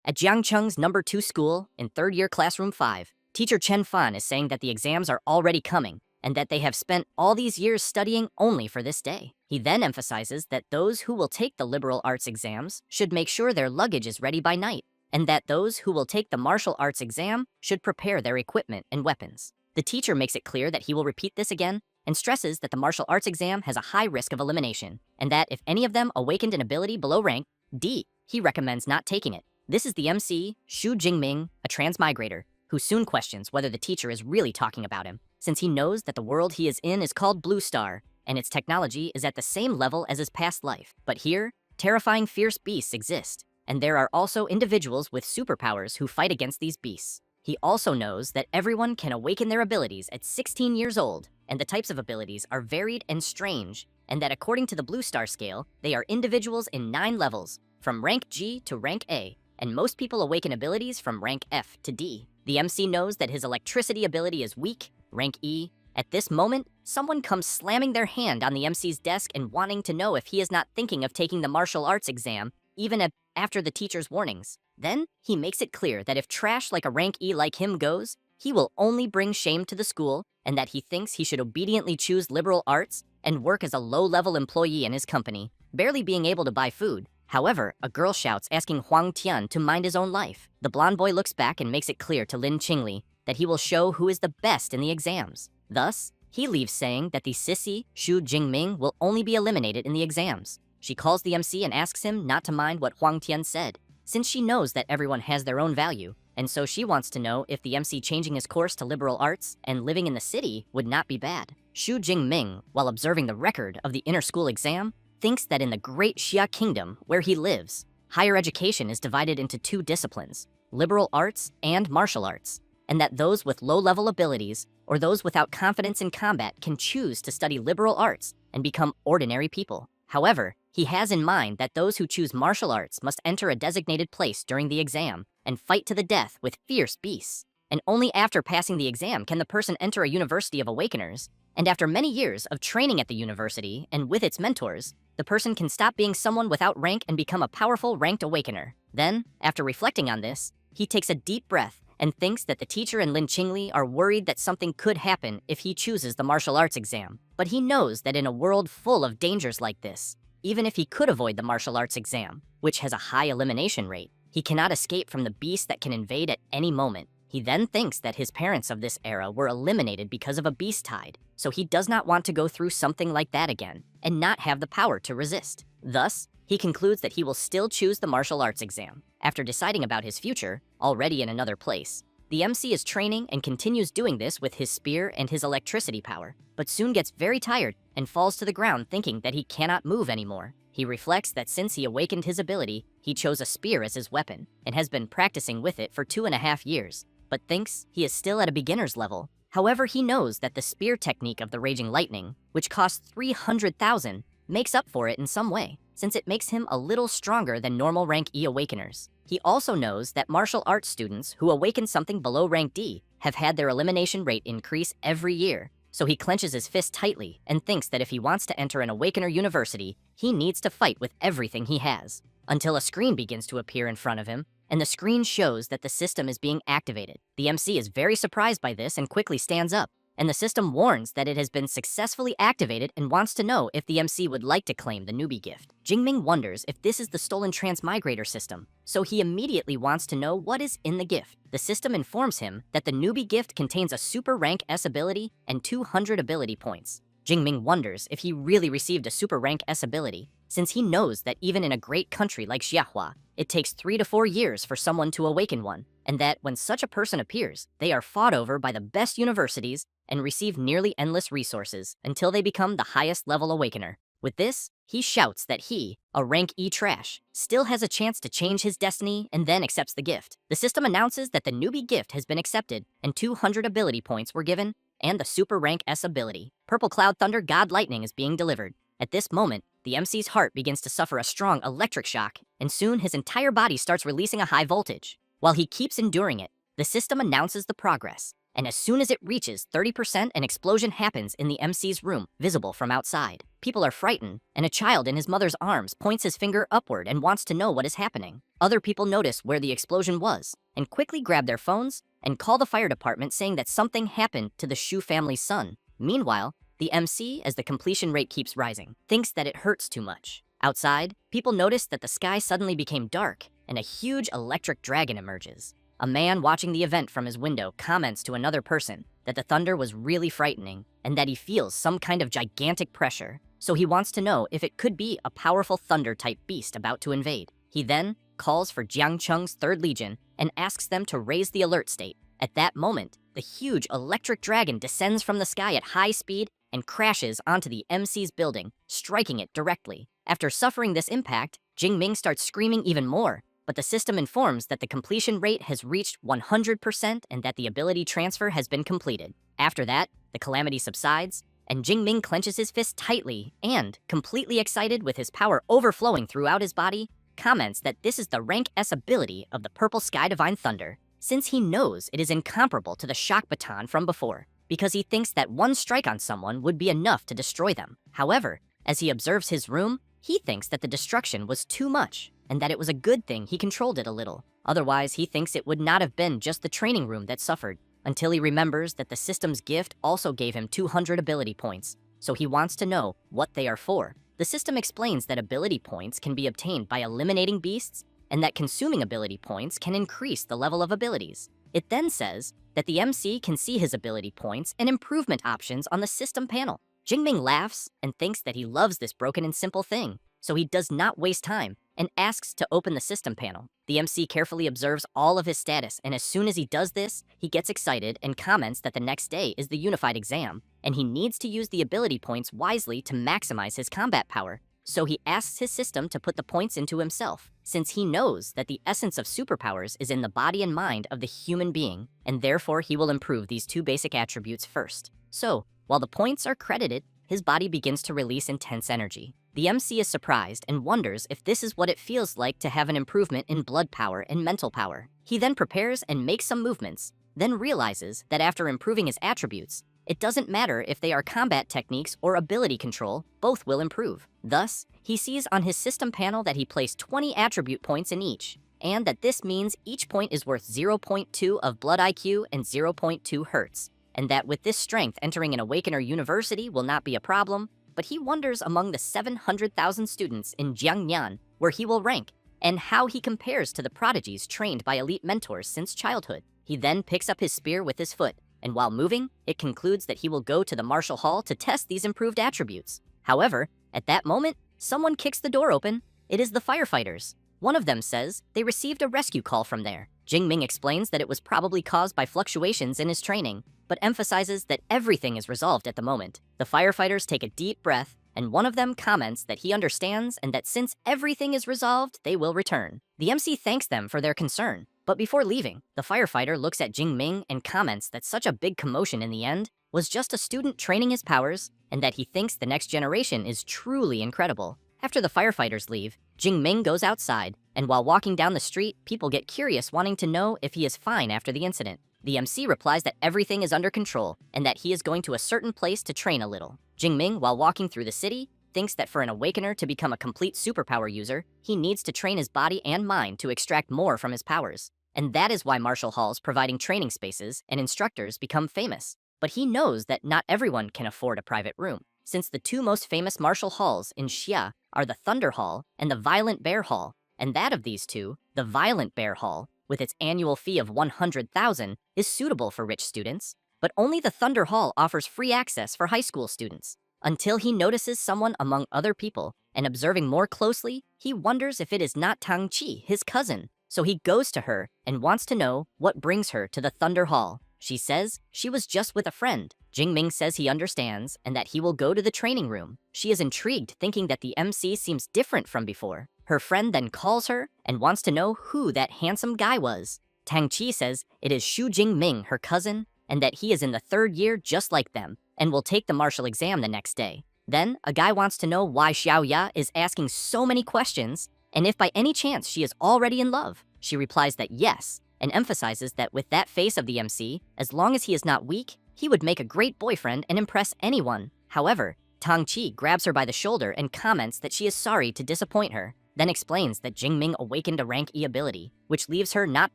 At Jiangcheng's number 2 school, in third year classroom 5, teacher Chen Fan is saying that the exams are already coming and that they have spent all these years studying only for this day. He then emphasizes that those who will take the liberal arts exams should make sure their luggage is ready by night, and that those who will take the martial arts exam should prepare their equipment and weapons. The teacher makes it clear that he will repeat this again and stresses that the martial arts exam has a high risk of elimination, and that if any of them awakened an ability below rank D, he recommends not taking it. This is the MC, Xu Jingming, a transmigrator, who soon questions whether the teacher is really talking about him, since he knows that the world he is in is called Blue Star, and its technology is at the same level as his past life. But here, terrifying fierce beasts exist, and there are also individuals with superpowers who fight against these beasts. He also knows that everyone can awaken their abilities at 16 years old, and the types of abilities are varied and strange, and that according to the Blue Star scale, they are individuals in 9 levels, from rank G to rank A, and most people awaken abilities from rank F to D. The MC knows that his electricity ability is weak, rank E. At this moment, someone comes slamming their hand on the MC's desk and wanting to know if he is not thinking of taking the martial arts exam, even after the teacher's warnings. Then, he makes it clear that if trash like a rank E like him goes, he will only bring shame to the school, and that he thinks he should obediently choose liberal arts and work as a low-level employee in his company, barely being able to buy food. However, a girl shouts asking Huang Tian to mind his own life. The blonde boy looks back and makes it clear to Lin Qingli that he will show who is the best in the exams. Thus, he leaves saying that the sissy, Xu Jingming, will only be eliminated in the exams. She calls the MC and asks him not to mind what Huang Tian said, since she knows that everyone has their own value, and so she wants to know if the MC changing his course to liberal arts and living in the city would not be bad. Xu Jingming, while observing the record of the inter-school exam, thinks that in the Great Xia Kingdom, where he lives, higher education is divided into 2 disciplines, liberal arts and martial arts, and that those with low-level abilities or those without confidence in combat can choose to study liberal arts and become ordinary people. However, he has in mind that those who choose martial arts must enter a designated place during the exam and fight to the death with fierce beasts. And only after passing the exam can the person enter a university of awakeners, and after many years of training at the university and with its mentors, the person can stop being someone without rank and become a powerful ranked awakener. Then, after reflecting on this, he takes a deep breath and thinks that the teacher and Lin Qingli are worried that something could happen if he chooses the martial arts exam. But he knows that in a world full of dangers like this, even if he could avoid the martial arts exam, which has a high elimination rate, he cannot escape from the beast that can invade at any moment. He then thinks that his parents of this era were eliminated because of a beast tide, so he does not want to go through something like that again, and not have the power to resist. Thus, he concludes that he will still choose the martial arts exam. After deciding about his future, already in another place, the MC is training and continues doing this with his spear and his electricity power, but soon gets very tired and falls to the ground thinking that he cannot move anymore. He reflects that since he awakened his ability, he chose a spear as his weapon, and has been practicing with it for 2.5 years, but thinks he is still at a beginner's level. However, he knows that the spear technique of the Raging Lightning, which costs 300,000, makes up for it in some way, since it makes him a little stronger than normal rank E awakeners. He also knows that martial arts students who awaken something below rank D have had their elimination rate increase every year, so he clenches his fist tightly and thinks that if he wants to enter an awakener university, he needs to fight with everything he has, until a screen begins to appear in front of him, and the screen shows that the system is being activated. The MC is very surprised by this and quickly stands up, and the system warns that it has been successfully activated and wants to know if the MC would like to claim the newbie gift. Jingming wonders if this is the stolen transmigrator system, so he immediately wants to know what is in the gift. The system informs him that the newbie gift contains a super rank S ability and 200 ability points. Jingming wonders if he really received a super rank S ability, since he knows that even in a great country like Xiahua, it takes 3 to 4 years for someone to awaken one, and that when such a person appears, they are fought over by the best universities and receive nearly endless resources until they become the highest level awakener. With this, he shouts that he, a rank E trash, still has a chance to change his destiny and then accepts the gift. The system announces that the newbie gift has been accepted and 200 ability points were given, and the super rank S ability, Purple Cloud Thunder God Lightning, is being delivered. At this moment, the MC's heart begins to suffer a strong electric shock, and soon his entire body starts releasing a high voltage. While he keeps enduring it, the system announces the progress. and as soon as it reaches 30%, an explosion happens in the MC's room, visible from outside. People are frightened, and a child in his mother's arms points his finger upward and wants to know what is happening. Other people notice where the explosion was, and quickly grab their phones and call the fire department saying that something happened to the Shu family's son. Meanwhile, the MC, as the completion rate keeps rising, thinks that it hurts too much. Outside, people notice that the sky suddenly became dark, and a huge electric dragon emerges. A man watching the event from his window comments to another person that the thunder was really frightening and that he feels some kind of gigantic pressure, so he wants to know if it could be a powerful thunder-type beast about to invade. He then calls for Jiang Cheng's 3rd Legion and asks them to raise the alert state. At that moment, the huge electric dragon descends from the sky at high speed and crashes onto the MC's building, striking it directly. After suffering this impact, Jingming starts screaming even more, but the system informs that the completion rate has reached 100% and that the ability transfer has been completed. After that, the calamity subsides, and Jingming clenches his fist tightly and, completely excited with his power overflowing throughout his body, comments that this is the rank S ability of the Purple Sky Divine Thunder, since he knows it is incomparable to the shock baton from before, because he thinks that one strike on someone would be enough to destroy them. However, as he observes his room, he thinks that the destruction was too much, and that it was a good thing he controlled it a little. Otherwise, he thinks it would not have been just the training room that suffered, until he remembers that the system's gift also gave him 200 ability points, so he wants to know what they are for. The system explains that ability points can be obtained by eliminating beasts, and that consuming ability points can increase the level of abilities. It then says that the MC can see his ability points and improvement options on the system panel. Jingming laughs and thinks that he loves this broken and simple thing, so he does not waste time and asks to open the system panel. The MC carefully observes all of his status, and as soon as he does this, he gets excited and comments that the next day is the unified exam, and he needs to use the ability points wisely to maximize his combat power. So he asks his system to put the points into himself, since he knows that the essence of superpowers is in the body and mind of the human being, and therefore he will improve these 2 basic attributes first. So, while the points are credited, his body begins to release intense energy. The MC is surprised and wonders if this is what it feels like to have an improvement in blood power and mental power. He then prepares and makes some movements, then realizes that after improving his attributes, it doesn't matter if they are combat techniques or ability control, both will improve. Thus, he sees on his system panel that he placed 20 attribute points in each, and that this means each point is worth 0.2 of blood IQ and 0.2 hertz, and that with this strength entering an Awakener University will not be a problem, but he wonders among the 700,000 students in Jiangnan where he will rank, and how he compares to the prodigies trained by elite mentors since childhood. He then picks up his spear with his foot, and while moving, it concludes that he will go to the martial hall to test these improved attributes. However, at that moment, someone kicks the door open. It is the firefighters. One of them says they received a rescue call from there. Jingming explains that it was probably caused by fluctuations in his training, but emphasizes that everything is resolved at the moment. The firefighters take a deep breath, and one of them comments that he understands and that since everything is resolved, they will return. The MC thanks them for their concern, but before leaving, the firefighter looks at Jingming and comments that such a big commotion in the end was just a student training his powers, and that he thinks the next generation is truly incredible. After the firefighters leave, Jingming goes outside, and while walking down the street, people get curious wanting to know if he is fine after the incident. The MC replies that everything is under control and that he is going to a certain place to train a little. Jingming, while walking through the city, thinks that for an Awakener to become a complete superpower user, he needs to train his body and mind to extract more from his powers. And that is why martial halls providing training spaces and instructors become famous. But he knows that not everyone can afford a private room, since the 2 most famous martial halls in Xia are the Thunder Hall and the Violent Bear Hall, and that of these 2, the Violent Bear Hall, with its annual fee of 100,000, is suitable for rich students, but only the Thunder Hall offers free access for high school students. Until he notices someone among other people, and observing more closely, he wonders if it is not Tang Qi, his cousin. So he goes to her and wants to know what brings her to the Thunder Hall. She says she was just with a friend. Jingming says he understands and that he will go to the training room. She is intrigued, thinking that the MC seems different from before. Her friend then calls her and wants to know who that handsome guy was. Tang Qi says it is Xu Jingming, her cousin, and that he is in the 3rd year just like them, and will take the martial exam the next day. Then, a guy wants to know why Xiao Ya is asking so many questions, and if by any chance she is already in love. She replies that yes, and emphasizes that with that face of the MC, as long as he is not weak, he would make a great boyfriend and impress anyone. However, Tang-chi grabs her by the shoulder and comments that she is sorry to disappoint her, then explains that Jingming awakened a rank E ability, which leaves her not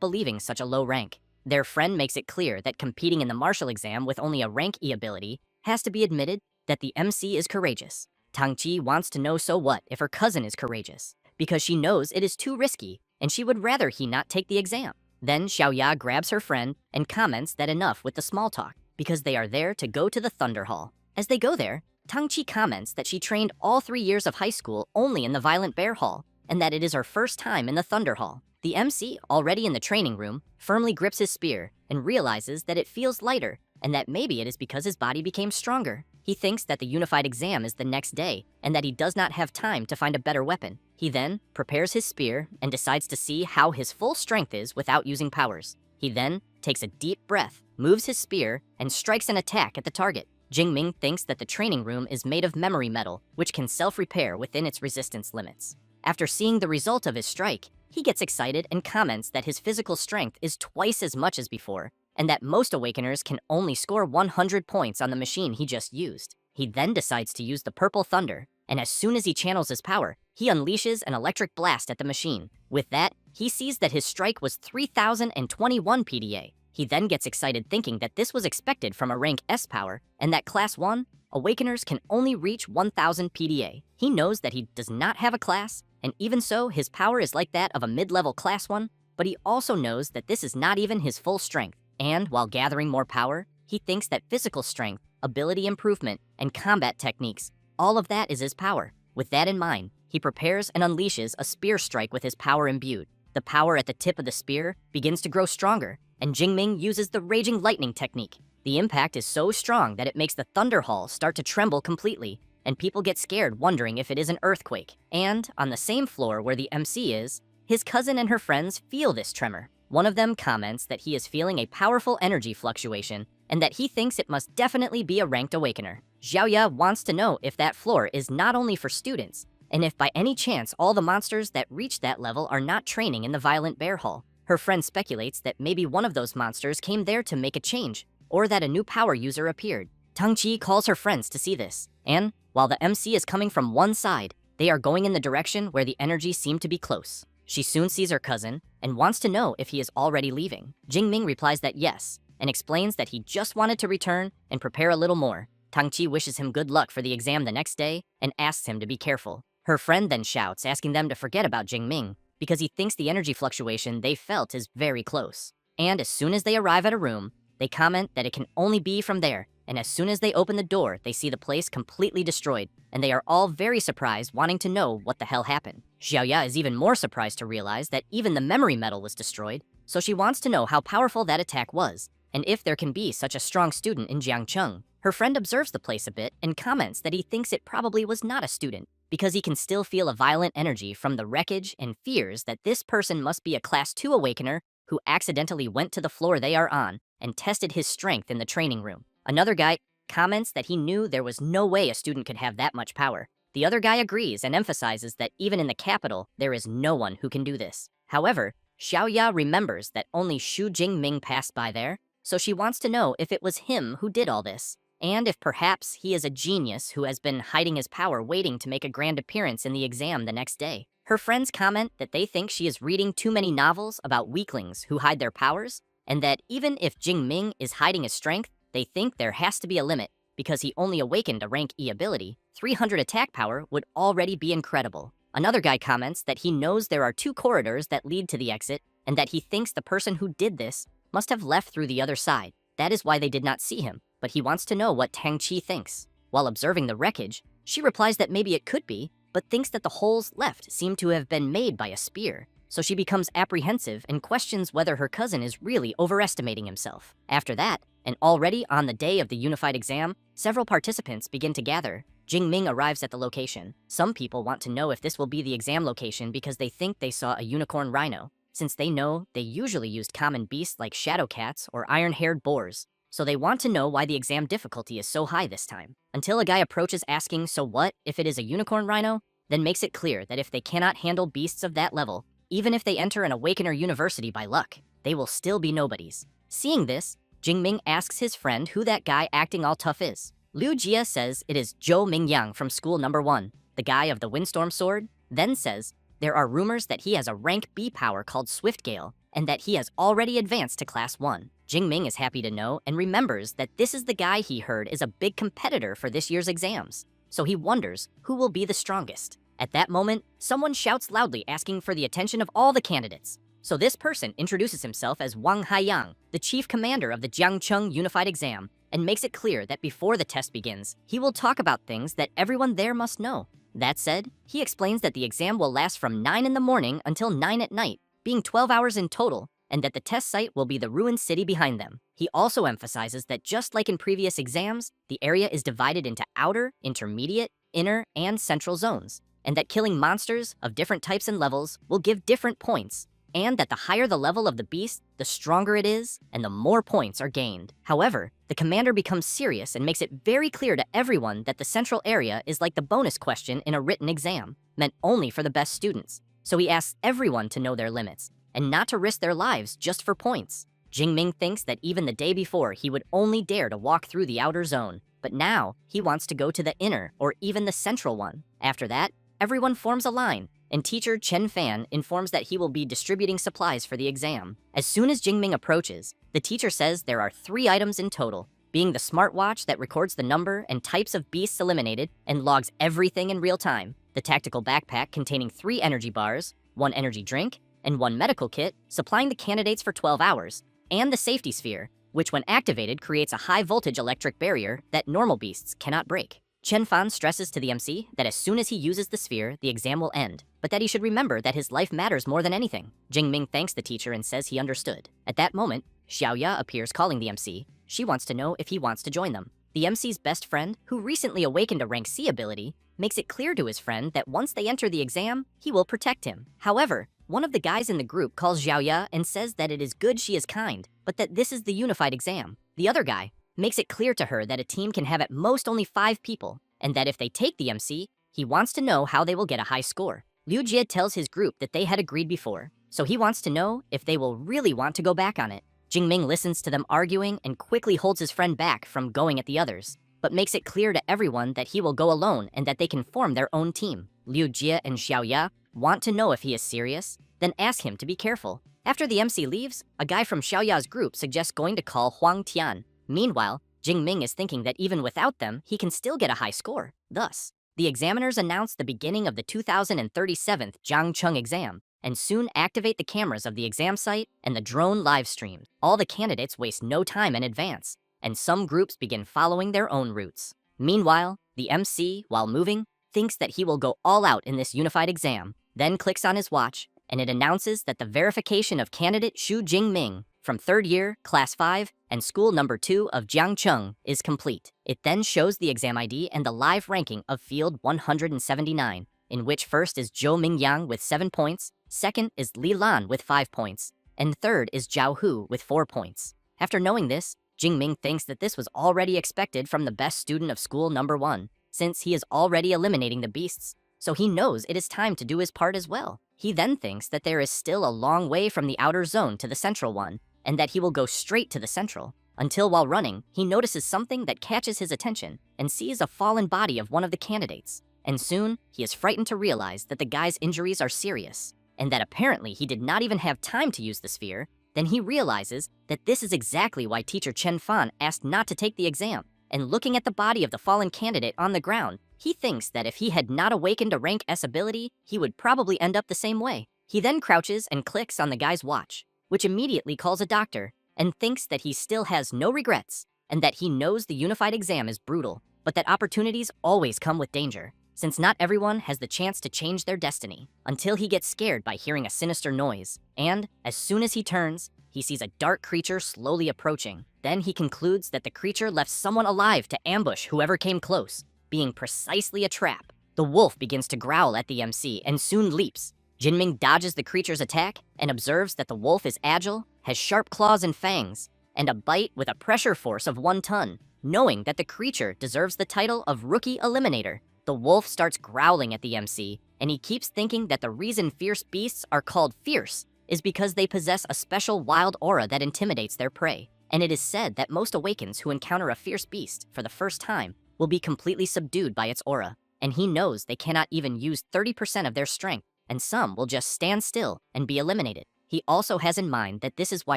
believing such a low rank. Their friend makes it clear that competing in the martial exam with only a rank E ability has to be admitted that the MC is courageous. Tang-chi wants to know so what if her cousin is courageous, because she knows it is too risky and she would rather he not take the exam. Then Xiaoya grabs her friend and comments that enough with the small talk, because they are there to go to the Thunder Hall. As they go there, Tang-chi comments that she trained all 3 years of high school only in the Violent Bear Hall, and that it is her first time in the Thunder Hall. The MC, already in the training room, firmly grips his spear and realizes that it feels lighter, and that maybe it is because his body became stronger. He thinks that the unified exam is the next day, and that he does not have time to find a better weapon. He then prepares his spear and decides to see how his full strength is without using powers. He then takes a deep breath, moves his spear, and strikes an attack at the target. Jingming thinks that the training room is made of memory metal, which can self-repair within its resistance limits. After seeing the result of his strike, he gets excited and comments that his physical strength is twice as much as before, and that most Awakeners can only score 100 points on the machine he just used. He then decides to use the Purple Thunder, and as soon as he channels his power, he unleashes an electric blast at the machine. With that, he sees that his strike was 3021 PDA. He then gets excited thinking that this was expected from a rank S power, and that Class 1 Awakeners can only reach 1000 PDA. He knows that he does not have a class, and even so, his power is like that of a mid-level Class 1, but he also knows that this is not even his full strength. And while gathering more power, he thinks that physical strength, ability improvement, and combat techniques, all of that is his power. With that in mind, he prepares and unleashes a spear strike with his power imbued. The power at the tip of the spear begins to grow stronger, and Jingming uses the Raging Lightning technique. The impact is so strong that it makes the Thunder Hall start to tremble completely, and people get scared wondering if it is an earthquake. And on the same floor where the MC is, his cousin and her friends feel this tremor. One of them comments that he is feeling a powerful energy fluctuation and that he thinks it must definitely be a ranked Awakener. Xiaoya wants to know if that floor is not only for students, and if by any chance all the monsters that reach that level are not training in the Violent Bear Hall. Her friend speculates that maybe one of those monsters came there to make a change, or that a new power user appeared. Tang-chi calls her friends to see this, and while the MC is coming from one side, they are going in the direction where the energy seemed to be close. She soon sees her cousin and wants to know if he is already leaving. Jingming replies that yes, and explains that he just wanted to return and prepare a little more. Tang-chi wishes him good luck for the exam the next day and asks him to be careful. Her friend then shouts, asking them to forget about Jingming, because he thinks the energy fluctuation they felt is very close. And as soon as they arrive at a room, they comment that it can only be from there, and as soon as they open the door, they see the place completely destroyed, and they are all very surprised, wanting to know what the hell happened. Xiaoya is even more surprised to realize that even the memory metal was destroyed, so she wants to know how powerful that attack was, and if there can be such a strong student in Jiangcheng. Her friend observes the place a bit and comments that he thinks it probably was not a student, because he can still feel a violent energy from the wreckage and fears that this person must be a Class 2 Awakener who accidentally went to the floor they are on and tested his strength in the training room. Another guy comments that he knew there was no way a student could have that much power. The other guy agrees and emphasizes that even in the capital, there is no one who can do this. However, Xiaoya remembers that only Xu Jingming passed by there, so she wants to know if it was him who did all this, and if perhaps he is a genius who has been hiding his power waiting to make a grand appearance in the exam the next day. Her friends comment that they think she is reading too many novels about weaklings who hide their powers, and that even if Jingming is hiding his strength, they think there has to be a limit, because he only awakened a rank E ability. 300 attack power would already be incredible. Another guy comments that he knows there are 2 corridors that lead to the exit, and that he thinks the person who did this must have left through the other side. That is why they did not see him, but he wants to know what Tang-chi thinks. While observing the wreckage, she replies that maybe it could be, but thinks that the holes left seem to have been made by a spear. So she becomes apprehensive and questions whether her cousin is really overestimating himself. After that, and already on the day of the unified exam, several participants begin to gather. Jingming arrives at the location. Some people want to know if this will be the exam location because they think they saw a unicorn rhino, since they know they usually used common beasts like shadow cats or iron-haired boars. So they want to know why the exam difficulty is so high this time. Until a guy approaches asking, so what if it is a unicorn rhino? Then makes it clear that if they cannot handle beasts of that level, even if they enter an Awakener university by luck, they will still be nobodies. Seeing this, Jingming asks his friend who that guy acting all tough is. Liu Jie says it is Zhou Mingyang from school number 1, the guy of the Windstorm Sword, then says there are rumors that he has a rank B power called Swift Gale, and that he has already advanced to Class 1. Jingming is happy to know and remembers that this is the guy he heard is a big competitor for this year's exams. So he wonders who will be the strongest. At that moment, someone shouts loudly asking for the attention of all the candidates. So this person introduces himself as Wang Haiyang, the chief commander of the Jiangcheng Unified Exam, and makes it clear that before the test begins, he will talk about things that everyone there must know. That said, he explains that the exam will last from 9 in the morning until 9 at night, being 12 hours in total, and that the test site will be the ruined city behind them. He also emphasizes that just like in previous exams, the area is divided into outer, intermediate, inner, and central zones, and that killing monsters of different types and levels will give different points, and that the higher the level of the beast, the stronger it is, and the more points are gained. However, the commander becomes serious and makes it very clear to everyone that the central area is like the bonus question in a written exam, meant only for the best students. So he asks everyone to know their limits, and not to risk their lives just for points. Jingming thinks that even the day before he would only dare to walk through the outer zone, but now he wants to go to the inner or even the central one. After that, everyone forms a line, and teacher Chen Fan informs that he will be distributing supplies for the exam. As soon as Jingming approaches, the teacher says there are 3 items in total, being the smartwatch that records the number and types of beasts eliminated and logs everything in real time, the tactical backpack containing 3 energy bars, 1 energy drink, and 1 medical kit, supplying the candidates for 12 hours, and the safety sphere, which when activated creates a high-voltage electric barrier that normal beasts cannot break. Chen Fan stresses to the MC that as soon as he uses the sphere, the exam will end, but that he should remember that his life matters more than anything. Jingming thanks the teacher and says he understood. At that moment, Xiaoya appears calling the MC. She wants to know if he wants to join them. The MC's best friend, who recently awakened a rank C ability, makes it clear to his friend that once they enter the exam, he will protect him. However, one of the guys in the group calls Xiaoya and says that it is good she is kind, but that this is the unified exam. The other guy makes it clear to her that a team can have at most only 5 people, and that if they take the MC, he wants to know how they will get a high score. Liu Jie tells his group that they had agreed before, so he wants to know if they will really want to go back on it. Jingming listens to them arguing and quickly holds his friend back from going at the others, but makes it clear to everyone that he will go alone and that they can form their own team. Liu Jie and Xiaoya want to know if he is serious, then ask him to be careful. After the MC leaves, a guy from Xiaoya's group suggests going to call Huang Tian. Meanwhile, Jingming is thinking that even without them, he can still get a high score. Thus, the examiners announce the beginning of the 2037th Jiangcheng exam, and soon activate the cameras of the exam site and the drone live streams. All the candidates waste no time in advance, and some groups begin following their own routes. Meanwhile, the MC, while moving, thinks that he will go all out in this unified exam, then clicks on his watch, and it announces that the verification of candidate Xu Jingming from 3rd year, Class 5, and School Number 2 of Jiangcheng is complete. It then shows the exam ID and the live ranking of Field 179, in which first is Zhou Mingyang with 7 points, second is Li Lan with 5 points, and third is Zhao Hu with 4 points. After knowing this, Jingming thinks that this was already expected from the best student of School Number 1, since he is already eliminating the beasts, so he knows it is time to do his part as well. He then thinks that there is still a long way from the outer zone to the central one, and that he will go straight to the central, until while running, he notices something that catches his attention and sees a fallen body of one of the candidates. And soon, he is frightened to realize that the guy's injuries are serious, and that apparently he did not even have time to use the sphere. Then he realizes that this is exactly why teacher Chen Fan asked not to take the exam, and looking at the body of the fallen candidate on the ground, he thinks that if he had not awakened a rank S ability, he would probably end up the same way. He then crouches and clicks on the guy's watch, which immediately calls a doctor, and thinks that he still has no regrets, and that he knows the unified exam is brutal, but that opportunities always come with danger, since not everyone has the chance to change their destiny, until he gets scared by hearing a sinister noise, and as soon as he turns, he sees a dark creature slowly approaching. Then he concludes that the creature left someone alive to ambush whoever came close, being precisely a trap. The wolf begins to growl at the MC and soon leaps. Jinming dodges the creature's attack and observes that the wolf is agile, has sharp claws and fangs, and a bite with a pressure force of 1 ton. Knowing that the creature deserves the title of Rookie Eliminator, the wolf starts growling at the MC, and he keeps thinking that the reason fierce beasts are called fierce is because they possess a special wild aura that intimidates their prey. And it is said that most awakens who encounter a fierce beast for the first time will be completely subdued by its aura. And he knows they cannot even use 30% of their strength, and some will just stand still and be eliminated. He also has in mind that this is why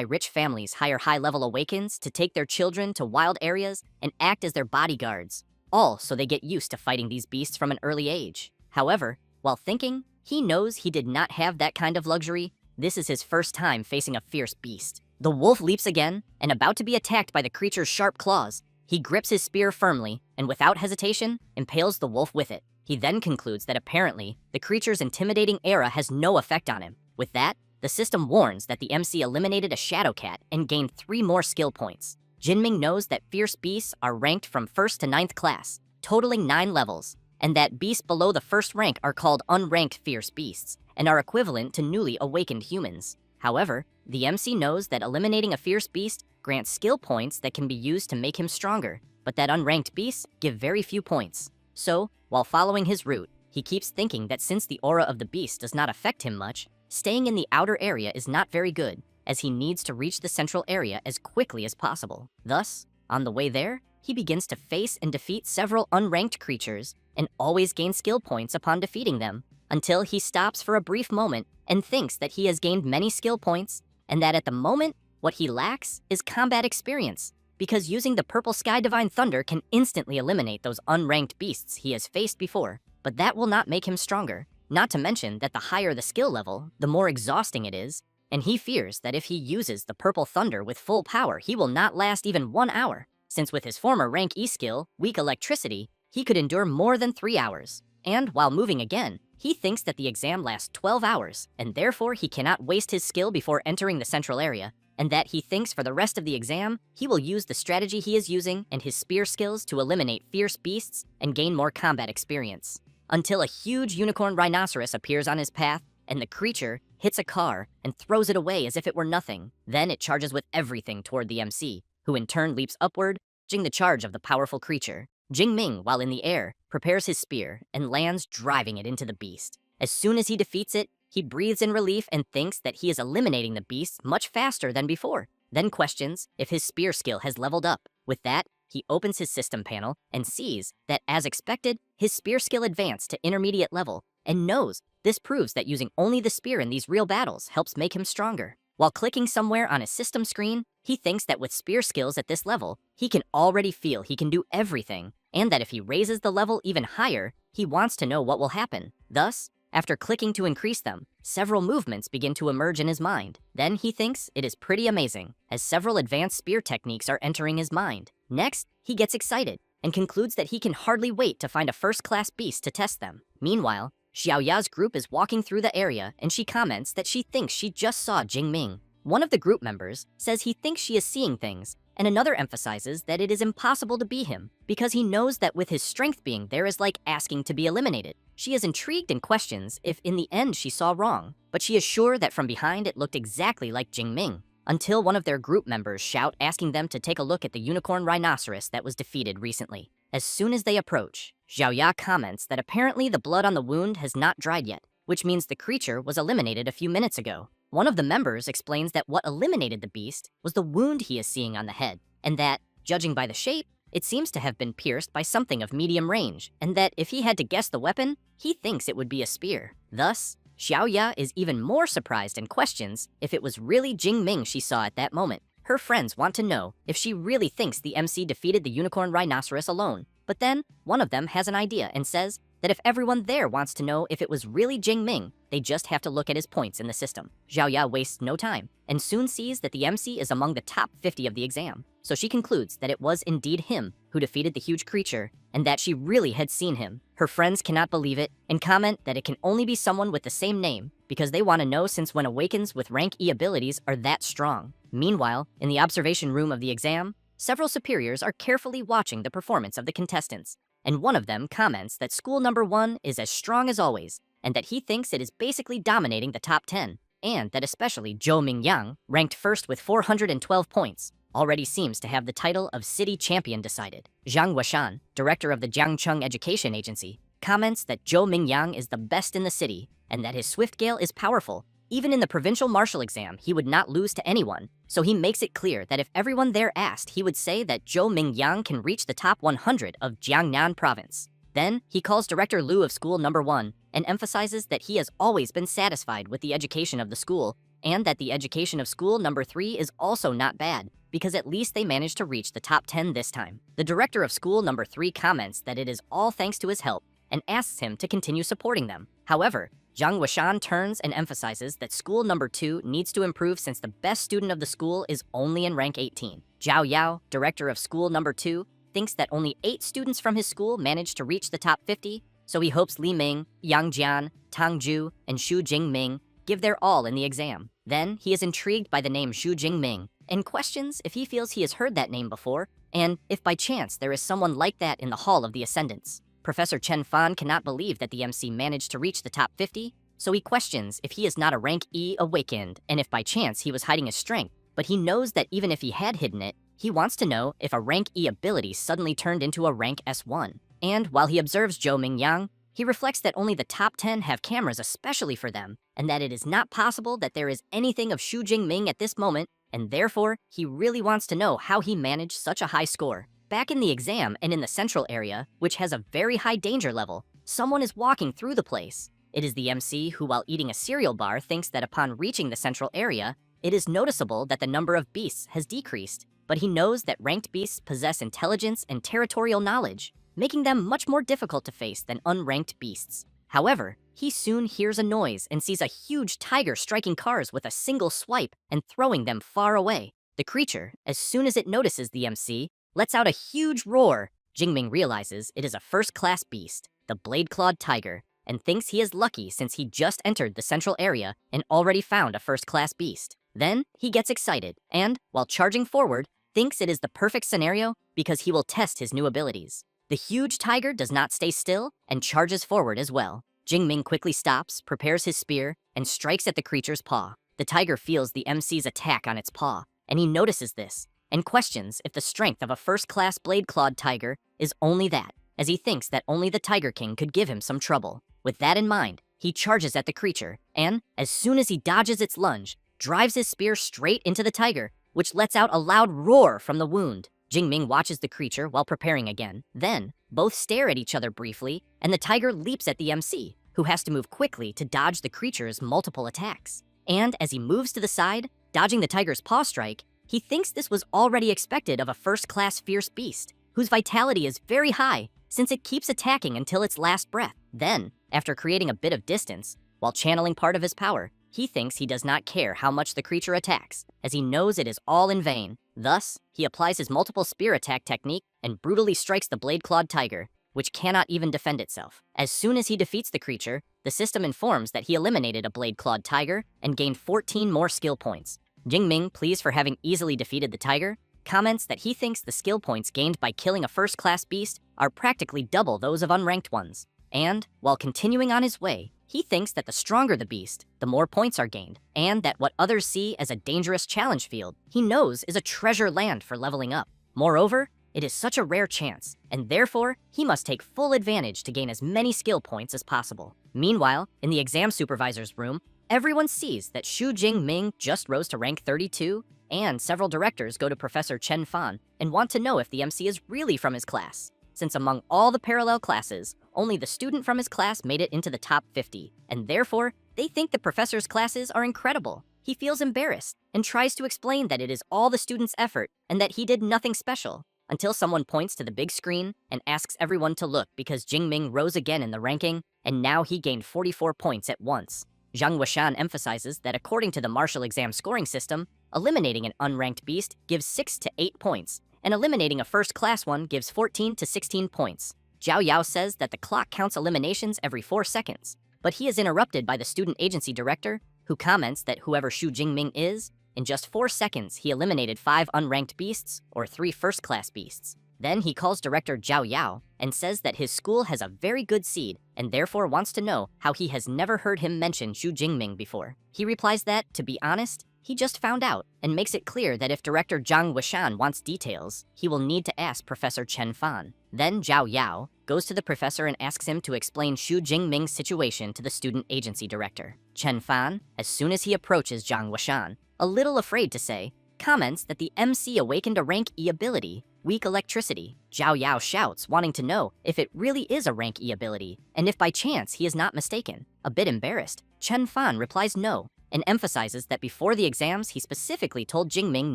rich families hire high-level awakens to take their children to wild areas and act as their bodyguards, all so they get used to fighting these beasts from an early age. However, while thinking, he knows he did not have that kind of luxury. This is his first time facing a fierce beast. The wolf leaps again, and about to be attacked by the creature's sharp claws, he grips his spear firmly and without hesitation impales the wolf with it. He then concludes that apparently the creature's intimidating aura has no effect on him. With that, the system warns that the MC eliminated a shadow cat and gained 3 more skill points. Jinming knows that fierce beasts are ranked from 1st to 9th class, totaling 9 levels, and that beasts below the 1st rank are called unranked fierce beasts and are equivalent to newly awakened humans. However, the MC knows that eliminating a fierce beast grants skill points that can be used to make him stronger, but that unranked beasts give very few points. So, while following his route, he keeps thinking that since the aura of the beast does not affect him much, staying in the outer area is not very good, as he needs to reach the central area as quickly as possible. Thus, on the way there, he begins to face and defeat several unranked creatures and always gains skill points upon defeating them, until he stops for a brief moment and thinks that he has gained many skill points, and that at the moment, what he lacks is combat experience, because using the Purple Sky Divine Thunder can instantly eliminate those unranked beasts he has faced before, but that will not make him stronger. Not to mention that the higher the skill level, the more exhausting it is, and he fears that if he uses the Purple Thunder with full power, he will not last even 1 hour, since with his former rank E skill, Weak Electricity, he could endure more than 3 hours. And while moving again, he thinks that the exam lasts 12 hours, and therefore he cannot waste his skill before entering the central area, and that he thinks for the rest of the exam, he will use the strategy he is using and his spear skills to eliminate fierce beasts and gain more combat experience. Until a huge unicorn rhinoceros appears on his path, and the creature hits a car and throws it away as if it were nothing. Then it charges with everything toward the MC, who in turn leaps upward, dodging the charge of the powerful creature. Jingming, while in the air, prepares his spear and lands, driving it into the beast. As soon as he defeats it, he breathes in relief and thinks that he is eliminating the beast much faster than before, then questions if his spear skill has leveled up. With that, he opens his system panel and sees that, as expected, his spear skill advanced to intermediate level, and knows this proves that using only the spear in these real battles helps make him stronger. While clicking somewhere on his system screen, he thinks that with spear skills at this level, he can already feel he can do everything, and that if he raises the level even higher, he wants to know what will happen. Thus, after clicking to increase them, several movements begin to emerge in his mind. Then he thinks it is pretty amazing, as several advanced spear techniques are entering his mind. Next, he gets excited and concludes that he can hardly wait to find a first-class beast to test them. Meanwhile, Xiaoya's group is walking through the area, and she comments that she thinks she just saw Jingming. One of the group members says he thinks she is seeing things, and another emphasizes that it is impossible to be him, because he knows that with his strength being there is like asking to be eliminated. She is intrigued and questions if in the end she saw wrong, but she is sure that from behind it looked exactly like Jingming, until one of their group members shout, asking them to take a look at the unicorn rhinoceros that was defeated recently. As soon as they approach, Xiaoya comments that apparently the blood on the wound has not dried yet, which means the creature was eliminated a few minutes ago. One of the members explains that what eliminated the beast was the wound he is seeing on the head, and that, judging by the shape, it seems to have been pierced by something of medium range, and that if he had to guess the weapon, he thinks it would be a spear. Thus, Xiaoya is even more surprised and questions if it was really Jingming she saw at that moment. Her friends want to know if she really thinks the MC defeated the unicorn rhinoceros alone, but then one of them has an idea and says that if everyone there wants to know if it was really Jingming, they just have to look at his points in the system. Xiaoya wastes no time and soon sees that the MC is among the top 50 of the exam, so she concludes that it was indeed him who defeated the huge creature and that she really had seen him. Her friends cannot believe it and comment that it can only be someone with the same name because they want to know, since when awakens with rank E abilities are that strong. Meanwhile, in the observation room of the exam, several superiors are carefully watching the performance of the contestants, and one of them comments that school number 1 is as strong as always, and that he thinks it is basically dominating the top 10, and that especially Zhou Mingyang, ranked first with 412 points, already seems to have the title of city champion decided. Zhang Washan, director of the Jiangcheng Education Agency, comments that Zhou Mingyang is the best in the city, and that his swift gale is powerful, Even in the provincial martial exam, he would not lose to anyone, so he makes it clear that if everyone there asked, he would say that Zhou Mingyang can reach the top 100 of Jiangnan province. Then, he calls Director Liu of School Number 1 and emphasizes that he has always been satisfied with the education of the school, and that the education of School Number 3 is also not bad, because at least they managed to reach the top 10 this time. The director of School Number 3 comments that it is all thanks to his help and asks him to continue supporting them. However, Zhang Weishan turns and emphasizes that School Number 2 needs to improve since the best student of the school is only in rank 18. Zhao Yao, director of School Number 2, thinks that only 8 students from his school managed to reach the top 50, so he hopes Li Ming, Yang Jian, Tang Ju, and Xu Jingming give their all in the exam. Then, he is intrigued by the name Xu Jingming and questions if he feels he has heard that name before, and if by chance there is someone like that in the Hall of the Ascendants. Professor Chen Fan cannot believe that the MC managed to reach the top 50, so he questions if he is not a rank E awakened and if by chance he was hiding his strength, but he knows that even if he had hidden it, he wants to know if a rank E ability suddenly turned into a rank S1. And while he observes Zhou Mingyang, he reflects that only the top 10 have cameras especially for them, and that it is not possible that there is anything of Xu Jingming at this moment, and therefore, he really wants to know how he managed such a high score. Back in the exam and in the central area, which has a very high danger level, someone is walking through the place. It is the MC who, while eating a cereal bar, thinks that upon reaching the central area, it is noticeable that the number of beasts has decreased, but he knows that ranked beasts possess intelligence and territorial knowledge, making them much more difficult to face than unranked beasts. However, he soon hears a noise and sees a huge tiger striking cars with a single swipe and throwing them far away. The creature, as soon as it notices the MC, lets out a huge roar. Jingming realizes it is a first-class beast, the blade-clawed tiger, and thinks he is lucky since he just entered the central area and already found a first-class beast. Then, he gets excited and, while charging forward, thinks it is the perfect scenario because he will test his new abilities. The huge tiger does not stay still and charges forward as well. Jingming quickly stops, prepares his spear, and strikes at the creature's paw. The tiger feels the MC's attack on its paw, and he notices this, and questions if the strength of a first-class blade-clawed tiger is only that, as he thinks that only the Tiger King could give him some trouble. With that in mind, he charges at the creature, and, as soon as he dodges its lunge, drives his spear straight into the tiger, which lets out a loud roar from the wound. Jingming watches the creature while preparing again. Then, both stare at each other briefly, and the tiger leaps at the MC, who has to move quickly to dodge the creature's multiple attacks. And as he moves to the side, dodging the tiger's paw strike, he thinks this was already expected of a first-class fierce beast, whose vitality is very high since it keeps attacking until its last breath. Then, after creating a bit of distance, while channeling part of his power, he thinks he does not care how much the creature attacks, as he knows it is all in vain. Thus, he applies his multiple spear attack technique and brutally strikes the blade-clawed tiger, which cannot even defend itself. As soon as he defeats the creature, the system informs that he eliminated a blade-clawed tiger and gained 14 more skill points. Jingming, pleased for having easily defeated the tiger, comments that he thinks the skill points gained by killing a first-class beast are practically double those of unranked ones. And, while continuing on his way, he thinks that the stronger the beast, the more points are gained, and that what others see as a dangerous challenge field, he knows is a treasure land for leveling up. Moreover, it is such a rare chance, and therefore, he must take full advantage to gain as many skill points as possible. Meanwhile, in the exam supervisor's room, everyone sees that Xu Jingming just rose to rank 32, and several directors go to Professor Chen Fan and want to know if the MC is really from his class, since among all the parallel classes, only the student from his class made it into the top 50, and therefore, they think the professor's classes are incredible. He feels embarrassed and tries to explain that it is all the student's effort and that he did nothing special, until someone points to the big screen and asks everyone to look because Jingming rose again in the ranking, and now he gained 44 points at once. Zhang Weishan emphasizes that according to the martial exam scoring system, eliminating an unranked beast gives 6 to 8 points, and eliminating a first-class one gives 14 to 16 points. Zhao Yao says that the clock counts eliminations every 4 seconds, but he is interrupted by the student agency director, who comments that whoever Xu Jingming is, in just 4 seconds he eliminated 5 unranked beasts or 3 first-class beasts. Then he calls director Zhao Yao and says that his school has a very good seed and therefore wants to know how he has never heard him mention Xu Jingming before. He replies that, to be honest, he just found out, and makes it clear that if director Zhang Weishan wants details, he will need to ask Professor Chen Fan. Then Zhao Yao goes to the professor and asks him to explain Xu Jingming's situation to the student agency director. Chen Fan, as soon as he approaches Zhang Weishan, a little afraid to say, comments that the MC awakened a rank E ability, weak electricity. Zhao Yao shouts, wanting to know if it really is a rank E ability, and if by chance he is not mistaken. A bit embarrassed, Chen Fan replies no, and emphasizes that before the exams he specifically told Jingming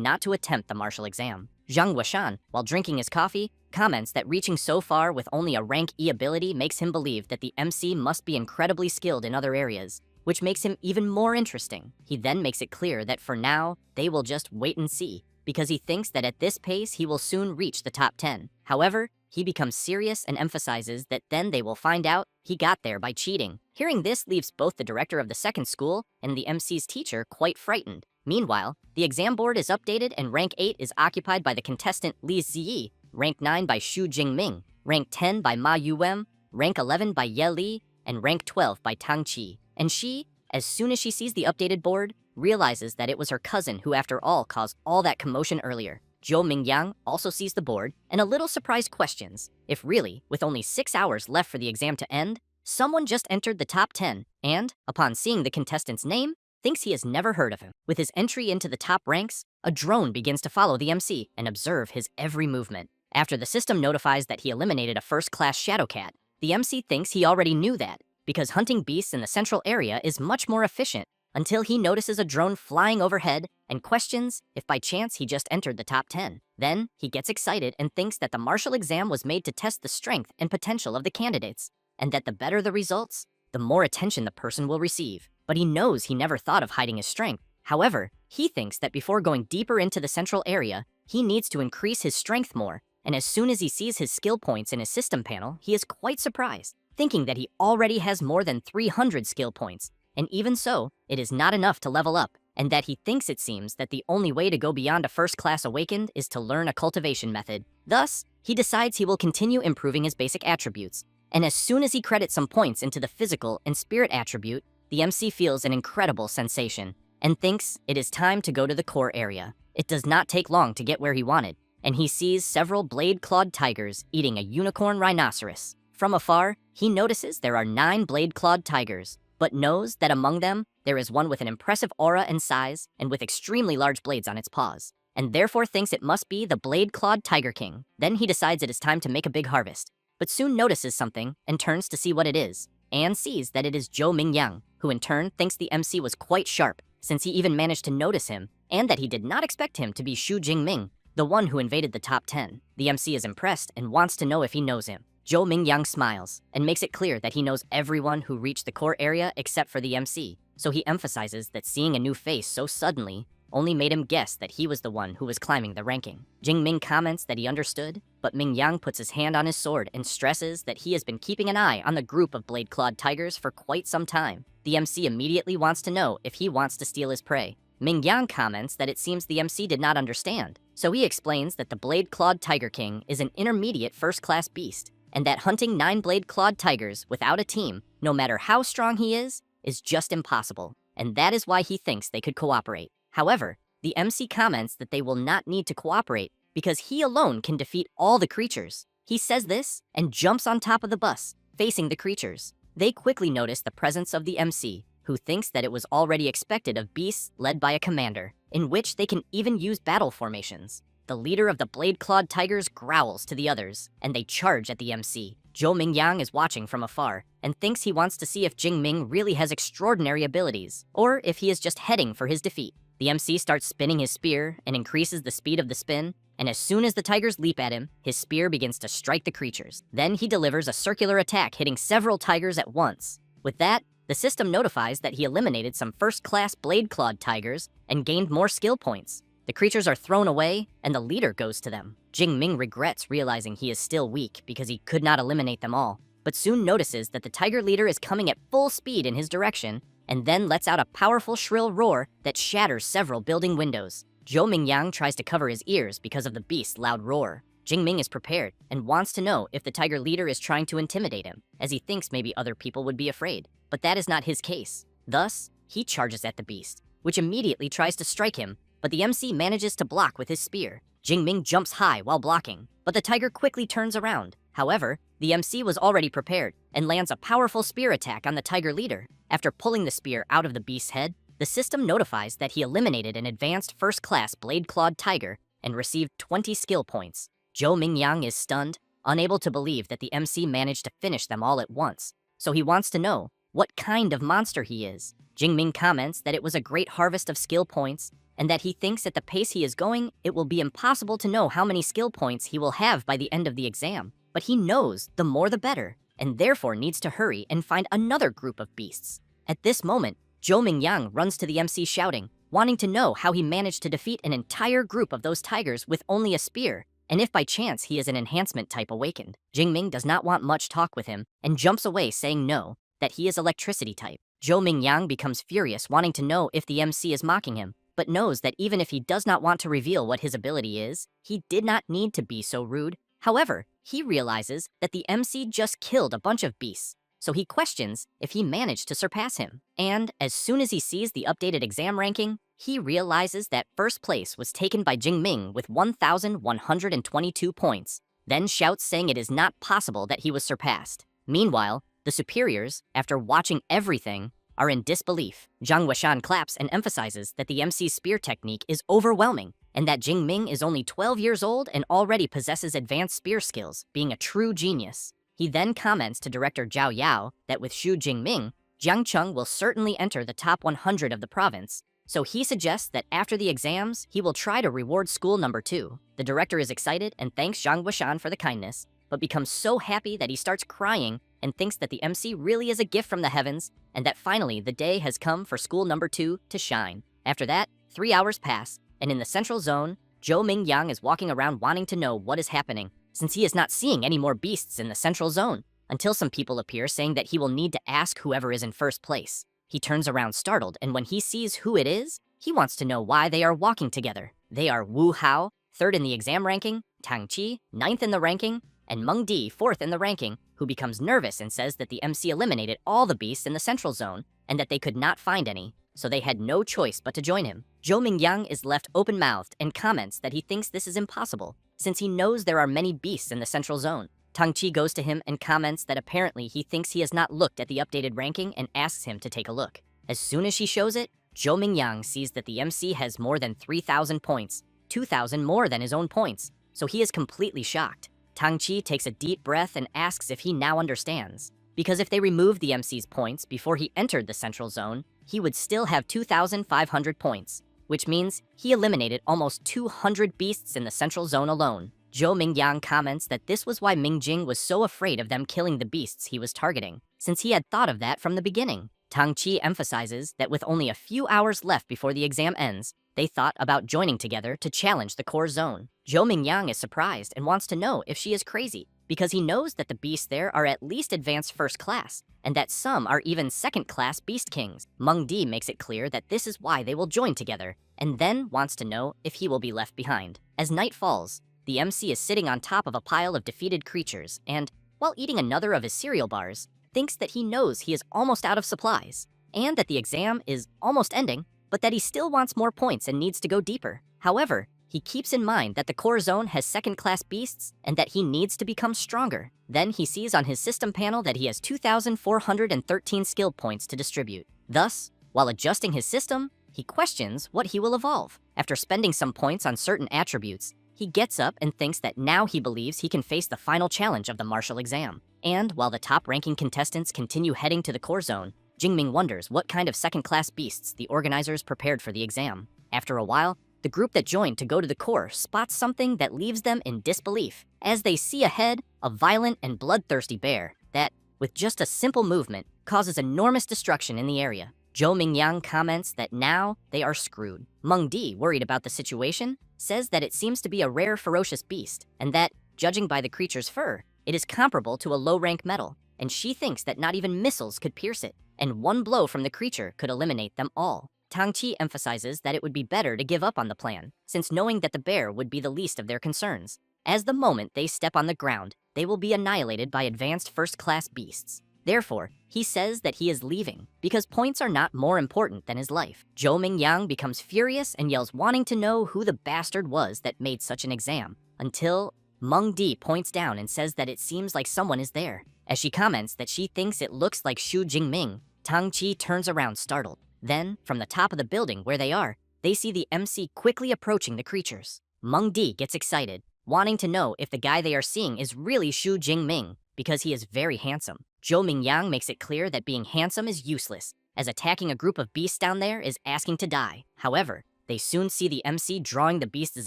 not to attempt the martial exam. Zhang Weishan, while drinking his coffee, comments that reaching so far with only a rank E ability makes him believe that the MC must be incredibly skilled in other areas, which makes him even more interesting. He then makes it clear that for now, they will just wait and see, because he thinks that at this pace he will soon reach the top 10. However, he becomes serious and emphasizes that then they will find out he got there by cheating. Hearing this leaves both the director of the second school and the MC's teacher quite frightened. Meanwhile, the exam board is updated and rank 8 is occupied by the contestant Li Ziyi, rank 9 by Xu Jingming, rank 10 by Ma Yuem, rank 11 by Ye Li, and rank 12 by Tang Qi. And she, as soon as she sees the updated board, realizes that it was her cousin who after all caused all that commotion earlier. Zhou Mingyang also sees the board and a little surprised questions if really, with only 6 hours left for the exam to end, someone just entered the top 10 and, upon seeing the contestant's name, thinks he has never heard of him. With his entry into the top ranks, a drone begins to follow the MC and observe his every movement. After the system notifies that he eliminated a first-class shadow cat, the MC thinks he already knew that, because hunting beasts in the central area is much more efficient, until he notices a drone flying overhead and questions if by chance he just entered the top 10. Then, he gets excited and thinks that the martial exam was made to test the strength and potential of the candidates, and that the better the results, the more attention the person will receive. But he knows he never thought of hiding his strength. However, he thinks that before going deeper into the central area, he needs to increase his strength more, and as soon as he sees his skill points in his system panel, he is quite surprised, thinking that he already has more than 300 skill points, and even so, it is not enough to level up, and that he thinks it seems that the only way to go beyond a first-class awakened is to learn a cultivation method. Thus, he decides he will continue improving his basic attributes, and as soon as he credits some points into the physical and spirit attribute, the MC feels an incredible sensation, and thinks it is time to go to the core area. It does not take long to get where he wanted, and he sees several blade-clawed tigers eating a unicorn rhinoceros. From afar, he notices there are 9 blade-clawed tigers, but knows that among them, there is one with an impressive aura and size and with extremely large blades on its paws, and therefore thinks it must be the blade-clawed Tiger King. Then he decides it is time to make a big harvest, but soon notices something and turns to see what it is, and sees that it is Zhou Mingyang, who in turn thinks the MC was quite sharp, since he even managed to notice him, and that he did not expect him to be Xu Jingming, the one who invaded the top 10. The MC is impressed and wants to know if he knows him. Zhou Mingyang smiles and makes it clear that he knows everyone who reached the core area except for the MC, so he emphasizes that seeing a new face so suddenly only made him guess that he was the one who was climbing the ranking. Jingming comments that he understood, but Mingyang puts his hand on his sword and stresses that he has been keeping an eye on the group of blade-clawed tigers for quite some time. The MC immediately wants to know if he wants to steal his prey. Mingyang comments that it seems the MC did not understand, so he explains that the blade-clawed Tiger King is an intermediate first-class beast, and that hunting 9 blade-clawed tigers without a team, no matter how strong he is just impossible, and that is why he thinks they could cooperate. However, the MC comments that they will not need to cooperate because he alone can defeat all the creatures. He says this and jumps on top of the bus, facing the creatures. They quickly notice the presence of the MC, who thinks that it was already expected of beasts led by a commander, in which they can even use battle formations. The leader of the blade-clawed tigers growls to the others, and they charge at the MC. Zhou Mingyang is watching from afar, and thinks he wants to see if Jingming really has extraordinary abilities, or if he is just heading for his defeat. The MC starts spinning his spear and increases the speed of the spin, and as soon as the tigers leap at him, his spear begins to strike the creatures. Then he delivers a circular attack hitting several tigers at once. With that, the system notifies that he eliminated some first-class blade-clawed tigers and gained more skill points. The creatures are thrown away, and the leader goes to them. Jingming regrets realizing he is still weak because he could not eliminate them all, but soon notices that the tiger leader is coming at full speed in his direction, and then lets out a powerful shrill roar that shatters several building windows. Zhou Mingyang tries to cover his ears because of the beast's loud roar. Jingming is prepared and wants to know if the tiger leader is trying to intimidate him, as he thinks maybe other people would be afraid, but that is not his case. Thus, he charges at the beast, which immediately tries to strike him, but the MC manages to block with his spear. Jingming jumps high while blocking, but the tiger quickly turns around. However, the MC was already prepared and lands a powerful spear attack on the tiger leader. After pulling the spear out of the beast's head, the system notifies that he eliminated an advanced first-class blade-clawed tiger and received 20 skill points. Zhou Mingyang is stunned, unable to believe that the MC managed to finish them all at once, so he wants to know what kind of monster he is. Jingming comments that it was a great harvest of skill points, and that he thinks at the pace he is going, it will be impossible to know how many skill points he will have by the end of the exam. But he knows the more the better, and therefore needs to hurry and find another group of beasts. At this moment, Zhou Mingyang runs to the MC shouting, wanting to know how he managed to defeat an entire group of those tigers with only a spear, and if by chance he is an enhancement type awakened. Jingming does not want much talk with him, and jumps away saying no, that he is electricity type. Zhou Mingyang becomes furious, wanting to know if the MC is mocking him, but knows that even if he does not want to reveal what his ability is, he did not need to be so rude. However, he realizes that the MC just killed a bunch of beasts, so he questions if he managed to surpass him. And as soon as he sees the updated exam ranking, he realizes that first place was taken by Jingming with 1,122 points, then shouts saying it is not possible that he was surpassed. Meanwhile, the superiors, after watching everything, are in disbelief. Zhang Weishan claps and emphasizes that the MC's spear technique is overwhelming, and that Jingming is only 12 years old and already possesses advanced spear skills, being a true genius. He then comments to director Zhao Yao that with Xu Jingming, Jiang Cheng will certainly enter the top 100 of the province, so he suggests that after the exams, he will try to reward school number 2. The director is excited and thanks Zhang Weishan for the kindness, but becomes so happy that he starts crying and thinks that the MC really is a gift from the heavens, and that finally the day has come for school number 2 to shine. After that, 3 hours pass, and in the central zone, Zhou Mingyang is walking around wanting to know what is happening, since he is not seeing any more beasts in the central zone, until some people appear saying that he will need to ask whoever is in first place. He turns around startled, and when he sees who it is, he wants to know why they are walking together. They are Wu Hao, 3rd in the exam ranking, Tang Qi, 9th in the ranking, and Meng Di, 4th in the ranking, who becomes nervous and says that the MC eliminated all the beasts in the central zone, and that they could not find any, so they had no choice but to join him. Zhou Mingyang is left open-mouthed and comments that he thinks this is impossible, since he knows there are many beasts in the central zone. Tang Qi goes to him and comments that apparently he thinks he has not looked at the updated ranking and asks him to take a look. As soon as she shows it, Zhou Mingyang sees that the MC has more than 3,000 points, 2,000 more than his own points, so he is completely shocked. Tang Qi takes a deep breath and asks if he now understands, because if they removed the MC's points before he entered the central zone, he would still have 2,500 points, which means he eliminated almost 200 beasts in the central zone alone. Zhou Mingyang comments that this was why Mingjing was so afraid of them killing the beasts he was targeting, since he had thought of that from the beginning. Tang Qi emphasizes that with only a few hours left before the exam ends, they thought about joining together to challenge the core zone. Zhou Mingyang is surprised and wants to know if she is crazy, because he knows that the beasts there are at least advanced first class, and that some are even second-class beast kings. Meng Di makes it clear that this is why they will join together, and then wants to know if he will be left behind. As night falls, the MC is sitting on top of a pile of defeated creatures, and, while eating another of his cereal bars, thinks that he knows he is almost out of supplies, and that the exam is almost ending, but that he still wants more points and needs to go deeper. However, he keeps in mind that the core zone has second-class beasts and that he needs to become stronger. Then he sees on his system panel that he has 2,413 skill points to distribute. Thus, while adjusting his system, he questions what he will evolve. After spending some points on certain attributes, he gets up and thinks that now he believes he can face the final challenge of the martial exam. And while the top-ranking contestants continue heading to the core zone, Jingming wonders what kind of second-class beasts the organizers prepared for the exam. After a while, the group that joined to go to the core spots something that leaves them in disbelief, as they see ahead a violent and bloodthirsty bear that, with just a simple movement, causes enormous destruction in the area. Zhou Mingyang comments that now they are screwed. Meng Di, worried about the situation, says that it seems to be a rare ferocious beast, and that, judging by the creature's fur, it is comparable to a low-rank metal, and she thinks that not even missiles could pierce it, and one blow from the creature could eliminate them all. Tang Qi emphasizes that it would be better to give up on the plan, since knowing that the bear would be the least of their concerns, as the moment they step on the ground, they will be annihilated by advanced first-class beasts. Therefore, he says that he is leaving because points are not more important than his life. Zhou Mingyang becomes furious and yells, wanting to know who the bastard was that made such an exam, until Meng Di points down and says that it seems like someone is there. As she comments that she thinks it looks like Xu Jingming, Tang Qi turns around startled. Then, from the top of the building where they are, they see the MC quickly approaching the creatures. Meng Di gets excited, wanting to know if the guy they are seeing is really Xu Jingming, because he is very handsome. Zhou Mingyang makes it clear that being handsome is useless, as attacking a group of beasts down there is asking to die. However, they soon see the MC drawing the beasts'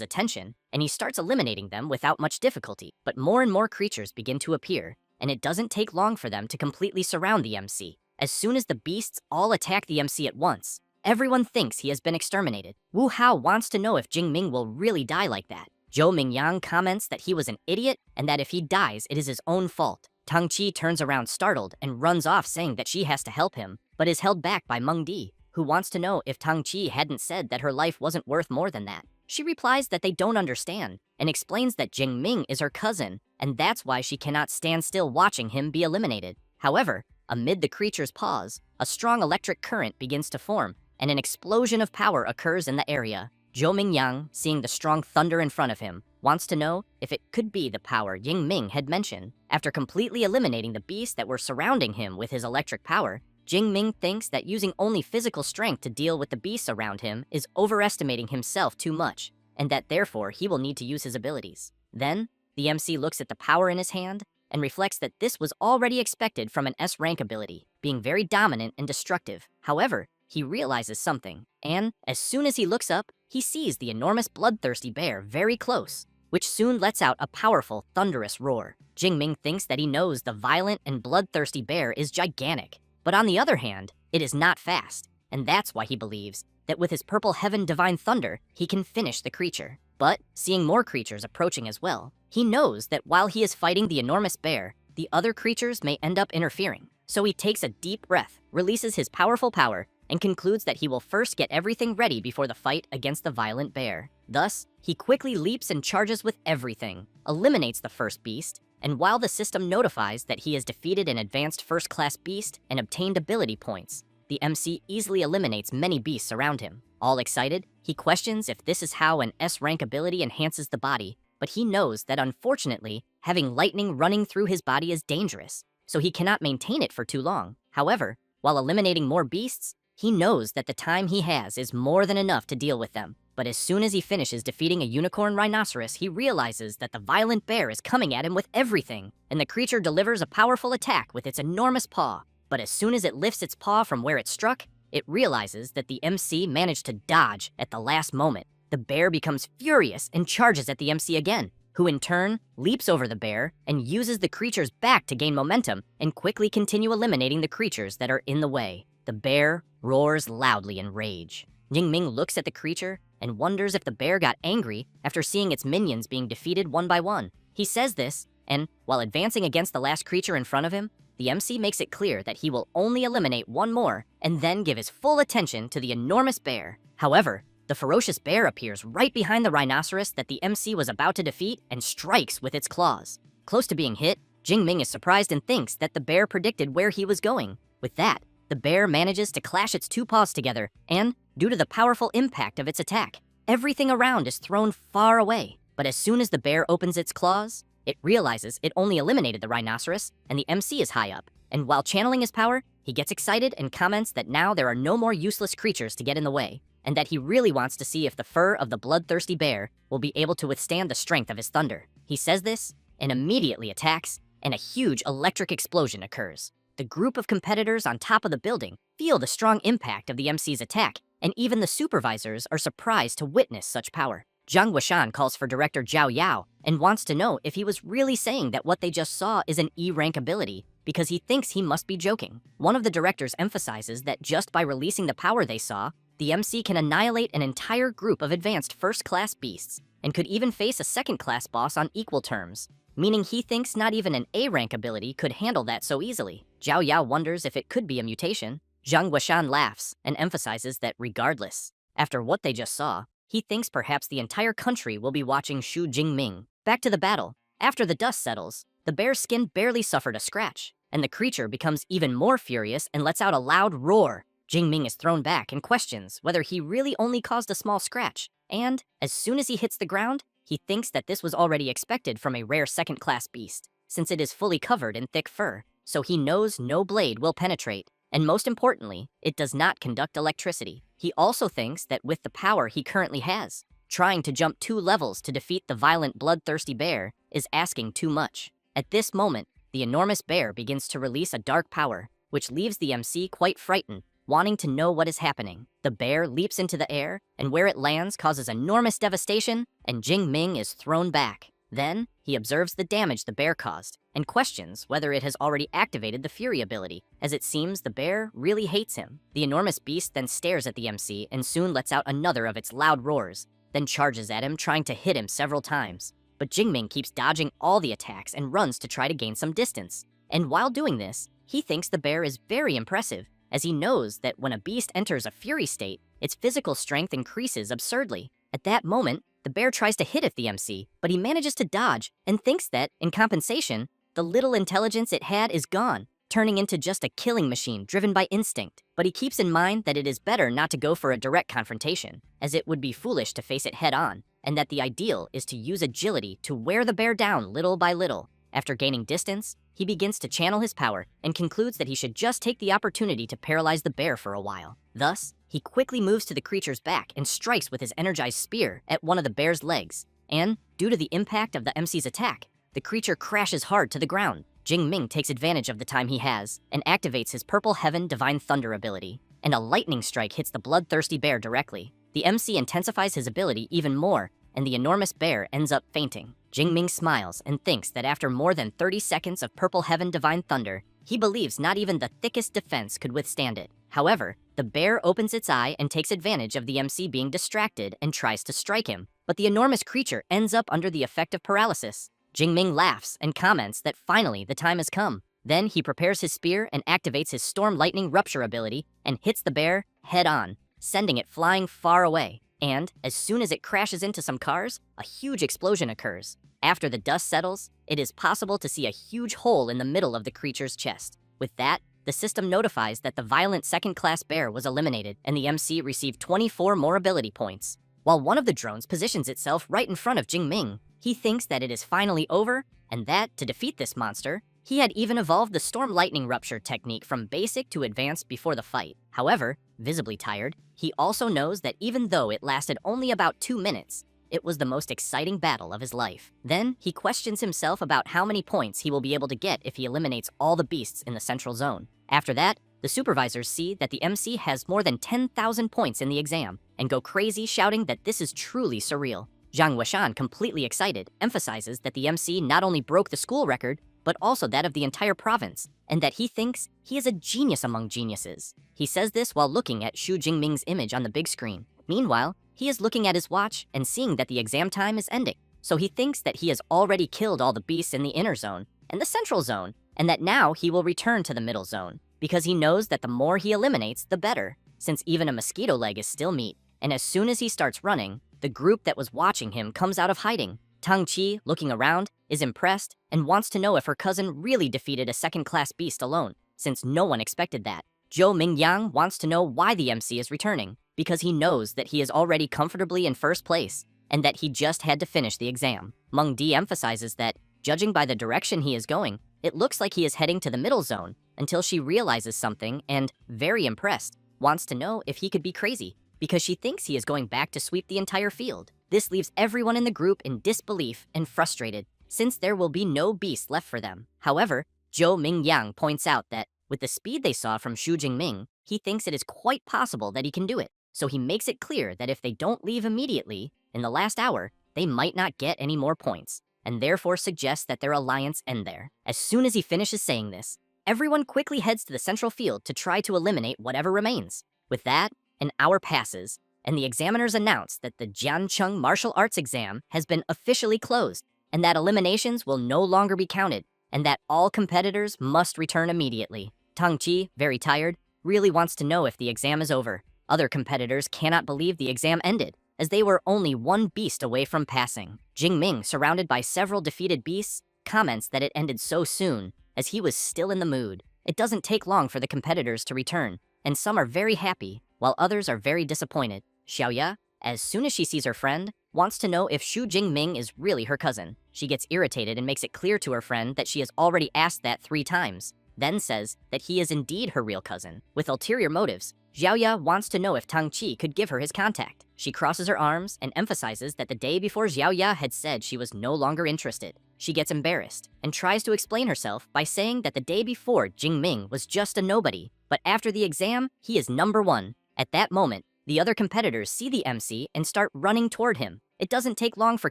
attention, and he starts eliminating them without much difficulty. But more and more creatures begin to appear, and it doesn't take long for them to completely surround the MC. As soon as the beasts all attack the MC at once, everyone thinks he has been exterminated. Wu Hao wants to know if Jingming will really die like that. Zhou Mingyang comments that he was an idiot and that if he dies, it is his own fault. Tang Qi turns around startled and runs off saying that she has to help him, but is held back by Meng Di, who wants to know if Tang Qi hadn't said that her life wasn't worth more than that. She replies that they don't understand and explains that Jingming is her cousin, and that's why she cannot stand still watching him be eliminated. However, amid the creature's pause, a strong electric current begins to form, and an explosion of power occurs in the area. Zhou Mingyang, seeing the strong thunder in front of him, wants to know if it could be the power Yingming had mentioned. After completely eliminating the beasts that were surrounding him with his electric power, Jingming thinks that using only physical strength to deal with the beasts around him is overestimating himself too much, and that therefore he will need to use his abilities. Then, the MC looks at the power in his hand and reflects that this was already expected from an S-rank ability, being very dominant and destructive. However, he realizes something, and as soon as he looks up, he sees the enormous bloodthirsty bear very close, which soon lets out a powerful, thunderous roar. Jingming thinks that he knows the violent and bloodthirsty bear is gigantic, but on the other hand, it is not fast, and that's why he believes that with his purple heaven divine thunder, he can finish the creature. But, seeing more creatures approaching as well, he knows that while he is fighting the enormous bear, the other creatures may end up interfering. So he takes a deep breath, releases his powerful power, and concludes that he will first get everything ready before the fight against the violent bear. Thus, he quickly leaps and charges with everything, eliminates the first beast, and while the system notifies that he has defeated an advanced first-class beast and obtained ability points, the MC easily eliminates many beasts around him. All excited, he questions if this is how an S-rank ability enhances the body, but he knows that unfortunately, having lightning running through his body is dangerous, so he cannot maintain it for too long. However, while eliminating more beasts, he knows that the time he has is more than enough to deal with them. But as soon as he finishes defeating a unicorn rhinoceros, he realizes that the violent bear is coming at him with everything, and the creature delivers a powerful attack with its enormous paw. But as soon as it lifts its paw from where it struck, it realizes that the MC managed to dodge at the last moment. The bear becomes furious and charges at the MC again, who in turn leaps over the bear and uses the creature's back to gain momentum and quickly continue eliminating the creatures that are in the way. The bear roars loudly in rage. Jingming looks at the creature and wonders if the bear got angry after seeing its minions being defeated one by one. He says this, and while advancing against the last creature in front of him, the MC makes it clear that he will only eliminate one more and then give his full attention to the enormous bear. However, the ferocious bear appears right behind the rhinoceros that the MC was about to defeat and strikes with its claws. Close to being hit, Jingming is surprised and thinks that the bear predicted where he was going. With that, the bear manages to clash its two paws together, and, due to the powerful impact of its attack, everything around is thrown far away. But as soon as the bear opens its claws, it realizes it only eliminated the rhinoceros, and the MC is high up. And while channeling his power, he gets excited and comments that now there are no more useless creatures to get in the way, and that he really wants to see if the fur of the bloodthirsty bear will be able to withstand the strength of his thunder. He says this, and immediately attacks, and a huge electric explosion occurs. The group of competitors on top of the building feel the strong impact of the MC's attack, and even the supervisors are surprised to witness such power. Zhang Guoshan calls for director Zhao Yao and wants to know if he was really saying that what they just saw is an E-rank ability, because he thinks he must be joking. One of the directors emphasizes that just by releasing the power they saw, the MC can annihilate an entire group of advanced first-class beasts, and could even face a second-class boss on equal terms, meaning he thinks not even an A-rank ability could handle that so easily. Zhao Yao wonders if it could be a mutation. Zhang Guoshan laughs and emphasizes that regardless, after what they just saw, he thinks perhaps the entire country will be watching Xu Jingming. Back to the battle. After the dust settles, the bear's skin barely suffered a scratch, and the creature becomes even more furious and lets out a loud roar. Jingming is thrown back and questions whether he really only caused a small scratch. And as soon as he hits the ground, he thinks that this was already expected from a rare second-class beast, since it is fully covered in thick fur, so he knows no blade will penetrate. And most importantly, it does not conduct electricity. He also thinks that with the power he currently has, trying to jump 2 levels to defeat the violent bloodthirsty bear is asking too much. At this moment, the enormous bear begins to release a dark power, which leaves the MC quite frightened, wanting to know what is happening. The bear leaps into the air, and where it lands causes enormous devastation, and Jingming is thrown back. Then, he observes the damage the bear caused, and questions whether it has already activated the Fury ability, as it seems the bear really hates him. The enormous beast then stares at the MC and soon lets out another of its loud roars, then charges at him, trying to hit him several times. But Jingming keeps dodging all the attacks and runs to try to gain some distance. And while doing this, he thinks the bear is very impressive, as he knows that when a beast enters a fury state, its physical strength increases absurdly. At that moment, the bear tries to hit at the MC, but he manages to dodge and thinks that, in compensation, the little intelligence it had is gone, turning into just a killing machine driven by instinct. But he keeps in mind that it is better not to go for a direct confrontation, as it would be foolish to face it head-on, and that the ideal is to use agility to wear the bear down little by little. After gaining distance, he begins to channel his power and concludes that he should just take the opportunity to paralyze the bear for a while. Thus, he quickly moves to the creature's back and strikes with his energized spear at one of the bear's legs. And, due to the impact of the MC's attack, the creature crashes hard to the ground. Jingming takes advantage of the time he has and activates his Purple Heaven Divine Thunder ability, and a lightning strike hits the bloodthirsty bear directly. The MC intensifies his ability even more, and the enormous bear ends up fainting. Jingming smiles and thinks that after more than 30 seconds of Purple Heaven Divine Thunder, he believes not even the thickest defense could withstand it. However, the bear opens its eye and takes advantage of the MC being distracted and tries to strike him, but the enormous creature ends up under the effect of paralysis. Jingming laughs and comments that finally the time has come. Then he prepares his spear and activates his Storm Lightning Rupture ability and hits the bear head-on, sending it flying far away. And, as soon as it crashes into some cars, a huge explosion occurs. After the dust settles, it is possible to see a huge hole in the middle of the creature's chest. With that, the system notifies that the violent second-class bear was eliminated, and the MC received 24 more ability points. While one of the drones positions itself right in front of Jingming, he thinks that it is finally over, and that, to defeat this monster, he had even evolved the Storm Lightning Rupture technique from basic to advanced before the fight. However, visibly tired, he also knows that even though it lasted only about 2 minutes, it was the most exciting battle of his life. Then, he questions himself about how many points he will be able to get if he eliminates all the beasts in the central zone. After that, the supervisors see that the MC has more than 10,000 points in the exam, and go crazy shouting that this is truly surreal. Zhang Weishan, completely excited, emphasizes that the MC not only broke the school record, but also that of the entire province, and that he thinks he is a genius among geniuses. He says this while looking at Xu Jingming's image on the big screen. Meanwhile, he is looking at his watch and seeing that the exam time is ending, so he thinks that he has already killed all the beasts in the inner zone and the central zone, and that now he will return to the middle zone, because he knows that the more he eliminates, the better, since even a mosquito leg is still meat. And as soon as he starts running, the group that was watching him comes out of hiding. Tang Qi, looking around, is impressed and wants to know if her cousin really defeated a second-class beast alone, since no one expected that. Zhou Mingyang wants to know why the MC is returning, because he knows that he is already comfortably in first place, and that he just had to finish the exam. Meng Di emphasizes that, judging by the direction he is going, it looks like he is heading to the middle zone, until she realizes something and, very impressed, wants to know if he could be crazy, because she thinks he is going back to sweep the entire field. This leaves everyone in the group in disbelief and frustrated, since there will be no beast left for them. However, Zhou Mingyang points out that, with the speed they saw from Xu Jingming, he thinks it is quite possible that he can do it. So he makes it clear that if they don't leave immediately, in the last hour, they might not get any more points, and therefore suggests that their alliance end there. As soon as he finishes saying this, everyone quickly heads to the central field to try to eliminate whatever remains. With that, an hour passes, and the examiners announce that the Jiancheng martial arts exam has been officially closed, and that eliminations will no longer be counted, and that all competitors must return immediately. Tang Qi, very tired, really wants to know if the exam is over. Other competitors cannot believe the exam ended, as they were only one beast away from passing. Jingming, surrounded by several defeated beasts, comments that it ended so soon, as he was still in the mood. It doesn't take long for the competitors to return, and some are very happy, while others are very disappointed. Xiaoya, as soon as she sees her friend, wants to know if Xu Jingming is really her cousin. She gets irritated and makes it clear to her friend that she has already asked that 3 times, then says that he is indeed her real cousin. With ulterior motives, Xiaoya wants to know if Tang Qi could give her his contact. She crosses her arms and emphasizes that the day before Xiaoya had said she was no longer interested. She gets embarrassed and tries to explain herself by saying that the day before Jingming was just a nobody, but after the exam, he is number 1. At that moment, the other competitors see the MC and start running toward him. It doesn't take long for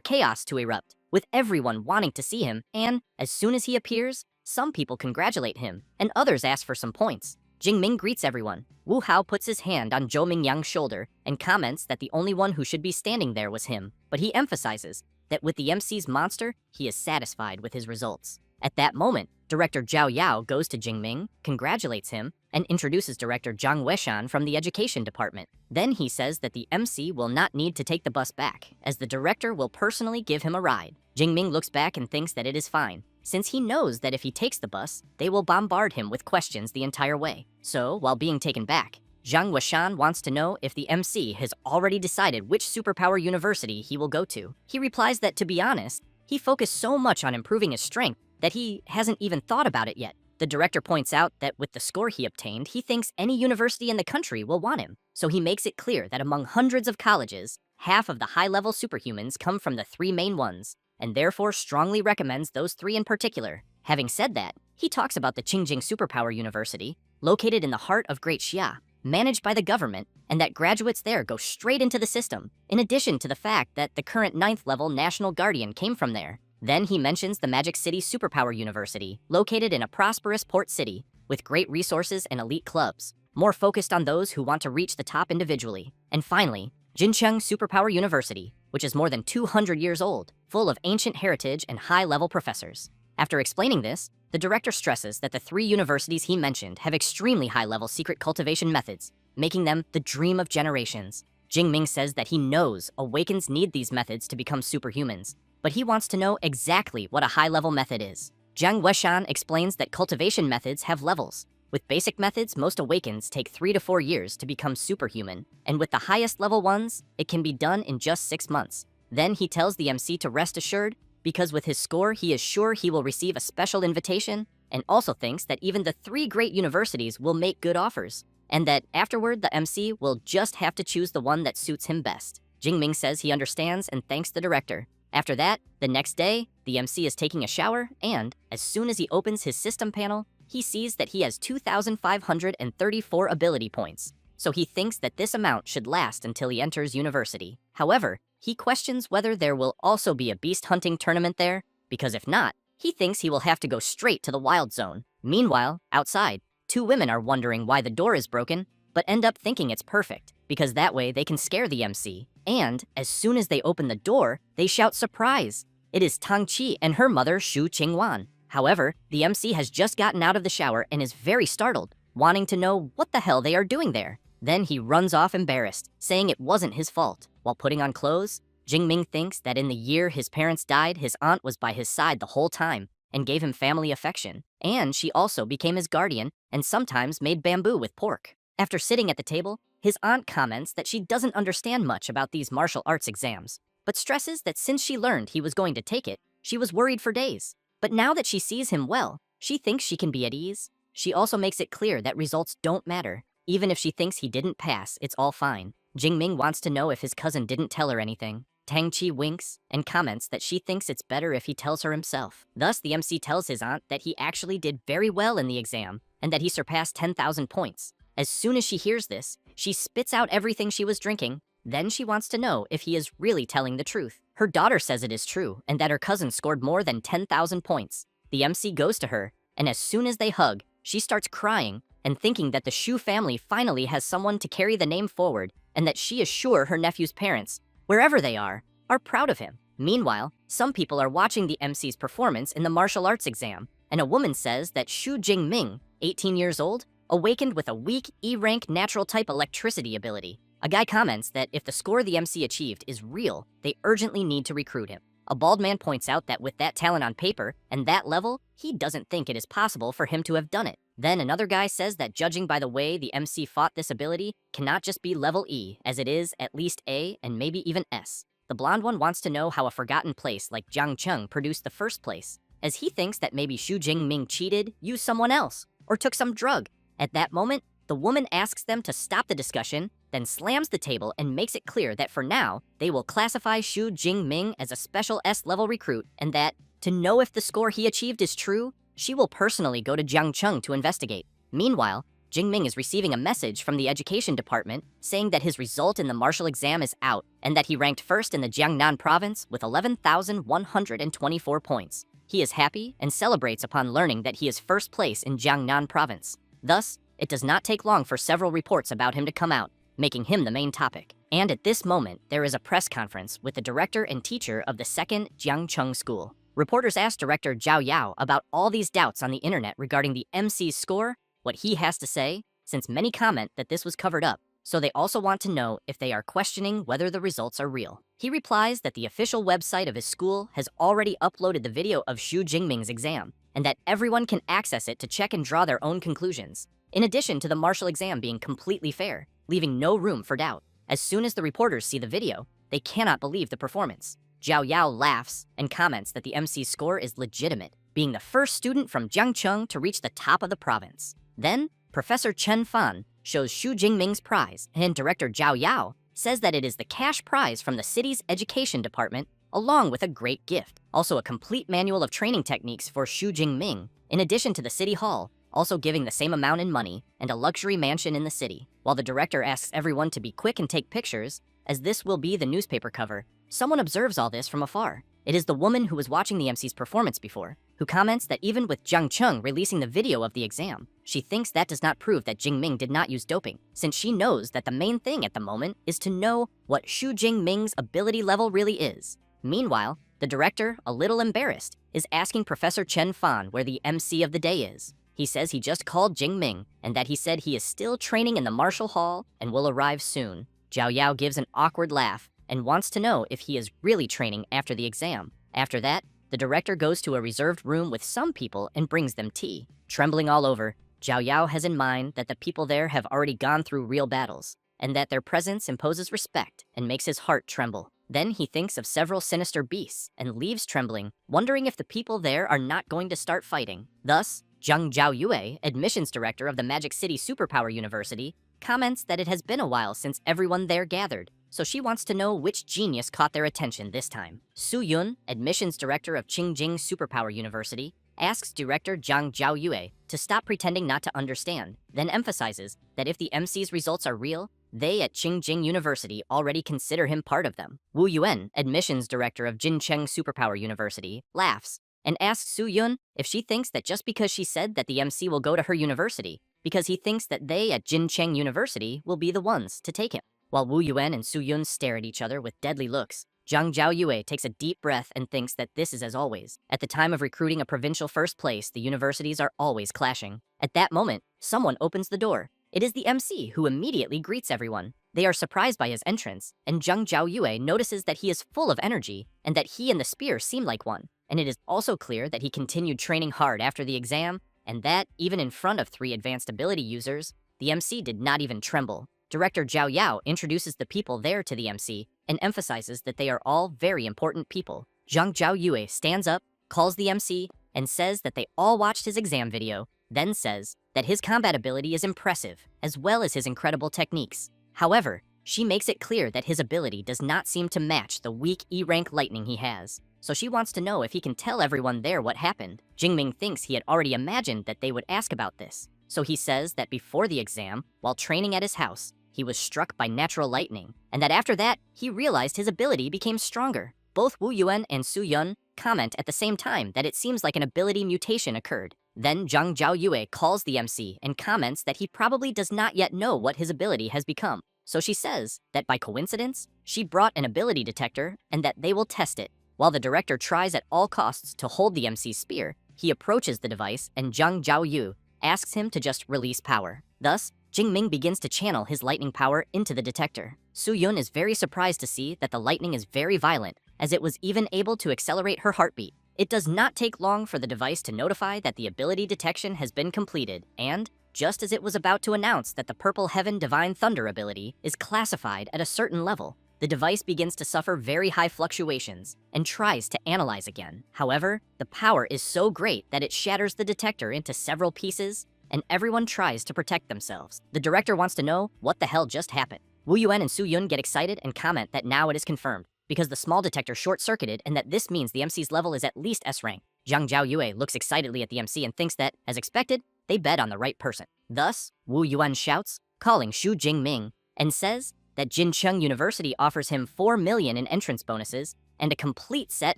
chaos to erupt, with everyone wanting to see him, and as soon as he appears, some people congratulate him, and others ask for some points. Jingming greets everyone. Wu Hao puts his hand on Zhou Mingyang's shoulder and comments that the only one who should be standing there was him, but he emphasizes that with the MC's monster, he is satisfied with his results. At that moment, Director Zhao Yao goes to Jingming, congratulates him, and introduces Director Zhang Weishan from the Education Department. Then he says that the MC will not need to take the bus back, as the director will personally give him a ride. Jingming looks back and thinks that it is fine, since he knows that if he takes the bus, they will bombard him with questions the entire way. So, while being taken back, Zhang Weishan wants to know if the MC has already decided which superpower university he will go to. He replies that, to be honest, he focused so much on improving his strength that he hasn't even thought about it yet. The director points out that with the score he obtained, he thinks any university in the country will want him. So he makes it clear that among hundreds of colleges, half of the high-level superhumans come from the 3 main ones, and therefore strongly recommends those 3 in particular. Having said that, he talks about the Qingjing Superpower University, located in the heart of Great Xia, managed by the government, and that graduates there go straight into the system, in addition to the fact that the current 9th level National Guardian came from there. Then he mentions the Magic City Superpower University, located in a prosperous port city, with great resources and elite clubs, more focused on those who want to reach the top individually. And finally, Jincheng Superpower University, which is more than 200 years old, full of ancient heritage and high-level professors. After explaining this, the director stresses that the 3 universities he mentioned have extremely high-level secret cultivation methods, making them the dream of generations. Jingming says that he knows Awakens need these methods to become superhumans, but he wants to know exactly what a high-level method is. Zhang Weishan explains that cultivation methods have levels. With basic methods, most Awakens take 3 to 4 years to become superhuman, and with the highest level ones, it can be done in just 6 months. Then he tells the MC to rest assured, because with his score, he is sure he will receive a special invitation, and also thinks that even the 3 great universities will make good offers, and that afterward the MC will just have to choose the one that suits him best. Jingming says he understands and thanks the director. After that, the next day, the MC is taking a shower, and as soon as he opens his system panel, he sees that he has 2,534 ability points. So he thinks that this amount should last until he enters university. However, he questions whether there will also be a beast hunting tournament there, because if not, he thinks he will have to go straight to the wild zone. Meanwhile, outside, 2 women are wondering why the door is broken, but end up thinking it's perfect, because that way they can scare the MC. And as soon as they open the door, they shout surprise. It is Tang Qi and her mother Xu Qingwan. However, the MC has just gotten out of the shower and is very startled, wanting to know what the hell they are doing there. Then he runs off embarrassed, saying it wasn't his fault. While putting on clothes, Jingming thinks that in the year his parents died, his aunt was by his side the whole time and gave him family affection. And she also became his guardian and sometimes made bamboo with pork. After sitting at the table, his aunt comments that she doesn't understand much about these martial arts exams, but stresses that since she learned he was going to take it, she was worried for days. But now that she sees him well, she thinks she can be at ease. She also makes it clear that results don't matter. Even if she thinks he didn't pass, it's all fine. Jingming wants to know if his cousin didn't tell her anything. Tang Qi winks and comments that she thinks it's better if he tells her himself. Thus, the MC tells his aunt that he actually did very well in the exam and that he surpassed 10,000 points. As soon as she hears this, she spits out everything she was drinking. Then she wants to know if he is really telling the truth. Her daughter says it is true and that her cousin scored more than 10,000 points. The MC goes to her, and as soon as they hug, she starts crying and thinking that the Shu family finally has someone to carry the name forward and that she is sure her nephew's parents, wherever they are proud of him. Meanwhile, some people are watching the MC's performance in the martial arts exam, and a woman says that Xu Jingming, 18 years old, awakened with a weak E-rank natural type electricity ability. A guy comments that if the score the MC achieved is real, they urgently need to recruit him. A bald man points out that with that talent on paper and that level, he doesn't think it is possible for him to have done it. Then another guy says that judging by the way the MC fought this ability cannot just be level E, as it is at least A and maybe even S. The blonde one wants to know how a forgotten place like Jiangcheng produced the first place, as he thinks that maybe Xu Jingming cheated, used someone else, or took some drug. At that moment, the woman asks them to stop the discussion, then slams the table and makes it clear that for now, they will classify Xu Jingming as a special S-level recruit, and that, to know if the score he achieved is true, she will personally go to Jiangcheng to investigate. Meanwhile, Jingming is receiving a message from the education department saying that his result in the martial exam is out and that he ranked first in the Jiangnan province with 11,124 points. He is happy and celebrates upon learning that he is first place in Jiangnan province. Thus, it does not take long for several reports about him to come out, making him the main topic. And at this moment, there is a press conference with the director and teacher of the second Jiangcheng school. Reporters ask Director Zhao Yao about all these doubts on the internet regarding the MC's score, what he has to say, since many comment that this was covered up, so they also want to know if they are questioning whether the results are real. He replies that the official website of his school has already uploaded the video of Xu Jingming's exam, and that everyone can access it to check and draw their own conclusions, in addition to the martial exam being completely fair, leaving no room for doubt. As soon as the reporters see the video, they cannot believe the performance. Zhao Yao laughs and comments that the MC's score is legitimate, being the first student from Jiangcheng to reach the top of the province. Then, Professor Chen Fan shows Xu Jingming's prize, and Director Zhao Yao says that it is the cash prize from the city's education department, along with a great gift. Also a complete manual of training techniques for Xu Jingming, in addition to the city hall, also giving the same amount in money, and a luxury mansion in the city. While the director asks everyone to be quick and take pictures, as this will be the newspaper cover, someone observes all this from afar. It is the woman who was watching the MC's performance before, who comments that even with Jiangcheng releasing the video of the exam, she thinks that does not prove that Jingming did not use doping, since she knows that the main thing at the moment is to know what Xu Jingming's ability level really is. Meanwhile, the director, a little embarrassed, is asking Professor Chen Fan where the MC of the day is. He says he just called Jingming, and that he said he is still training in the martial hall and will arrive soon. Zhao Yao gives an awkward laugh and wants to know if he is really training after the exam. After that, the director goes to a reserved room with some people and brings them tea. Trembling all over, Zhao Yao has in mind that the people there have already gone through real battles, and that their presence imposes respect and makes his heart tremble. Then he thinks of several sinister beasts and leaves trembling, wondering if the people there are not going to start fighting. Thus, Zhang Zhaoyue, admissions director of the Magic City Superpower University, comments that it has been a while since everyone there gathered, so she wants to know which genius caught their attention this time. Su Yun, admissions director of Qingjing Superpower University, asks director Zhang Zhaoyue to stop pretending not to understand, then emphasizes that if the MC's results are real, they at Qingjing University already consider him part of them. Wu Yuan, admissions director of Jincheng Superpower University, laughs and asks Su Yun if she thinks that just because she said that the MC will go to her university, because he thinks that they at Jincheng University will be the ones to take him. While Wu Yuan and Su Yun stare at each other with deadly looks, Zhang Zhaoyue takes a deep breath and thinks that this is as always. At the time of recruiting a provincial first place, the universities are always clashing. At that moment, someone opens the door. It is the MC, who immediately greets everyone. They are surprised by his entrance, and Zhang Zhaoyue notices that he is full of energy and that he and the spear seem like one. And it is also clear that he continued training hard after the exam, and that, even in front of 3 advanced ability users, the MC did not even tremble. Director Zhao Yao introduces the people there to the MC and emphasizes that they are all very important people. Zhang Zhaoyue stands up, calls the MC, and says that they all watched his exam video, then says that his combat ability is impressive, as well as his incredible techniques. However, she makes it clear that his ability does not seem to match the weak E-rank lightning he has, so she wants to know if he can tell everyone there what happened. Jingming thinks he had already imagined that they would ask about this, so he says that before the exam, while training at his house, he was struck by natural lightning, and that after that, he realized his ability became stronger. Both Wu Yuan and Su Yun comment at the same time that it seems like an ability mutation occurred. Then Zhang Zhaoyue calls the MC and comments that he probably does not yet know what his ability has become. So she says that by coincidence, she brought an ability detector and that they will test it. While the director tries at all costs to hold the MC's spear, he approaches the device and Zhang Zhaoyu asks him to just release power. Thus, Jingming begins to channel his lightning power into the detector. Su Yun is very surprised to see that the lightning is very violent, as it was even able to accelerate her heartbeat. It does not take long for the device to notify that the ability detection has been completed, and just as it was about to announce that the Purple Heaven Divine Thunder ability is classified at a certain level, the device begins to suffer very high fluctuations and tries to analyze again. However, the power is so great that it shatters the detector into several pieces, and everyone tries to protect themselves. The director wants to know what the hell just happened. Woo Yuan and Soo Yun get excited and comment that now it is confirmed, because the small detector short-circuited and that this means the MC's level is at least S rank. Zhang Zhaoyue looks excitedly at the MC and thinks that, as expected, they bet on the right person. Thus, Wu Yuan shouts, calling Xu Jingming, and says that Jincheng University offers him 4 million in entrance bonuses and a complete set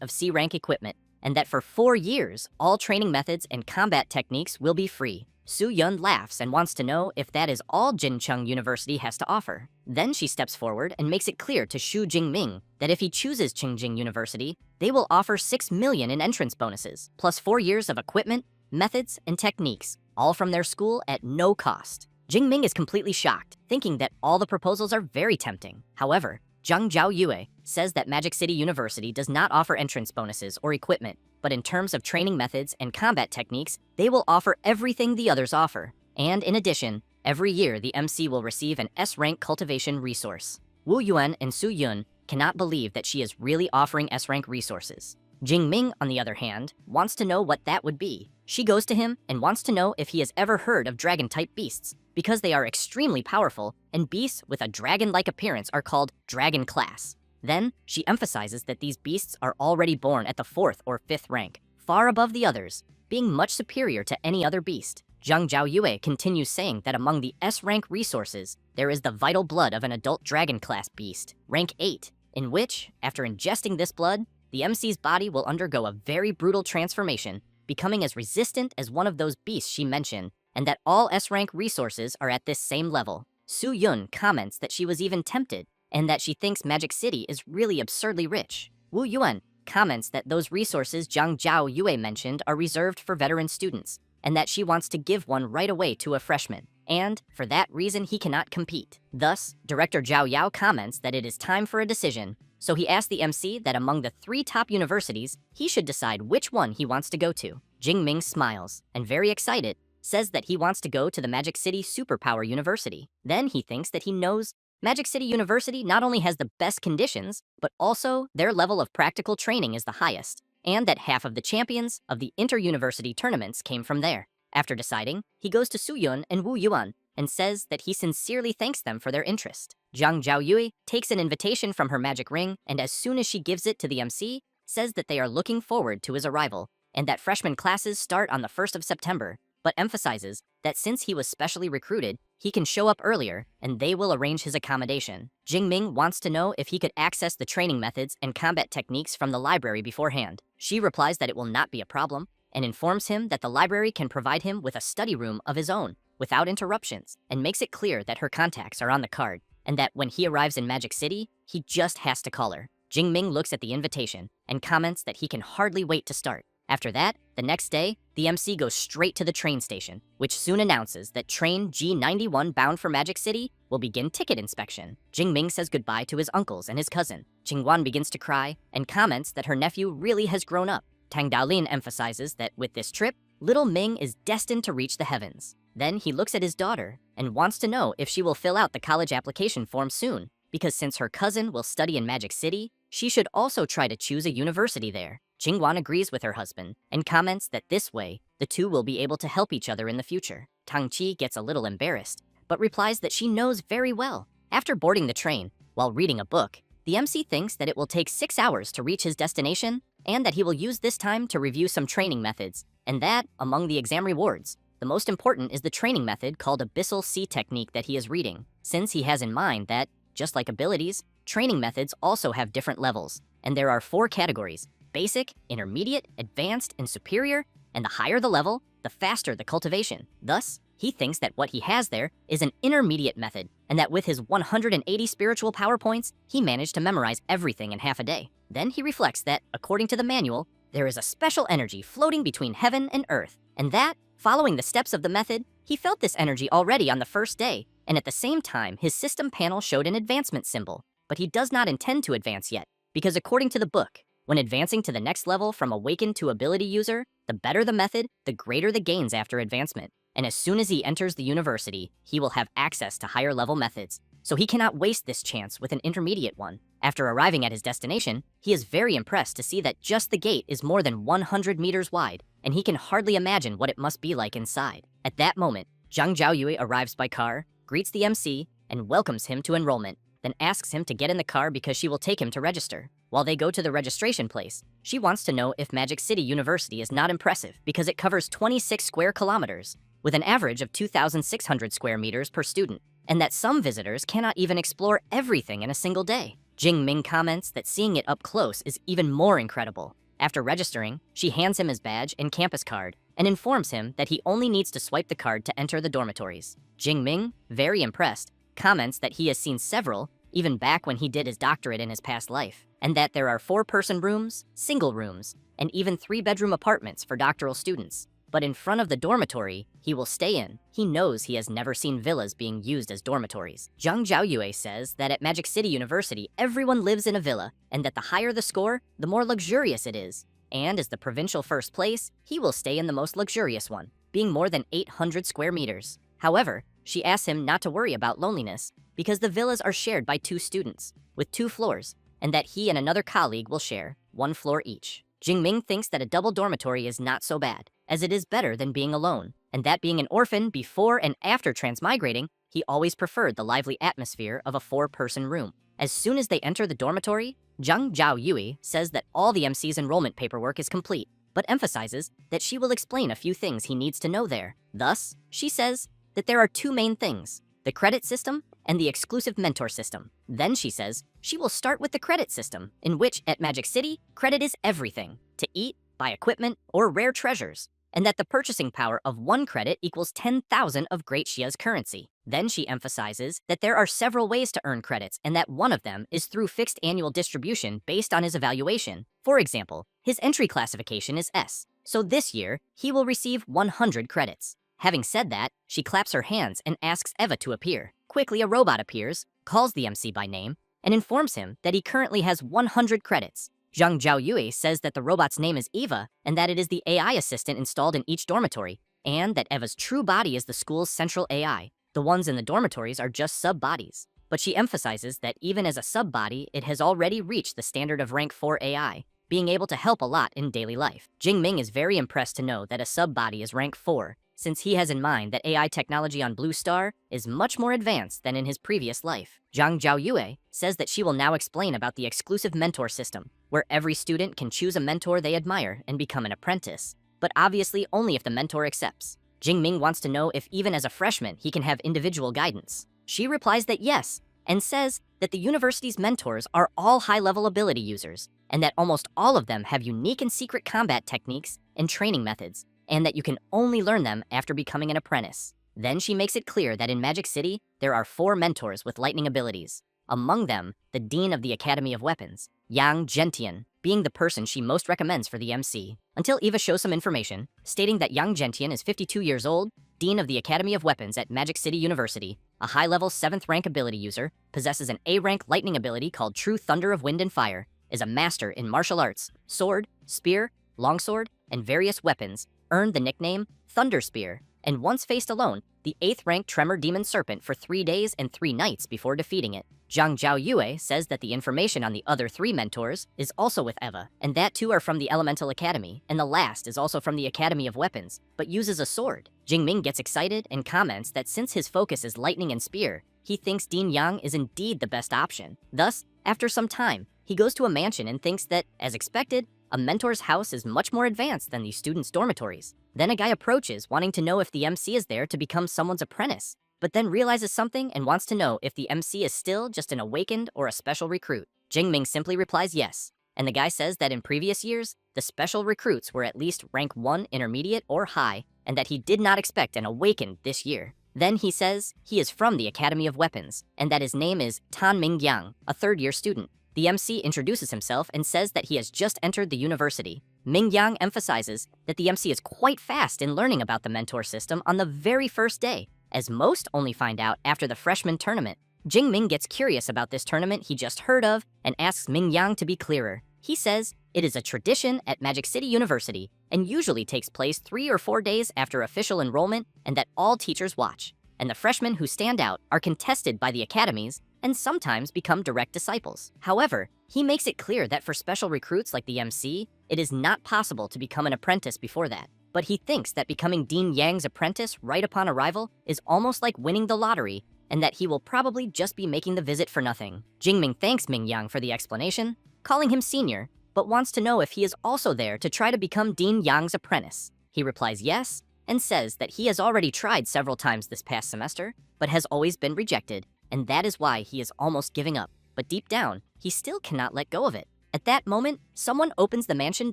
of C-rank equipment, and that for 4 years, all training methods and combat techniques will be free. Su Yun laughs and wants to know if that is all Jincheng University has to offer. Then she steps forward and makes it clear to Xu Jingming that if he chooses Qingjing University, they will offer 6 million in entrance bonuses, plus 4 years of equipment, methods, and techniques, all from their school at no cost. Jingming is completely shocked, thinking that all the proposals are very tempting. However, Zhang Zhaoyue says that Magic City University does not offer entrance bonuses or equipment, but in terms of training methods and combat techniques, they will offer everything the others offer. And in addition, every year the MC will receive an S-rank cultivation resource. Wu Yuan and Su Yun cannot believe that she is really offering S-rank resources. Jingming, on the other hand, wants to know what that would be. She goes to him and wants to know if he has ever heard of dragon-type beasts, because they are extremely powerful, and beasts with a dragon-like appearance are called dragon class. Then, she emphasizes that these beasts are already born at the 4th or 5th rank, far above the others, being much superior to any other beast. Zhang Zhaoyue continues saying that among the S-rank resources, there is the vital blood of an adult dragon class beast, rank 8, in which, after ingesting this blood, the MC's body will undergo a very brutal transformation, becoming as resistant as one of those beasts she mentioned, and that all S-rank resources are at this same level. Su Yun comments that she was even tempted, and that she thinks Magic City is really absurdly rich. Wu Yuan comments that those resources Zhang Zhaoyue mentioned are reserved for veteran students, and that she wants to give one right away to a freshman, and for that reason he cannot compete. Thus, Director Zhao Yao comments that it is time for a decision, so he asks the MC that among the 3 top universities, he should decide which one he wants to go to. Jingming smiles, and very excited, says that he wants to go to the Magic City Superpower University. Then he thinks that he knows Magic City University not only has the best conditions, but also their level of practical training is the highest, and that half of the champions of the inter-university tournaments came from there. After deciding, he goes to Su Yun and Wu Yuan and says that he sincerely thanks them for their interest. Zhang Zhaoyue takes an invitation from her magic ring, and as soon as she gives it to the MC, says that they are looking forward to his arrival, and that freshman classes start on the 1st of September, but emphasizes that since he was specially recruited, he can show up earlier, and they will arrange his accommodation. Jingming wants to know if he could access the training methods and combat techniques from the library beforehand. She replies that it will not be a problem, and informs him that the library can provide him with a study room of his own, without interruptions, and makes it clear that her contacts are on the card, and that when he arrives in Magic City, he just has to call her. Jingming looks at the invitation, and comments that he can hardly wait to start. After that, the next day, the MC goes straight to the train station, which soon announces that train G91 bound for Magic City will begin ticket inspection. Jingming says goodbye to his uncles and his cousin. Qingguan begins to cry, and comments that her nephew really has grown up. Tang Daolin emphasizes that with this trip, little Ming is destined to reach the heavens. Then he looks at his daughter and wants to know if she will fill out the college application form soon, because since her cousin will study in Magic City, she should also try to choose a university there. Qingguan agrees with her husband and comments that this way, the two will be able to help each other in the future. Tang Qi gets a little embarrassed, but replies that she knows very well. After boarding the train, while reading a book, the MC thinks that it will take 6 hours to reach his destination, and that he will use this time to review some training methods, and that, among the exam rewards, the most important is the training method called Abyssal Sea Technique that he is reading, since he has in mind that, just like abilities, training methods also have different levels, and there are 4 categories: basic, intermediate, advanced, and superior, and the higher the level, the faster the cultivation. Thus, he thinks that what he has there is an intermediate method, and that with his 180 spiritual power points, he managed to memorize everything in half a day. Then he reflects that, according to the manual, there is a special energy floating between heaven and earth, and that, following the steps of the method, he felt this energy already on the first day, and at the same time, his system panel showed an advancement symbol, but he does not intend to advance yet, because according to the book, when advancing to the next level from awakened to ability user, the better the method, the greater the gains after advancement. And as soon as he enters the university, he will have access to higher level methods. So he cannot waste this chance with an intermediate one. After arriving at his destination, he is very impressed to see that just the gate is more than 100 meters wide, and he can hardly imagine what it must be like inside. At that moment, Zhang Zhaoyue arrives by car, greets the MC, and welcomes him to enrollment, then asks him to get in the car because she will take him to register. While they go to the registration place, she wants to know if Magic City University is not impressive because it covers 26 square kilometers, with an average of 2,600 square meters per student, and that some visitors cannot even explore everything in a single day. Jing Ming comments that seeing it up close is even more incredible. After registering, she hands him his badge and campus card and informs him that he only needs to swipe the card to enter the dormitories. Jing Ming, very impressed, comments that he has seen several, even back when he did his doctorate in his past life, and that there are 4-person rooms, single rooms, and even 3-bedroom apartments for doctoral students. But in front of the dormitory, he will stay in. He knows he has never seen villas being used as dormitories. Zhang Zhaoyue says that at Magic City University, everyone lives in a villa, and that the higher the score, the more luxurious it is. And as the provincial first place, he will stay in the most luxurious one, being more than 800 square meters. However, she asks him not to worry about loneliness, because the villas are shared by 2 students, with 2 floors, and that he and another colleague will share 1 floor each. Jing Ming thinks that a double dormitory is not so bad, as it is better than being alone, and that being an orphan before and after transmigrating, he always preferred the lively atmosphere of a 4-person room. As soon as they enter the dormitory, Zhang Zhaoyue says that all the MC's enrollment paperwork is complete, but emphasizes that she will explain a few things he needs to know there. Thus, she says that there are 2 main things: the credit system and the exclusive mentor system. Then she says she will start with the credit system, in which at Magic City, credit is everything: to eat, buy equipment, or rare treasures, and that the purchasing power of 1 credit equals 10,000 of Great Xia's currency. Then she emphasizes that there are several ways to earn credits, and that one of them is through fixed annual distribution based on his evaluation. For example, his entry classification is S, so this year he will receive 100 credits. Having said that, she claps her hands and asks Eva to appear. Quickly, a robot appears, calls the MC by name, and informs him that he currently has 100 credits. Zhang Zhaoyue says that the robot's name is Eva, and that it is the AI assistant installed in each dormitory, and that Eva's true body is the school's central AI. The ones in the dormitories are just sub-bodies. But she emphasizes that even as a sub-body, it has already reached the standard of rank 4 AI, being able to help a lot in daily life. Jing Ming is very impressed to know that a sub-body is rank 4, since he has in mind that AI technology on Blue Star is much more advanced than in his previous life. Zhang Zhaoyue says that she will now explain about the exclusive mentor system, where every student can choose a mentor they admire and become an apprentice, but obviously only if the mentor accepts. Jing Ming wants to know if even as a freshman he can have individual guidance. She replies that yes, and says that the university's mentors are all high-level ability users, and that almost all of them have unique and secret combat techniques and training methods, and that you can only learn them after becoming an apprentice. Then she makes it clear that in Magic City, there are 4 mentors with lightning abilities. Among them, the Dean of the Academy of Weapons, Yang Gentian, being the person she most recommends for the MC. Until Eva shows some information, stating that Yang Gentian is 52 years old, Dean of the Academy of Weapons at Magic City University, a high-level 7th rank ability user, possesses an A-rank lightning ability called True Thunder of Wind and Fire, is a master in martial arts, sword, spear, longsword, and various weapons, earned the nickname Thunder Spear, and once faced alone the 8th rank Tremor Demon Serpent for 3 days and 3 nights before defeating it. Zhang Zhaoyue says that the information on the other 3 mentors is also with Eva, and that 2 are from the Elemental Academy, and the last is also from the Academy of Weapons, but uses a sword. Jing Ming gets excited and comments that since his focus is lightning and spear, he thinks Dean Yang is indeed the best option. Thus, after some time, he goes to a mansion and thinks that, as expected, a mentor's house is much more advanced than the students' dormitories. Then a guy approaches, wanting to know if the MC is there to become someone's apprentice, but then realizes something and wants to know if the MC is still just an awakened or a special recruit. Jing Ming simply replies yes, and the guy says that in previous years, the special recruits were at least rank 1 intermediate or high, and that he did not expect an awakened this year. Then he says he is from the Academy of Weapons, and that his name is Tan Mingyang, a 3rd-year student. The MC introduces himself and says that he has just entered the university. Mingyang emphasizes that the MC is quite fast in learning about the mentor system on the very first day, as most only find out after the freshman tournament. Jingming gets curious about this tournament he just heard of and asks Mingyang to be clearer. He says it is a tradition at Magic City University and usually takes place 3 or 4 days after official enrollment, and that all teachers watch. And the freshmen who stand out are contested by the academies and sometimes become direct disciples. However, he makes it clear that for special recruits like the MC, it is not possible to become an apprentice before that. But he thinks that becoming Dean Yang's apprentice right upon arrival is almost like winning the lottery, and that he will probably just be making the visit for nothing. Jingming thanks Mingyang for the explanation, calling him senior, but wants to know if he is also there to try to become Dean Yang's apprentice. He replies yes, and says that he has already tried several times this past semester, but has always been rejected, and that is why he is almost giving up. But deep down, he still cannot let go of it. At that moment, someone opens the mansion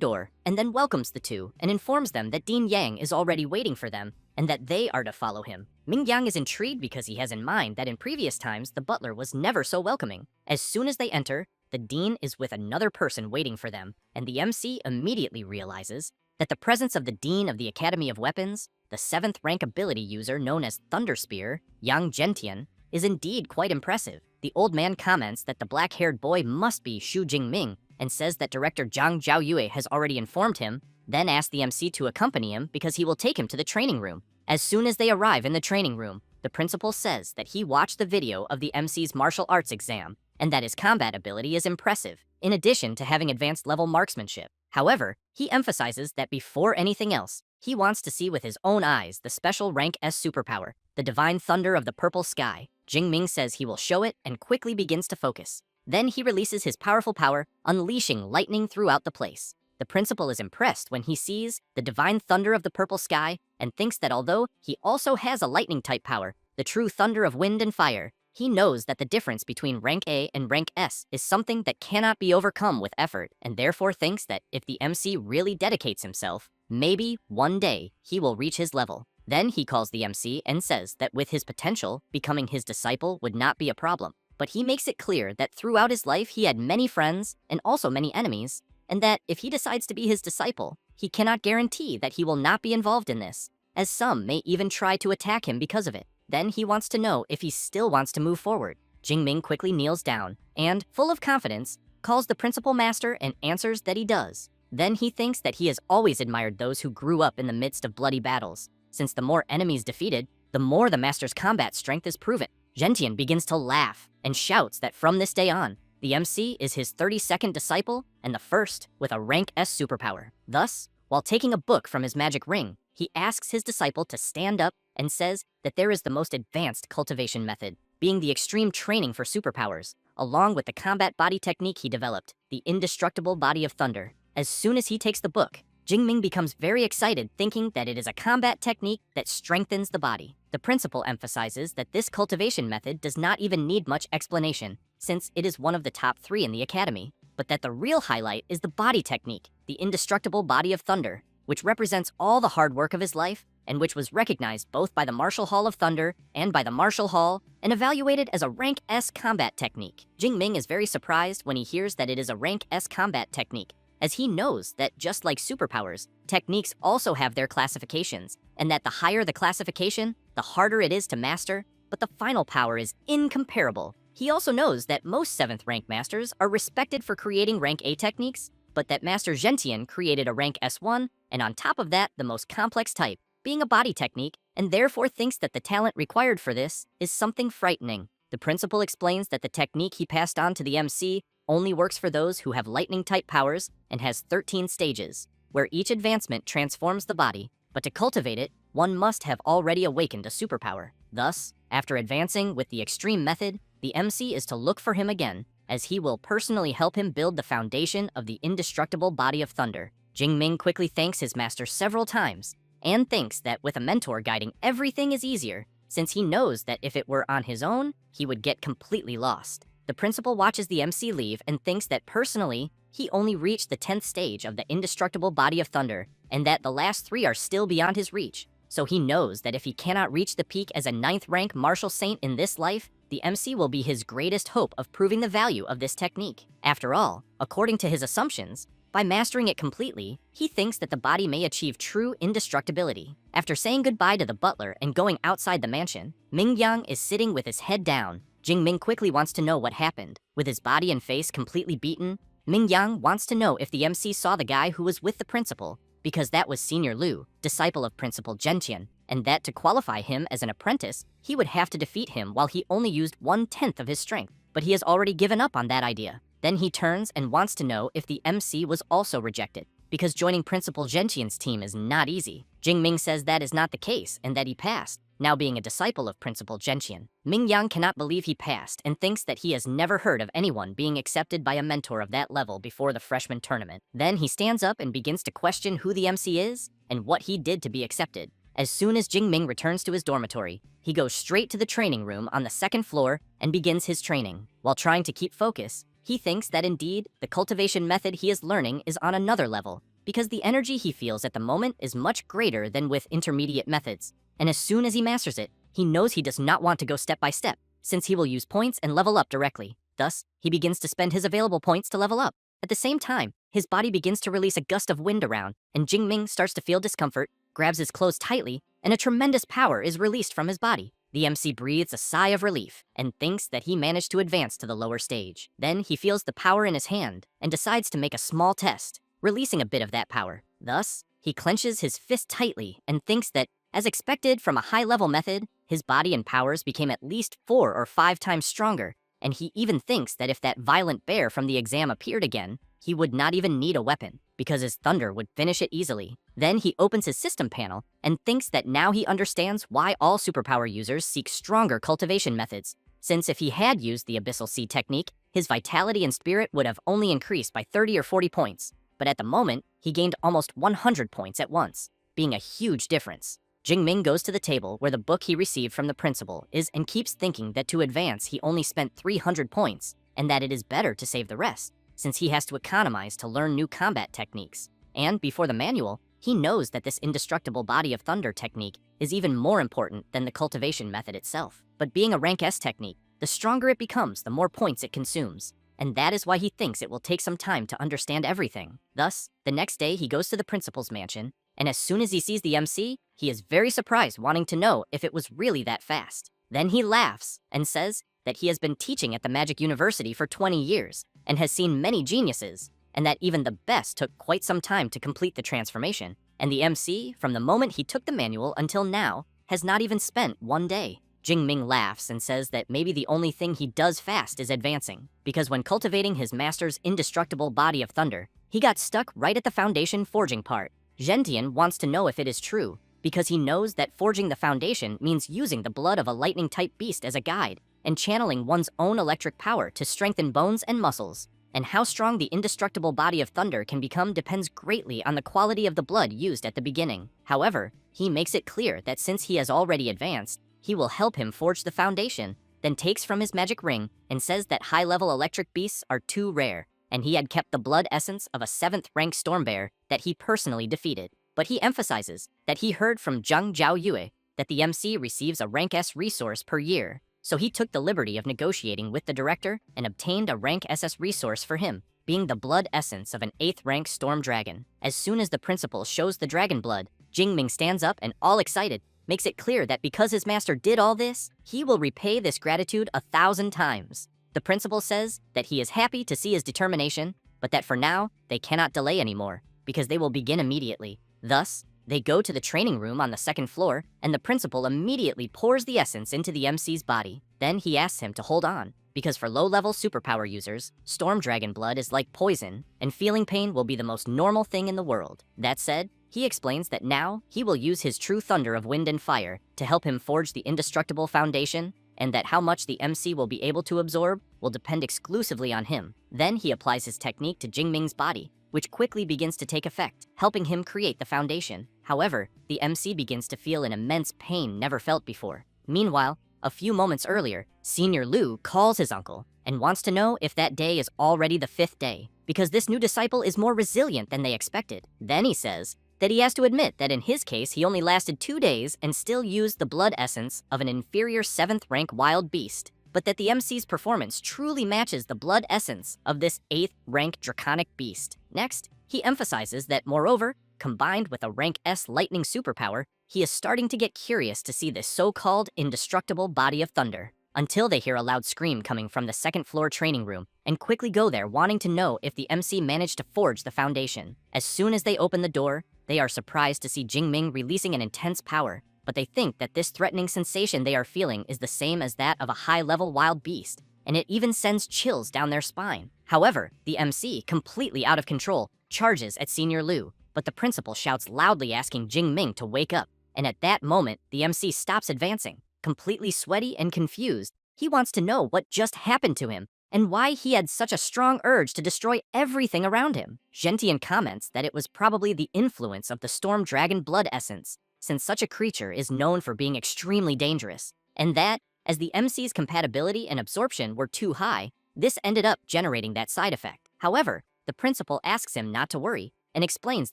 door and then welcomes the two and informs them that Dean Yang is already waiting for them and that they are to follow him. Mingyang is intrigued because he has in mind that in previous times the butler was never so welcoming. As soon as they enter, the dean is with another person waiting for them, and the MC immediately realizes that the presence of the dean of the Academy of Weapons, the 7th rank ability user known as Thunder Spear, Yang Gentian, is indeed quite impressive. The old man comments that the black-haired boy must be Xu Jingming and says that director Zhang Zhaoyue has already informed him, then asks the MC to accompany him because he will take him to the training room. As soon as they arrive in the training room, the principal says that he watched the video of the MC's martial arts exam and that his combat ability is impressive, in addition to having advanced level marksmanship. However, he emphasizes that before anything else, he wants to see with his own eyes the special rank S superpower, the divine thunder of the purple sky. Jingming says he will show it and quickly begins to focus. Then he releases his powerful power, unleashing lightning throughout the place. The principal is impressed when he sees the divine thunder of the purple sky and thinks that although he also has a lightning-type power, the true thunder of wind and fire, he knows that the difference between rank A and rank S is something that cannot be overcome with effort, and therefore thinks that if the MC really dedicates himself, maybe one day he will reach his level. Then he calls the MC and says that with his potential, becoming his disciple would not be a problem. But he makes it clear that throughout his life he had many friends and also many enemies, and that if he decides to be his disciple, he cannot guarantee that he will not be involved in this, as some may even try to attack him because of it. Then he wants to know if he still wants to move forward. Jingming quickly kneels down and, full of confidence, calls the principal master and answers that he does. Then he thinks that he has always admired those who grew up in the midst of bloody battles, since the more enemies defeated, the more the master's combat strength is proven. Gentian begins to laugh and shouts that from this day on, the MC is his 32nd disciple and the first with a rank S superpower. Thus, while taking a book from his magic ring, he asks his disciple to stand up and says that there is the most advanced cultivation method, being the extreme training for superpowers, along with the combat body technique he developed, the indestructible body of thunder. As soon as he takes the book, Jingming becomes very excited, thinking that it is a combat technique that strengthens the body. The principal emphasizes that this cultivation method does not even need much explanation, since it is one of the top 3 in the academy, but that the real highlight is the body technique, the indestructible body of thunder, which represents all the hard work of his life and which was recognized both by the Martial Hall of Thunder and by the Martial Hall and evaluated as a rank S combat technique. Jingming is very surprised when he hears that it is a rank S combat technique, as he knows that just like superpowers, techniques also have their classifications, and that the higher the classification, the harder it is to master, but the final power is incomparable. He also knows that most 7th rank masters are respected for creating rank A techniques, but that Master Gentian created a rank S1, and on top of that, the most complex type, being a body technique, and therefore thinks that the talent required for this is something frightening. The principal explains that the technique he passed on to the MC only works for those who have lightning-type powers and has 13 stages, where each advancement transforms the body, but to cultivate it, one must have already awakened a superpower. Thus, after advancing with the extreme method, the MC is to look for him again, as he will personally help him build the foundation of the indestructible body of thunder. Jingming quickly thanks his master several times, and thinks that with a mentor guiding, everything is easier, since he knows that if it were on his own, he would get completely lost. The principal watches the MC leave and thinks that personally, he only reached the 10th stage of the indestructible body of thunder, and that the last 3 are still beyond his reach. So he knows that if he cannot reach the peak as a 9th rank martial saint in this life, the MC will be his greatest hope of proving the value of this technique. After all, according to his assumptions, by mastering it completely, he thinks that the body may achieve true indestructibility. After saying goodbye to the butler and going outside the mansion, Mingyang is sitting with his head down, Jing-Ming quickly wants to know what happened. With his body and face completely beaten, Ming-Yang wants to know if the MC saw the guy who was with the principal, because that was Senior Liu, disciple of Principal Gentian, and that to qualify him as an apprentice, he would have to defeat him while he only used 1/10 of his strength. But he has already given up on that idea. Then he turns and wants to know if the MC was also rejected, because joining Principal Gentian's team is not easy. Jing-Ming says that is not the case and that he passed, now being a disciple of Principal Gentian. Ming-Yang cannot believe he passed and thinks that he has never heard of anyone being accepted by a mentor of that level before the freshman tournament. Then he stands up and begins to question who the MC is and what he did to be accepted. As soon as Jing-Ming returns to his dormitory, he goes straight to the training room on the second floor and begins his training. While trying to keep focus, he thinks that indeed the cultivation method he is learning is on another level, because the energy he feels at the moment is much greater than with intermediate methods. And as soon as he masters it, he knows he does not want to go step by step, since he will use points and level up directly. Thus, he begins to spend his available points to level up. At the same time, his body begins to release a gust of wind around, and Jing-Ming starts to feel discomfort, grabs his clothes tightly, and a tremendous power is released from his body. The MC breathes a sigh of relief and thinks that he managed to advance to the lower stage. Then he feels the power in his hand and decides to make a small test, releasing a bit of that power. Thus, he clenches his fist tightly and thinks that, as expected from a high-level method, his body and powers became at least 4 or 5 times stronger, and he even thinks that if that violent bear from the exam appeared again, he would not even need a weapon, because his thunder would finish it easily. Then he opens his system panel and thinks that now he understands why all superpower users seek stronger cultivation methods, since if he had used the Abyssal Sea technique, his vitality and spirit would have only increased by 30 or 40 points, but at the moment, he gained almost 100 points at once, being a huge difference. Jing-Ming goes to the table where the book he received from the principal is and keeps thinking that to advance he only spent 300 points, and that it is better to save the rest, since he has to economize to learn new combat techniques. And before the manual, he knows that this indestructible body of thunder technique is even more important than the cultivation method itself. But being a rank S technique, the stronger it becomes, the more points it consumes. And that is why he thinks it will take some time to understand everything. Thus, the next day he goes to the principal's mansion, and as soon as he sees the MC, he is very surprised, wanting to know if it was really that fast. Then he laughs and says that he has been teaching at the Magic University for 20 years and has seen many geniuses, and that even the best took quite some time to complete the transformation. And the MC, from the moment he took the manual until now, has not even spent 1 day. Jing-Ming laughs and says that maybe the only thing he does fast is advancing, because when cultivating his master's indestructible body of thunder, he got stuck right at the foundation forging part. Gentian wants to know if it is true, because he knows that forging the foundation means using the blood of a lightning-type beast as a guide, and channeling one's own electric power to strengthen bones and muscles. And how strong the indestructible body of thunder can become depends greatly on the quality of the blood used at the beginning. However, he makes it clear that since he has already advanced, he will help him forge the foundation, then takes from his magic ring and says that high-level electric beasts are too rare, and he had kept the blood essence of a 7th-rank storm bear that he personally defeated. But he emphasizes that he heard from Zhang Zhaoyue that the MC receives a rank S resource per year, so he took the liberty of negotiating with the director and obtained a rank SS resource for him, being the blood essence of an 8th-rank storm dragon. As soon as the principal shows the dragon blood, Jing-Ming stands up and, all excited, makes it clear that because his master did all this, he will repay this gratitude 1,000 times. The principal says that he is happy to see his determination, but that for now, they cannot delay anymore, because they will begin immediately. Thus, they go to the training room on the 2nd floor, and the principal immediately pours the essence into the MC's body. Then he asks him to hold on, because for low-level superpower users, storm dragon blood is like poison, and feeling pain will be the most normal thing in the world. That said, he explains that now he will use his true thunder of wind and fire to help him forge the indestructible foundation, and that how much the MC will be able to absorb will depend exclusively on him. Then he applies his technique to Jing-Ming's body, which quickly begins to take effect, helping him create the foundation. However, the MC begins to feel an immense pain never felt before. Meanwhile, a few moments earlier, Senior Liu calls his uncle and wants to know if that day is already the 5th day, because this new disciple is more resilient than they expected. Then he says that he has to admit that in his case he only lasted 2 days and still used the blood essence of an inferior 7th-rank wild beast, but that the MC's performance truly matches the blood essence of this 8th-rank draconic beast. Next, he emphasizes that, moreover, combined with a rank S lightning superpower, he is starting to get curious to see this so-called indestructible body of thunder. until they hear a loud scream coming from the second floor training room and quickly go there wanting to know if the MC managed to forge the foundation. As soon as they open the door, they are surprised to see Jingming releasing an intense power, but they think that this threatening sensation they are feeling is the same as that of a high-level wild beast, and it even sends chills down their spine. However, the MC, completely out of control, charges at Senior Liu, but the principal shouts loudly asking Jingming to wake up, and at that moment, the MC stops advancing. Completely sweaty and confused, he wants to know what just happened to him and why he had such a strong urge to destroy everything around him. Gentian comments that it was probably the influence of the storm dragon blood essence, since such a creature is known for being extremely dangerous, and that, as the MC's compatibility and absorption were too high, this ended up generating that side effect. However, the principal asks him not to worry and explains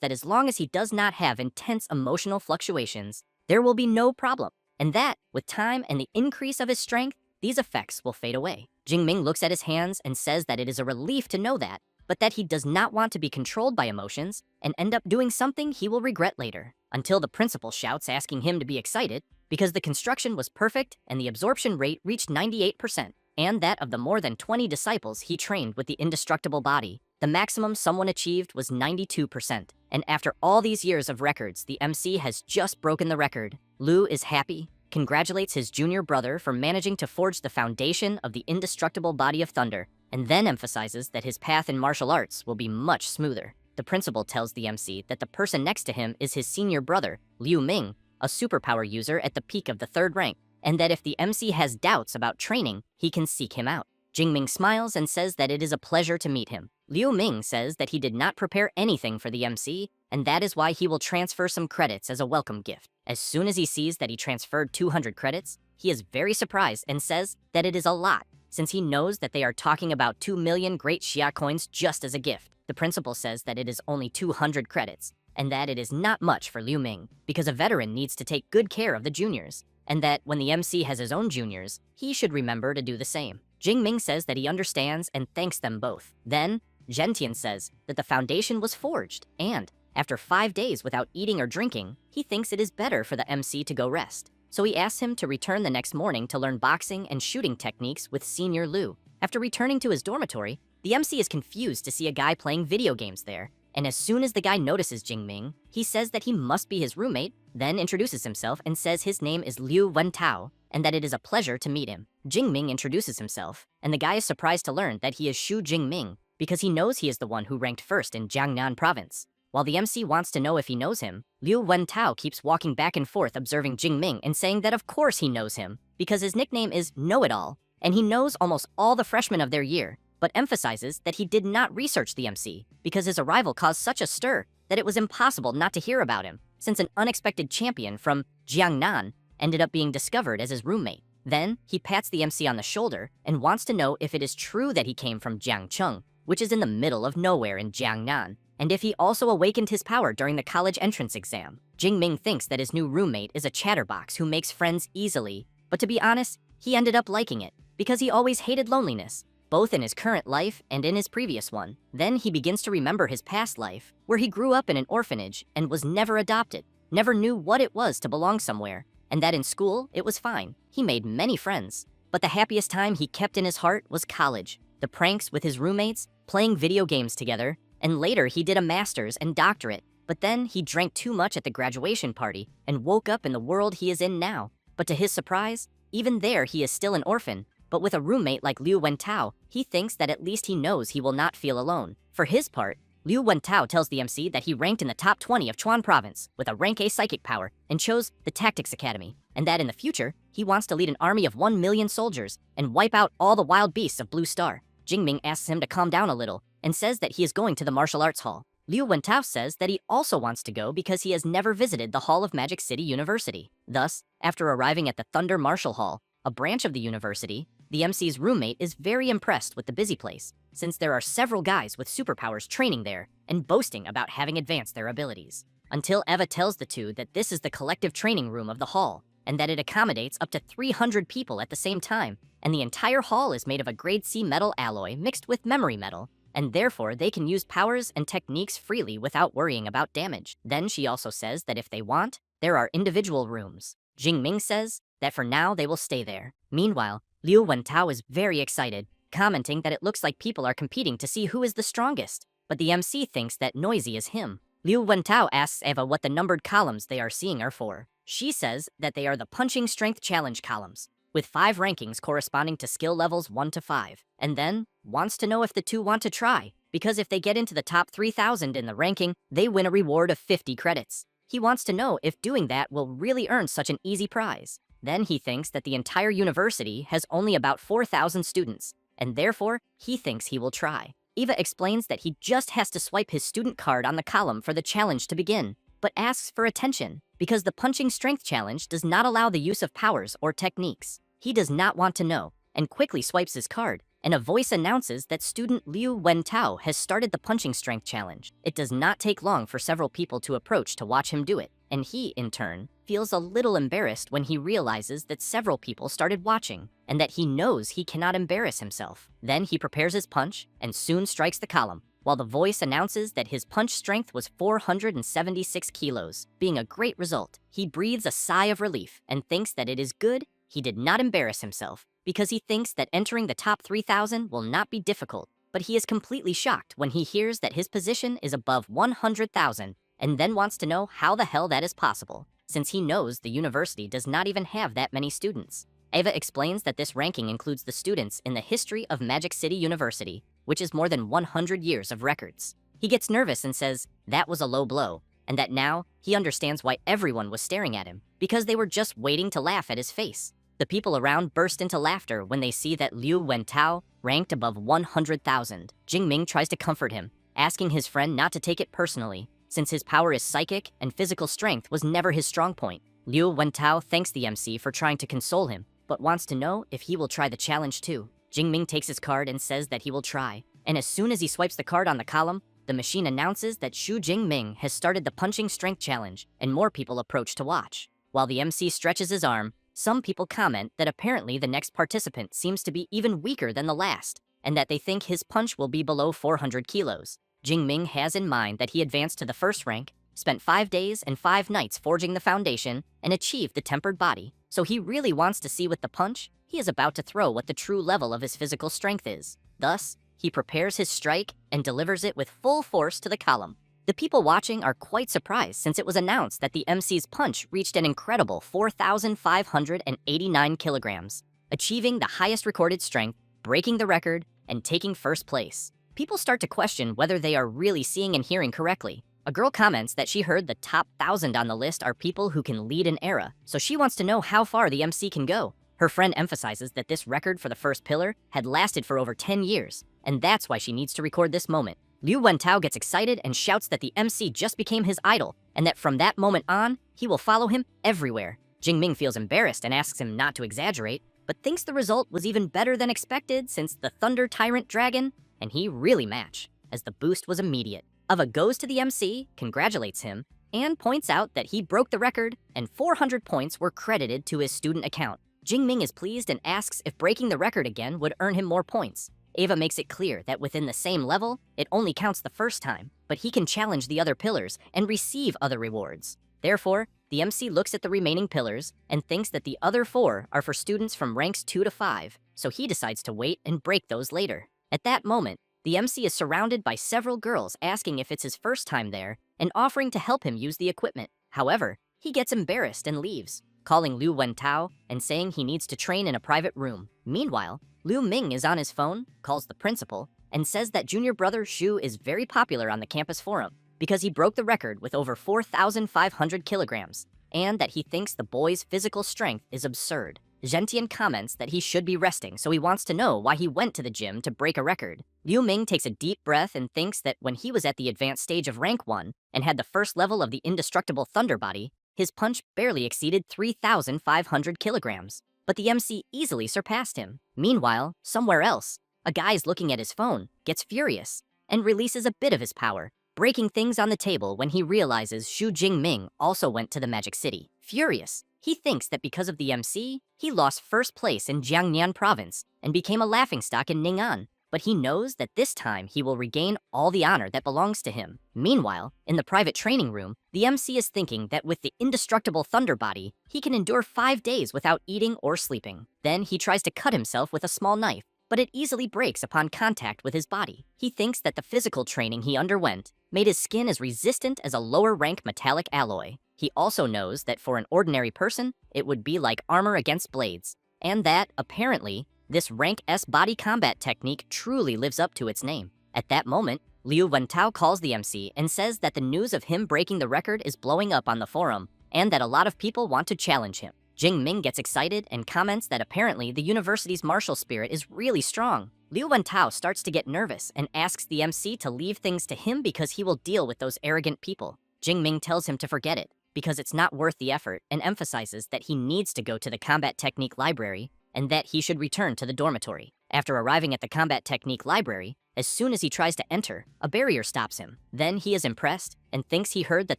that as long as he does not have intense emotional fluctuations, there will be no problem, and that, with time and the increase of his strength, these effects will fade away. Jingming looks at his hands and says that it is a relief to know that, but that he does not want to be controlled by emotions and end up doing something he will regret later, until the principal shouts asking him to be excited because the construction was perfect and the absorption rate reached 98%, and that of the more than 20 disciples he trained with the indestructible body, the maximum someone achieved was 92%. And after all these years of records, the MC has just broken the record. Liu is happy, congratulates his junior brother for managing to forge the foundation of the indestructible body of thunder, and then emphasizes that his path in martial arts will be much smoother. The principal tells the MC that the person next to him is his senior brother, Liu Ming, a superpower user at the peak of the 3rd rank, and that if the MC has doubts about training, he can seek him out. Jingming smiles and says that it is a pleasure to meet him. Liu Ming says that he did not prepare anything for the MC, and that is why he will transfer some credits as a welcome gift. As soon as he sees that he transferred 200 credits, he is very surprised and says that it is a lot, since he knows that they are talking about 2 million great Xia coins just as a gift. The principal says that it is only 200 credits, and that it is not much for Liu Ming, because a veteran needs to take good care of the juniors, and that when the MC has his own juniors, he should remember to do the same. Jingming says that he understands and thanks them both. Then, Gentian says that the foundation was forged, and after 5 days without eating or drinking, he thinks it is better for the MC to go rest. So he asks him to return the next morning to learn boxing and shooting techniques with Senior Liu. After returning to his dormitory, the MC is confused to see a guy playing video games there, and as soon as the guy notices Jingming, he says that he must be his roommate, then introduces himself and says his name is Liu Wentao, and that it is a pleasure to meet him. Jingming introduces himself, and the guy is surprised to learn that he is Shu Jingming, because he knows he is the one who ranked first in Jiangnan province. While the MC wants to know if he knows him, Liu Wentao keeps walking back and forth observing Jingming and saying that of course he knows him, because his nickname is Know-It-All, and he knows almost all the freshmen of their year, but emphasizes that he did not research the MC, because his arrival caused such a stir that it was impossible not to hear about him, since an unexpected champion from Jiangnan ended up being discovered as his roommate. Then, he pats the MC on the shoulder and wants to know if it is true that he came from Jiangcheng, which is in the middle of nowhere in Jiangnan, and if he also awakened his power during the college entrance exam. Jingming thinks that his new roommate is a chatterbox who makes friends easily, but to be honest, he ended up liking it, because he always hated loneliness, both in his current life and in his previous one. Then he begins to remember his past life, where he grew up in an orphanage and was never adopted, never knew what it was to belong somewhere, and that in school, it was fine. He made many friends, but the happiest time he kept in his heart was college. The pranks with his roommates, playing video games together, and later he did a master's and doctorate, but then he drank too much at the graduation party and woke up in the world he is in now. But to his surprise, even there he is still an orphan, but with a roommate like Liu Wentao, he thinks that at least he knows he will not feel alone. For his part, Liu Wentao tells the MC that he ranked in the top 20 of Chuan province with a rank A psychic power and chose the Tactics Academy, and that in the future, he wants to lead an army of 1 million soldiers and wipe out all the wild beasts of Blue Star. Jingming asks him to calm down a little and says that he is going to the martial arts hall. Liu Wentao says that he also wants to go because he has never visited the Hall of Magic City University. Thus, after arriving at the Thunder Martial Hall, a branch of the university, the MC's roommate is very impressed with the busy place, since there are several guys with superpowers training there and boasting about having advanced their abilities. Until Eva tells the two that this is the collective training room of the hall, and that it accommodates up to 300 people at the same time, and the entire hall is made of a grade C metal alloy mixed with memory metal, and therefore they can use powers and techniques freely without worrying about damage. Then she also says that if they want, there are individual rooms. Jingming says that for now they will stay there. Meanwhile, Liu Wentao is very excited, commenting that it looks like people are competing to see who is the strongest. But the MC thinks that Noisy is him. Liu Wentao asks Eva what the numbered columns they are seeing are for. She says that they are the punching strength challenge columns, with 5 rankings corresponding to skill levels 1 to 5, and then wants to know if the two want to try, because if they get into the top 3,000 in the ranking, they win a reward of 50 credits. He wants to know if doing that will really earn such an easy prize. Then he thinks that the entire university has only about 4,000 students, and therefore he thinks he will try. Eva explains that he just has to swipe his student card on the column for the challenge to begin, but asks for attention because the punching strength challenge does not allow the use of powers or techniques. He does not want to know, and quickly swipes his card, and a voice announces that student Liu Wentao has started the punching strength challenge. It does not take long for several people to approach to watch him do it, and he, in turn, feels a little embarrassed when he realizes that several people started watching, and that he knows he cannot embarrass himself. Then he prepares his punch, and soon strikes the column, while the voice announces that his punch strength was 476 kilos, being a great result. He breathes a sigh of relief, and thinks that it is good he did not embarrass himself, because he thinks that entering the top 3,000 will not be difficult. But he is completely shocked when he hears that his position is above 100,000, and then wants to know how the hell that is possible, since he knows the university does not even have that many students. Eva explains that this ranking includes the students in the history of Magic City University, which is more than 100 years of records. He gets nervous and says that was a low blow, and that now he understands why everyone was staring at him, because they were just waiting to laugh at his face. The people around burst into laughter when they see that Liu Wentao ranked above 100,000. Jingming tries to comfort him, asking his friend not to take it personally, since his power is psychic and physical strength was never his strong point. Liu Wentao thanks the MC for trying to console him, but wants to know if he will try the challenge too. Jingming takes his card and says that he will try, and as soon as he swipes the card on the column, the machine announces that Xu Jingming has started the punching strength challenge, and more people approach to watch. While the MC stretches his arm, some people comment that apparently the next participant seems to be even weaker than the last, and that they think his punch will be below 400 kilos. Jingming has in mind that he advanced to the first rank, spent 5 days and 5 nights forging the foundation, and achieved the tempered body, so he really wants to see with the punch he is about to throw what the true level of his physical strength is. Thus, he prepares his strike and delivers it with full force to the column. The people watching are quite surprised since it was announced that the MC's punch reached an incredible 4,589 kilograms, achieving the highest recorded strength, breaking the record, and taking first place. People start to question whether they are really seeing and hearing correctly. A girl comments that she heard the top 1,000 on the list are people who can lead an era, so she wants to know how far the MC can go. Her friend emphasizes that this record for the first pillar had lasted for over 10 years, and that's why she needs to record this moment. Liu Wentao gets excited and shouts that the MC just became his idol, and that from that moment on, he will follow him everywhere. Jingming feels embarrassed and asks him not to exaggerate, but thinks the result was even better than expected since the Thunder Tyrant Dragon and he really match, as the boost was immediate. Ava goes to the MC, congratulates him, and points out that he broke the record and 400 points were credited to his student account. Jingming is pleased and asks if breaking the record again would earn him more points. Ava makes it clear that within the same level, it only counts the first time, but he can challenge the other pillars and receive other rewards. Therefore, the MC looks at the remaining pillars and thinks that the other 4 are for students from ranks 2 to 5, so he decides to wait and break those later. At that moment, the MC is surrounded by several girls asking if it's his first time there and offering to help him use the equipment. However, he gets embarrassed and leaves, calling Liu Wentao and saying he needs to train in a private room. Meanwhile, Liu Ming is on his phone, calls the principal, and says that junior brother Xu is very popular on the campus forum because he broke the record with over 4,500 kilograms, and that he thinks the boy's physical strength is absurd. Gentian comments that he should be resting, so he wants to know why he went to the gym to break a record. Liu Ming takes a deep breath and thinks that when he was at the advanced stage of rank 1 and had the first level of the indestructible thunder body, his punch barely exceeded 3,500 kilograms. But the MC easily surpassed him. Meanwhile, somewhere else, a guy is looking at his phone, gets furious, and releases a bit of his power, breaking things on the table when he realizes Xu Jingming also went to the Magic City. Furious, he thinks that because of the MC, he lost first place in Jiangnan province and became a laughingstock in Ning'an. but he knows that this time he will regain all the honor that belongs to him. Meanwhile, in the private training room, the MC is thinking that with the indestructible thunder body, he can endure 5 days without eating or sleeping. Then he tries to cut himself with a small knife, but it easily breaks upon contact with his body. He thinks that the physical training he underwent made his skin as resistant as a lower-rank metallic alloy. He also knows that for an ordinary person, it would be like armor against blades, and that, apparently, this rank S body combat technique truly lives up to its name. At that moment, Liu Wentao calls the MC and says that the news of him breaking the record is blowing up on the forum, and that a lot of people want to challenge him. Jing Ming gets excited and comments that apparently the university's martial spirit is really strong. Liu Wentao starts to get nervous and asks the MC to leave things to him because he will deal with those arrogant people. Jing Ming tells him to forget it, because it's not worth the effort, and emphasizes that he needs to go to the combat technique library and that he should return to the dormitory. After arriving at the combat technique library, as soon as he tries to enter, a barrier stops him. Then he is impressed and thinks he heard that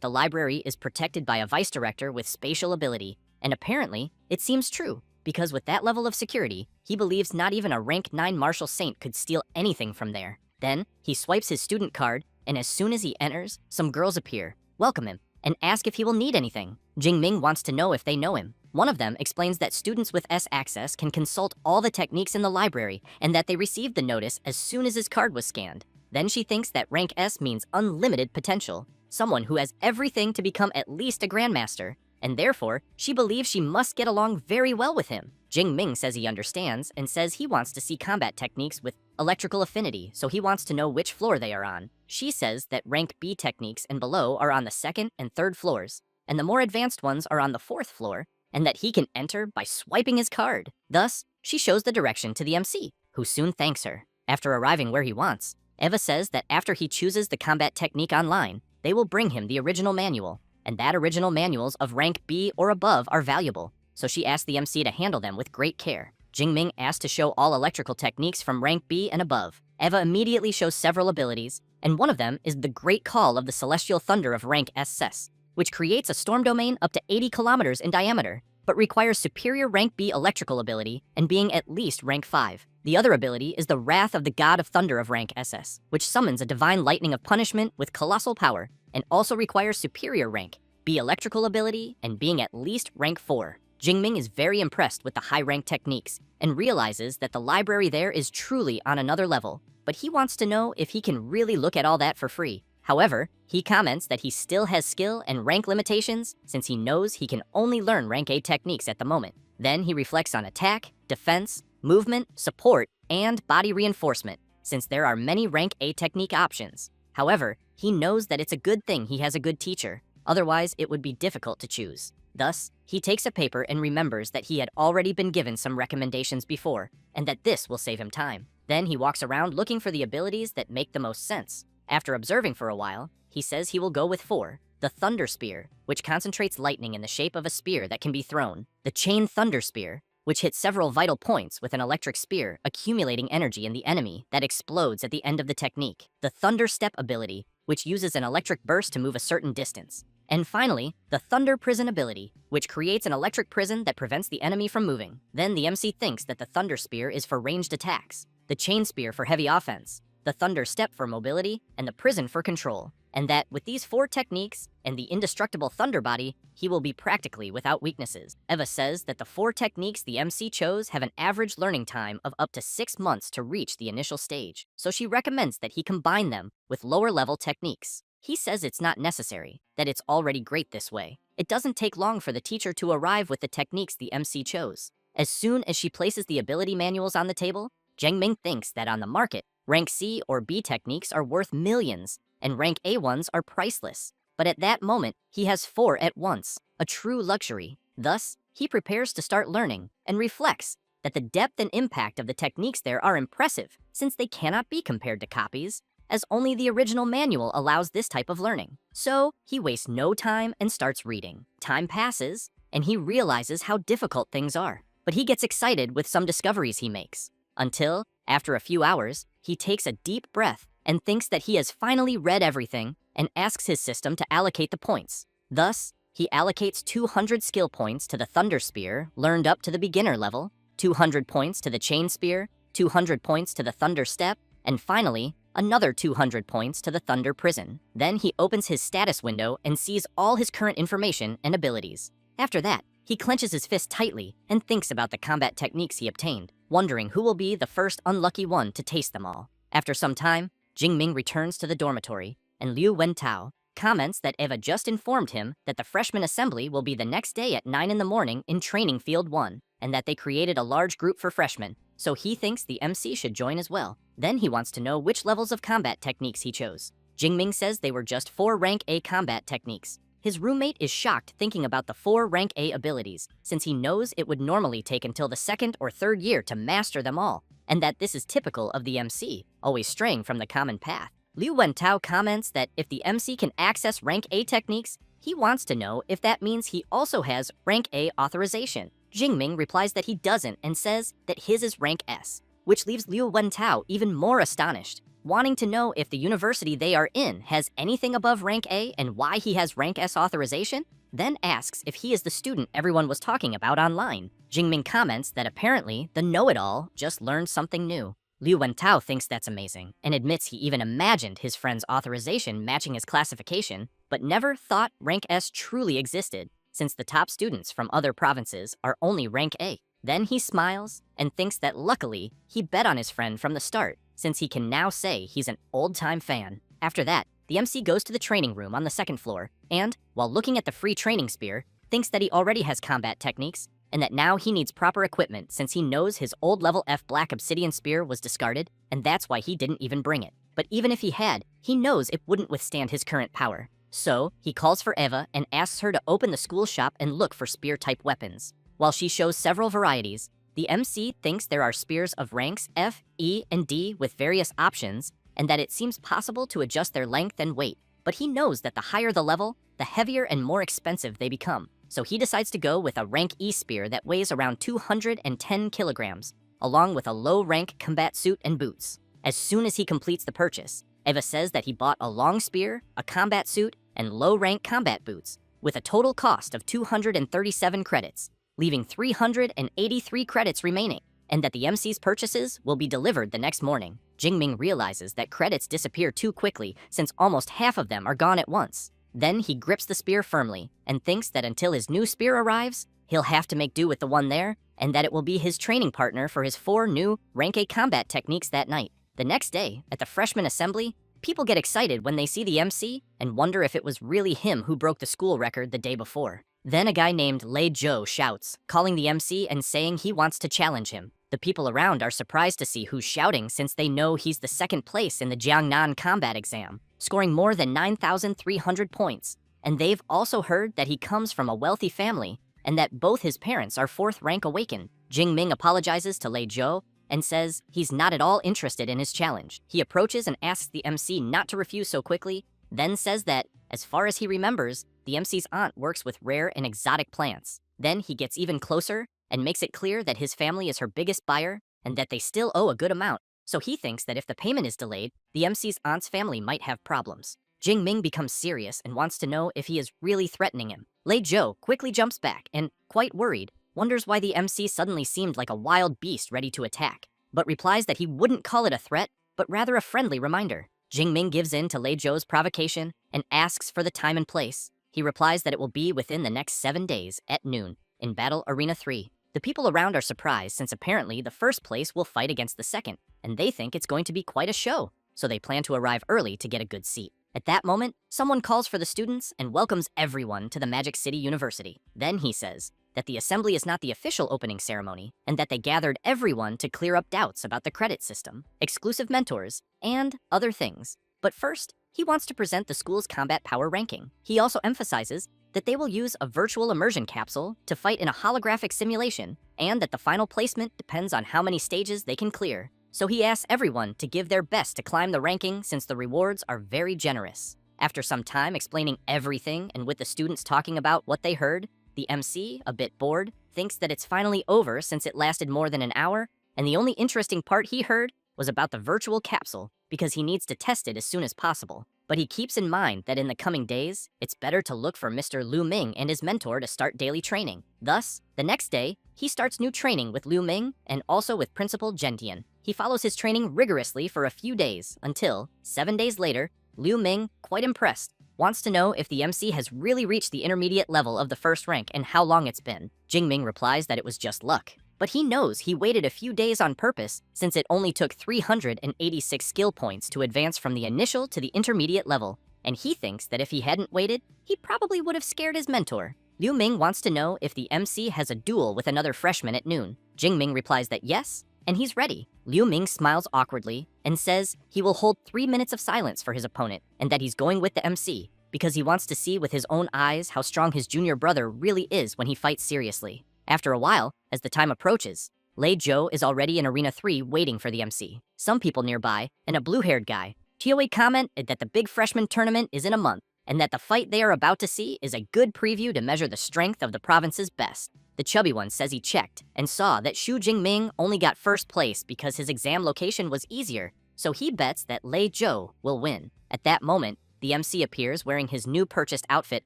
the library is protected by a vice director with spatial ability, and apparently, it seems true, because with that level of security, he believes not even a rank 9 martial saint could steal anything from there. Then, he swipes his student card, and as soon as he enters, some girls appear, welcome him, and ask if he will need anything. Jing Ming wants to know if they know him. One of them explains that students with S access can consult all the techniques in the library, and that they received the notice as soon as his card was scanned. Then she thinks that rank S means unlimited potential, someone who has everything to become at least a grandmaster, and therefore, she believes she must get along very well with him. Jing Ming says he understands and says he wants to see combat techniques with electrical affinity, so he wants to know which floor they are on. She says that rank B techniques and below are on the 2nd and 3rd floors, and the more advanced ones are on the 4th floor, and that he can enter by swiping his card. Thus, she shows the direction to the MC, who soon thanks her. After arriving where he wants, Eva says that after he chooses the combat technique online, they will bring him the original manual, and that original manuals of rank B or above are valuable, so she asks the MC to handle them with great care. Jing Ming asks to show all electrical techniques from rank B and above. Eva immediately shows several abilities, and one of them is the Great Call of the Celestial Thunder of rank SS, which creates a storm domain up to 80 kilometers in diameter, but requires superior rank B electrical ability and being at least rank 5. The other ability is the Wrath of the God of Thunder of rank SS, which summons a divine lightning of punishment with colossal power, and also requires superior rank B electrical ability and being at least rank 4. Jing Ming is very impressed with the high rank techniques and realizes that the library there is truly on another level, but he wants to know if he can really look at all that for free. However, he comments that he still has skill and rank limitations since he knows he can only learn rank A techniques at the moment. Then he reflects on attack, defense, movement, support, and body reinforcement, since there are many rank A technique options. However, he knows that it's a good thing he has a good teacher, otherwise it would be difficult to choose. Thus, he takes a paper and remembers that he had already been given some recommendations before, and that this will save him time. Then he walks around looking for the abilities that make the most sense. After observing for a while, he says he will go with 4, the Thunder Spear, which concentrates lightning in the shape of a spear that can be thrown, the Chain Thunder Spear, which hits several vital points with an electric spear, accumulating energy in the enemy that explodes at the end of the technique, the Thunder Step ability, which uses an electric burst to move a certain distance, and finally, the Thunder Prison ability, which creates an electric prison that prevents the enemy from moving. Then the MC thinks that the Thunder Spear is for ranged attacks, the Chain Spear for heavy offense, the Thunder Step for mobility, and the Prison for control, and that with these 4 techniques and the indestructible Thunder Body, he will be practically without weaknesses. Eva says that the 4 techniques the MC chose have an average learning time of up to 6 months to reach the initial stage, so she recommends that he combine them with lower-level techniques. He says it's not necessary, that it's already great this way. It doesn't take long for the teacher to arrive with the techniques the MC chose. As soon as she places the ability manuals on the table, Jing Ming thinks that on the market, rank C or B techniques are worth millions, and rank A ones are priceless. But at that moment, he has 4 at once, a true luxury. Thus, he prepares to start learning, and reflects that the depth and impact of the techniques there are impressive, since they cannot be compared to copies, as only the original manual allows this type of learning. So, he wastes no time and starts reading. Time passes, and he realizes how difficult things are, but he gets excited with some discoveries he makes. Until, after a few hours, he takes a deep breath and thinks that he has finally read everything and asks his system to allocate the points. Thus, he allocates 200 skill points to the Thunder Spear, learned up to the beginner level, 200 points to the Chain Spear, 200 points to the Thunder Step, and finally, another 200 points to the Thunder Prison. Then he opens his status window and sees all his current information and abilities. After that, he clenches his fist tightly and thinks about the combat techniques he obtained, wondering who will be the first unlucky one to taste them all. After some time, Jingming returns to the dormitory, and Liu Wentao comments that Eva just informed him that the freshman assembly will be the next day at 9 in the morning in Training Field 1, and that they created a large group for freshmen, so he thinks the MC should join as well. Then he wants to know which levels of combat techniques he chose. Jingming says they were just 4 rank A combat techniques. His roommate is shocked thinking about the 4 rank A abilities, since he knows it would normally take until the 2nd or 3rd year to master them all, and that this is typical of the MC, always straying from the common path. Liu Wentao comments that if the MC can access rank A techniques, he wants to know if that means he also has rank A authorization. Jingming replies that he doesn't and says that his is rank S, which leaves Liu Wentao even more astonished, wanting to know if the university they are in has anything above rank A and why he has rank S authorization, then asks if he is the student everyone was talking about online. Jingming comments that apparently the know-it-all just learned something new. Liu Wentao thinks that's amazing and admits he even imagined his friend's authorization matching his classification, but never thought rank S truly existed, since the top students from other provinces are only rank A. Then he smiles and thinks that luckily he bet on his friend from the start, since he can now say he's an old-time fan. After that, the MC goes to the training room on the 2nd floor and, while looking at the free training spear, thinks that he already has combat techniques and that now he needs proper equipment since he knows his old level F black obsidian spear was discarded, and that's why he didn't even bring it. But even if he had, he knows it wouldn't withstand his current power. So, he calls for Eva and asks her to open the school shop and look for spear-type weapons. While she shows several varieties, the MC thinks there are spears of ranks F, E, and D with various options, and that it seems possible to adjust their length and weight. But he knows that the higher the level, the heavier and more expensive they become. So he decides to go with a rank E spear that weighs around 210 kilograms, along with a low-rank combat suit and boots. As soon as he completes the purchase, Eva says that he bought a long spear, a combat suit, and low-rank combat boots, with a total cost of 237 credits, leaving 383 credits remaining, and that the MC's purchases will be delivered the next morning. Jingming realizes that credits disappear too quickly since almost half of them are gone at once. Then he grips the spear firmly and thinks that until his new spear arrives, he'll have to make do with the one there, and that it will be his training partner for his 4 new rank A combat techniques that night. The next day, at the freshman assembly, people get excited when they see the MC and wonder if it was really him who broke the school record the day before. Then a guy named Lei Zhou shouts, calling the MC and saying he wants to challenge him. The people around are surprised to see who's shouting since they know he's the 2nd place in the Jiangnan combat exam, scoring more than 9,300 points. And they've also heard that he comes from a wealthy family and that both his parents are 4th rank awakened. Jingming apologizes to Lei Zhou and says he's not at all interested in his challenge. He approaches and asks the MC not to refuse so quickly, then says that, as far as he remembers, the MC's aunt works with rare and exotic plants. Then he gets even closer and makes it clear that his family is her biggest buyer and that they still owe a good amount, so he thinks that if the payment is delayed, the MC's aunt's family might have problems. Jingming becomes serious and wants to know if he is really threatening him. Lei Zhou quickly jumps back and, quite worried, wonders why the MC suddenly seemed like a wild beast ready to attack, but replies that he wouldn't call it a threat, but rather a friendly reminder. Jingming gives in to Lei Zhou's provocation and asks for the time and place. He replies that it will be within the next 7 days at noon in Battle Arena 3. The people around are surprised since apparently the 1st place will fight against the 2nd, and they think it's going to be quite a show, so they plan to arrive early to get a good seat. At that moment, someone calls for the students and welcomes everyone to the Magic City University. Then he says that the assembly is not the official opening ceremony, and that they gathered everyone to clear up doubts about the credit system, exclusive mentors, and other things. But first, he wants to present the school's combat power ranking. He also emphasizes that they will use a virtual immersion capsule to fight in a holographic simulation, and that the final placement depends on how many stages they can clear. So he asks everyone to give their best to climb the ranking since the rewards are very generous. After some time explaining everything and with the students talking about what they heard, the MC, a bit bored, thinks that it's finally over since it lasted more than an hour, and the only interesting part he heard was about the virtual capsule because he needs to test it as soon as possible. But he keeps in mind that in the coming days, it's better to look for Mr. Lu Ming and his mentor to start daily training. Thus, the next day, he starts new training with Lu Ming and also with Principal Gentian. He follows his training rigorously for a few days until, 7 days later, Liu Ming, quite impressed, wants to know if the MC has really reached the intermediate level of the first rank and how long it's been. Jingming replies that it was just luck. But he knows he waited a few days on purpose since it only took 386 skill points to advance from the initial to the intermediate level, and he thinks that if he hadn't waited, he probably would have scared his mentor. Liu Ming wants to know if the MC has a duel with another freshman at noon. Jingming replies that yes, and he's ready. Liu Ming smiles awkwardly and says he will hold 3 minutes of silence for his opponent and that he's going with the MC because he wants to see with his own eyes how strong his junior brother really is when he fights seriously. After a while, as the time approaches, Lei Zhou is already in Arena 3 waiting for the MC. Some people nearby, and a blue-haired guy, Tioe comment that the big freshman tournament is in a month, and that the fight they are about to see is a good preview to measure the strength of the province's best. The chubby one says he checked and saw that Xu Jingming only got first place because his exam location was easier, so he bets that Lei Zhou will win. At that moment, the MC appears wearing his new purchased outfit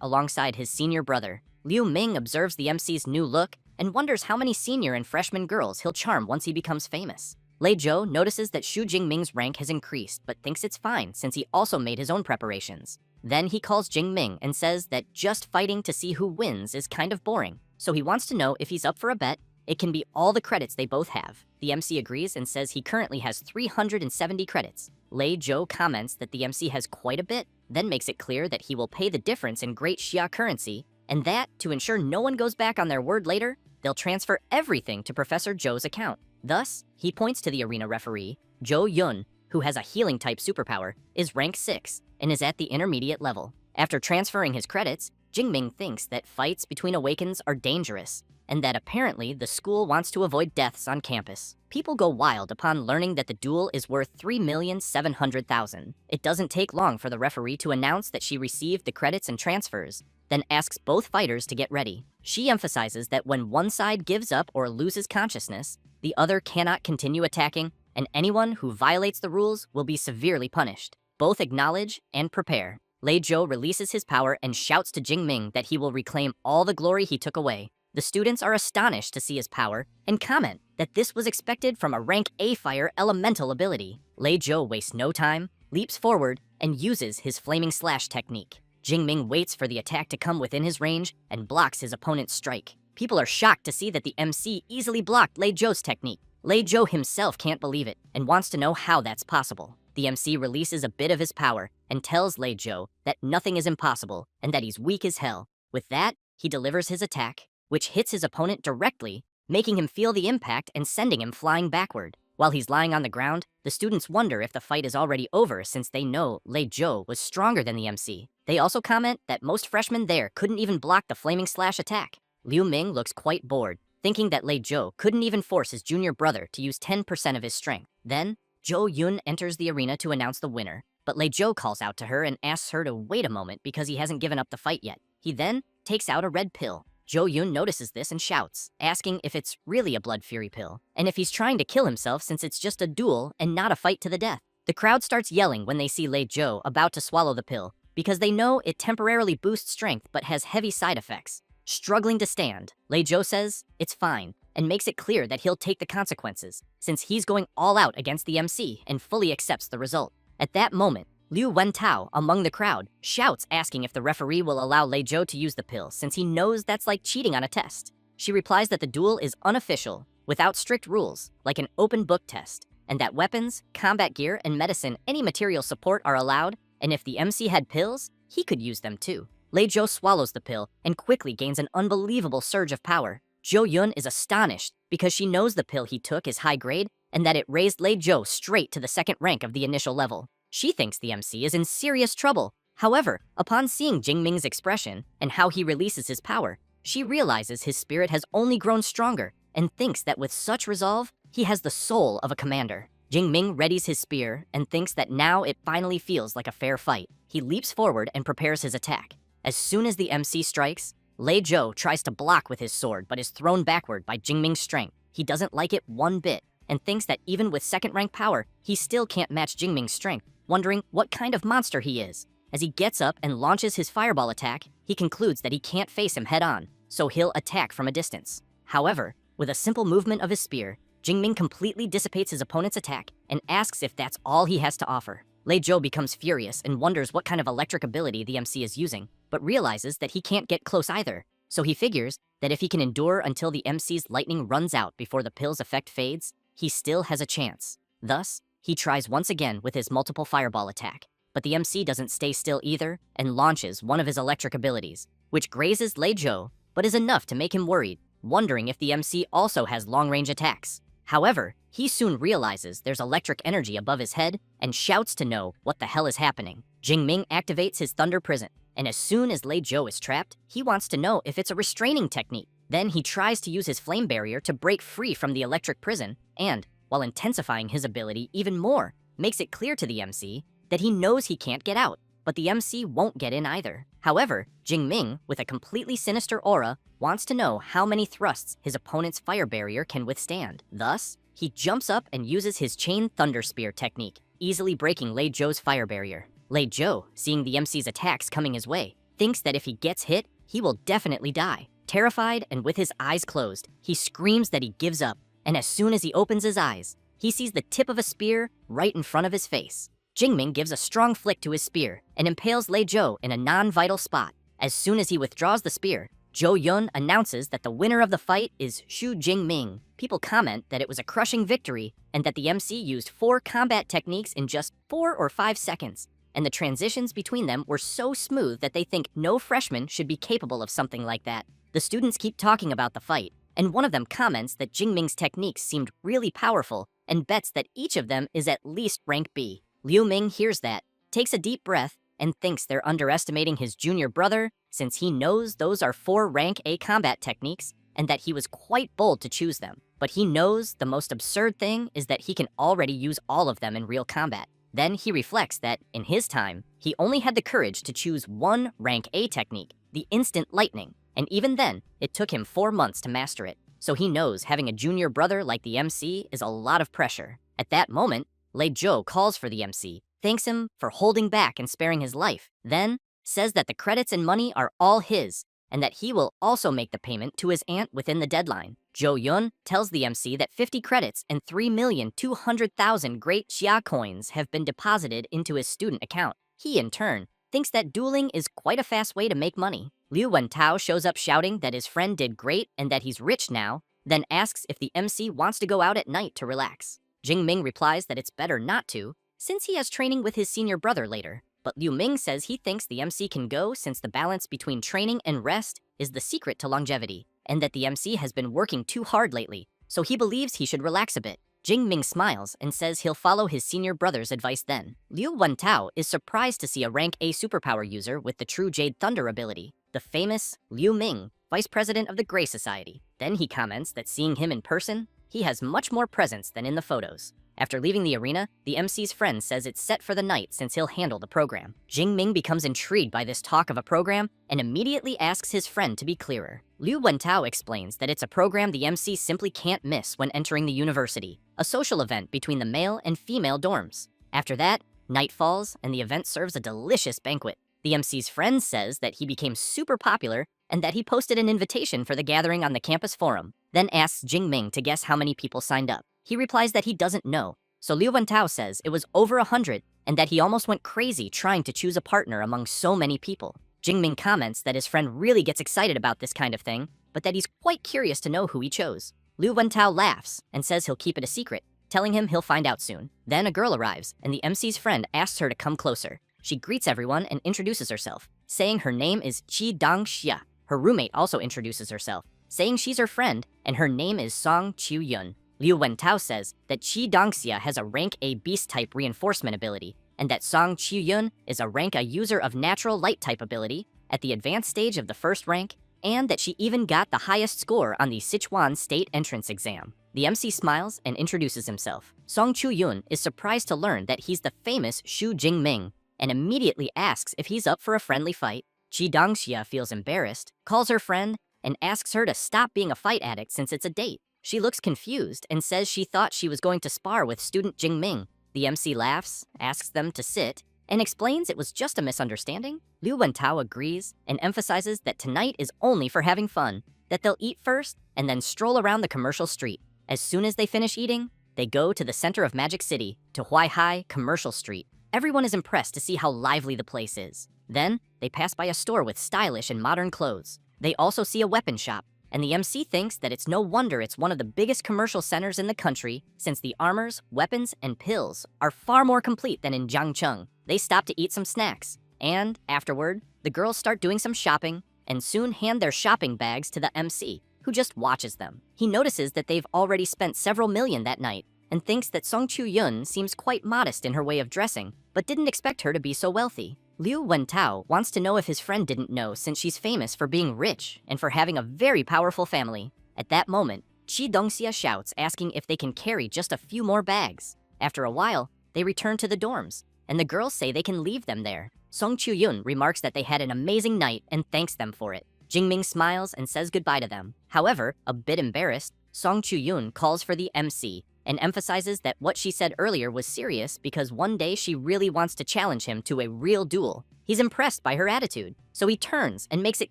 alongside his senior brother. Liu Ming observes the MC's new look and wonders how many senior and freshman girls he'll charm once he becomes famous. Lei Zhou notices that Xu Jingming's rank has increased, but thinks it's fine since he also made his own preparations. Then he calls Jingming and says that just fighting to see who wins is kind of boring, so he wants to know if he's up for a bet. It can be all the credits they both have. The MC agrees and says he currently has 370 credits. Lei Zhou comments that the MC has quite a bit, then makes it clear that he will pay the difference in Great Xia currency, and that, to ensure no one goes back on their word later, they'll transfer everything to Professor Zhou's account. Thus, he points to the arena referee, Zhou Yun, who has a healing-type superpower, is rank 6, and is at the intermediate level. After transferring his credits, Jingming thinks that fights between awakens are dangerous, and that apparently the school wants to avoid deaths on campus. People go wild upon learning that the duel is worth 3,700,000. It doesn't take long for the referee to announce that she received the credits and transfers, then asks both fighters to get ready. She emphasizes that when one side gives up or loses consciousness, the other cannot continue attacking, and anyone who violates the rules will be severely punished. Both acknowledge and prepare. Lei Zhou releases his power and shouts to Jingming that he will reclaim all the glory he took away. The students are astonished to see his power and comment that this was expected from a rank A fire elemental ability. Lei Zhou wastes no time, leaps forward, and uses his flaming slash technique. Jingming waits for the attack to come within his range and blocks his opponent's strike. People are shocked to see that the MC easily blocked Lei Zhou's technique. Lei Zhou himself can't believe it and wants to know how that's possible. The MC releases a bit of his power and tells Lei Zhou that nothing is impossible and that he's weak as hell. With that, he delivers his attack, which hits his opponent directly, making him feel the impact and sending him flying backward. While he's lying on the ground, the students wonder if the fight is already over since they know Lei Zhou was stronger than the MC. They also comment that most freshmen there couldn't even block the flaming slash attack. Liu Ming looks quite bored, thinking that Lei Zhou couldn't even force his junior brother to use 10% of his strength. Then, Zhou Yun enters the arena to announce the winner, but Lei Zhou calls out to her and asks her to wait a moment because he hasn't given up the fight yet. He then takes out a red pill. Zhou Yun notices this and shouts, asking if it's really a blood fury pill, and if he's trying to kill himself since it's just a duel and not a fight to the death. The crowd starts yelling when they see Lei Zhou about to swallow the pill, because they know it temporarily boosts strength but has heavy side effects. Struggling to stand, Lei Zhou says it's fine, and makes it clear that he'll take the consequences, since he's going all out against the MC and fully accepts the result. At that moment, Liu Wentao, among the crowd, shouts asking if the referee will allow Lei Zhou to use the pill since he knows that's like cheating on a test. She replies that the duel is unofficial, without strict rules, like an open book test, and that weapons, combat gear, and medicine, any material support are allowed, and if the MC had pills, he could use them too. Lei Zhou swallows the pill and quickly gains an unbelievable surge of power. Zhou Yun is astonished because she knows the pill he took is high grade and that it raised Lei Zhou straight to the second rank of the initial level. She thinks the MC is in serious trouble. However, upon seeing Jingming's expression and how he releases his power, she realizes his spirit has only grown stronger and thinks that with such resolve, he has the soul of a commander. Jingming readies his spear and thinks that now it finally feels like a fair fight. He leaps forward and prepares his attack. As soon as the MC strikes, Lei Zhou tries to block with his sword but is thrown backward by Jingming's strength. He doesn't like it one bit and thinks that even with second-rank power, he still can't match Jingming's strength, wondering what kind of monster he is. As he gets up and launches his fireball attack, he concludes that he can't face him head-on, so he'll attack from a distance. However, with a simple movement of his spear, Jingming completely dissipates his opponent's attack and asks if that's all he has to offer. Lei Zhou becomes furious and wonders what kind of electric ability the MC is using, but realizes that he can't get close either. So he figures that if he can endure until the MC's lightning runs out before the pill's effect fades, he still has a chance. Thus, he tries once again with his multiple fireball attack. But the MC doesn't stay still either and launches one of his electric abilities, which grazes Lei Zhou, but is enough to make him worried, wondering if the MC also has long-range attacks. However, he soon realizes there's electric energy above his head and shouts to know what the hell is happening. Jingming activates his Thunder Prison, and as soon as Lei Zhou is trapped, he wants to know if it's a restraining technique. Then he tries to use his flame barrier to break free from the electric prison, and, while intensifying his ability even more, makes it clear to the MC that he knows he can't get out, but the MC won't get in either. However, Jingming, with a completely sinister aura, wants to know how many thrusts his opponent's fire barrier can withstand. Thus, he jumps up and uses his Chain Thunder Spear technique, easily breaking Lei Zhou's fire barrier. Lei Zhou, seeing the MC's attacks coming his way, thinks that if he gets hit, he will definitely die. Terrified and with his eyes closed, he screams that he gives up, and as soon as he opens his eyes, he sees the tip of a spear right in front of his face. Jingming gives a strong flick to his spear and impales Lei Zhou in a non-vital spot. As soon as he withdraws the spear, Zhou Yun announces that the winner of the fight is Xu Jingming. People comment that it was a crushing victory and that the MC used 4 combat techniques in just 4 or 5 seconds, and the transitions between them were so smooth that they think no freshman should be capable of something like that. The students keep talking about the fight, and one of them comments that Jingming's techniques seemed really powerful and bets that each of them is at least rank B. Liu Ming hears that, takes a deep breath, and thinks they're underestimating his junior brother since he knows those are 4 rank A combat techniques and that he was quite bold to choose them. But he knows the most absurd thing is that he can already use all of them in real combat. Then he reflects that, in his time, he only had the courage to choose 1 rank A technique, the instant lightning, and even then, it took him 4 months to master it. So he knows having a junior brother like the MC is a lot of pressure. At that moment, Lei Zhou calls for the MC, thanks him for holding back and sparing his life, then says that the credits and money are all his, and that he will also make the payment to his aunt within the deadline. Zhou Yun tells the MC that 50 credits and 3,200,000 great Xia coins have been deposited into his student account. He, in turn, thinks that dueling is quite a fast way to make money. Liu Wentao shows up shouting that his friend did great and that he's rich now, then asks if the MC wants to go out at night to relax. Jingming replies that it's better not to, since he has training with his senior brother later. But Liu Ming says he thinks the MC can go since the balance between training and rest is the secret to longevity, and that the MC has been working too hard lately, so he believes he should relax a bit. Jingming smiles and says he'll follow his senior brother's advice then. Liu Wentao is surprised to see a rank A superpower user with the true Jade Thunder ability, the famous Liu Ming, vice president of the Grey Society. Then he comments that seeing him in person, he has much more presence than in the photos. After leaving the arena, the MC's friend says it's set for the night since he'll handle the program. Jingming becomes intrigued by this talk of a program and immediately asks his friend to be clearer. Liu Wentao explains that it's a program the MC simply can't miss when entering the university, a social event between the male and female dorms. After that, night falls and the event serves a delicious banquet. The MC's friend says that he became super popular and that he posted an invitation for the gathering on the campus forum, then asks Jingming to guess how many people signed up. He replies that he doesn't know, so Liu Wentao says it was over 100 and that he almost went crazy trying to choose a partner among so many people. Jingming comments that his friend really gets excited about this kind of thing, but that he's quite curious to know who he chose. Liu Wentao laughs and says he'll keep it a secret, telling him he'll find out soon. Then a girl arrives, and the MC's friend asks her to come closer. She greets everyone and introduces herself, saying her name is Qi Dangxia. Her roommate also introduces herself, saying she's her friend, and her name is Song Chiu Yun. Liu Wentao says that Qi Dangxia has a rank A beast-type reinforcement ability, and that Song Chiu Yun is a rank A user of natural light-type ability at the advanced stage of the first rank, and that she even got the highest score on the Sichuan State Entrance exam. The MC smiles and introduces himself. Song Chiu Yun is surprised to learn that he's the famous Xu Jingming, and immediately asks if he's up for a friendly fight. Qi Dangxia feels embarrassed, calls her friend, and asks her to stop being a fight addict since it's a date. She looks confused and says she thought she was going to spar with student Jingming. The MC laughs, asks them to sit, and explains it was just a misunderstanding. Liu Wentao agrees and emphasizes that tonight is only for having fun, that they'll eat first and then stroll around the commercial street. As soon as they finish eating, they go to the center of Magic City, to Huaihai Commercial Street. Everyone is impressed to see how lively the place is. Then, they pass by a store with stylish and modern clothes. They also see a weapon shop, and the MC thinks that it's no wonder it's one of the biggest commercial centers in the country, since the armors, weapons, and pills are far more complete than in Jiangcheng. They stop to eat some snacks, and afterward, the girls start doing some shopping and soon hand their shopping bags to the MC, who just watches them. He notices that they've already spent several million that night and thinks that Song Chu-yun seems quite modest in her way of dressing, but didn't expect her to be so wealthy. Liu Wentao wants to know if his friend didn't know, since she's famous for being rich and for having a very powerful family. At that moment, Qi Dongxia shouts, asking if they can carry just a few more bags. After a while, they return to the dorms, and the girls say they can leave them there. Song Chu-yun remarks that they had an amazing night and thanks them for it. Jingming smiles and says goodbye to them. However, a bit embarrassed, Song Chu-yun calls for the MC and emphasizes that what she said earlier was serious because one day she really wants to challenge him to a real duel. He's impressed by her attitude, so he turns and makes it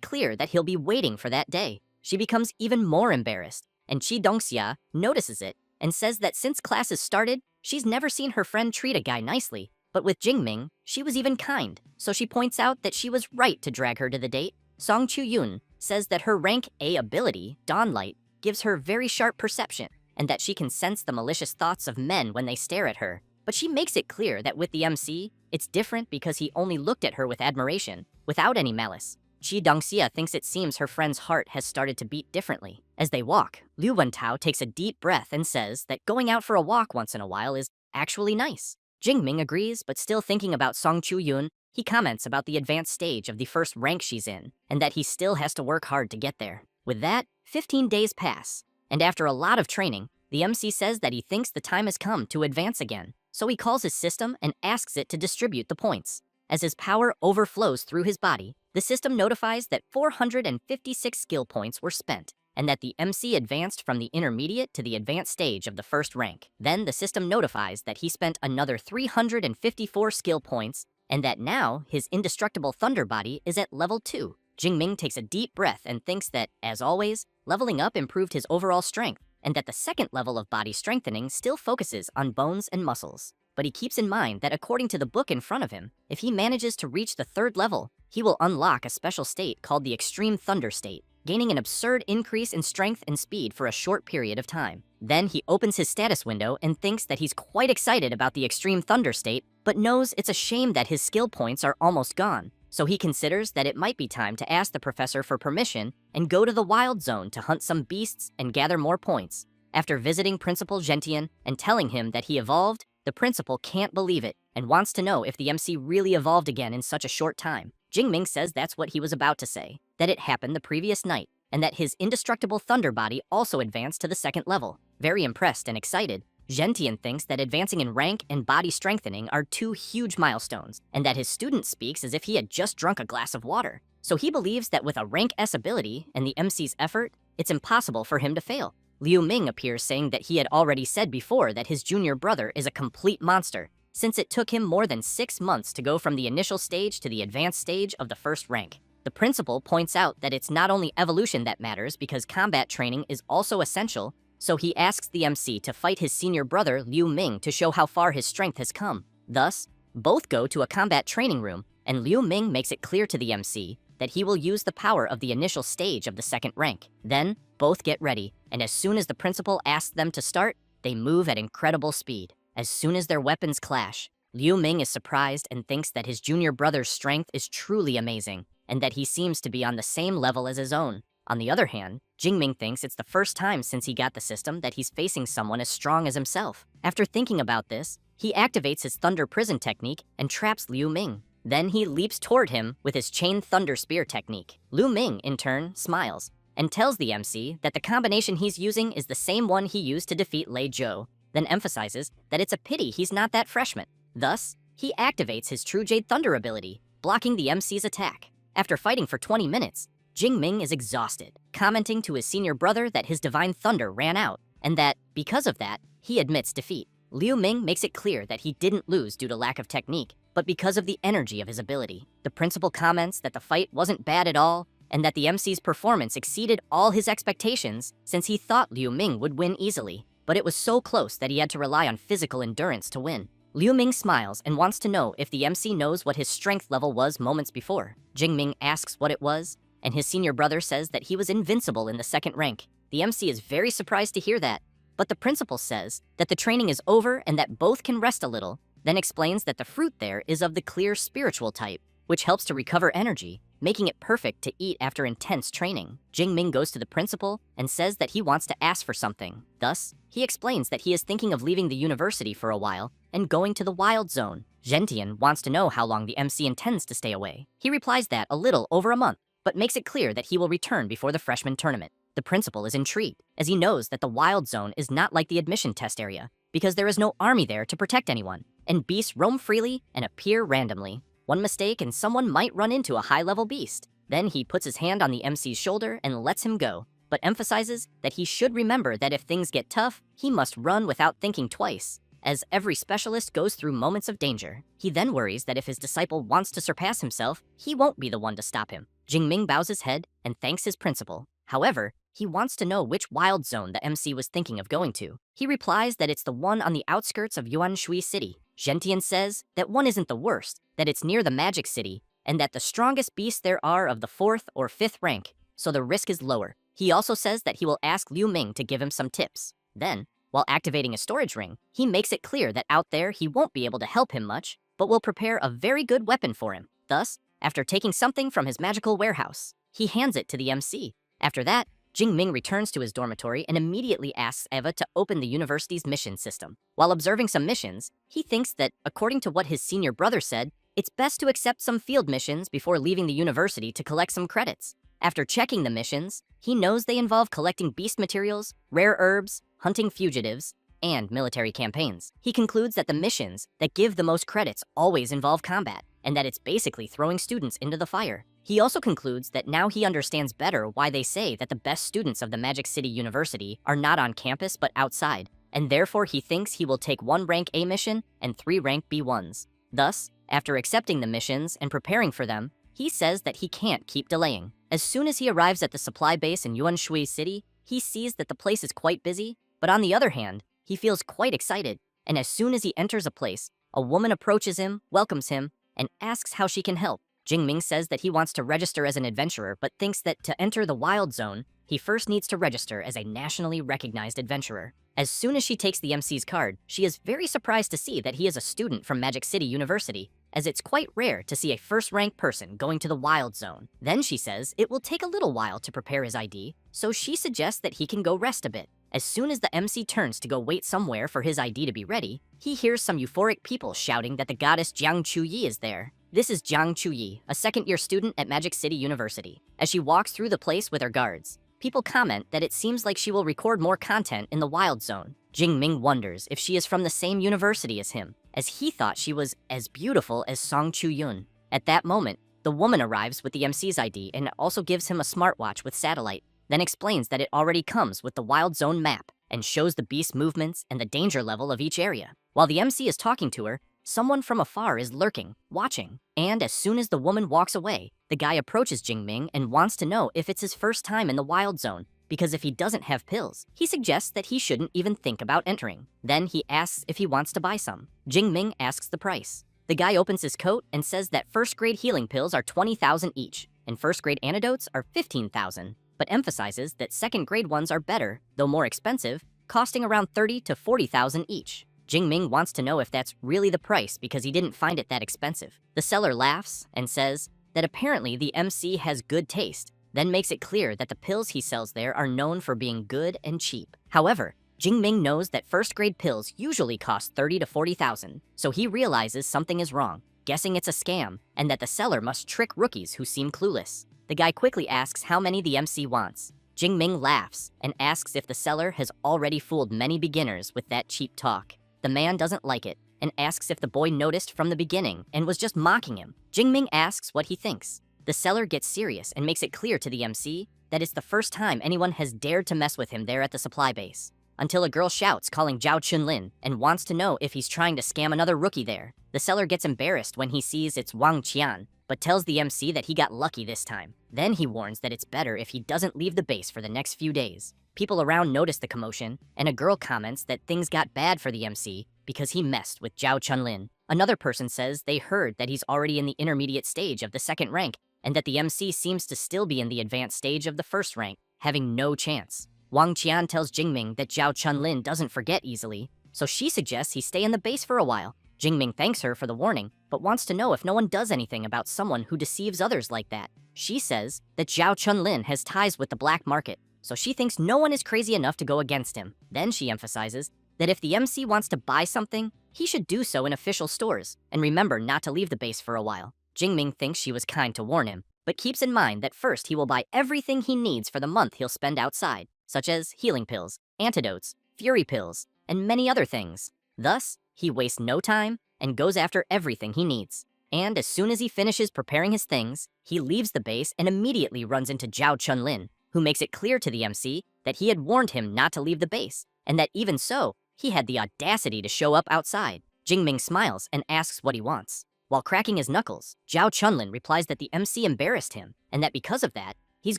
clear that he'll be waiting for that day. She becomes even more embarrassed, and Qi Dongxia notices it and says that since classes started, she's never seen her friend treat a guy nicely. But with Jingming, she was even kind, so she points out that she was right to drag her to the date. Song Chu-yun says that her rank A ability, Dawnlight, gives her very sharp perception, and that she can sense the malicious thoughts of men when they stare at her. But she makes it clear that with the MC, it's different because he only looked at her with admiration, without any malice. Qi Dongxia thinks it seems her friend's heart has started to beat differently. As they walk, Liu Wentao takes a deep breath and says that going out for a walk once in a while is actually nice. Jingming agrees, but still thinking about Song Chu-yun, he comments about the advanced stage of the first rank she's in, and that he still has to work hard to get there. With that, 15 days pass, and after a lot of training, the MC says that he thinks the time has come to advance again, so he calls his system and asks it to distribute the points. As his power overflows through his body, the system notifies that 456 skill points were spent, and that the MC advanced from the intermediate to the advanced stage of the first rank. Then the system notifies that he spent another 354 skill points, and that now his indestructible thunder body is at level 2. Jingming takes a deep breath and thinks that, as always, leveling up improved his overall strength, and that the second level of body strengthening still focuses on bones and muscles. But he keeps in mind that according to the book in front of him, if he manages to reach the third level, he will unlock a special state called the Extreme Thunder State, gaining an absurd increase in strength and speed for a short period of time. Then he opens his status window and thinks that he's quite excited about the Extreme Thunder State, but knows it's a shame that his skill points are almost gone. So he considers that it might be time to ask the professor for permission and go to the wild zone to hunt some beasts and gather more points. After visiting Principal Gentian and telling him that he evolved, the principal can't believe it and wants to know if the MC really evolved again in such a short time. Jingming says that's what he was about to say, that it happened the previous night, and that his indestructible thunder body also advanced to the second level. Very impressed and excited, Gentian thinks that advancing in rank and body strengthening are two huge milestones, and that his student speaks as if he had just drunk a glass of water. So he believes that with a rank S ability and the MC's effort, it's impossible for him to fail. Liu Ming appears saying that he had already said before that his junior brother is a complete monster, since it took him more than 6 months to go from the initial stage to the advanced stage of the first rank. The principal points out that it's not only evolution that matters because combat training is also essential, so he asks the MC to fight his senior brother Liu Ming to show how far his strength has come. Thus, both go to a combat training room, and Liu Ming makes it clear to the MC that he will use the power of the initial stage of the second rank. Then, both get ready, and as soon as the principal asks them to start, they move at incredible speed. As soon as their weapons clash, Liu Ming is surprised and thinks that his junior brother's strength is truly amazing, and that he seems to be on the same level as his own. On the other hand, Jingming thinks it's the first time since he got the system that he's facing someone as strong as himself. After thinking about this, he activates his Thunder Prison technique and traps Liu Ming. Then he leaps toward him with his Chain Thunder Spear technique. Liu Ming, in turn, smiles and tells the MC that the combination he's using is the same one he used to defeat Lei Zhou, then emphasizes that it's a pity he's not that freshman. Thus, he activates his True Jade Thunder ability, blocking the MC's attack. After fighting for 20 minutes, Jingming is exhausted, commenting to his senior brother that his Divine Thunder ran out, and that, because of that, he admits defeat. Liu Ming makes it clear that he didn't lose due to lack of technique, but because of the energy of his ability. The principal comments that the fight wasn't bad at all, and that the MC's performance exceeded all his expectations since he thought Liu Ming would win easily, but it was so close that he had to rely on physical endurance to win. Liu Ming smiles and wants to know if the MC knows what his strength level was moments before. Jing Ming asks what it was, and his senior brother says that he was invincible in the second rank. The MC is very surprised to hear that, but the principal says that the training is over and that both can rest a little, then explains that the fruit there is of the clear spiritual type, which helps to recover energy, making it perfect to eat after intense training. Jing Ming goes to the principal and says that he wants to ask for something. Thus, he explains that he is thinking of leaving the university for a while and going to the wild zone. Gentian wants to know how long the MC intends to stay away. He replies that a little over a month, but makes it clear that he will return before the freshman tournament. The principal is intrigued, as he knows that the wild zone is not like the admission test area, because there is no army there to protect anyone, and beasts roam freely and appear randomly. One mistake and someone might run into a high-level beast. Then he puts his hand on the MC's shoulder and lets him go, but emphasizes that he should remember that if things get tough, he must run without thinking twice, as every specialist goes through moments of danger. He then worries that if his disciple wants to surpass himself, he won't be the one to stop him. Jing Ming bows his head and thanks his principal. However, he wants to know which wild zone the MC was thinking of going to. He replies that it's the one on the outskirts of Yuanshui City. Gentian says that one isn't the worst, that it's near the Magic City, and that the strongest beasts there are of the 4th or 5th rank, so the risk is lower. He also says that he will ask Liu Ming to give him some tips. Then, while activating a storage ring, he makes it clear that out there he won't be able to help him much, but will prepare a very good weapon for him. Thus, after taking something from his magical warehouse, he hands it to the MC. After that, Jing Ming returns to his dormitory and immediately asks Eva to open the university's mission system. While observing some missions, he thinks that, according to what his senior brother said, it's best to accept some field missions before leaving the university to collect some credits. After checking the missions, he knows they involve collecting beast materials, rare herbs, hunting fugitives, and military campaigns. He concludes that the missions that give the most credits always involve combat, and that it's basically throwing students into the fire. He also concludes that now he understands better why they say that the best students of the Magic City University are not on campus but outside, and therefore he thinks he will take 1 rank A mission and 3 rank B1s. Thus, after accepting the missions and preparing for them, he says that he can't keep delaying. As soon as he arrives at the supply base in Yuanshui City, he sees that the place is quite busy, but on the other hand, he feels quite excited, and as soon as he enters a place, a woman approaches him, welcomes him, and asks how she can help. Jing Ming says that he wants to register as an adventurer, but thinks that to enter the wild zone, he first needs to register as a nationally recognized adventurer. As soon as she takes the MC's card, she is very surprised to see that he is a student from Magic City University, as it's quite rare to see a first-rank person going to the wild zone. Then she says it will take a little while to prepare his ID, so she suggests that he can go rest a bit. As soon as the MC turns to go wait somewhere for his ID to be ready, he hears some euphoric people shouting that the goddess Jiang Chuyi is there. This is Jiang Chuyi, a second-year student at Magic City University. As she walks through the place with her guards, people comment that it seems like she will record more content in the wild zone. Jing Ming wonders if she is from the same university as him, as he thought she was as beautiful as Song Chu-yun. At that moment, the woman arrives with the MC's ID and also gives him a smartwatch with satellite, then explains that it already comes with the wild zone map and shows the beast movements and the danger level of each area. While the MC is talking to her, someone from afar is lurking, watching, and as soon as the woman walks away, the guy approaches Jing Ming and wants to know if it's his first time in the wild zone, because if he doesn't have pills, he suggests that he shouldn't even think about entering. Then he asks if he wants to buy some. Jing Ming asks the price. The guy opens his coat and says that first-grade healing pills are 20,000 each, and first-grade antidotes are 15,000, but emphasizes that second-grade ones are better, though more expensive, costing around 30 to 40,000 each. Jing Ming wants to know if that's really the price because he didn't find it that expensive. The seller laughs and says that apparently the MC has good taste, then makes it clear that the pills he sells there are known for being good and cheap. However, Jing Ming knows that first-grade pills usually cost 30 to 40,000, so he realizes something is wrong, guessing it's a scam, and that the seller must trick rookies who seem clueless. The guy quickly asks how many the MC wants. Jing Ming laughs and asks if the seller has already fooled many beginners with that cheap talk. The man doesn't like it and asks if the boy noticed from the beginning and was just mocking him. Jing Ming asks what he thinks. The seller gets serious and makes it clear to the MC that it's the first time anyone has dared to mess with him there at the supply base, until a girl shouts calling Zhao Chunlin and wants to know if he's trying to scam another rookie there. The seller gets embarrassed when he sees it's Wang Qian, but tells the MC that he got lucky this time. Then he warns that it's better if he doesn't leave the base for the next few days. People around notice the commotion, and a girl comments that things got bad for the MC because he messed with Zhao Chunlin. Another person says they heard that he's already in the intermediate stage of the second rank, and that the MC seems to still be in the advanced stage of the first rank, having no chance. Wang Qian tells Jingming that Zhao Chunlin doesn't forget easily, so she suggests he stay in the base for a while. Jingming thanks her for the warning, but wants to know if no one does anything about someone who deceives others like that. She says that Zhao Chunlin has ties with the black market, so she thinks no one is crazy enough to go against him. Then she emphasizes that if the MC wants to buy something, he should do so in official stores, and remember not to leave the base for a while. Jingming thinks she was kind to warn him, but keeps in mind that first he will buy everything he needs for the month he'll spend outside, such as healing pills, antidotes, fury pills, and many other things. Thus, he wastes no time and goes after everything he needs. And as soon as he finishes preparing his things, he leaves the base and immediately runs into Zhao Chunlin, who makes it clear to the MC that he had warned him not to leave the base, and that even so, he had the audacity to show up outside. Jingming smiles and asks what he wants. While cracking his knuckles, Zhao Chunlin replies that the MC embarrassed him, and that because of that, he's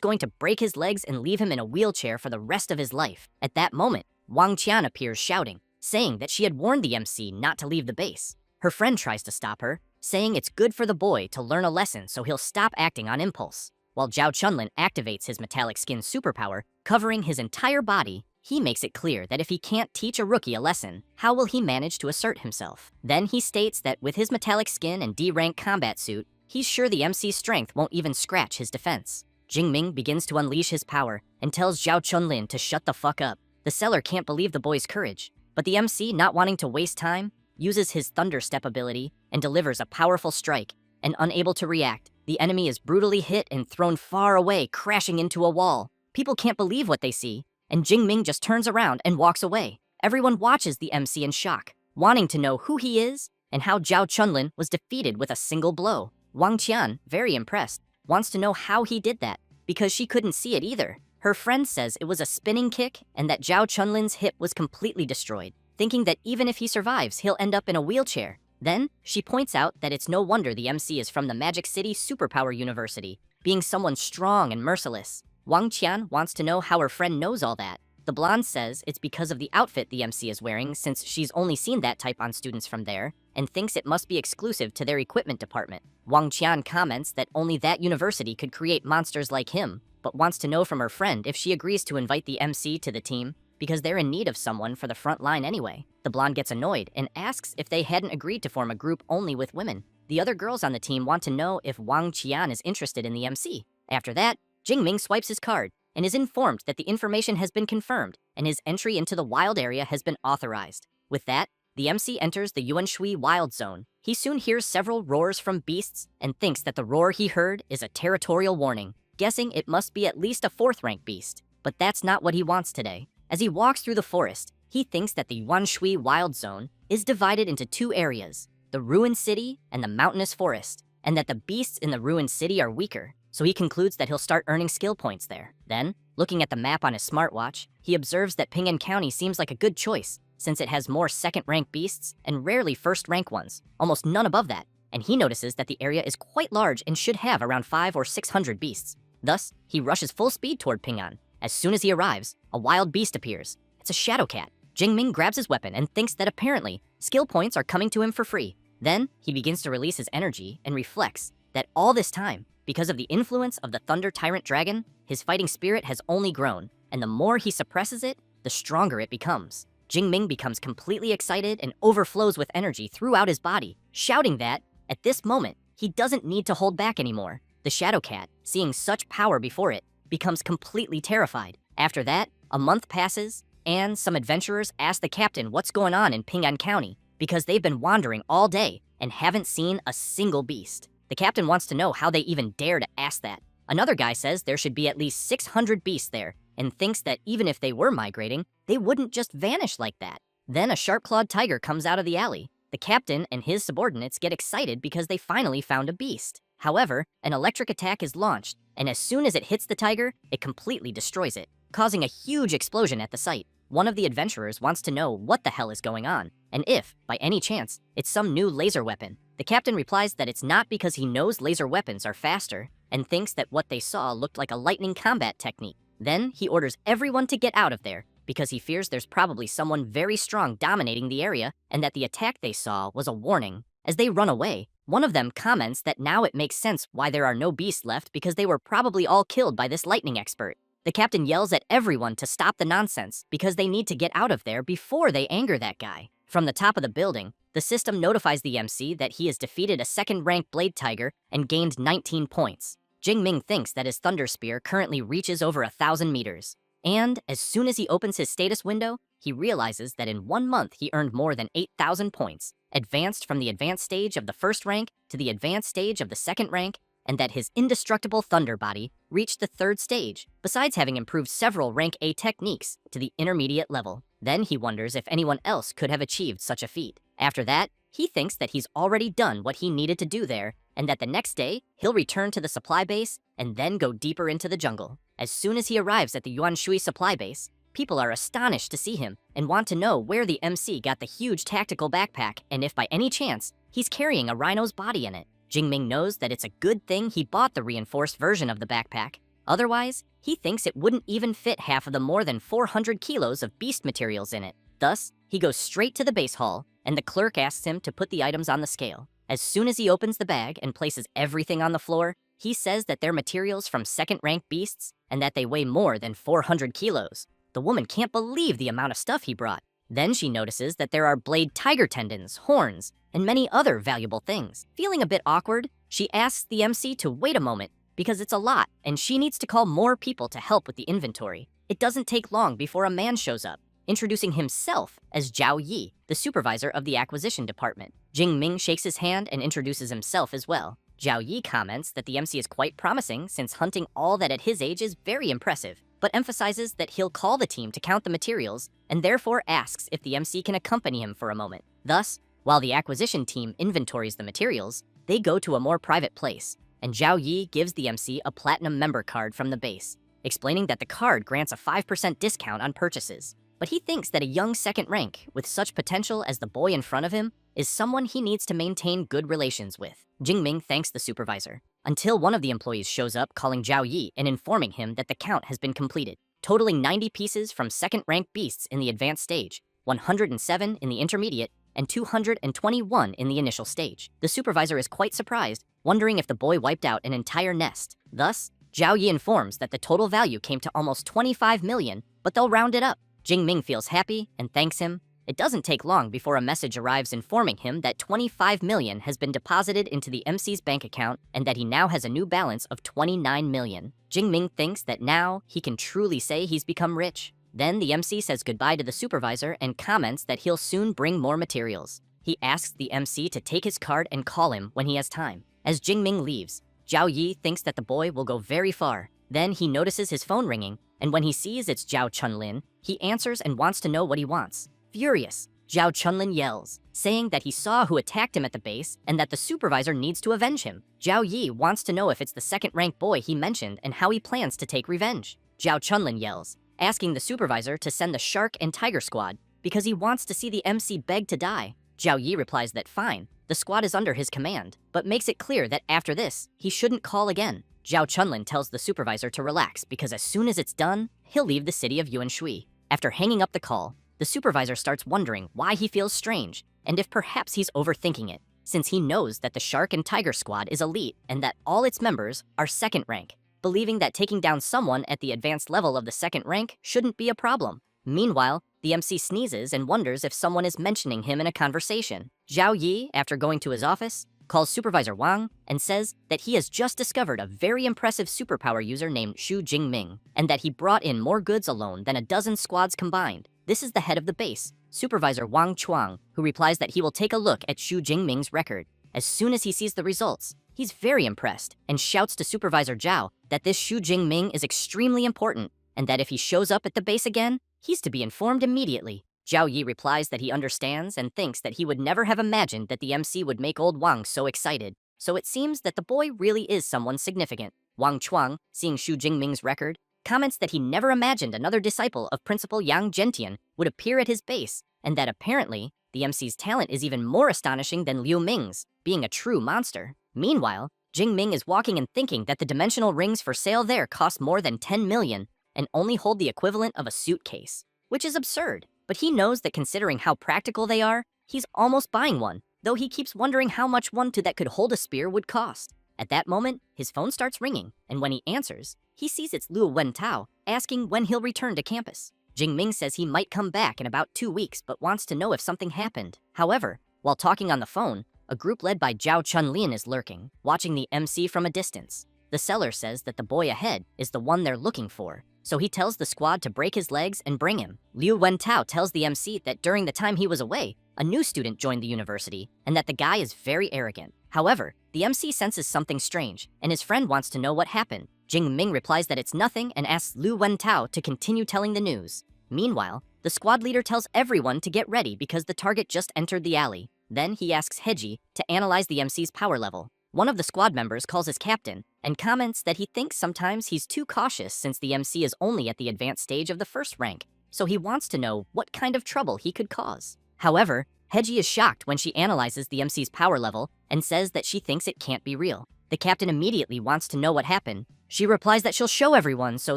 going to break his legs and leave him in a wheelchair for the rest of his life. At that moment, Wang Qian appears shouting, saying that she had warned the MC not to leave the base. Her friend tries to stop her, saying it's good for the boy to learn a lesson so he'll stop acting on impulse. While Zhao Chunlin activates his metallic skin superpower, covering his entire body, he makes it clear that if he can't teach a rookie a lesson, how will he manage to assert himself? Then he states that with his metallic skin and D-rank combat suit, he's sure the MC's strength won't even scratch his defense. Jingming begins to unleash his power and tells Zhao Chunlin to shut the fuck up. The seller can't believe the boy's courage, but the MC, not wanting to waste time, uses his Thunder Step ability and delivers a powerful strike, and unable to react, the enemy is brutally hit and thrown far away, crashing into a wall. People can't believe what they see, and Jingming just turns around and walks away. Everyone watches the MC in shock, wanting to know who he is and how Zhao Chunlin was defeated with a single blow. Wang Qian, very impressed, wants to know how he did that, because she couldn't see it either. Her friend says it was a spinning kick and that Zhao Chunlin's hip was completely destroyed, thinking that even if he survives, he'll end up in a wheelchair. Then, she points out that it's no wonder the MC is from the Magic City Superpower University, being someone strong and merciless. Wang Qian wants to know how her friend knows all that. The blonde says it's because of the outfit the MC is wearing, since she's only seen that type on students from there, and thinks it must be exclusive to their equipment department. Wang Qian comments that only that university could create monsters like him, but wants to know from her friend if she agrees to invite the MC to the team, because they're in need of someone for the front line anyway. The blonde gets annoyed and asks if they hadn't agreed to form a group only with women. The other girls on the team want to know if Wang Qian is interested in the MC. After that, Jingming swipes his card and is informed that the information has been confirmed and his entry into the wild area has been authorized. With that, the MC enters the Yuanshui Wild Zone. He soon hears several roars from beasts and thinks that the roar he heard is a territorial warning, guessing it must be at least a 4th rank beast. But that's not what he wants today. As he walks through the forest, he thinks that the Yuanshui Wild Zone is divided into 2 areas, the Ruined City and the Mountainous Forest, and that the beasts in the Ruined City are weaker, so he concludes that he'll start earning skill points there. Then, looking at the map on his smartwatch, he observes that Ping'an County seems like a good choice, since it has more 2nd rank beasts and rarely 1st rank ones, almost none above that, and he notices that the area is quite large and should have around 500 or 600 beasts. Thus, he rushes full speed toward Ping'an. As soon as he arrives, a wild beast appears. It's a shadow cat. Jingming grabs his weapon and thinks that apparently, skill points are coming to him for free. Then, he begins to release his energy and reflects that all this time, because of the influence of the Thunder Tyrant Dragon, his fighting spirit has only grown, and the more he suppresses it, the stronger it becomes. Jingming becomes completely excited and overflows with energy throughout his body, shouting that, at this moment, he doesn't need to hold back anymore. The shadow cat, seeing such power before it, becomes completely terrified. After that, a month passes, and some adventurers ask the captain what's going on in Ping'an County, because they've been wandering all day and haven't seen a single beast. The captain wants to know how they even dare to ask that. Another guy says there should be at least 600 beasts there, and thinks that even if they were migrating, they wouldn't just vanish like that. Then a sharp-clawed tiger comes out of the alley. The captain and his subordinates get excited because they finally found a beast. However, an electric attack is launched, and as soon as it hits the tiger, it completely destroys it, causing a huge explosion at the site. one of the adventurers wants to know what the hell is going on, and if, by any chance, it's some new laser weapon. The captain replies that it's not because he knows laser weapons are faster, and thinks that what they saw looked like a lightning combat technique. Then he orders everyone to get out of there, because he fears there's probably someone very strong dominating the area, and that the attack they saw was a warning. As they run away, one of them comments that now it makes sense why there are no beasts left because they were probably all killed by this lightning expert. The captain yells at everyone to stop the nonsense because they need to get out of there before they anger that guy. From the top of the building, the system notifies the MC that he has defeated a second-ranked Blade Tiger and gained 19 points. Jingming thinks that his Thunder Spear currently reaches over 1,000 meters. And as soon as he opens his status window, he realizes that in 1 month he earned more than 8,000 points, advanced from the advanced stage of the first rank to the advanced stage of the second rank, and that his indestructible thunder body reached the third stage, besides having improved several rank A techniques to the intermediate level. Then he wonders if anyone else could have achieved such a feat. After that, he thinks that he's already done what he needed to do there, and that the next day, he'll return to the supply base and then go deeper into the jungle. As soon as he arrives at the Yuanshui supply base, people are astonished to see him and want to know where the MC got the huge tactical backpack and if by any chance, he's carrying a rhino's body in it. Jingming knows that it's a good thing he bought the reinforced version of the backpack. Otherwise, he thinks it wouldn't even fit half of the more than 400 kilos of beast materials in it. Thus, he goes straight to the base hall, and the clerk asks him to put the items on the scale. As soon as he opens the bag and places everything on the floor, he says that they're materials from second-rank beasts and that they weigh more than 400 kilos. The woman can't believe the amount of stuff he brought. Then she notices that there are blade tiger tendons, horns, and many other valuable things. Feeling a bit awkward, she asks the MC to wait a moment because it's a lot and she needs to call more people to help with the inventory. It doesn't take long before a man shows up, introducing himself as Zhao Yi, the supervisor of the acquisition department. Jingming shakes his hand and introduces himself as well. Zhao Yi comments that the MC is quite promising since hunting all that at his age is very impressive, but emphasizes that he'll call the team to count the materials and therefore asks if the MC can accompany him for a moment. Thus, while the acquisition team inventories the materials, they go to a more private place, and Zhao Yi gives the MC a platinum member card from the base, explaining that the card grants a 5% discount on purchases. But he thinks that a young second rank with such potential as the boy in front of him is someone he needs to maintain good relations with. Jingming thanks the supervisor, until one of the employees shows up calling Zhao Yi and informing him that the count has been completed, totaling 90 pieces from second-rank beasts in the advanced stage, 107 in the intermediate, and 221 in the initial stage. The supervisor is quite surprised, wondering if the boy wiped out an entire nest. Thus, Zhao Yi informs that the total value came to almost 25 million, but they'll round it up. Jingming feels happy and thanks him. It doesn't take long before a message arrives informing him that 25 million has been deposited into the MC's bank account and that he now has a new balance of 29 million. Jingming thinks that now he can truly say he's become rich. Then the MC says goodbye to the supervisor and comments that he'll soon bring more materials. He asks the MC to take his card and call him when he has time. As Jingming leaves, Zhao Yi thinks that the boy will go very far. Then he notices his phone ringing, and when he sees it's Zhao Chunlin, he answers and wants to know what he wants. Furious, Zhao Chunlin yells, saying that he saw who attacked him at the base and that the supervisor needs to avenge him. Zhao Yi wants to know if it's the second-rank boy he mentioned and how he plans to take revenge. Zhao Chunlin yells, asking the supervisor to send the Shark and Tiger Squad because he wants to see the MC beg to die. Zhao Yi replies that fine, the squad is under his command, but makes it clear that after this, he shouldn't call again. Zhao Chunlin tells the supervisor to relax because as soon as it's done, he'll leave the city of Yuanshui. After hanging up the call, the supervisor starts wondering why he feels strange and if perhaps he's overthinking it, since he knows that the Shark and Tiger Squad is elite and that all its members are second rank, believing that taking down someone at the advanced level of the second rank shouldn't be a problem. Meanwhile, the MC sneezes and wonders if someone is mentioning him in a conversation. Zhao Yi, after going to his office, calls Supervisor Wang and says that he has just discovered a very impressive superpower user named Xu Jingming, and that he brought in more goods alone than a dozen squads combined. This is the head of the base, Supervisor Wang Chuang, who replies that he will take a look at Xu Jingming's record. As soon as he sees the results, he's very impressed and shouts to Supervisor Zhao that this Xu Jingming is extremely important and that if he shows up at the base again, he's to be informed immediately. Zhao Yi replies that he understands and thinks that he would never have imagined that the MC would make old Wang so excited. So it seems that the boy really is someone significant. Wang Chuang, seeing Xu Jingming's record, comments that he never imagined another disciple of Principal Yang Gentian would appear at his base, and that apparently, the MC's talent is even more astonishing than Liu Ming's, being a true monster. Meanwhile, Jing Ming is walking and thinking that the dimensional rings for sale there cost more than 10 million and only hold the equivalent of a suitcase, which is absurd. But he knows that considering how practical they are, he's almost buying one, though he keeps wondering how much one that could hold a spear would cost. At that moment, his phone starts ringing, and when he answers, he sees it's Liu Wentao asking when he'll return to campus. Jing Ming says he might come back in about 2 weeks but wants to know if something happened. However, while talking on the phone, a group led by Zhao Chunlin is lurking, watching the MC from a distance. The seller says that the boy ahead is the one they're looking for, so he tells the squad to break his legs and bring him. Liu Wentao tells the MC that during the time he was away, a new student joined the university, and that the guy is very arrogant. However, the MC senses something strange, and his friend wants to know what happened. Jing Ming replies that it's nothing and asks Liu Wentao to continue telling the news. Meanwhile, the squad leader tells everyone to get ready because the target just entered the alley. Then he asks Heji to analyze the MC's power level. One of the squad members calls his captain and comments that he thinks sometimes he's too cautious since the MC is only at the advanced stage of the first rank, so he wants to know what kind of trouble he could cause. However, Heji is shocked when she analyzes the MC's power level and says that she thinks it can't be real. The captain immediately wants to know what happened. She replies that she'll show everyone so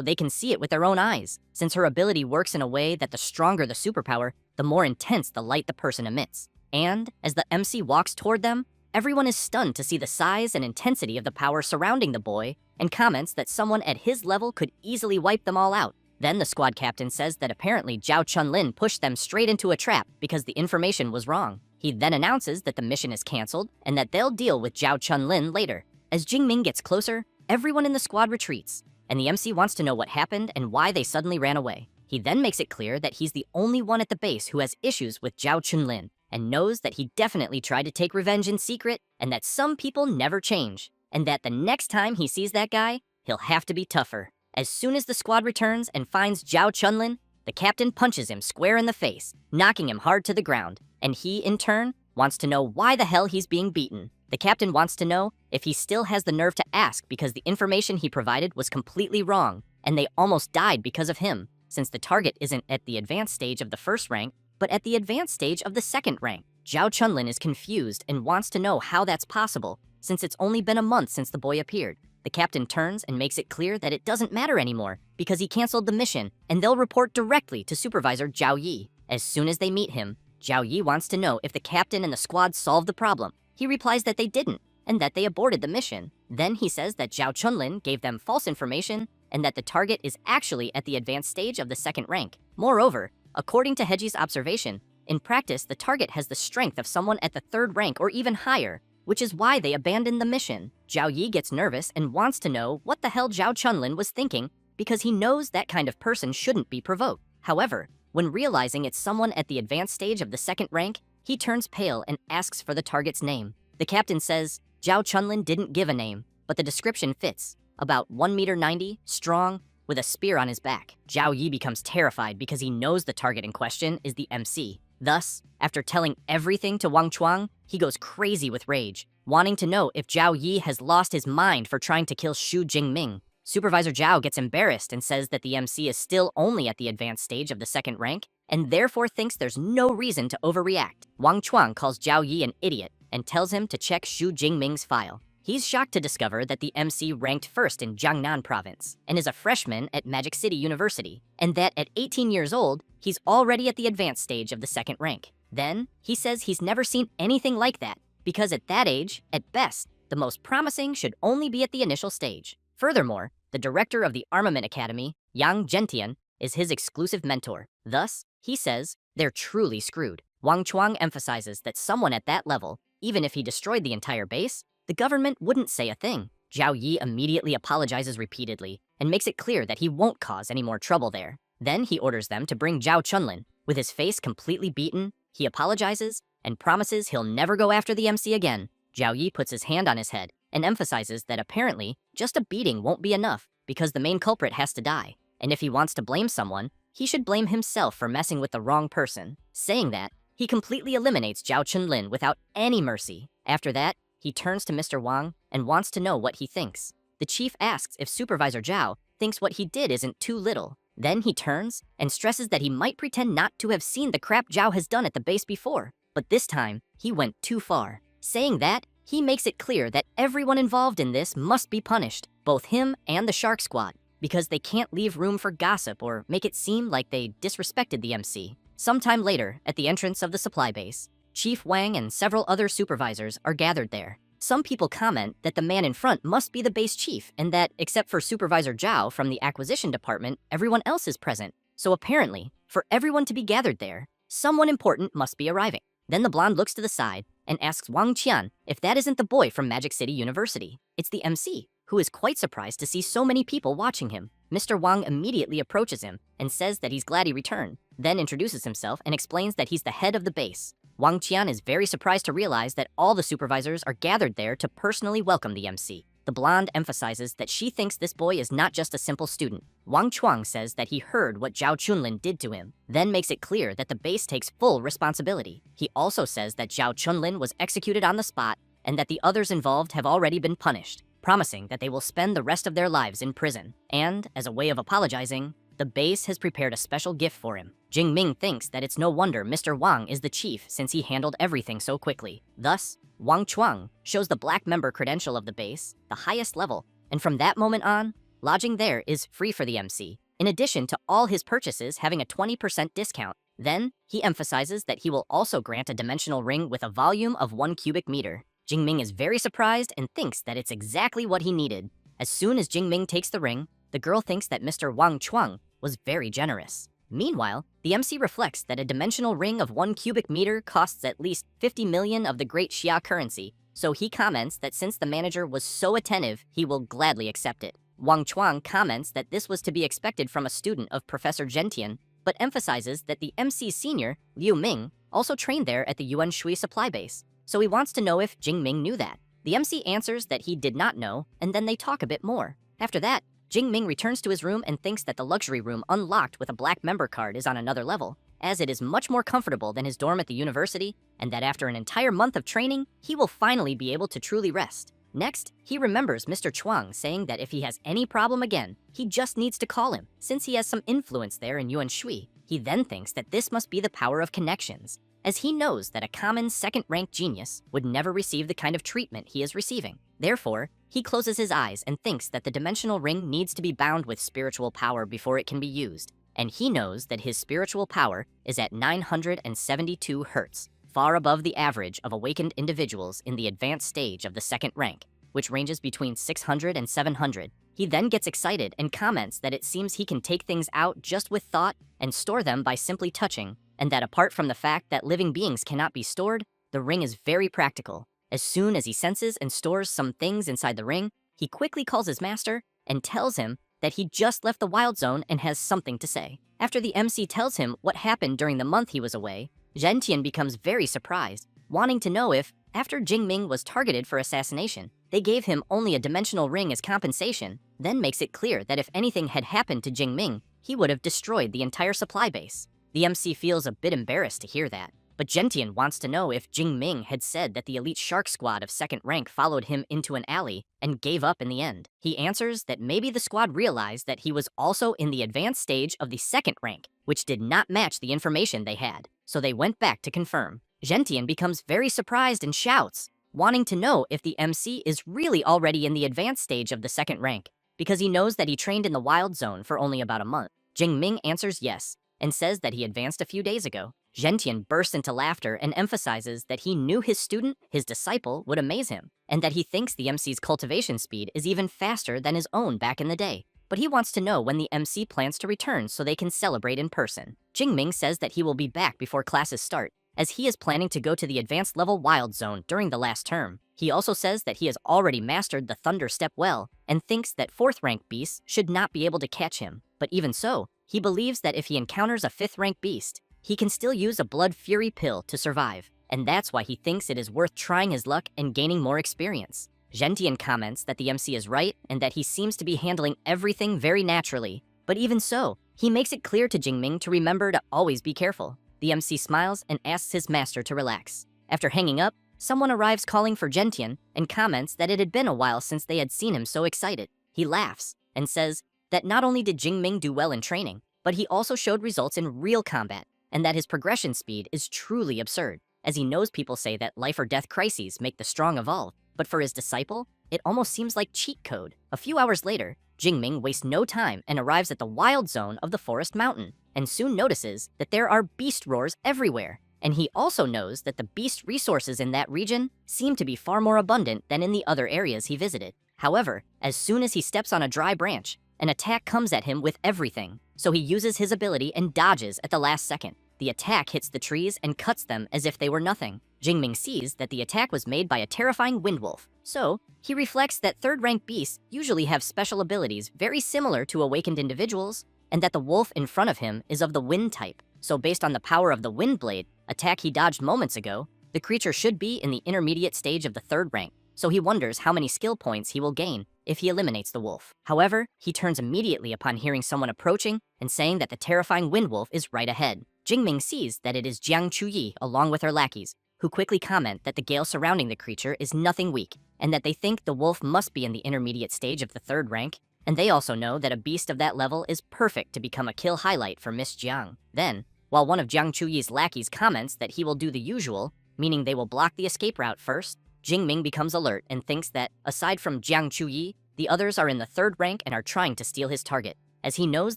they can see it with their own eyes, since her ability works in a way that the stronger the superpower, the more intense the light the person emits. And, as the MC walks toward them, everyone is stunned to see the size and intensity of the power surrounding the boy and comments that someone at his level could easily wipe them all out. Then the squad captain says that apparently Zhao Chunlin pushed them straight into a trap because the information was wrong. He then announces that the mission is canceled and that they'll deal with Zhao Chunlin later. As Jing Ming gets closer, everyone in the squad retreats, and the MC wants to know what happened and why they suddenly ran away. He then makes it clear that he's the only one at the base who has issues with Zhao Chunlin, and knows that he definitely tried to take revenge in secret, and that some people never change, and that the next time he sees that guy, he'll have to be tougher. As soon as the squad returns and finds Zhao Chunlin, the captain punches him square in the face, knocking him hard to the ground, and he, in turn, wants to know why the hell he's being beaten. The captain wants to know if he still has the nerve to ask because the information he provided was completely wrong, and they almost died because of him, since the target isn't at the advanced stage of the first rank, but at the advanced stage of the second rank. Zhao Chunlin is confused and wants to know how that's possible, since it's only been a month since the boy appeared. The captain turns and makes it clear that it doesn't matter anymore because he canceled the mission, and they'll report directly to Supervisor Zhao Yi. As soon as they meet him, Zhao Yi wants to know if the captain and the squad solved the problem. He replies that they didn't, and that they aborted the mission. Then he says that Zhao Chunlin gave them false information and that the target is actually at the advanced stage of the second rank. Moreover, according to Heji's observation, in practice the target has the strength of someone at the third rank or even higher, which is why they abandoned the mission. Zhao Yi gets nervous and wants to know what the hell Zhao Chunlin was thinking because he knows that kind of person shouldn't be provoked. However, when realizing it's someone at the advanced stage of the second rank, he turns pale and asks for the target's name. The captain says Zhao Chunlin didn't give a name, but the description fits. About 1.90 meters, strong, with a spear on his back. Zhao Yi becomes terrified because he knows the target in question is the MC. Thus, after telling everything to Wang Chuang, he goes crazy with rage, wanting to know if Zhao Yi has lost his mind for trying to kill Xu Jingming. Supervisor Zhao gets embarrassed and says that the MC is still only at the advanced stage of the second rank, and therefore thinks there's no reason to overreact. Wang Chuang calls Zhao Yi an idiot and tells him to check Xu Jingming's file. He's shocked to discover that the MC ranked first in Jiangnan province and is a freshman at Magic City University, and that at 18 years old, he's already at the advanced stage of the second rank. Then, he says he's never seen anything like that, because at that age, at best, the most promising should only be at the initial stage. Furthermore, the director of the Armament Academy, Yang Gentian, is his exclusive mentor. Thus, he says, they're truly screwed. Wang Chuang emphasizes that someone at that level, even if he destroyed the entire base, the government wouldn't say a thing. Zhao Yi immediately apologizes repeatedly and makes it clear that he won't cause any more trouble there. Then he orders them to bring Zhao Chunlin. With his face completely beaten, he apologizes and promises he'll never go after the MC again. Zhao Yi puts his hand on his head and emphasizes that apparently just a beating won't be enough because the main culprit has to die. And if he wants to blame someone, he should blame himself for messing with the wrong person. Saying that, he completely eliminates Zhao Chunlin without any mercy. After that, he turns to Mr. Wang and wants to know what he thinks. The chief asks if Supervisor Zhao thinks what he did isn't too little. Then he turns and stresses that he might pretend not to have seen the crap Zhao has done at the base before. But this time, he went too far. Saying that, he makes it clear that everyone involved in this must be punished, both him and the Shark Squad, because they can't leave room for gossip or make it seem like they disrespected the MC. Sometime later, at the entrance of the supply base, Chief Wang and several other supervisors are gathered there. Some people comment that the man in front must be the base chief and that, except for Supervisor Zhao from the acquisition department, everyone else is present. So apparently, for everyone to be gathered there, someone important must be arriving. Then the blonde looks to the side and asks Wang Qian if that isn't the boy from Magic City University. It's the MC, who is quite surprised to see so many people watching him. Mr. Wang immediately approaches him and says that he's glad he returned, then introduces himself and explains that he's the head of the base. Wang Qian is very surprised to realize that all the supervisors are gathered there to personally welcome the MC. The blonde emphasizes that she thinks this boy is not just a simple student. Wang Chuang says that he heard what Zhao Chunlin did to him, then makes it clear that the base takes full responsibility. He also says that Zhao Chunlin was executed on the spot and that the others involved have already been punished, promising that they will spend the rest of their lives in prison. And, as a way of apologizing, the base has prepared a special gift for him. Jing Ming thinks that it's no wonder Mr. Wang is the chief since he handled everything so quickly. Thus, Wang Chuang shows the black member credential of the base, the highest level, and from that moment on, lodging there is free for the MC, in addition to all his purchases having a 20% discount. Then, he emphasizes that he will also grant a dimensional ring with a volume of 1 cubic meter. Jing Ming is very surprised and thinks that it's exactly what he needed. As soon as Jing Ming takes the ring, the girl thinks that Mr. Wang Chuang was very generous. Meanwhile, the MC reflects that a dimensional ring of 1 cubic meter costs at least 50 million of the great Xia currency, so he comments that since the manager was so attentive, he will gladly accept it. Wang Chuang comments that this was to be expected from a student of Professor Gentian, but emphasizes that the MC senior, Liu Ming, also trained there at the Yuan Shui supply base, so he wants to know if Jing Ming knew that. The MC answers that he did not know, and then they talk a bit more. After that, Jing Ming returns to his room and thinks that the luxury room unlocked with a black member card is on another level, as it is much more comfortable than his dorm at the university, and that after an entire month of training, he will finally be able to truly rest. Next, he remembers Mr. Chuang saying that if he has any problem again, he just needs to call him, since he has some influence there in Yuan Shui. He then thinks that this must be the power of connections, as he knows that a common second-rank genius would never receive the kind of treatment he is receiving. Therefore, he closes his eyes and thinks that the dimensional ring needs to be bound with spiritual power before it can be used, and he knows that his spiritual power is at 972 Hz, far above the average of awakened individuals in the advanced stage of the second rank, which ranges between 600 and 700. He then gets excited and comments that it seems he can take things out just with thought and store them by simply touching, and that apart from the fact that living beings cannot be stored, the ring is very practical. As soon as he senses and stores some things inside the ring, he quickly calls his master and tells him that he just left the wild zone and has something to say. After the MC tells him what happened during the month he was away, Zhentian becomes very surprised, wanting to know if, after Jing Ming was targeted for assassination, they gave him only a dimensional ring as compensation, then makes it clear that if anything had happened to Jing Ming, he would have destroyed the entire supply base. The MC feels a bit embarrassed to hear that, but Gentian wants to know if Jing Ming had said that the elite shark squad of second rank followed him into an alley and gave up in the end. He answers that maybe the squad realized that he was also in the advanced stage of the second rank, which did not match the information they had, so they went back to confirm. Gentian becomes very surprised and shouts, wanting to know if the MC is really already in the advanced stage of the second rank, because he knows that he trained in the wild zone for only about a month. Jing Ming answers yes, and says that he advanced a few days ago. Gentian bursts into laughter and emphasizes that he knew his student, his disciple, would amaze him, and that he thinks the MC's cultivation speed is even faster than his own back in the day. But he wants to know when the MC plans to return so they can celebrate in person. Jing Ming says that he will be back before classes start, as he is planning to go to the advanced level wild zone during the last term. He also says that he has already mastered the Thunder Step well, and thinks that 4th rank beasts should not be able to catch him. But even so, he believes that if he encounters a 5th rank beast, he can still use a blood fury pill to survive, and that's why he thinks it is worth trying his luck and gaining more experience. Gentian comments that the MC is right and that he seems to be handling everything very naturally, but even so, he makes it clear to Jing Ming to remember to always be careful. The MC smiles and asks his master to relax. After hanging up, someone arrives calling for Gentian and comments that it had been a while since they had seen him so excited. He laughs and says that not only did Jingming do well in training, but he also showed results in real combat, and that his progression speed is truly absurd, as he knows people say that life or death crises make the strong evolve, but for his disciple, it almost seems like cheat code. A few hours later, Jingming wastes no time and arrives at the wild zone of the forest mountain, and soon notices that there are beast roars everywhere. And he also knows that the beast resources in that region seem to be far more abundant than in the other areas he visited. However, as soon as he steps on a dry branch, an attack comes at him with everything, so he uses his ability and dodges at the last second. The attack hits the trees and cuts them as if they were nothing. Jingming sees that the attack was made by a terrifying windwolf, so he reflects that third-rank beasts usually have special abilities very similar to awakened individuals, and that the wolf in front of him is of the wind type. So based on the power of the wind blade attack he dodged moments ago, the creature should be in the intermediate stage of the third rank, so he wonders how many skill points he will gain if he eliminates the wolf. However, he turns immediately upon hearing someone approaching and saying that the terrifying wind wolf is right ahead. Jingming sees that it is Jiang Chuyi along with her lackeys, who quickly comment that the gale surrounding the creature is nothing weak, and that they think the wolf must be in the intermediate stage of the third rank, and they also know that a beast of that level is perfect to become a kill highlight for Miss Jiang. Then, while one of Jiang Chuyi's lackeys comments that he will do the usual, meaning they will block the escape route first, Jingming becomes alert and thinks that, aside from Jiang Chuyi, the others are in the third rank and are trying to steal his target, as he knows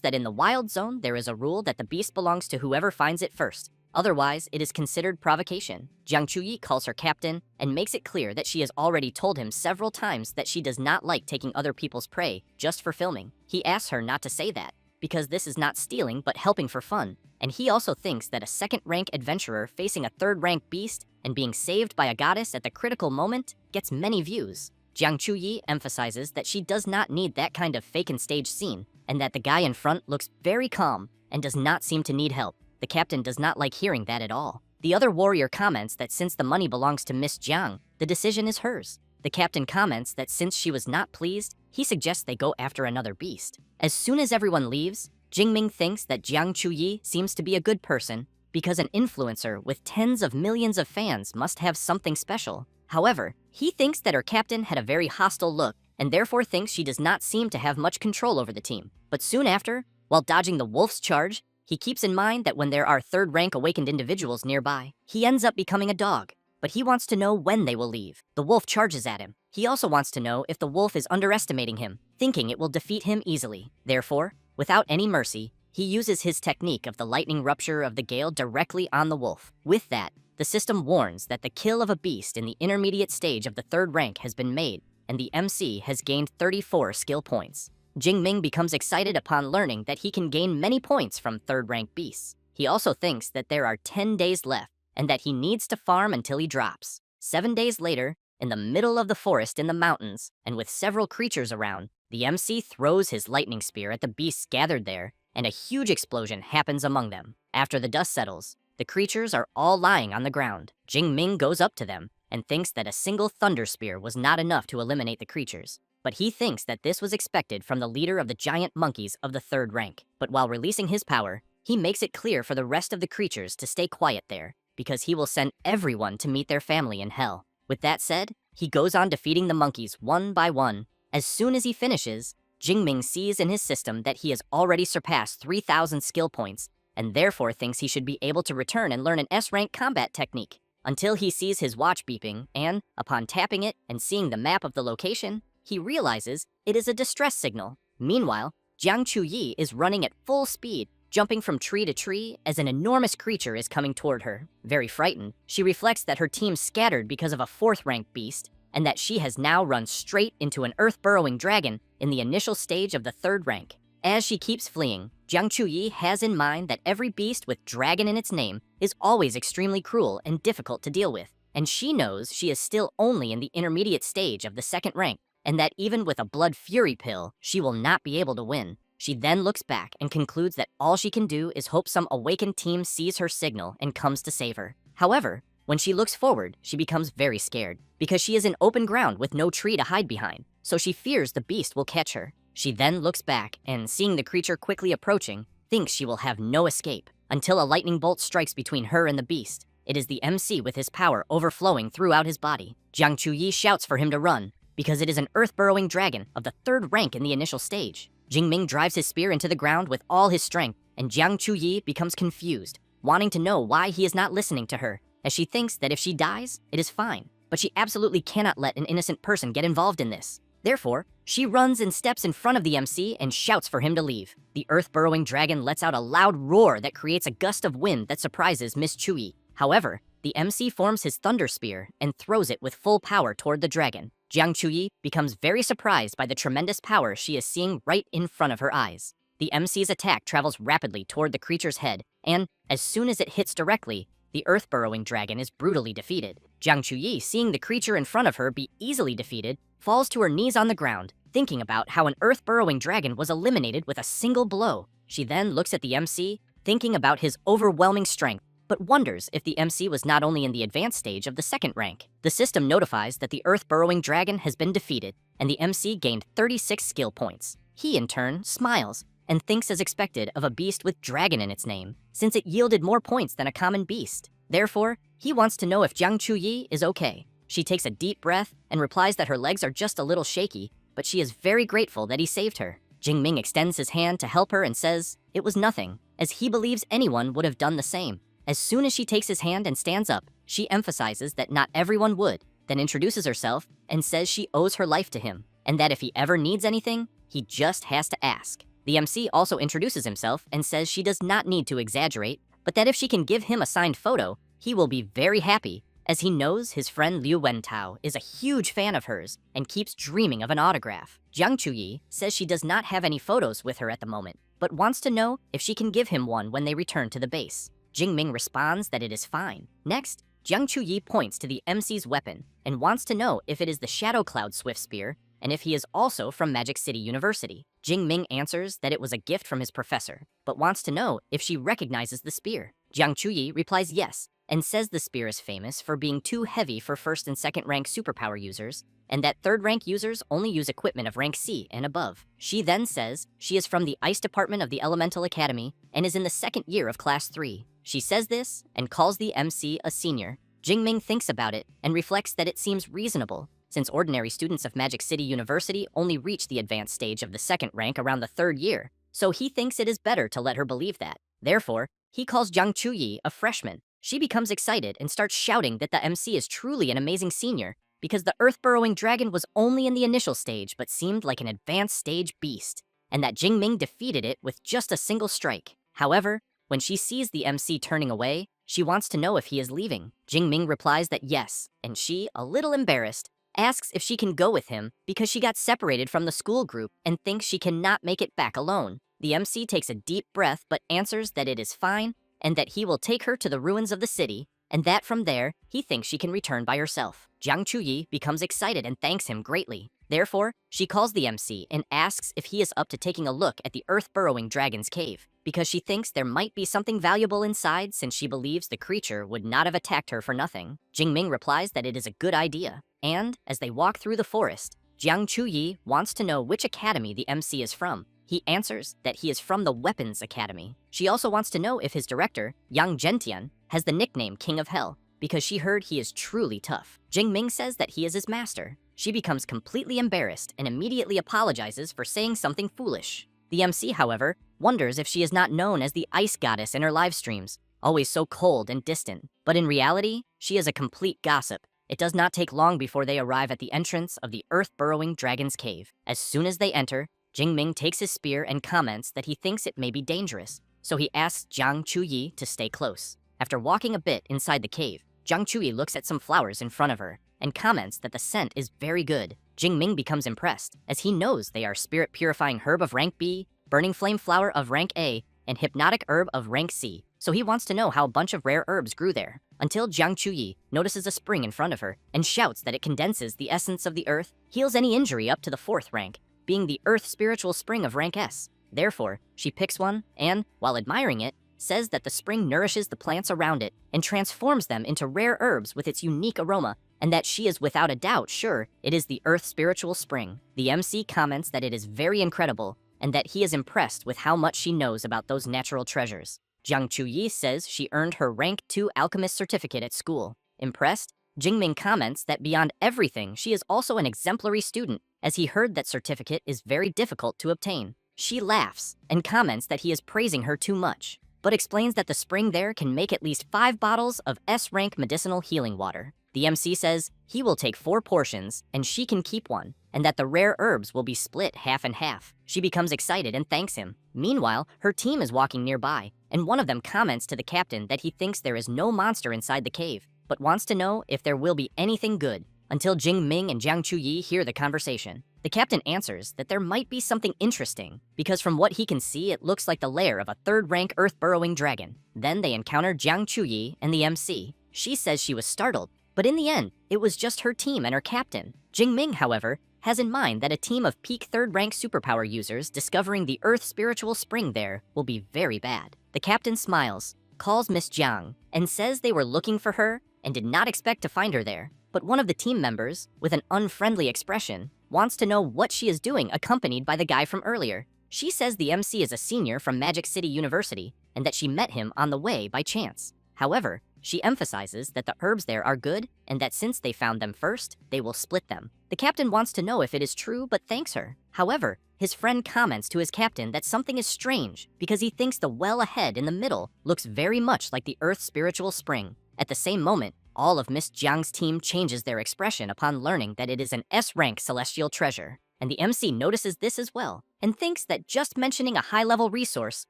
that in the wild zone there is a rule that the beast belongs to whoever finds it first. Otherwise, it is considered provocation. Jiang Chuyi calls her captain and makes it clear that she has already told him several times that she does not like taking other people's prey just for filming. He asks her not to say that, because this is not stealing but helping for fun, and he also thinks that a second-rank adventurer facing a third-rank beast and being saved by a goddess at the critical moment gets many views. Jiang Chuyi emphasizes that she does not need that kind of fake-and-stage scene, and that the guy in front looks very calm and does not seem to need help. The captain does not like hearing that at all. The other warrior comments that since the money belongs to Miss Jiang, the decision is hers. The captain comments that since she was not pleased, he suggests they go after another beast. As soon as everyone leaves, Jingming thinks that Jiang Chuyi seems to be a good person because an influencer with tens of millions of fans must have something special. However, he thinks that her captain had a very hostile look and therefore thinks she does not seem to have much control over the team. But soon after, while dodging the wolf's charge, he keeps in mind that when there are third-rank awakened individuals nearby, he ends up becoming a dog. But he wants to know when they will leave. The wolf charges at him. He also wants to know if the wolf is underestimating him, thinking it will defeat him easily. Therefore, without any mercy, he uses his technique of the lightning rupture of the gale directly on the wolf. With that, the system warns that the kill of a beast in the intermediate stage of the third rank has been made, and the MC has gained 34 skill points. Jingming becomes excited upon learning that he can gain many points from third-rank beasts. He also thinks that there are 10 days left, and that he needs to farm until he drops. 7 days later, in the middle of the forest in the mountains, and with several creatures around, the MC throws his lightning spear at the beasts gathered there, and a huge explosion happens among them. After the dust settles, the creatures are all lying on the ground. Jingming goes up to them and thinks that a single thunder spear was not enough to eliminate the creatures. But he thinks that this was expected from the leader of the giant monkeys of the third rank. But while releasing his power, he makes it clear for the rest of the creatures to stay quiet there, because he will send everyone to meet their family in hell. With that said, he goes on defeating the monkeys one by one. As soon as he finishes, Jingming sees in his system that he has already surpassed 3,000 skill points, and therefore thinks he should be able to return and learn an S-rank combat technique, until he sees his watch beeping, and, upon tapping it and seeing the map of the location, he realizes it is a distress signal. Meanwhile, Jiang Chuyi is running at full speed, jumping from tree to tree as an enormous creature is coming toward her. Very frightened, she reflects that her team scattered because of a fourth-rank beast, and that she has now run straight into an earth-burrowing dragon in the initial stage of the third rank. As she keeps fleeing, Jiang Chuyi has in mind that every beast with dragon in its name is always extremely cruel and difficult to deal with, and she knows she is still only in the intermediate stage of the second rank, and that even with a blood fury pill, she will not be able to win. She then looks back and concludes that all she can do is hope some awakened team sees her signal and comes to save her. However, when she looks forward, she becomes very scared, because she is in open ground with no tree to hide behind, so she fears the beast will catch her. She then looks back and, seeing the creature quickly approaching, thinks she will have no escape, until a lightning bolt strikes between her and the beast. It is the MC with his power overflowing throughout his body. Jiang Chuyi shouts for him to run, because it is an earth-burrowing dragon of the third rank in the initial stage. Jingming drives his spear into the ground with all his strength, and Jiang Chuyi becomes confused, wanting to know why he is not listening to her, as she thinks that if she dies, it is fine. But she absolutely cannot let an innocent person get involved in this. Therefore, she runs and steps in front of the MC and shouts for him to leave. The earth-burrowing dragon lets out a loud roar that creates a gust of wind that surprises Miss Chuyi. However, the MC forms his thunder spear and throws it with full power toward the dragon. Jiang Chuyi becomes very surprised by the tremendous power she is seeing right in front of her eyes. The MC's attack travels rapidly toward the creature's head, and as soon as it hits directly, the earth-burrowing dragon is brutally defeated. Jiang Chuyi, seeing the creature in front of her be easily defeated, falls to her knees on the ground, thinking about how an earth-burrowing dragon was eliminated with a single blow. She then looks at the MC, thinking about his overwhelming strength, but wonders if the MC was not only in the advanced stage of the second rank. The system notifies that the earth-burrowing dragon has been defeated, and the MC gained 36 skill points. He, in turn, smiles, and thinks as expected of a beast with dragon in its name, since it yielded more points than a common beast. Therefore, he wants to know if Jiang Chuyi is okay. She takes a deep breath and replies that her legs are just a little shaky, but she is very grateful that he saved her. Jingming extends his hand to help her and says it was nothing, as he believes anyone would have done the same. As soon as she takes his hand and stands up, she emphasizes that not everyone would, then introduces herself and says she owes her life to him, and that if he ever needs anything, he just has to ask. The MC also introduces himself and says she does not need to exaggerate, but that if she can give him a signed photo, he will be very happy, as he knows his friend Liu Wentao is a huge fan of hers and keeps dreaming of an autograph. Jiang Chuyi says she does not have any photos with her at the moment, but wants to know if she can give him one when they return to the base. Jingming responds that it is fine. Next, Jiang Chuyi points to the MC's weapon and wants to know if it is the Shadow Cloud Swift Spear and if he is also from Magic City University. Jingming answers that it was a gift from his professor, but wants to know if she recognizes the spear. Jiang Chuyi replies yes, and says the spear is famous for being too heavy for first and second rank superpower users, and that third rank users only use equipment of rank C and above. She then says she is from the Ice Department of the Elemental Academy and is in the second year of Class 3. She says this and calls the MC a senior. Jingming thinks about it and reflects that it seems reasonable, since ordinary students of Magic City University only reach the advanced stage of the second rank around the third year, so he thinks it is better to let her believe that. Therefore, he calls Jiang Chuyi a freshman. She becomes excited and starts shouting that the MC is truly an amazing senior, because the earth-burrowing dragon was only in the initial stage but seemed like an advanced stage beast, and that Jingming defeated it with just a single strike. However, when she sees the MC turning away, she wants to know if he is leaving. Jingming replies that yes, and she, a little embarrassed, asks if she can go with him because she got separated from the school group and thinks she cannot make it back alone. The MC takes a deep breath but answers that it is fine and that he will take her to the ruins of the city, and that from there, he thinks she can return by herself. Jiang Chuyi becomes excited and thanks him greatly. Therefore, she calls the MC and asks if he is up to taking a look at the earth-burrowing dragon's cave, because she thinks there might be something valuable inside since she believes the creature would not have attacked her for nothing. Jingming replies that it is a good idea, and as they walk through the forest, Jiang Chuyi wants to know which academy the MC is from. He answers that he is from the Weapons Academy. She also wants to know if his director, Yang Zhentian, has the nickname King of Hell, because she heard he is truly tough. Jingming says that he is his master. She becomes completely embarrassed and immediately apologizes for saying something foolish. The MC, however, wonders if she is not known as the Ice Goddess in her live streams, always so cold and distant. But in reality, she is a complete gossip. It does not take long before they arrive at the entrance of the earth-burrowing dragon's cave. As soon as they enter, Jingming takes his spear and comments that he thinks it may be dangerous, so he asks Jiang Chuyi to stay close. After walking a bit inside the cave, Jiang Chuyi looks at some flowers in front of her and comments that the scent is very good. Jingming becomes impressed, as he knows they are spirit-purifying herb of rank B, burning flame flower of rank A, and hypnotic herb of rank C, so he wants to know how a bunch of rare herbs grew there, until Jiang Chuyi notices a spring in front of her and shouts that it condenses the essence of the earth, heals any injury up to the 4th rank, being the earth spiritual spring of rank S. Therefore, she picks one and, while admiring it, says that the spring nourishes the plants around it and transforms them into rare herbs with its unique aroma, and that she is without a doubt sure it is the earth spiritual spring. The MC comments that it is very incredible and that he is impressed with how much she knows about those natural treasures. Jiang Chuyi says she earned her rank 2 alchemist certificate at school. Impressed, Jingming comments that beyond everything, she is also an exemplary student, as he heard that certificate is very difficult to obtain. She laughs and comments that he is praising her too much, but explains that the spring there can make at least 5 bottles of S-rank medicinal healing water. The MC says he will take 4 portions and she can keep one, and that the rare herbs will be split half and half. She becomes excited and thanks him. Meanwhile, her team is walking nearby, and one of them comments to the captain that he thinks there is no monster inside the cave, but wants to know if there will be anything good, until Jing Ming and Jiang Chuyi hear the conversation. The captain answers that there might be something interesting, because from what he can see, it looks like the lair of a 3rd-rank earth-burrowing dragon. Then they encounter Jiang Chuyi and the MC. She says she was startled, but in the end, it was just her team and her captain. Jing Ming, however, has in mind that a team of peak 3rd-rank superpower users discovering the Earth spiritual spring there will be very bad. The captain smiles, calls Miss Jiang, and says they were looking for her and did not expect to find her there. But one of the team members, with an unfriendly expression, wants to know what she is doing accompanied by the guy from earlier. She says the MC is a senior from Magic City University and that she met him on the way by chance. However, she emphasizes that the herbs there are good and that since they found them first, they will split them. The captain wants to know if it is true but thanks her. However, his friend comments to his captain that something is strange because he thinks the well ahead in the middle looks very much like the Earth's spiritual spring. At the same moment, all of Miss Jiang's team changes their expression upon learning that it is an S-rank celestial treasure, and the MC notices this as well, and thinks that just mentioning a high-level resource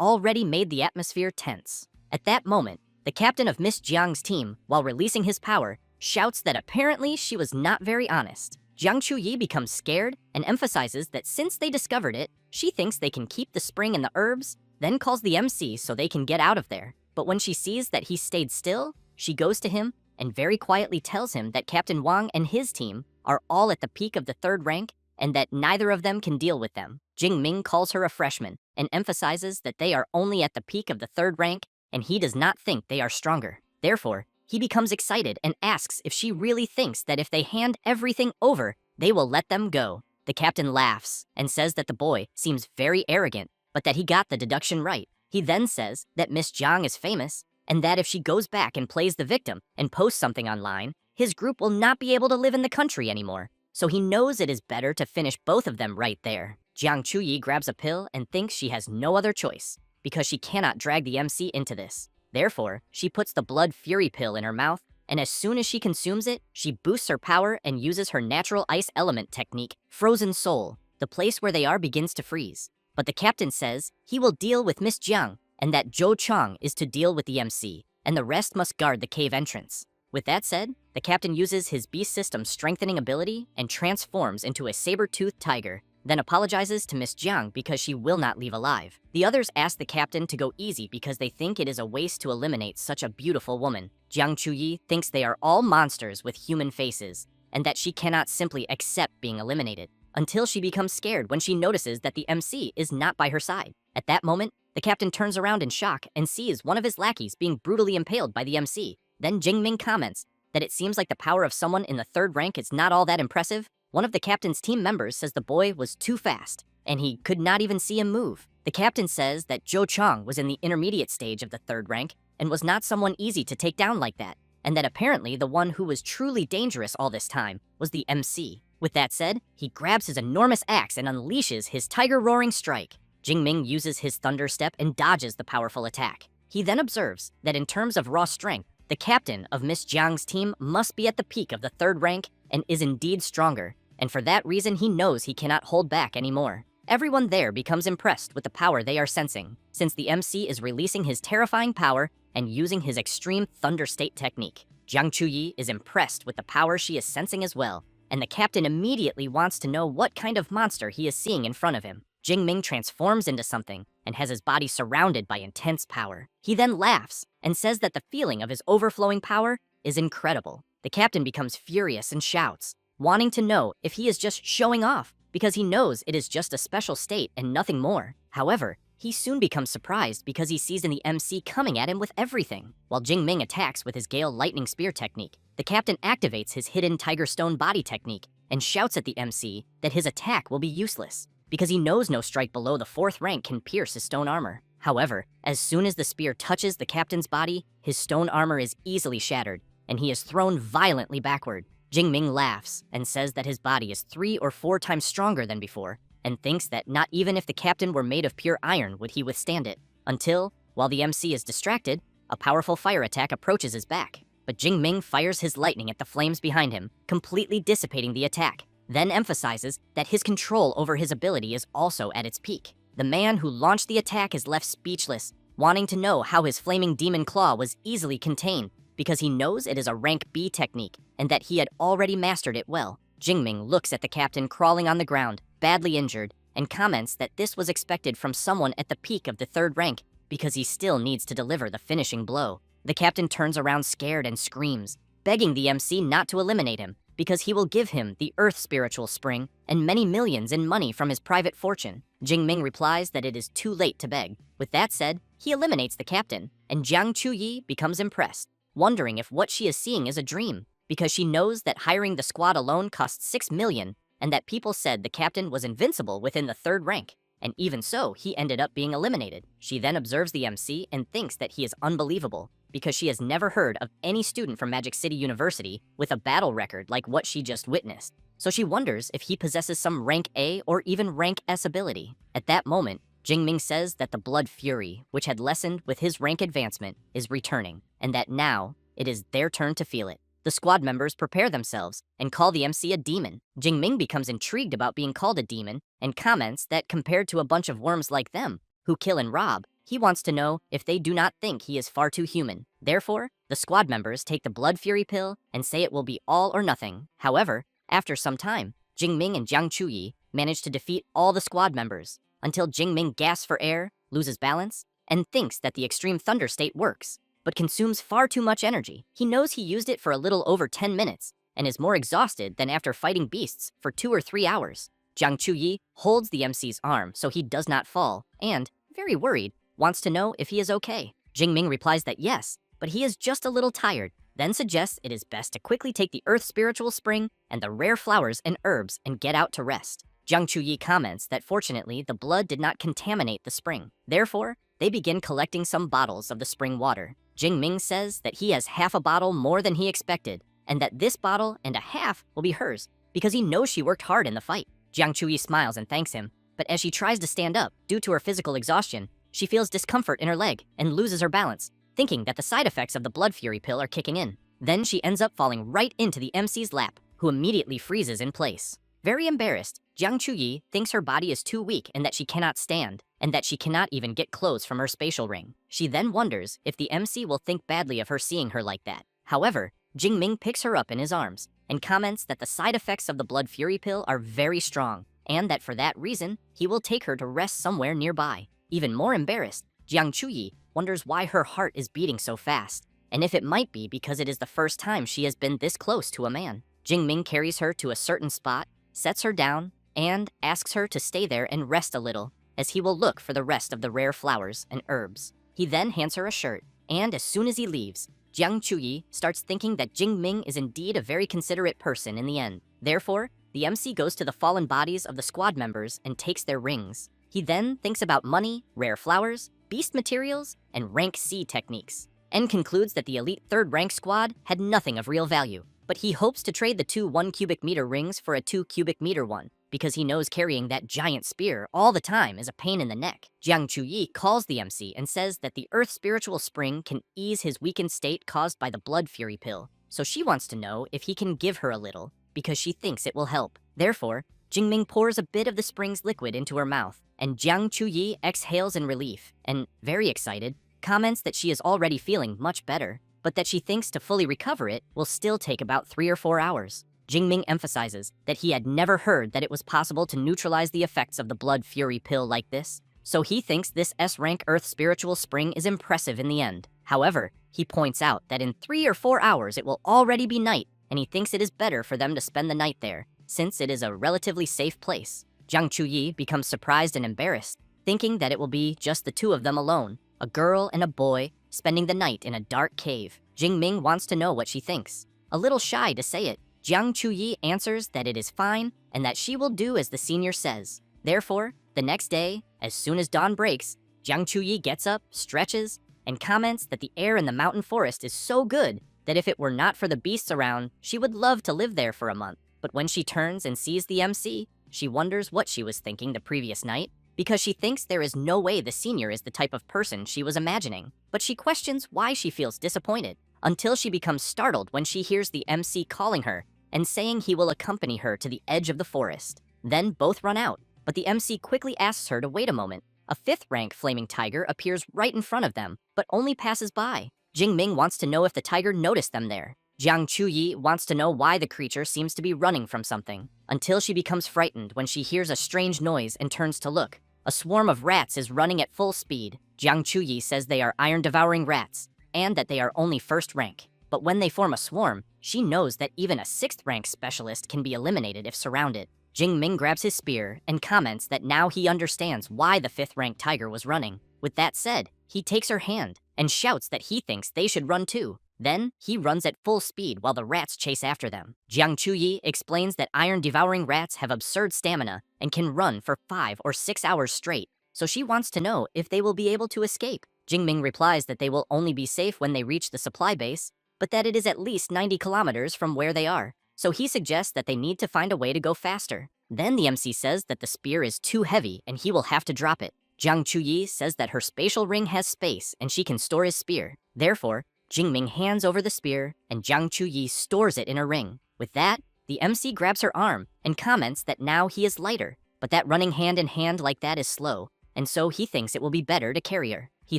already made the atmosphere tense. At that moment, the captain of Miss Jiang's team, while releasing his power, shouts that apparently she was not very honest. Jiang Chuyi becomes scared and emphasizes that since they discovered it, she thinks they can keep the spring and the herbs, then calls the MC so they can get out of there. But when she sees that he stayed still, she goes to him and very quietly tells him that Captain Wang and his team are all at the peak of the 3rd rank and that neither of them can deal with them. Jing Ming calls her a freshman and emphasizes that they are only at the peak of the 3rd rank and he does not think they are stronger. Therefore, he becomes excited and asks if she really thinks that if they hand everything over, they will let them go. The captain laughs and says that the boy seems very arrogant, but that he got the deduction right. He then says that Miss Jiang is famous and that if she goes back and plays the victim and posts something online, his group will not be able to live in the country anymore. So he knows it is better to finish both of them right there. Jiang Chuyi grabs a pill and thinks she has no other choice, because she cannot drag the MC into this. Therefore, she puts the blood fury pill in her mouth, and as soon as she consumes it, she boosts her power and uses her natural ice element technique, Frozen Soul. The place where they are begins to freeze. But the captain says he will deal with Miss Jiang, and that Zhou Chang is to deal with the MC, and the rest must guard the cave entrance. With that said, the captain uses his beast system strengthening ability and transforms into a saber-toothed tiger, then apologizes to Miss Jiang because she will not leave alive. The others ask the captain to go easy because they think it is a waste to eliminate such a beautiful woman. Jiang Chuyi thinks they are all monsters with human faces, and that she cannot simply accept being eliminated, until she becomes scared when she notices that the MC is not by her side. At that moment, the captain turns around in shock and sees one of his lackeys being brutally impaled by the MC. Then Jing Ming comments that it seems like the power of someone in the 3rd rank is not all that impressive. One of the captain's team members says the boy was too fast, and he could not even see him move. The captain says that Zhou Chang was in the intermediate stage of the 3rd rank and was not someone easy to take down like that, and that apparently the one who was truly dangerous all this time was the MC. With that said, he grabs his enormous axe and unleashes his tiger-roaring strike. Jing Ming uses his thunder step and dodges the powerful attack. He then observes that in terms of raw strength, the captain of Miss Jiang's team must be at the peak of the 3rd rank and is indeed stronger, and for that reason he knows he cannot hold back anymore. Everyone there becomes impressed with the power they are sensing, since the MC is releasing his terrifying power and using his extreme thunder state technique. Jiang Chuyi is impressed with the power she is sensing as well, and the captain immediately wants to know what kind of monster he is seeing in front of him. Jing Ming transforms into something and has his body surrounded by intense power. He then laughs and says that the feeling of his overflowing power is incredible. The captain becomes furious and shouts, wanting to know if he is just showing off, because he knows it is just a special state and nothing more. However, he soon becomes surprised because he sees in the MC coming at him with everything. While Jing Ming attacks with his Gale Lightning Spear technique, the captain activates his hidden Tiger Stone body technique and shouts at the MC that his attack will be useless, because he knows no strike below the 4th rank can pierce his stone armor. However, as soon as the spear touches the captain's body, his stone armor is easily shattered, and he is thrown violently backward. Jing Ming laughs and says that his body is 3 or 4 times stronger than before, and thinks that not even if the captain were made of pure iron would he withstand it. Until, while the MC is distracted, a powerful fire attack approaches his back. But Jingming fires his lightning at the flames behind him, completely dissipating the attack, then emphasizes that his control over his ability is also at its peak. The man who launched the attack is left speechless, wanting to know how his flaming demon claw was easily contained, because he knows it is a rank B technique and that he had already mastered it well. Jingming looks at the captain crawling on the ground, badly injured, and comments that this was expected from someone at the peak of the 3rd rank because he still needs to deliver the finishing blow. The captain turns around scared and screams, begging the MC not to eliminate him because he will give him the Earth Spiritual Spring and many millions in money from his private fortune. Jingming replies that it is too late to beg. With that said, he eliminates the captain, and Jiang Chuyi becomes impressed, wondering if what she is seeing is a dream, because she knows that hiring the squad alone costs 6 million, and that people said the captain was invincible within the 3rd rank, and even so, he ended up being eliminated. She then observes the MC and thinks that he is unbelievable, because she has never heard of any student from Magic City University with a battle record like what she just witnessed. So she wonders if he possesses some rank A or even rank S ability. At that moment, Jingming says that the blood fury, which had lessened with his rank advancement, is returning, and that now it is their turn to feel it. The squad members prepare themselves and call the MC a demon. Jingming becomes intrigued about being called a demon and comments that compared to a bunch of worms like them, who kill and rob, he wants to know if they do not think he is far too human. Therefore, the squad members take the blood fury pill and say it will be all or nothing. However, after some time, Jingming and Jiang Chuyi manage to defeat all the squad members, until Jingming gasps for air, loses balance, and thinks that the extreme thunder state works, but consumes far too much energy. He knows he used it for a little over 10 minutes, and is more exhausted than after fighting beasts for 2 or 3 hours. Jiang Chuyi holds the MC's arm so he does not fall, and, very worried, wants to know if he is okay. Jingming replies that yes, but he is just a little tired, then suggests it is best to quickly take the Earth Spiritual Spring and the rare flowers and herbs and get out to rest. Jiang Chuyi comments that fortunately the blood did not contaminate the spring. Therefore, they begin collecting some bottles of the spring water. Jingming says that he has half a bottle more than he expected, and that this bottle and a half will be hers, because he knows she worked hard in the fight. Jiang Chuyi smiles and thanks him, but as she tries to stand up, due to her physical exhaustion, she feels discomfort in her leg and loses her balance, thinking that the side effects of the blood fury pill are kicking in. Then she ends up falling right into the MC's lap, who immediately freezes in place. Very embarrassed, Jiang Chuyi thinks her body is too weak and that she cannot stand, and that she cannot even get clothes from her spatial ring. She then wonders if the MC will think badly of her seeing her like that. However, Jingming picks her up in his arms and comments that the side effects of the blood fury pill are very strong, and that for that reason, he will take her to rest somewhere nearby. Even more embarrassed, Jiang Chuyi wonders why her heart is beating so fast, and if it might be because it is the first time she has been this close to a man. Jingming carries her to a certain spot, sets her down, and asks her to stay there and rest a little, as he will look for the rest of the rare flowers and herbs. He then hands her a shirt, and as soon as he leaves, Jiang Chuyi starts thinking that Jingming is indeed a very considerate person in the end. Therefore, the MC goes to the fallen bodies of the squad members and takes their rings. He then thinks about money, rare flowers, beast materials, and rank C techniques, and concludes that the elite 3rd rank squad had nothing of real value. But he hopes to trade the 2 1 cubic meter rings for a 2 cubic meter one, because he knows carrying that giant spear all the time is a pain in the neck. Jiang Chuyi calls the MC and says that the Earth Spiritual Spring can ease his weakened state caused by the blood fury pill, so she wants to know if he can give her a little, because she thinks it will help. Therefore, Jingming pours a bit of the spring's liquid into her mouth, and Jiang Chuyi exhales in relief, and, very excited, comments that she is already feeling much better, but that she thinks to fully recover it will still take about 3 or 4 hours. Jingming emphasizes that he had never heard that it was possible to neutralize the effects of the blood fury pill like this, so he thinks this S-rank Earth Spiritual Spring is impressive in the end. However, he points out that in 3 or 4 hours it will already be night, and he thinks it is better for them to spend the night there, since it is a relatively safe place. Jiang Chuyi becomes surprised and embarrassed, thinking that it will be just the 2 of them alone, a girl and a boy, spending the night in a dark cave. Jingming wants to know what she thinks. A little shy to say it, Jiang Chuyi answers that it is fine and that she will do as the senior says. Therefore, the next day, as soon as dawn breaks, Jiang Chuyi gets up, stretches, and comments that the air in the mountain forest is so good that if it were not for the beasts around, she would love to live there for a month. But when she turns and sees the MC, She wonders what she was thinking the previous night, because she thinks there is no way the senior is the type of person she was imagining. But she questions why she feels disappointed, until she becomes startled when she hears the MC calling her and saying he will accompany her to the edge of the forest. Then both run out, but the MC quickly asks her to wait a moment. A fifth-rank flaming tiger appears right in front of them, but only passes by. Jingming wants to know if the tiger noticed them there. Jiang Chuyi wants to know why the creature seems to be running from something, until she becomes frightened when she hears a strange noise and turns to look. A swarm of rats is running at full speed. Jiang Chuyi says they are iron-devouring rats, and that they are only first rank. But when they form a swarm, she knows that even a sixth-rank specialist can be eliminated if surrounded. Jingming grabs his spear and comments that now he understands why the fifth-ranked tiger was running. With that said, he takes her hand and shouts that he thinks they should run too. Then, he runs at full speed while the rats chase after them. Jiang Chuyi explains that iron-devouring rats have absurd stamina and can run for 5 or 6 hours straight, so she wants to know if they will be able to escape. Jingming replies that they will only be safe when they reach the supply base, but that it is at least 90 kilometers from where they are, so he suggests that they need to find a way to go faster. Then the MC says that the spear is too heavy and he will have to drop it. Jiang Chuyi says that her spatial ring has space and she can store his spear. Therefore, Jingming hands over the spear, and Jiang Chuyi stores it in her ring. With that, the MC grabs her arm and comments that now he is lighter, but that running hand in hand like that is slow, and so he thinks it will be better to carry her. He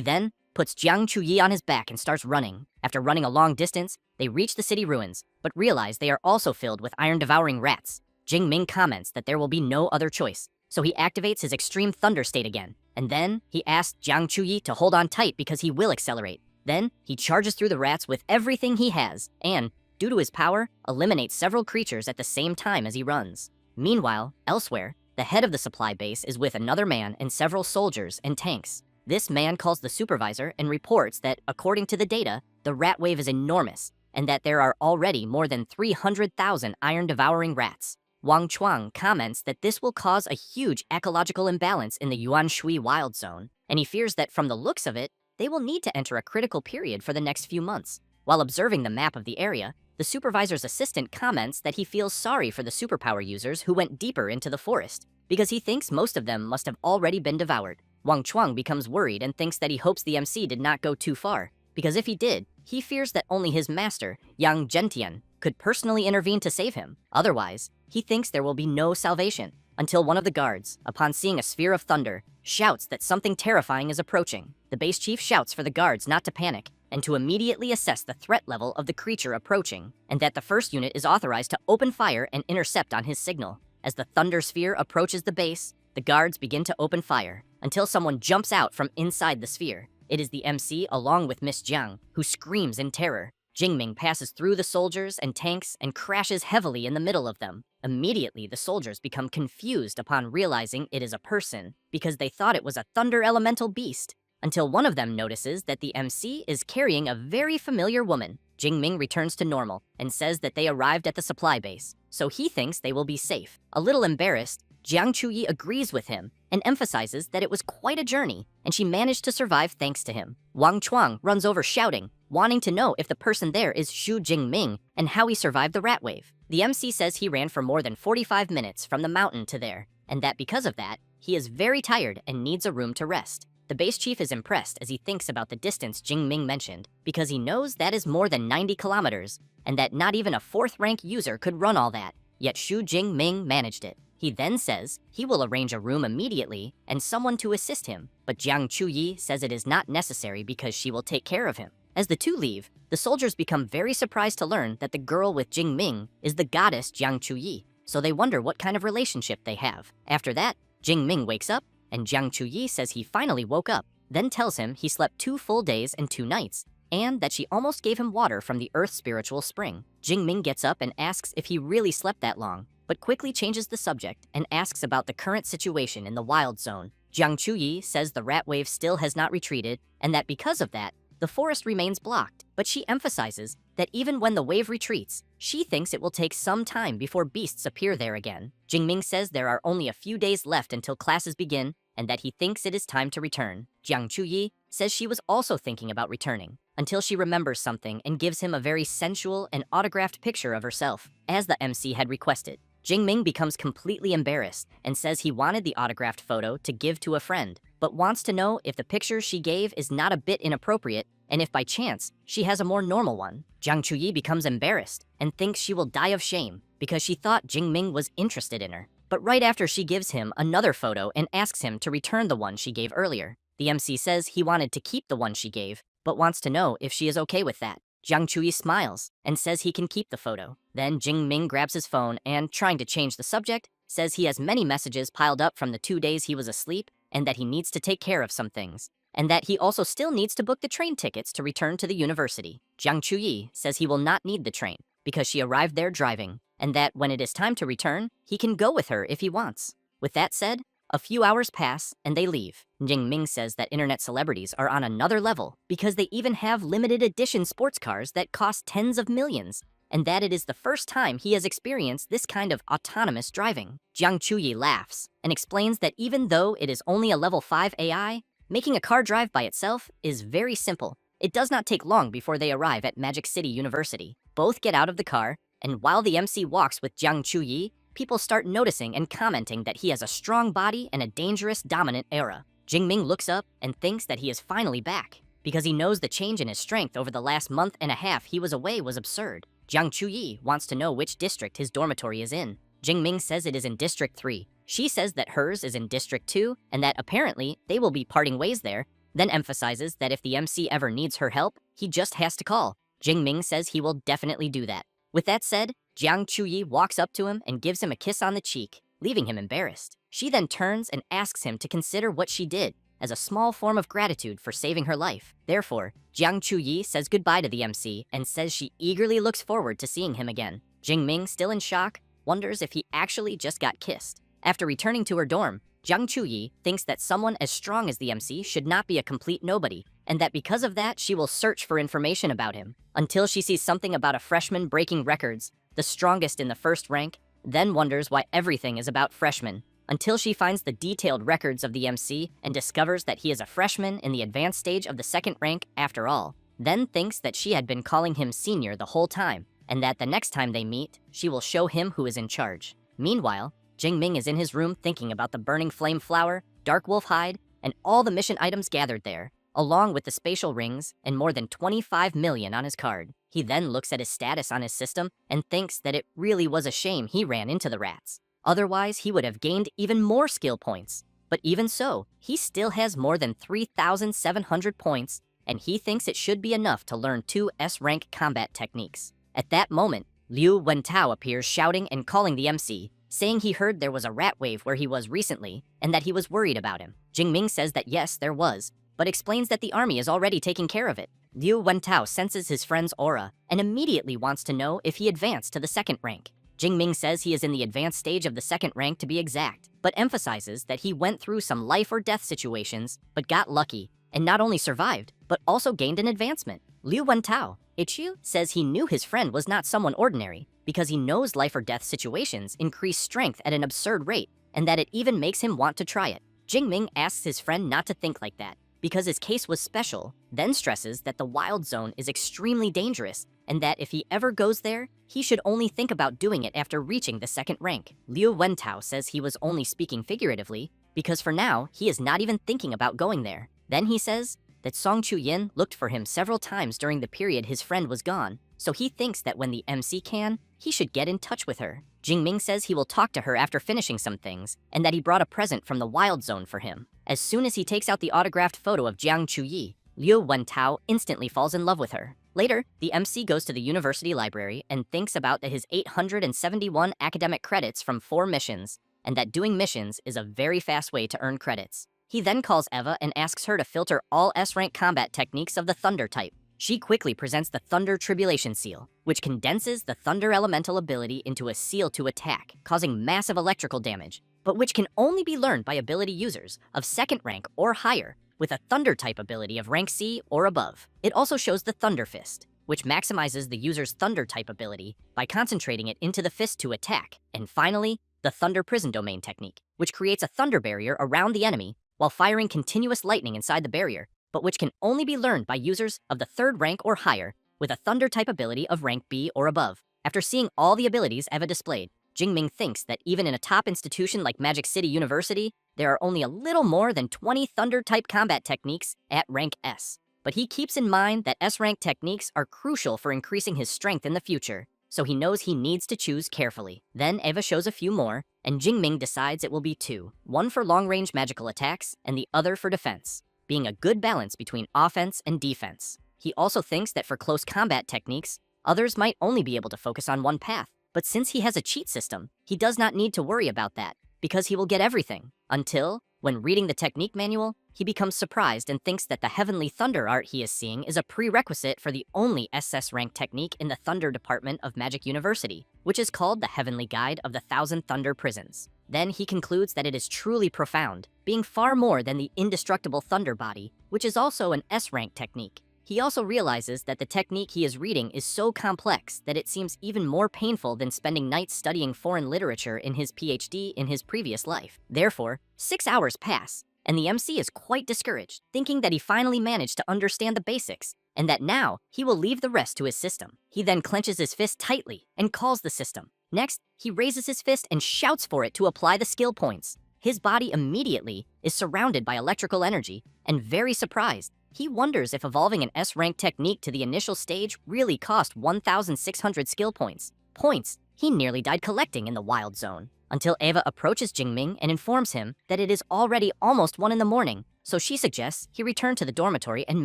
then puts Jiang Chuyi on his back and starts running. After running a long distance, they reach the city ruins, but realize they are also filled with iron-devouring rats. Jingming comments that there will be no other choice, so he activates his extreme thunder state again, and then he asks Jiang Chuyi to hold on tight because he will accelerate. Then, he charges through the rats with everything he has, and, due to his power, eliminates several creatures at the same time as he runs. Meanwhile, elsewhere, the head of the supply base is with another man and several soldiers and tanks. This man calls the supervisor and reports that, according to the data, the rat wave is enormous, and that there are already more than 300,000 iron-devouring rats. Wang Chuang comments that this will cause a huge ecological imbalance in the Yuan Shui wild zone, and he fears that from the looks of it, they will need to enter a critical period for the next few months. While observing the map of the area, the supervisor's assistant comments that he feels sorry for the superpower users who went deeper into the forest, because he thinks most of them must have already been devoured. Wang Chuang becomes worried and thinks that he hopes the MC did not go too far, because if he did, he fears that only his master, Yang Zhentian, could personally intervene to save him. Otherwise, he thinks there will be no salvation, until one of the guards, upon seeing a sphere of thunder, shouts that something terrifying is approaching. The base chief shouts for the guards not to panic, and to immediately assess the threat level of the creature approaching, and that the first unit is authorized to open fire and intercept on his signal. As the thunder sphere approaches the base, the guards begin to open fire, until someone jumps out from inside the sphere. It is the MC along with Miss Jiang, who screams in terror. Jingming passes through the soldiers and tanks and crashes heavily in the middle of them. Immediately, the soldiers become confused upon realizing it is a person, because they thought it was a thunder elemental beast, until one of them notices that the MC is carrying a very familiar woman. Jingming returns to normal and says that they arrived at the supply base, so he thinks they will be safe. A little embarrassed, Jiang Chuyi agrees with him and emphasizes that it was quite a journey, and she managed to survive thanks to him. Wang Chuang runs over shouting, wanting to know if the person there is Xu Jingming and how he survived the rat wave. The MC says he ran for more than 45 minutes from the mountain to there, and that because of that, he is very tired and needs a room to rest. The base chief is impressed as he thinks about the distance Jingming mentioned, because he knows that is more than 90 kilometers, and that not even a 4th-rank user could run all that, yet Xu Jingming managed it. He then says he will arrange a room immediately and someone to assist him, but Jiang Chuyi says it is not necessary because she will take care of him. As the two leave, the soldiers become very surprised to learn that the girl with Jingming is the goddess Jiang Chuyi, so they wonder what kind of relationship they have. After that, Jingming wakes up, and Jiang Chuyi says he finally woke up, then tells him he slept 2 full days and 2 nights, and that she almost gave him water from the Earth's spiritual spring. Jingming gets up and asks if he really slept that long, but quickly changes the subject and asks about the current situation in the wild zone. Jiang Chuyi says the rat wave still has not retreated, and that because of that, the forest remains blocked, but she emphasizes that even when the wave retreats, she thinks it will take some time before beasts appear there again. Jingming says there are only a few days left until classes begin, and that he thinks it is time to return. Jiang Chuyi says she was also thinking about returning, until she remembers something and gives him a very sensual and autographed picture of herself, as the MC had requested. Jingming becomes completely embarrassed and says he wanted the autographed photo to give to a friend, but wants to know if the picture she gave is not a bit inappropriate and if by chance she has a more normal one. Jiang Chuyi becomes embarrassed and thinks she will die of shame because she thought Jingming was interested in her. But right after she gives him another photo and asks him to return the one she gave earlier, the MC says he wanted to keep the one she gave, but wants to know if she is okay with that. Jiang Chuyi smiles and says he can keep the photo. Then Jingming grabs his phone and, trying to change the subject, says he has many messages piled up from the 2 days he was asleep and that he needs to take care of some things, and that he also still needs to book the train tickets to return to the university. Jiang Chuyi says he will not need the train because she arrived there driving, and that when it is time to return, he can go with her if he wants. With that said, a few hours pass and they leave. Jingming says that internet celebrities are on another level because they even have limited edition sports cars that cost tens of millions, and that it is the first time he has experienced this kind of autonomous driving. Jiang Chuyi laughs and explains that even though it is only a level 5 AI, making a car drive by itself is very simple. It does not take long before they arrive at Magic City University. Both get out of the car, and while the MC walks with Jiang Chuyi, people start noticing and commenting that he has a strong body and a dangerous, dominant aura. Jingming looks up and thinks that he is finally back, because he knows the change in his strength over the last month and a half he was away was absurd. Jiang Chuyi wants to know which district his dormitory is in. Jingming says it is in District 3. She says that hers is in District 2, and that apparently they will be parting ways there, then emphasizes that if the MC ever needs her help, he just has to call. Jingming says he will definitely do that. With that said, Jiang Chuyi walks up to him and gives him a kiss on the cheek, leaving him embarrassed. She then turns and asks him to consider what she did as a small form of gratitude for saving her life. Therefore, Jiang Chuyi says goodbye to the MC and says she eagerly looks forward to seeing him again. Jingming, still in shock, wonders if he actually just got kissed. After returning to her dorm, Jiang Chuyi thinks that someone as strong as the MC should not be a complete nobody, and that because of that, she will search for information about him, until she sees something about a freshman breaking records, the strongest in the first rank, then wonders why everything is about freshmen, until she finds the detailed records of the MC and discovers that he is a freshman in the advanced stage of the second rank after all, then thinks that she had been calling him senior the whole time, and that the next time they meet, she will show him who is in charge. Meanwhile, Jingming is in his room thinking about the burning flame flower, dark wolf hide, and all the mission items gathered there, along with the spatial rings and more than 25 million on his card. He then looks at his status on his system and thinks that it really was a shame he ran into the rats. Otherwise, he would have gained even more skill points. But even so, he still has more than 3,700 points, and he thinks it should be enough to learn 2 S-rank combat techniques. At that moment, Liu Wentao appears shouting and calling the MC, saying he heard there was a rat wave where he was recently and that he was worried about him. Jingming says that yes, there was, but explains that the army is already taking care of it. Liu Wentao senses his friend's aura and immediately wants to know if he advanced to the second rank. Jingming says he is in the advanced stage of the second rank to be exact, but emphasizes that he went through some life or death situations, but got lucky, and not only survived, but also gained an advancement. Liu Wentao, Ichiu, says he knew his friend was not someone ordinary, because he knows life or death situations increase strength at an absurd rate, and that it even makes him want to try it. Jingming asks his friend not to think like that, because his case was special, then stresses that the wild zone is extremely dangerous, and that if he ever goes there, he should only think about doing it after reaching the second rank. Liu Wentao says he was only speaking figuratively, because for now, he is not even thinking about going there. Then he says that Song Chuyin looked for him several times during the period his friend was gone, so he thinks that when the MC can, he should get in touch with her. Jingming says he will talk to her after finishing some things, and that he brought a present from the wild zone for him. As soon as he takes out the autographed photo of Jiang Chuyi, Liu Wentao instantly falls in love with her. Later, the MC goes to the university library and thinks about his 871 academic credits from 4 missions, and that doing missions is a very fast way to earn credits. He then calls Eva and asks her to filter all S-rank combat techniques of the Thunder type. She quickly presents the Thunder Tribulation Seal, which condenses the Thunder Elemental ability into a seal to attack, causing massive electrical damage, but which can only be learned by ability users of second rank or higher, with a Thunder type ability of rank C or above. It also shows the Thunder Fist, which maximizes the user's Thunder type ability by concentrating it into the fist to attack. And finally, the Thunder Prison Domain technique, which creates a thunder barrier around the enemy while firing continuous lightning inside the barrier, but which can only be learned by users of the 3rd rank or higher with a Thunder type ability of rank B or above. After seeing all the abilities Eva displayed, Jingming thinks that even in a top institution like Magic City University, there are only a little more than 20 Thunder-type combat techniques at rank S. But he keeps in mind that S-rank techniques are crucial for increasing his strength in the future, so he knows he needs to choose carefully. Then Eva shows a few more, and Jingming decides it will be two, one for long-range magical attacks and the other for defense, being a good balance between offense and defense. He also thinks that for close combat techniques, others might only be able to focus on one path, but since he has a cheat system, he does not need to worry about that, because he will get everything, until, when reading the technique manual, he becomes surprised and thinks that the Heavenly Thunder art he is seeing is a prerequisite for the only SS rank technique in the Thunder department of Magic University, which is called the Heavenly Guide of the Thousand Thunder Prisons. Then he concludes that it is truly profound, being far more than the indestructible Thunder body, which is also an S rank technique. He also realizes that the technique he is reading is so complex that it seems even more painful than spending nights studying foreign literature in his PhD in his previous life. Therefore, 6 hours pass, and the MC is quite discouraged, thinking that he finally managed to understand the basics, and that now he will leave the rest to his system. He then clenches his fist tightly and calls the system. Next, he raises his fist and shouts for it to apply the skill points. His body immediately is surrounded by electrical energy, and very surprised, he wonders if evolving an S-rank technique to the initial stage really cost 1,600 skill points. Points he nearly died collecting in the wild zone. Until Eva approaches Jingming and informs him that it is already almost 1 in the morning, so she suggests he return to the dormitory and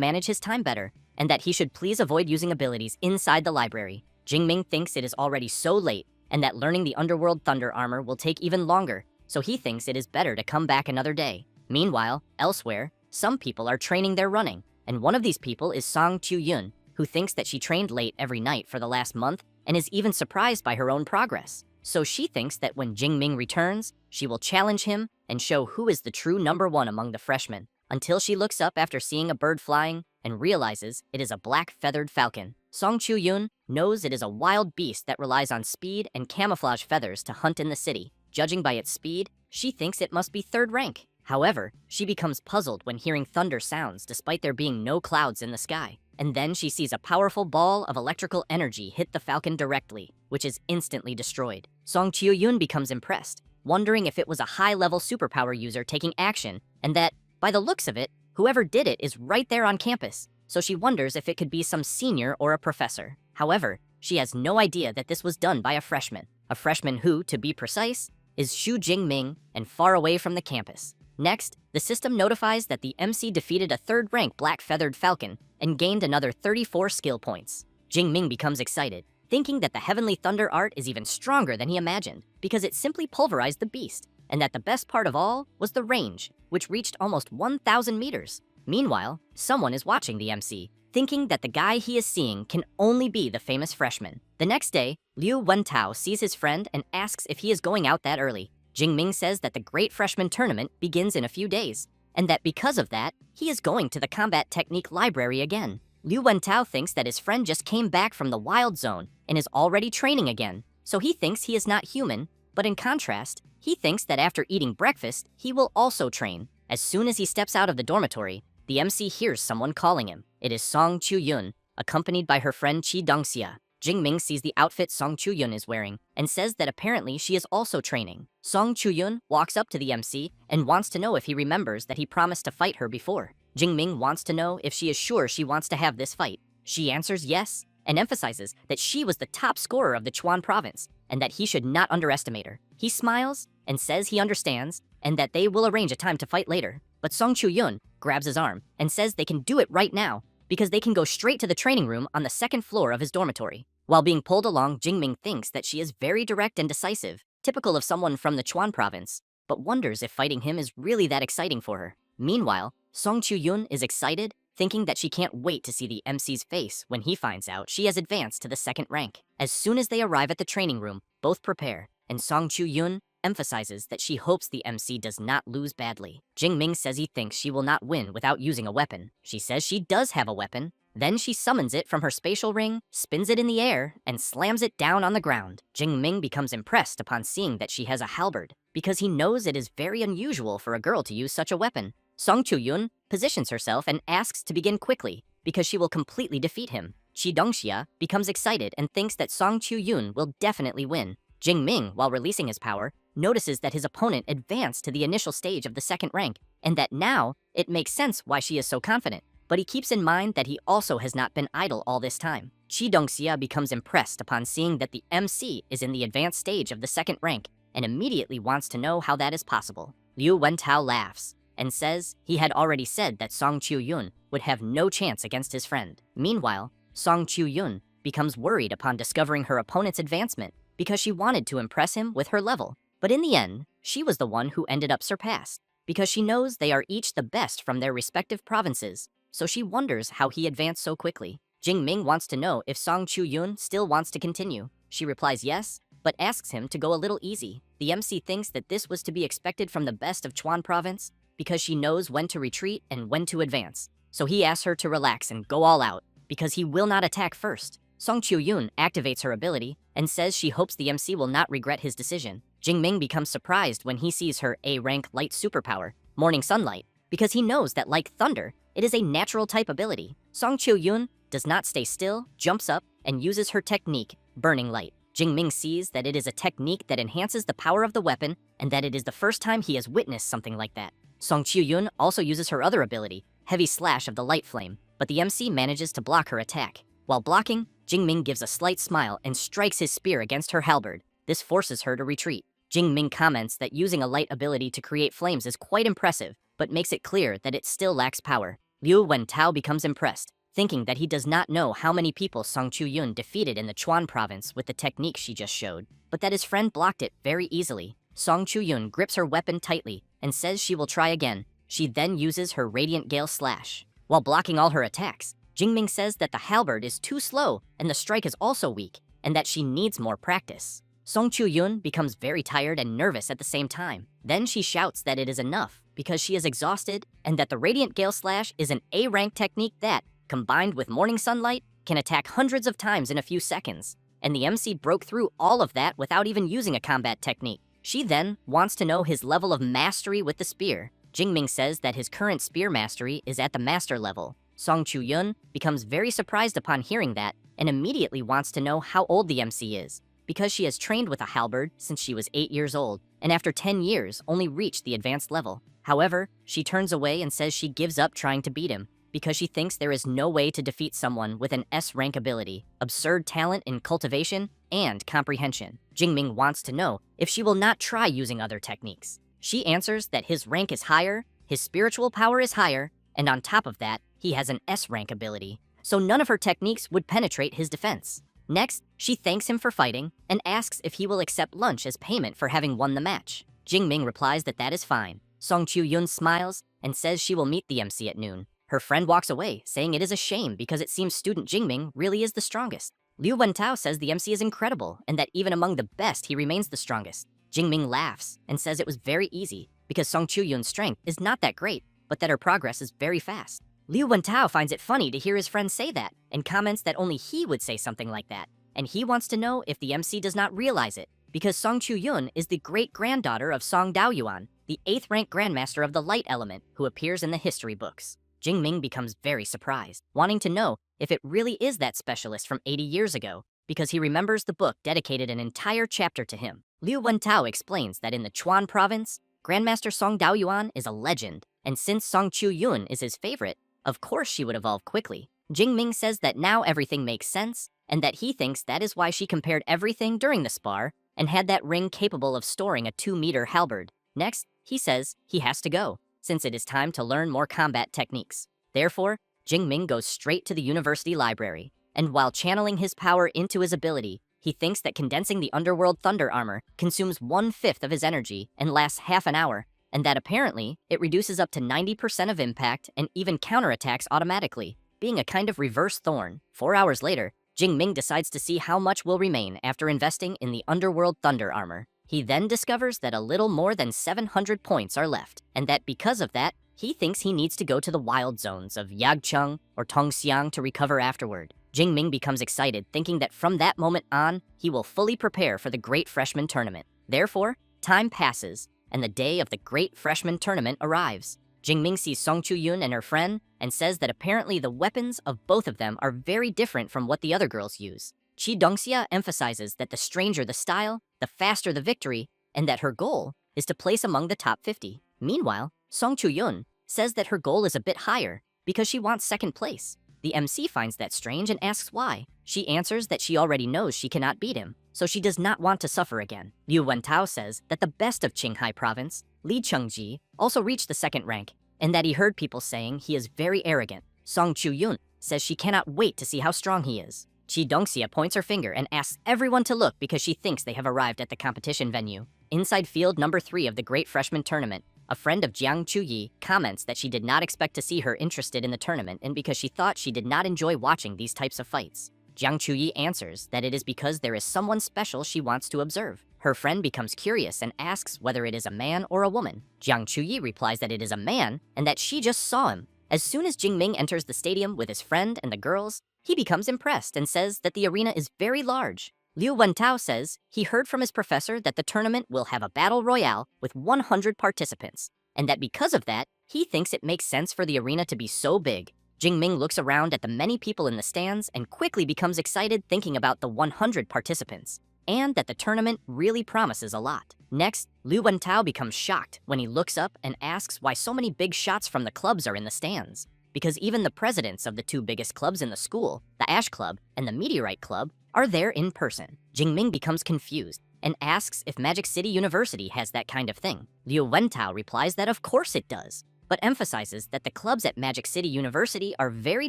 manage his time better, and that he should please avoid using abilities inside the library. Jingming thinks it is already so late, and that learning the Underworld Thunder armor will take even longer, so he thinks it is better to come back another day. Meanwhile, elsewhere, some people are training their running, and one of these people is Song Chu-yun, who thinks that she trained late every night for the last month and is even surprised by her own progress. So she thinks that when Jingming returns, she will challenge him and show who is the true #1 among the freshmen, until she looks up after seeing a bird flying and realizes it is a black feathered falcon. Song Chu-yun knows it is a wild beast that relies on speed and camouflage feathers to hunt in the city. Judging by its speed, she thinks it must be 3rd rank. However, she becomes puzzled when hearing thunder sounds despite there being no clouds in the sky. And then she sees a powerful ball of electrical energy hit the falcon directly, which is instantly destroyed. Song Chiu-yun becomes impressed, wondering if it was a high-level superpower user taking action, and that, by the looks of it, whoever did it is right there on campus, so she wonders if it could be some senior or a professor. However, she has no idea that this was done by a freshman who, to be precise, is Xu Jingming and far away from the campus. Next, the system notifies that the MC defeated a 3rd-rank black-feathered falcon and gained another 34 skill points. Jingming becomes excited, thinking that the Heavenly Thunder art is even stronger than he imagined, because it simply pulverized the beast, and that the best part of all was the range, which reached almost 1,000 meters. Meanwhile, someone is watching the MC, thinking that the guy he is seeing can only be the famous freshman. The next day, Liu Wentao sees his friend and asks if he is going out that early. Jingming says that the Great Freshman Tournament begins in a few days, and that because of that, he is going to the Combat Technique Library again. Liu Wentao thinks that his friend just came back from the Wild Zone and is already training again, so he thinks he is not human, but in contrast, he thinks that after eating breakfast, he will also train. As soon as he steps out of the dormitory, the MC hears someone calling him. It is Song Chu-yun, accompanied by her friend Chi Dongxia. Jingming sees the outfit Song Chu-yun is wearing and says that apparently she is also training. Song Chu-yun walks up to the MC and wants to know if he remembers that he promised to fight her before. Jingming wants to know if she is sure she wants to have this fight. She answers yes and emphasizes that she was the top scorer of the Chuan province and that he should not underestimate her. He smiles and says he understands and that they will arrange a time to fight later. But Song Chu-yun grabs his arm and says they can do it right now because they can go straight to the training room on the 2nd floor of his dormitory. While being pulled along, Jingming thinks that she is very direct and decisive, typical of someone from the Chuan province, but wonders if fighting him is really that exciting for her. Meanwhile, Song Chu-yun is excited, thinking that she can't wait to see the MC's face when he finds out she has advanced to the 2nd rank. As soon as they arrive at the training room, both prepare, and Song Chu-yun emphasizes that she hopes the MC does not lose badly. Jingming says he thinks she will not win without using a weapon. She says she does have a weapon. Then she summons it from her spatial ring, spins it in the air, and slams it down on the ground. Jingming becomes impressed upon seeing that she has a halberd, because he knows it is very unusual for a girl to use such a weapon. Song Chu-yun positions herself and asks to begin quickly, because she will completely defeat him. Chi Dongxia becomes excited and thinks that Song Chu-yun will definitely win. Jingming, while releasing his power, notices that his opponent advanced to the initial stage of the second rank, and that now it makes sense why she is so confident. But he keeps in mind that he also has not been idle all this time. Chi Dongxia becomes impressed upon seeing that the MC is in the advanced stage of the second rank, and immediately wants to know how that is possible. Liu Wentao laughs and says he had already said that Song Qiuyun would have no chance against his friend. Meanwhile, Song Qiuyun becomes worried upon discovering her opponent's advancement because she wanted to impress him with her level. But in the end, she was the one who ended up surpassed, because she knows they are each the best from their respective provinces, so she wonders how he advanced so quickly. Jingming wants to know if Song Qiuyun still wants to continue. She replies yes, but asks him to go a little easy. The MC thinks that this was to be expected from the best of Chuan province, because she knows when to retreat and when to advance. So he asks her to relax and go all out, because he will not attack first. Song Qiuyun activates her ability and says she hopes the MC will not regret his decision. Jingming becomes surprised when he sees her A-rank light superpower, Morning Sunlight, because he knows that, like thunder, it is a natural type ability. Song Qiuyun does not stay still, jumps up, and uses her technique, Burning Light. Jingming sees that it is a technique that enhances the power of the weapon, and that it is the first time he has witnessed something like that. Song Qiuyun also uses her other ability, Heavy Slash of the Light Flame, but the MC manages to block her attack. While blocking, Jingming gives a slight smile and strikes his spear against her halberd. This forces her to retreat. Jingming comments that using a light ability to create flames is quite impressive, but makes it clear that it still lacks power. Liu Wentao becomes impressed, thinking that he does not know how many people Song Qiuyun defeated in the Chuan province with the technique she just showed, but that his friend blocked it very easily. Song Qiuyun grips her weapon tightly and says she will try again. She then uses her Radiant Gale Slash. While blocking all her attacks, Jingming says that the halberd is too slow and the strike is also weak, and that she needs more practice. Song Qiuyun becomes very tired and nervous at the same time. Then she shouts that it is enough because she is exhausted, and that the Radiant Gale Slash is an A-rank technique that, combined with Morning Sunlight, can attack hundreds of times in a few seconds. And the MC broke through all of that without even using a combat technique. She then wants to know his level of mastery with the spear. Jingming says that his current spear mastery is at the master level. Song Qiuyun becomes very surprised upon hearing that and immediately wants to know how old the MC is, because she has trained with a halberd since she was 8 years old, and after 10 years only reached the advanced level. However, she turns away and says she gives up trying to beat him, because she thinks there is no way to defeat someone with an S-rank ability, absurd talent in cultivation, and comprehension. Jingming wants to know if she will not try using other techniques. She answers that his rank is higher, his spiritual power is higher, and on top of that, he has an S-rank ability, so none of her techniques would penetrate his defense. Next, she thanks him for fighting and asks if he will accept lunch as payment for having won the match. Jingming replies that that is fine. Song Qiuyun smiles and says she will meet the MC at noon. Her friend walks away, saying it is a shame because it seems student Jingming really is the strongest. Liu Wentao says the MC is incredible and that even among the best, he remains the strongest. Jingming laughs and says it was very easy because Song Qiuyun's strength is not that great, but that her progress is very fast. Liu Wentao finds it funny to hear his friend say that and comments that only he would say something like that, and he wants to know if the MC does not realize it, because Song Qiuyun is the great-granddaughter of Song Daoyuan, the 8th-rank grandmaster of the light element who appears in the history books. Jingming becomes very surprised, wanting to know if it really is that specialist from 80 years ago, because he remembers the book dedicated an entire chapter to him. Liu Wentao explains that in the Chuan province, Grandmaster Song Daoyuan is a legend, and since Song Qiuyun is his favorite, of course she would evolve quickly. Jingming says that now everything makes sense, and that he thinks that is why she compared everything during the spar and had that ring capable of storing a 2-meter halberd. Next, he says he has to go, since it is time to learn more combat techniques. Therefore, Jingming goes straight to the university library, and while channeling his power into his ability, he thinks that condensing the underworld thunder armor consumes 1/5 of his energy and lasts half an hour, and that apparently it reduces up to 90% of impact and even counterattacks automatically, being a kind of reverse thorn. 4 hours later, Jingming decides to see how much will remain after investing in the underworld thunder armor. He then discovers that a little more than 700 points are left, and that because of that, he thinks he needs to go to the wild zones of Yagcheng or Tongxiang to recover afterward. Jingming becomes excited, thinking that from that moment on, he will fully prepare for the Great Freshman Tournament. Therefore, time passes, and the day of the Great Freshman Tournament arrives. Jingming sees Song Qiuyun and her friend and says that apparently the weapons of both of them are very different from what the other girls use. Chi Dongxia emphasizes that the stranger the style, the faster the victory, and that her goal is to place among the top 50. Meanwhile, Song Chu-yun says that her goal is a bit higher because she wants second place. The MC finds that strange and asks why. She answers that she already knows she cannot beat him, so she does not want to suffer again. Liu Wentao says that the best of Qinghai province, Li Chengji, also reached the second rank, and that he heard people saying he is very arrogant. Song Chu-yun says she cannot wait to see how strong he is. Chi Dongxia points her finger and asks everyone to look because she thinks they have arrived at the competition venue. Inside field number 3 of the Great Freshman Tournament, a friend of Jiang Chuyi comments that she did not expect to see her interested in the tournament and because she thought she did not enjoy watching these types of fights. Jiang Chuyi answers that it is because there is someone special she wants to observe. Her friend becomes curious and asks whether it is a man or a woman. Jiang Chuyi replies that it is a man and that she just saw him. As soon as Jingming enters the stadium with his friend and the girls, he becomes impressed and says that the arena is very large. Liu Wentao says he heard from his professor that the tournament will have a battle royale with 100 participants, and that because of that, he thinks it makes sense for the arena to be so big. Jingming looks around at the many people in the stands and quickly becomes excited thinking about the 100 participants, and that the tournament really promises a lot. Next, Liu Wentao becomes shocked when he looks up and asks why so many big shots from the clubs are in the stands. Because even the presidents of the 2 biggest clubs in the school, the Ash Club and the Meteorite Club, are there in person. Jingming becomes confused and asks if Magic City University has that kind of thing. Liu Wentao replies that of course it does, but emphasizes that the clubs at Magic City University are very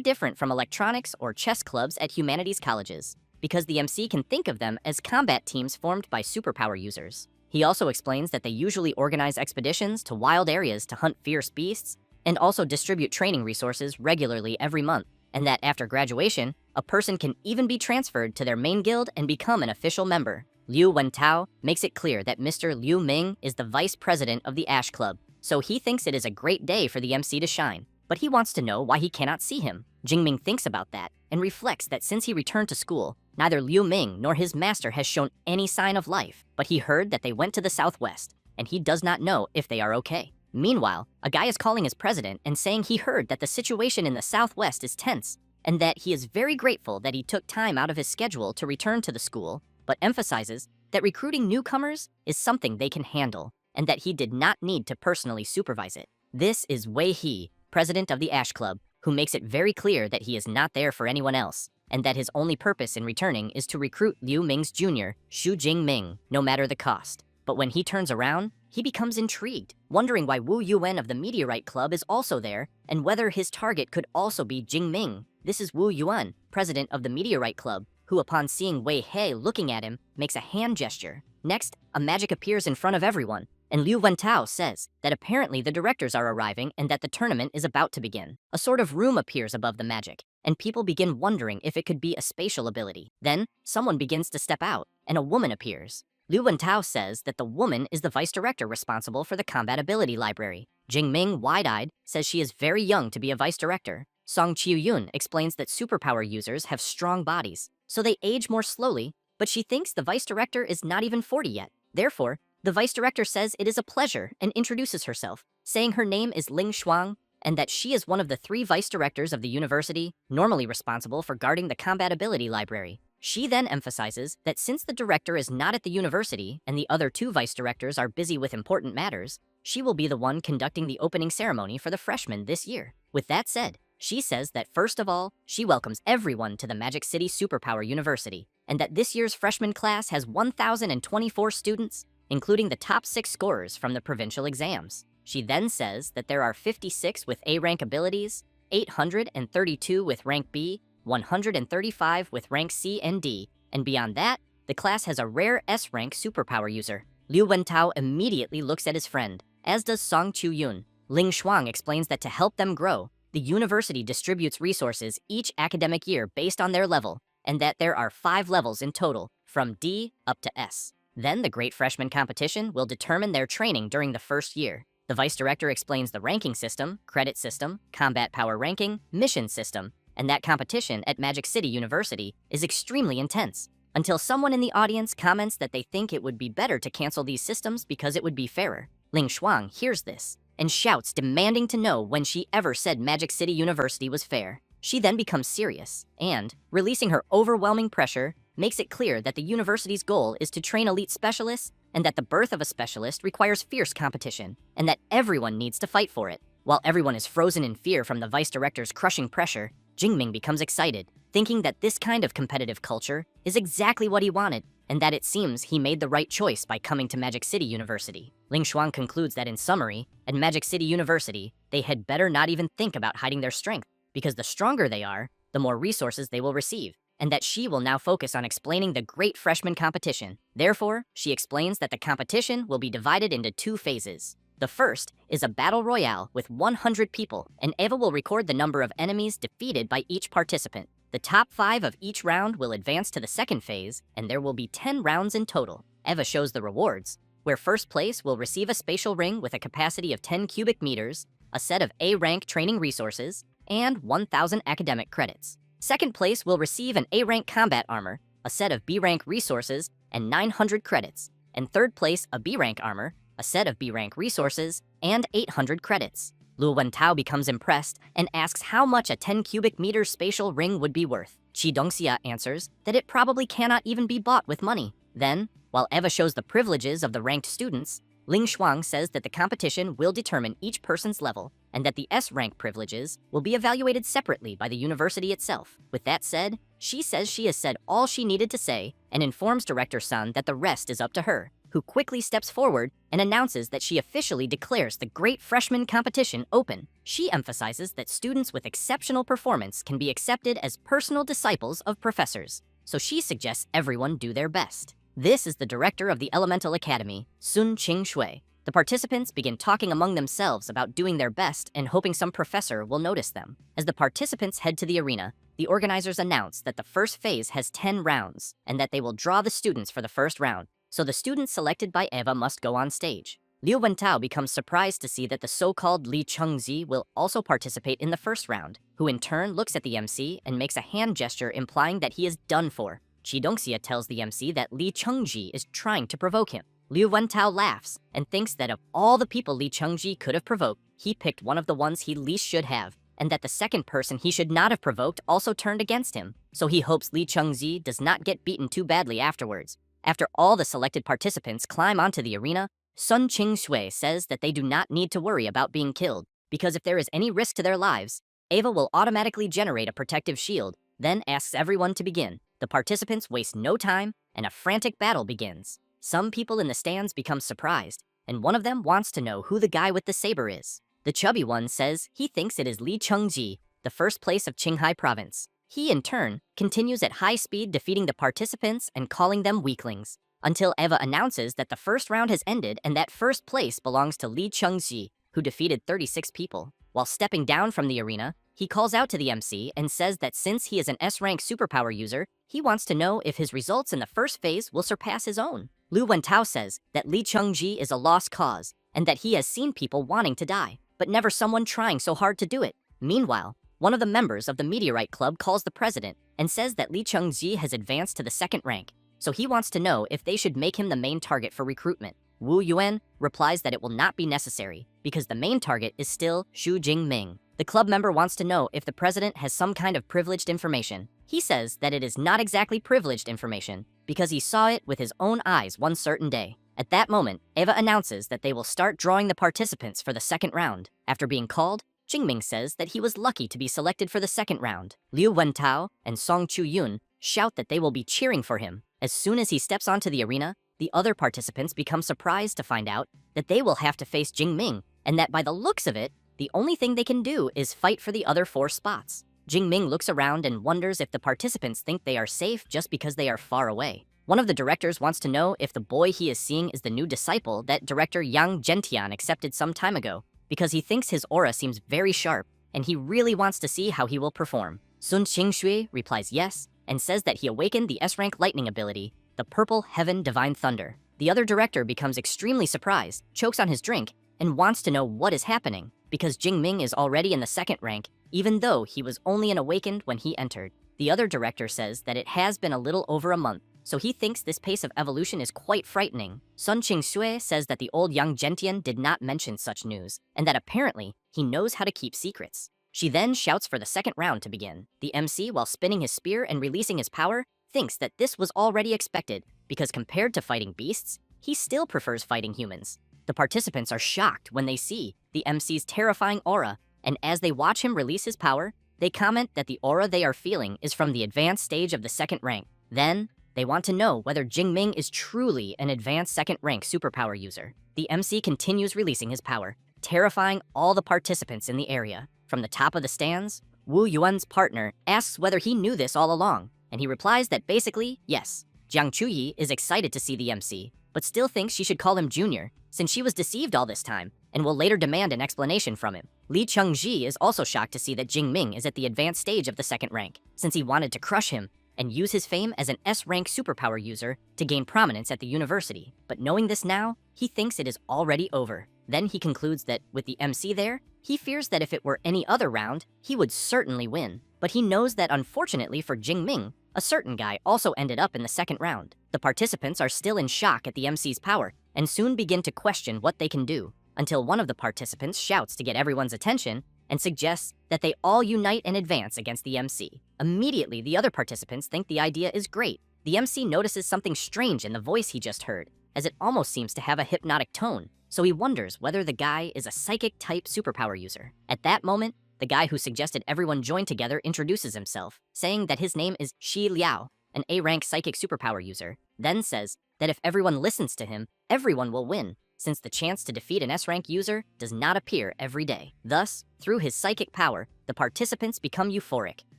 different from electronics or chess clubs at humanities colleges, because the MC can think of them as combat teams formed by superpower users. He also explains that they usually organize expeditions to wild areas to hunt fierce beasts, and also distribute training resources regularly every month, and that after graduation, a person can even be transferred to their main guild and become an official member. Liu Wentao makes it clear that Mr. Liu Ming is the vice president of the Ash Club, so he thinks it is a great day for the MC to shine, but he wants to know why he cannot see him. Jingming thinks about that and reflects that since he returned to school, neither Liu Ming nor his master has shown any sign of life, but he heard that they went to the southwest, and he does not know if they are okay. Meanwhile, a guy is calling his president and saying he heard that the situation in the southwest is tense, and that he is very grateful that he took time out of his schedule to return to the school, but emphasizes that recruiting newcomers is something they can handle, and that he did not need to personally supervise it. This is Wei He, president of the Ash Club, who makes it very clear that he is not there for anyone else, and that his only purpose in returning is to recruit Liu Ming's junior, Xu Jingming, no matter the cost. But when he turns around, he becomes intrigued, wondering why Wu Yuan of the Meteorite Club is also there, and whether his target could also be Jingming. This is Wu Yuan, president of the Meteorite Club, who upon seeing Wei He looking at him, makes a hand gesture. Next, a magic appears in front of everyone, and Liu Wentao says that apparently the directors are arriving and that the tournament is about to begin. A sort of room appears above the magic, and people begin wondering if it could be a spatial ability. Then, someone begins to step out, and a woman appears. Liu Wentao says that the woman is the vice director responsible for the combat ability library. Jingming, wide-eyed, says she is very young to be a vice director. Song Qiuyun explains that superpower users have strong bodies, so they age more slowly, but she thinks the vice director is not even 40 yet. Therefore, the vice director says it is a pleasure and introduces herself, saying her name is Ling Shuang and that she is one of the 3 vice directors of the university, normally responsible for guarding the combat ability library. She then emphasizes that since the director is not at the university and the other 2 vice directors are busy with important matters, she will be the one conducting the opening ceremony for the freshmen this year. With that said, she says that first of all, she welcomes everyone to the Magic City Superpower University, and that this year's freshman class has 1,024 students, including the top 6 scorers from the provincial exams. She then says that there are 56 with A-rank abilities, 832 with rank B, 135 with rank C and D, and beyond that, the class has a rare S-rank superpower user. Liu Wentao immediately looks at his friend, as does Song Qiuyun. Ling Shuang explains that to help them grow, the university distributes resources each academic year based on their level, and that there are 5 levels in total, from D up to S. Then the Great Freshman Competition will determine their training during the first year. The vice director explains the ranking system, credit system, combat power ranking, mission system, and that competition at Magic City University is extremely intense, until someone in the audience comments that they think it would be better to cancel these systems because it would be fairer. Ling Shuang hears this and shouts, demanding to know when she ever said Magic City University was fair. She then becomes serious and, releasing her overwhelming pressure, makes it clear that the university's goal is to train elite specialists and that the birth of a specialist requires fierce competition and that everyone needs to fight for it. While everyone is frozen in fear from the vice director's crushing pressure, Jingming becomes excited, thinking that this kind of competitive culture is exactly what he wanted and that it seems he made the right choice by coming to Magic City University. Ling Xuan concludes that in summary, at Magic City University, they had better not even think about hiding their strength, because the stronger they are, the more resources they will receive, and that she will now focus on explaining the great freshman competition. Therefore, she explains that the competition will be divided into 2 phases. The first is a battle royale with 100 people, and Eva will record the number of enemies defeated by each participant. The top 5 of each round will advance to the second phase, and there will be 10 rounds in total. Eva shows the rewards, where first place will receive a spatial ring with a capacity of 10 cubic meters, a set of A-rank training resources, and 1,000 academic credits. Second place will receive an A-rank combat armor, a set of B-rank resources, and 900 credits. And third place, a B-rank armor, a set of B-rank resources, and 800 credits. Lu Wentao becomes impressed and asks how much a 10 cubic meter spatial ring would be worth. Qi Dongxia answers that it probably cannot even be bought with money. Then, while Eva shows the privileges of the ranked students, Ling Shuang says that the competition will determine each person's level and that the S-rank privileges will be evaluated separately by the university itself. With that said, she says she has said all she needed to say and informs Director Sun that the rest is up to her, who quickly steps forward and announces that she officially declares the Great Freshman Competition open. She emphasizes that students with exceptional performance can be accepted as personal disciples of professors, so she suggests everyone do their best. This is the director of the Elemental Academy, Sun Qing-shui. The participants begin talking among themselves about doing their best and hoping some professor will notice them. As the participants head to the arena, the organizers announce that the first phase has 10 rounds and that they will draw the students for the first round, so the students selected by Eva must go on stage. Liu Wentao becomes surprised to see that the so-called Li Chengzi will also participate in the first round, who in turn looks at the MC and makes a hand gesture implying that he is done for. Qi Dongxia tells the MC that Li Chengji is trying to provoke him. Liu Wentao laughs and thinks that of all the people Li Chengji could have provoked, he picked one of the ones he least should have, and that the second person he should not have provoked also turned against him, so he hopes Li Chengzi does not get beaten too badly afterwards. After all the selected participants climb onto the arena, Sun Qing-shui says that they do not need to worry about being killed, because if there is any risk to their lives, Eva will automatically generate a protective shield, then asks everyone to begin. The participants waste no time, and a frantic battle begins. Some people in the stands become surprised, and one of them wants to know who the guy with the saber is. The chubby one says he thinks it is Li Chengji, the first place of Qinghai province. He, in turn, continues at high speed defeating the participants and calling them weaklings, until Eva announces that the first round has ended and that first place belongs to Li Chengji, who defeated 36 people. While stepping down from the arena, he calls out to the MC and says that since he is an S-rank superpower user, he wants to know if his results in the first phase will surpass his own. Lu Wentao says that Li Chengji is a lost cause and that he has seen people wanting to die, but never someone trying so hard to do it. Meanwhile, one of the members of the Meteorite Club calls the president and says that Li Chengji has advanced to the second rank, so he wants to know if they should make him the main target for recruitment. Wu Yuan replies that it will not be necessary because the main target is still Xu Jingming. The club member wants to know if the president has some kind of privileged information. He says that it is not exactly privileged information because he saw it with his own eyes one certain day. At that moment, Eva announces that they will start drawing the participants for the second round. After being called, Jingming says that he was lucky to be selected for the second round. Liu Wentao and Song Chu-yun shout that they will be cheering for him. As soon as he steps onto the arena, the other participants become surprised to find out that they will have to face Jingming, and that by the looks of it, the only thing they can do is fight for the other 4 spots. Jingming looks around and wonders if the participants think they are safe just because they are far away. One of the directors wants to know if the boy he is seeing is the new disciple that director Yang Gentian accepted some time ago, because he thinks his aura seems very sharp, and he really wants to see how he will perform. Sun Qing-shui replies yes, and says that he awakened the S-rank lightning ability, the Purple Heaven Divine Thunder. The other director becomes extremely surprised, chokes on his drink, and wants to know what is happening, because Jingming is already in the second rank, even though he was only an awakened when he entered. The other director says that it has been a little over a month, so he thinks this pace of evolution is quite frightening. Sun Qing-shui says that the old Yang Gentian did not mention such news, and that apparently he knows how to keep secrets. She then shouts for the second round to begin. The MC, while spinning his spear and releasing his power, thinks that this was already expected because compared to fighting beasts, he still prefers fighting humans. The participants are shocked when they see the MC's terrifying aura, and as they watch him release his power, they comment that the aura they are feeling is from the advanced stage of the second rank. Then, they want to know whether Jingming is truly an advanced second rank superpower user. The MC continues releasing his power, terrifying all the participants in the area. From the top of the stands, Wu Yuan's partner asks whether he knew this all along, and he replies that basically, yes. Jiang Chuyi is excited to see the MC, but still thinks she should call him Junior, since she was deceived all this time, and will later demand an explanation from him. Li Chengji is also shocked to see that Jingming is at the advanced stage of the second rank, since he wanted to crush him and use his fame as an S-rank superpower user to gain prominence at the university. But knowing this now, he thinks it is already over. Then he concludes that with the MC there, he fears that if it were any other round, he would certainly win. But he knows that unfortunately for Jingming, a certain guy also ended up in the second round. The participants are still in shock at the MC's power and soon begin to question what they can do, until one of the participants shouts to get everyone's attention and suggests that they all unite and advance against the MC. Immediately, the other participants think the idea is great. The MC notices something strange in the voice he just heard, as it almost seems to have a hypnotic tone, so he wonders whether the guy is a psychic-type superpower user. At that moment, the guy who suggested everyone join together introduces himself, saying that his name is Shi Liao, an A-rank psychic superpower user, then says that if everyone listens to him, everyone will win, since the chance to defeat an S-rank user does not appear every day. Thus, through his psychic power, the participants become euphoric,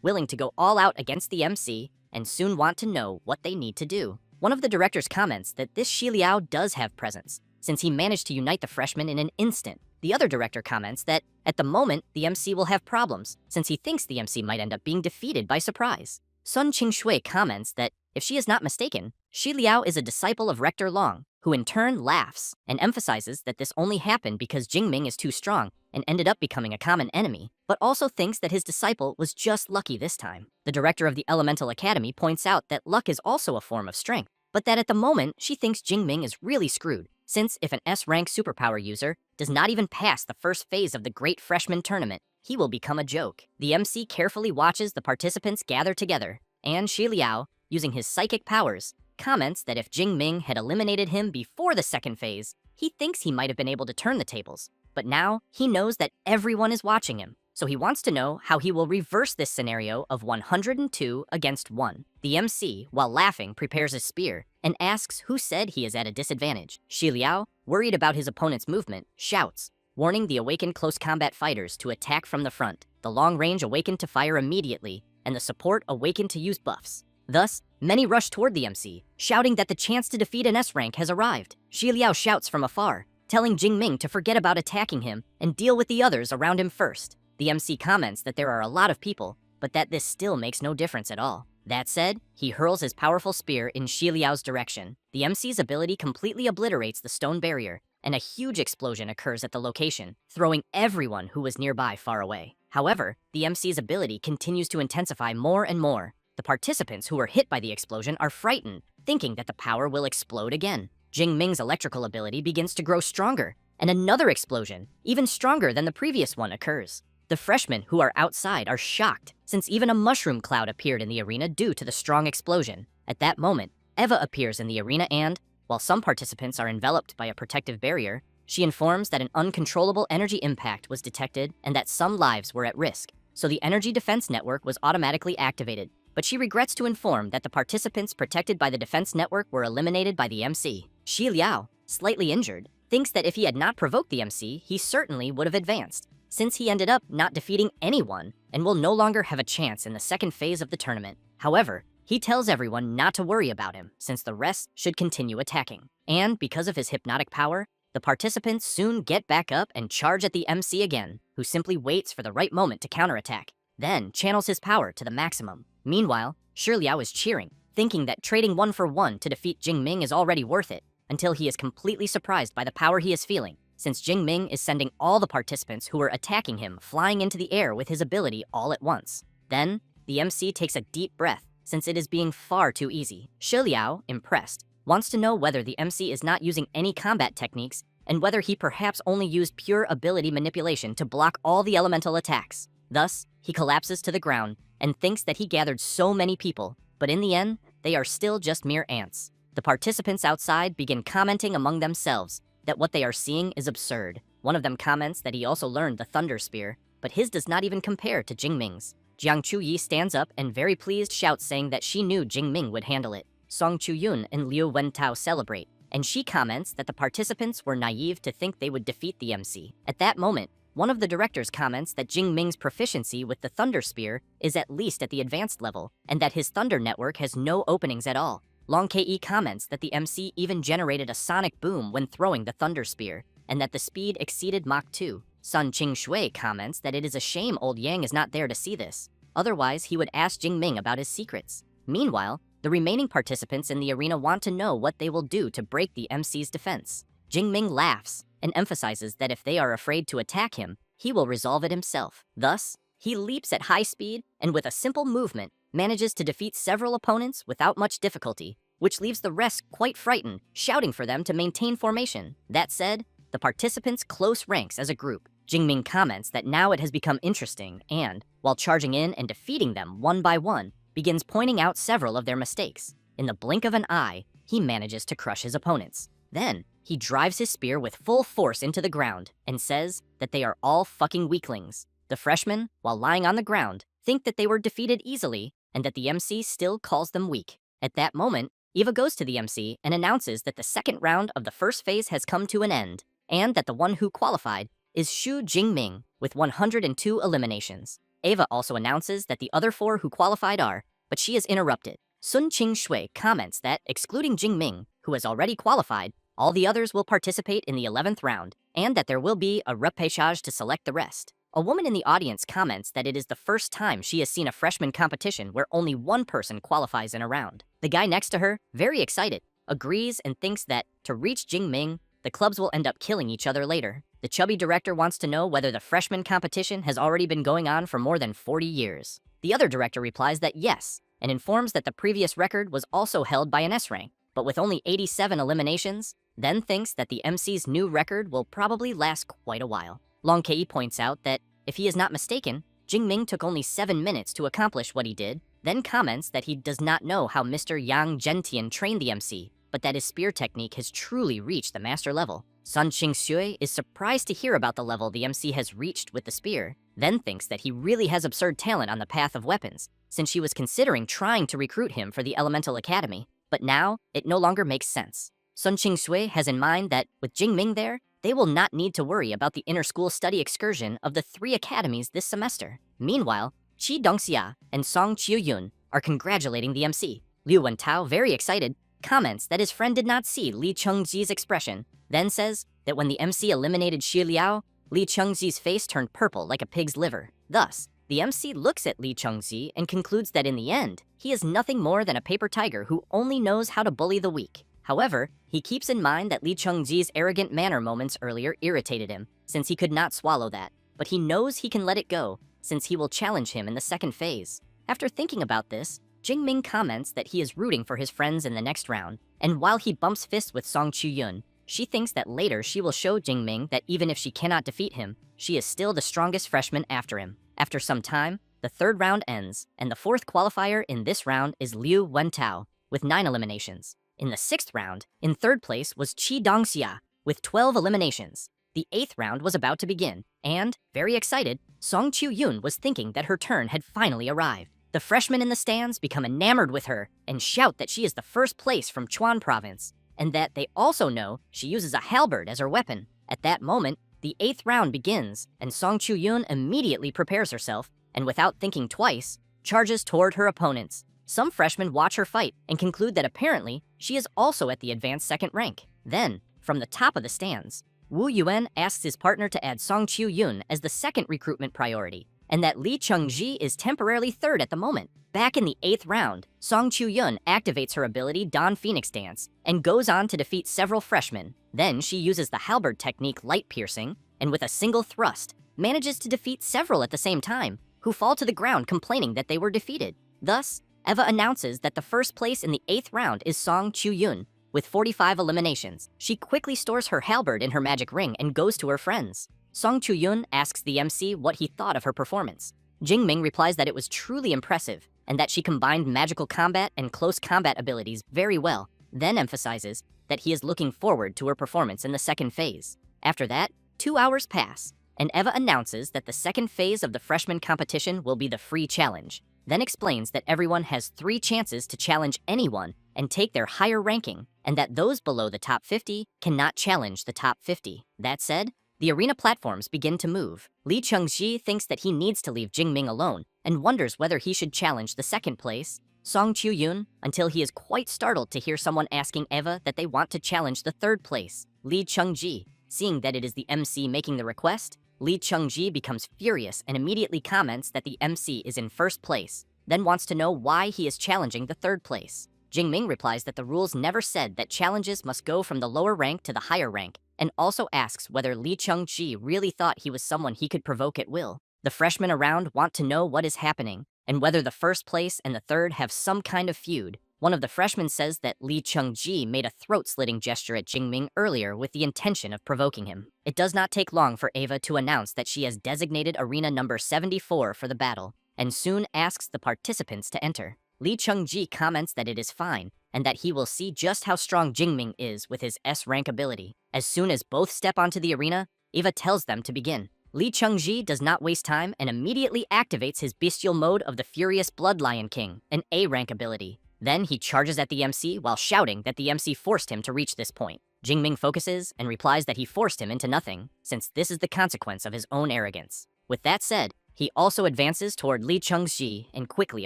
willing to go all out against the MC, and soon want to know what they need to do. One of the directors comments that this Shi Liao does have presence, since he managed to unite the freshmen in an instant. The other director comments that, at the moment, the MC will have problems, since he thinks the MC might end up being defeated by surprise. Sun Qingshui comments that, if she is not mistaken, Shi Liao is a disciple of Rector Long, who in turn laughs and emphasizes that this only happened because Jingming is too strong and ended up becoming a common enemy, but also thinks that his disciple was just lucky this time. The director of the Elemental Academy points out that luck is also a form of strength, but that at the moment she thinks Jingming is really screwed, since if an S-rank superpower user does not even pass the first phase of the Great Freshman Tournament, he will become a joke. The MC carefully watches the participants gather together, and Shi Liao, using his psychic powers, comments that if Jingming had eliminated him before the second phase, he thinks he might have been able to turn the tables. But now, he knows that everyone is watching him, so he wants to know how he will reverse this scenario of 102 against 1. The MC, while laughing, prepares a spear and asks who said he is at a disadvantage. Shi Liao, worried about his opponent's movement, shouts, warning the awakened close combat fighters to attack from the front. The long range awakened to fire immediately, and the support awakened to use buffs. Thus, many rush toward the MC, shouting that the chance to defeat an S-rank has arrived. Shi Liao shouts from afar, telling Jingming to forget about attacking him and deal with the others around him first. The MC comments that there are a lot of people, but that this still makes no difference at all. That said, he hurls his powerful spear in Shi Liao's direction. The MC's ability completely obliterates the stone barrier, and a huge explosion occurs at the location, throwing everyone who was nearby far away. However, the MC's ability continues to intensify more and more. The participants who were hit by the explosion are frightened, thinking that the power will explode again. Jingming's electrical ability begins to grow stronger, and another explosion, even stronger than the previous one, occurs. The freshmen who are outside are shocked, since even a mushroom cloud appeared in the arena due to the strong explosion. At that moment, Eva appears in the arena and, while some participants are enveloped by a protective barrier, she informs that an uncontrollable energy impact was detected and that some lives were at risk, so the energy defense network was automatically activated. But she regrets to inform that the participants protected by the defense network were eliminated by the MC. Shi Liao, slightly injured, thinks that if he had not provoked the MC, he certainly would have advanced, since he ended up not defeating anyone and will no longer have a chance in the second phase of the tournament. However, he tells everyone not to worry about him, since the rest should continue attacking. And because of his hypnotic power, the participants soon get back up and charge at the MC again, who simply waits for the right moment to counterattack, then channels his power to the maximum. Meanwhile, Shi Liao is cheering, thinking that trading 1 for 1 to defeat Jingming is already worth it, until he is completely surprised by the power he is feeling, since Jingming is sending all the participants who were attacking him flying into the air with his ability all at once. Then, the MC takes a deep breath, since it is being far too easy. Shi Liao, impressed, wants to know whether the MC is not using any combat techniques and whether he perhaps only used pure ability manipulation to block all the elemental attacks. Thus, he collapses to the ground and thinks that he gathered so many people, but in the end, they are still just mere ants. The participants outside begin commenting among themselves that what they are seeing is absurd. One of them comments that he also learned the Thunder Spear, but his does not even compare to Jingming's. Jiang Chuyi stands up and very pleased shouts saying that she knew Jingming would handle it. Song Chuyun and Liu Wentao celebrate, and she comments that the participants were naive to think they would defeat the MC. At that moment, one of the directors comments that Jingming's proficiency with the Thunder Spear is at least at the advanced level, and that his Thunder Network has no openings at all. Long Ke comments that the MC even generated a sonic boom when throwing the Thunder Spear, and that the speed exceeded Mach 2. Sun Qing comments that it is a shame old Yang is not there to see this. Otherwise, he would ask Jingming about his secrets. Meanwhile, the remaining participants in the arena want to know what they will do to break the MC's defense. Jingming laughs and emphasizes that if they are afraid to attack him, he will resolve it himself. Thus, he leaps at high speed and with a simple movement manages to defeat several opponents without much difficulty, which leaves the rest quite frightened, shouting for them to maintain formation. That said, the participants close ranks as a group. Jingming comments that now it has become interesting and, while charging in and defeating them one by one, begins pointing out several of their mistakes. In the blink of an eye, he manages to crush his opponents. Then, he drives his spear with full force into the ground and says that they are all fucking weaklings. The freshmen, while lying on the ground, think that they were defeated easily and that the MC still calls them weak. At that moment, Eva goes to the MC and announces that the second round of the first phase has come to an end, and that the one who qualified is Xu Jingming with 102 eliminations. Eva also announces that the other 4 who qualified are, but she is interrupted. Sun Qing comments that, excluding Jingming, who has already qualified, all the others will participate in the 11th round, and that there will be a repechage to select the rest. A woman in the audience comments that it is the first time she has seen a freshman competition where only one person qualifies in a round. The guy next to her, very excited, agrees and thinks that, to reach Jingming, the clubs will end up killing each other later. The chubby director wants to know whether the freshman competition has already been going on for more than 40 years. The other director replies that yes, and informs that the previous record was also held by an S rank, but with only 87 eliminations, then thinks that the MC's new record will probably last quite a while. Long Ke points out that, if he is not mistaken, Jingming took only 7 minutes to accomplish what he did, then comments that he does not know how Mr. Yang Zhentian trained the MC, but that his spear technique has truly reached the master level. Sun Qing is surprised to hear about the level the MC has reached with the spear, then thinks that he really has absurd talent on the path of weapons, since she was considering trying to recruit him for the Elemental Academy, but now it no longer makes sense. Sun Qing has in mind that, with Jingming there, they will not need to worry about the inter-school study excursion of the 3 academies this semester. Meanwhile, Qi Dongxia and Song Qiuyun are congratulating the MC. Liu Wentao, very excited, comments that his friend did not see Li Chengji's expression, then says that when the MC eliminated Xi Liao, Li Chengji's face turned purple like a pig's liver. Thus, the MC looks at Li Chengji and concludes that in the end, he is nothing more than a paper tiger who only knows how to bully the weak. However, he keeps in mind that Li Chengji's arrogant manner moments earlier irritated him, since he could not swallow that, but he knows he can let it go, since he will challenge him in the second phase. After thinking about this, Jingming comments that he is rooting for his friends in the next round, and while he bumps fists with Song Chuyun, she thinks that later she will show Jingming that even if she cannot defeat him, she is still the strongest freshman after him. After some time, the 3rd round ends, and the 4th qualifier in this round is Liu Wentao, with 9 eliminations. In the 6th round, in 3rd place was Qi Dongxia, with 12 eliminations. The 8th round was about to begin, and, very excited, Song Qiuyun was thinking that her turn had finally arrived. The freshmen in the stands become enamored with her and shout that she is the first place from Chuan province, and that they also know she uses a halberd as her weapon. At that moment, the 8th round begins, and Song Qiuyun immediately prepares herself, and without thinking twice, charges toward her opponents. Some freshmen watch her fight and conclude that apparently she is also at the advanced 2nd rank. Then, from the top of the stands, Wu Yuan asks his partner to add Song Qiuyun as the 2nd recruitment priority, and that Li Chengji is temporarily 3rd at the moment. Back in the 8th round, Song Qiuyun activates her ability Dawn Phoenix Dance and goes on to defeat several freshmen. Then she uses the halberd technique Light Piercing, and with a single thrust, manages to defeat several at the same time, who fall to the ground complaining that they were defeated. Thus, Eva announces that the first place in the 8th round is Song Qiuyun, with 45 eliminations. She quickly stores her halberd in her magic ring and goes to her friends. Song Qiuyun asks the MC what he thought of her performance. Jingming replies that it was truly impressive, and that she combined magical combat and close combat abilities very well, then emphasizes that he is looking forward to her performance in the second phase. After that, 2 hours pass, and Eva announces that the second phase of the freshman competition will be the free challenge, then explains that everyone has 3 chances to challenge anyone and take their higher ranking, and that those below the top 50 cannot challenge the top 50. That said, the arena platforms begin to move. Lee Chung-ji thinks that he needs to leave Jingming alone and wonders whether he should challenge the second place, Song Chu-yoon, until he is quite startled to hear someone asking Eva that they want to challenge the third place, Lee Chung-ji. Seeing that it is the MC making the request, Lee Chung-ji becomes furious and immediately comments that the MC is in first place, then wants to know why he is challenging the third place. Jingming replies that the rules never said that challenges must go from the lower rank to the higher rank, and also asks whether Lee Chung-ji really thought he was someone he could provoke at will. The freshmen around want to know what is happening, and whether the first place and the third have some kind of feud. One of the freshmen says that Lee Chung-ji made a throat-slitting gesture at Jingming earlier with the intention of provoking him. It does not take long for Eva to announce that she has designated arena number 74 for the battle, and soon asks the participants to enter. Lee Chung-ji comments that it is fine, and that he will see just how strong Jingming is with his S-rank ability. As soon as both step onto the arena, Eva tells them to begin. Lee Chung-ji does not waste time and immediately activates his bestial mode of the Furious Blood Lion King, an A-rank ability. Then he charges at the MC while shouting that the MC forced him to reach this point. Jingming focuses and replies that he forced him into nothing, since this is the consequence of his own arrogance. With that said, he also advances toward Lee Chung-ji and quickly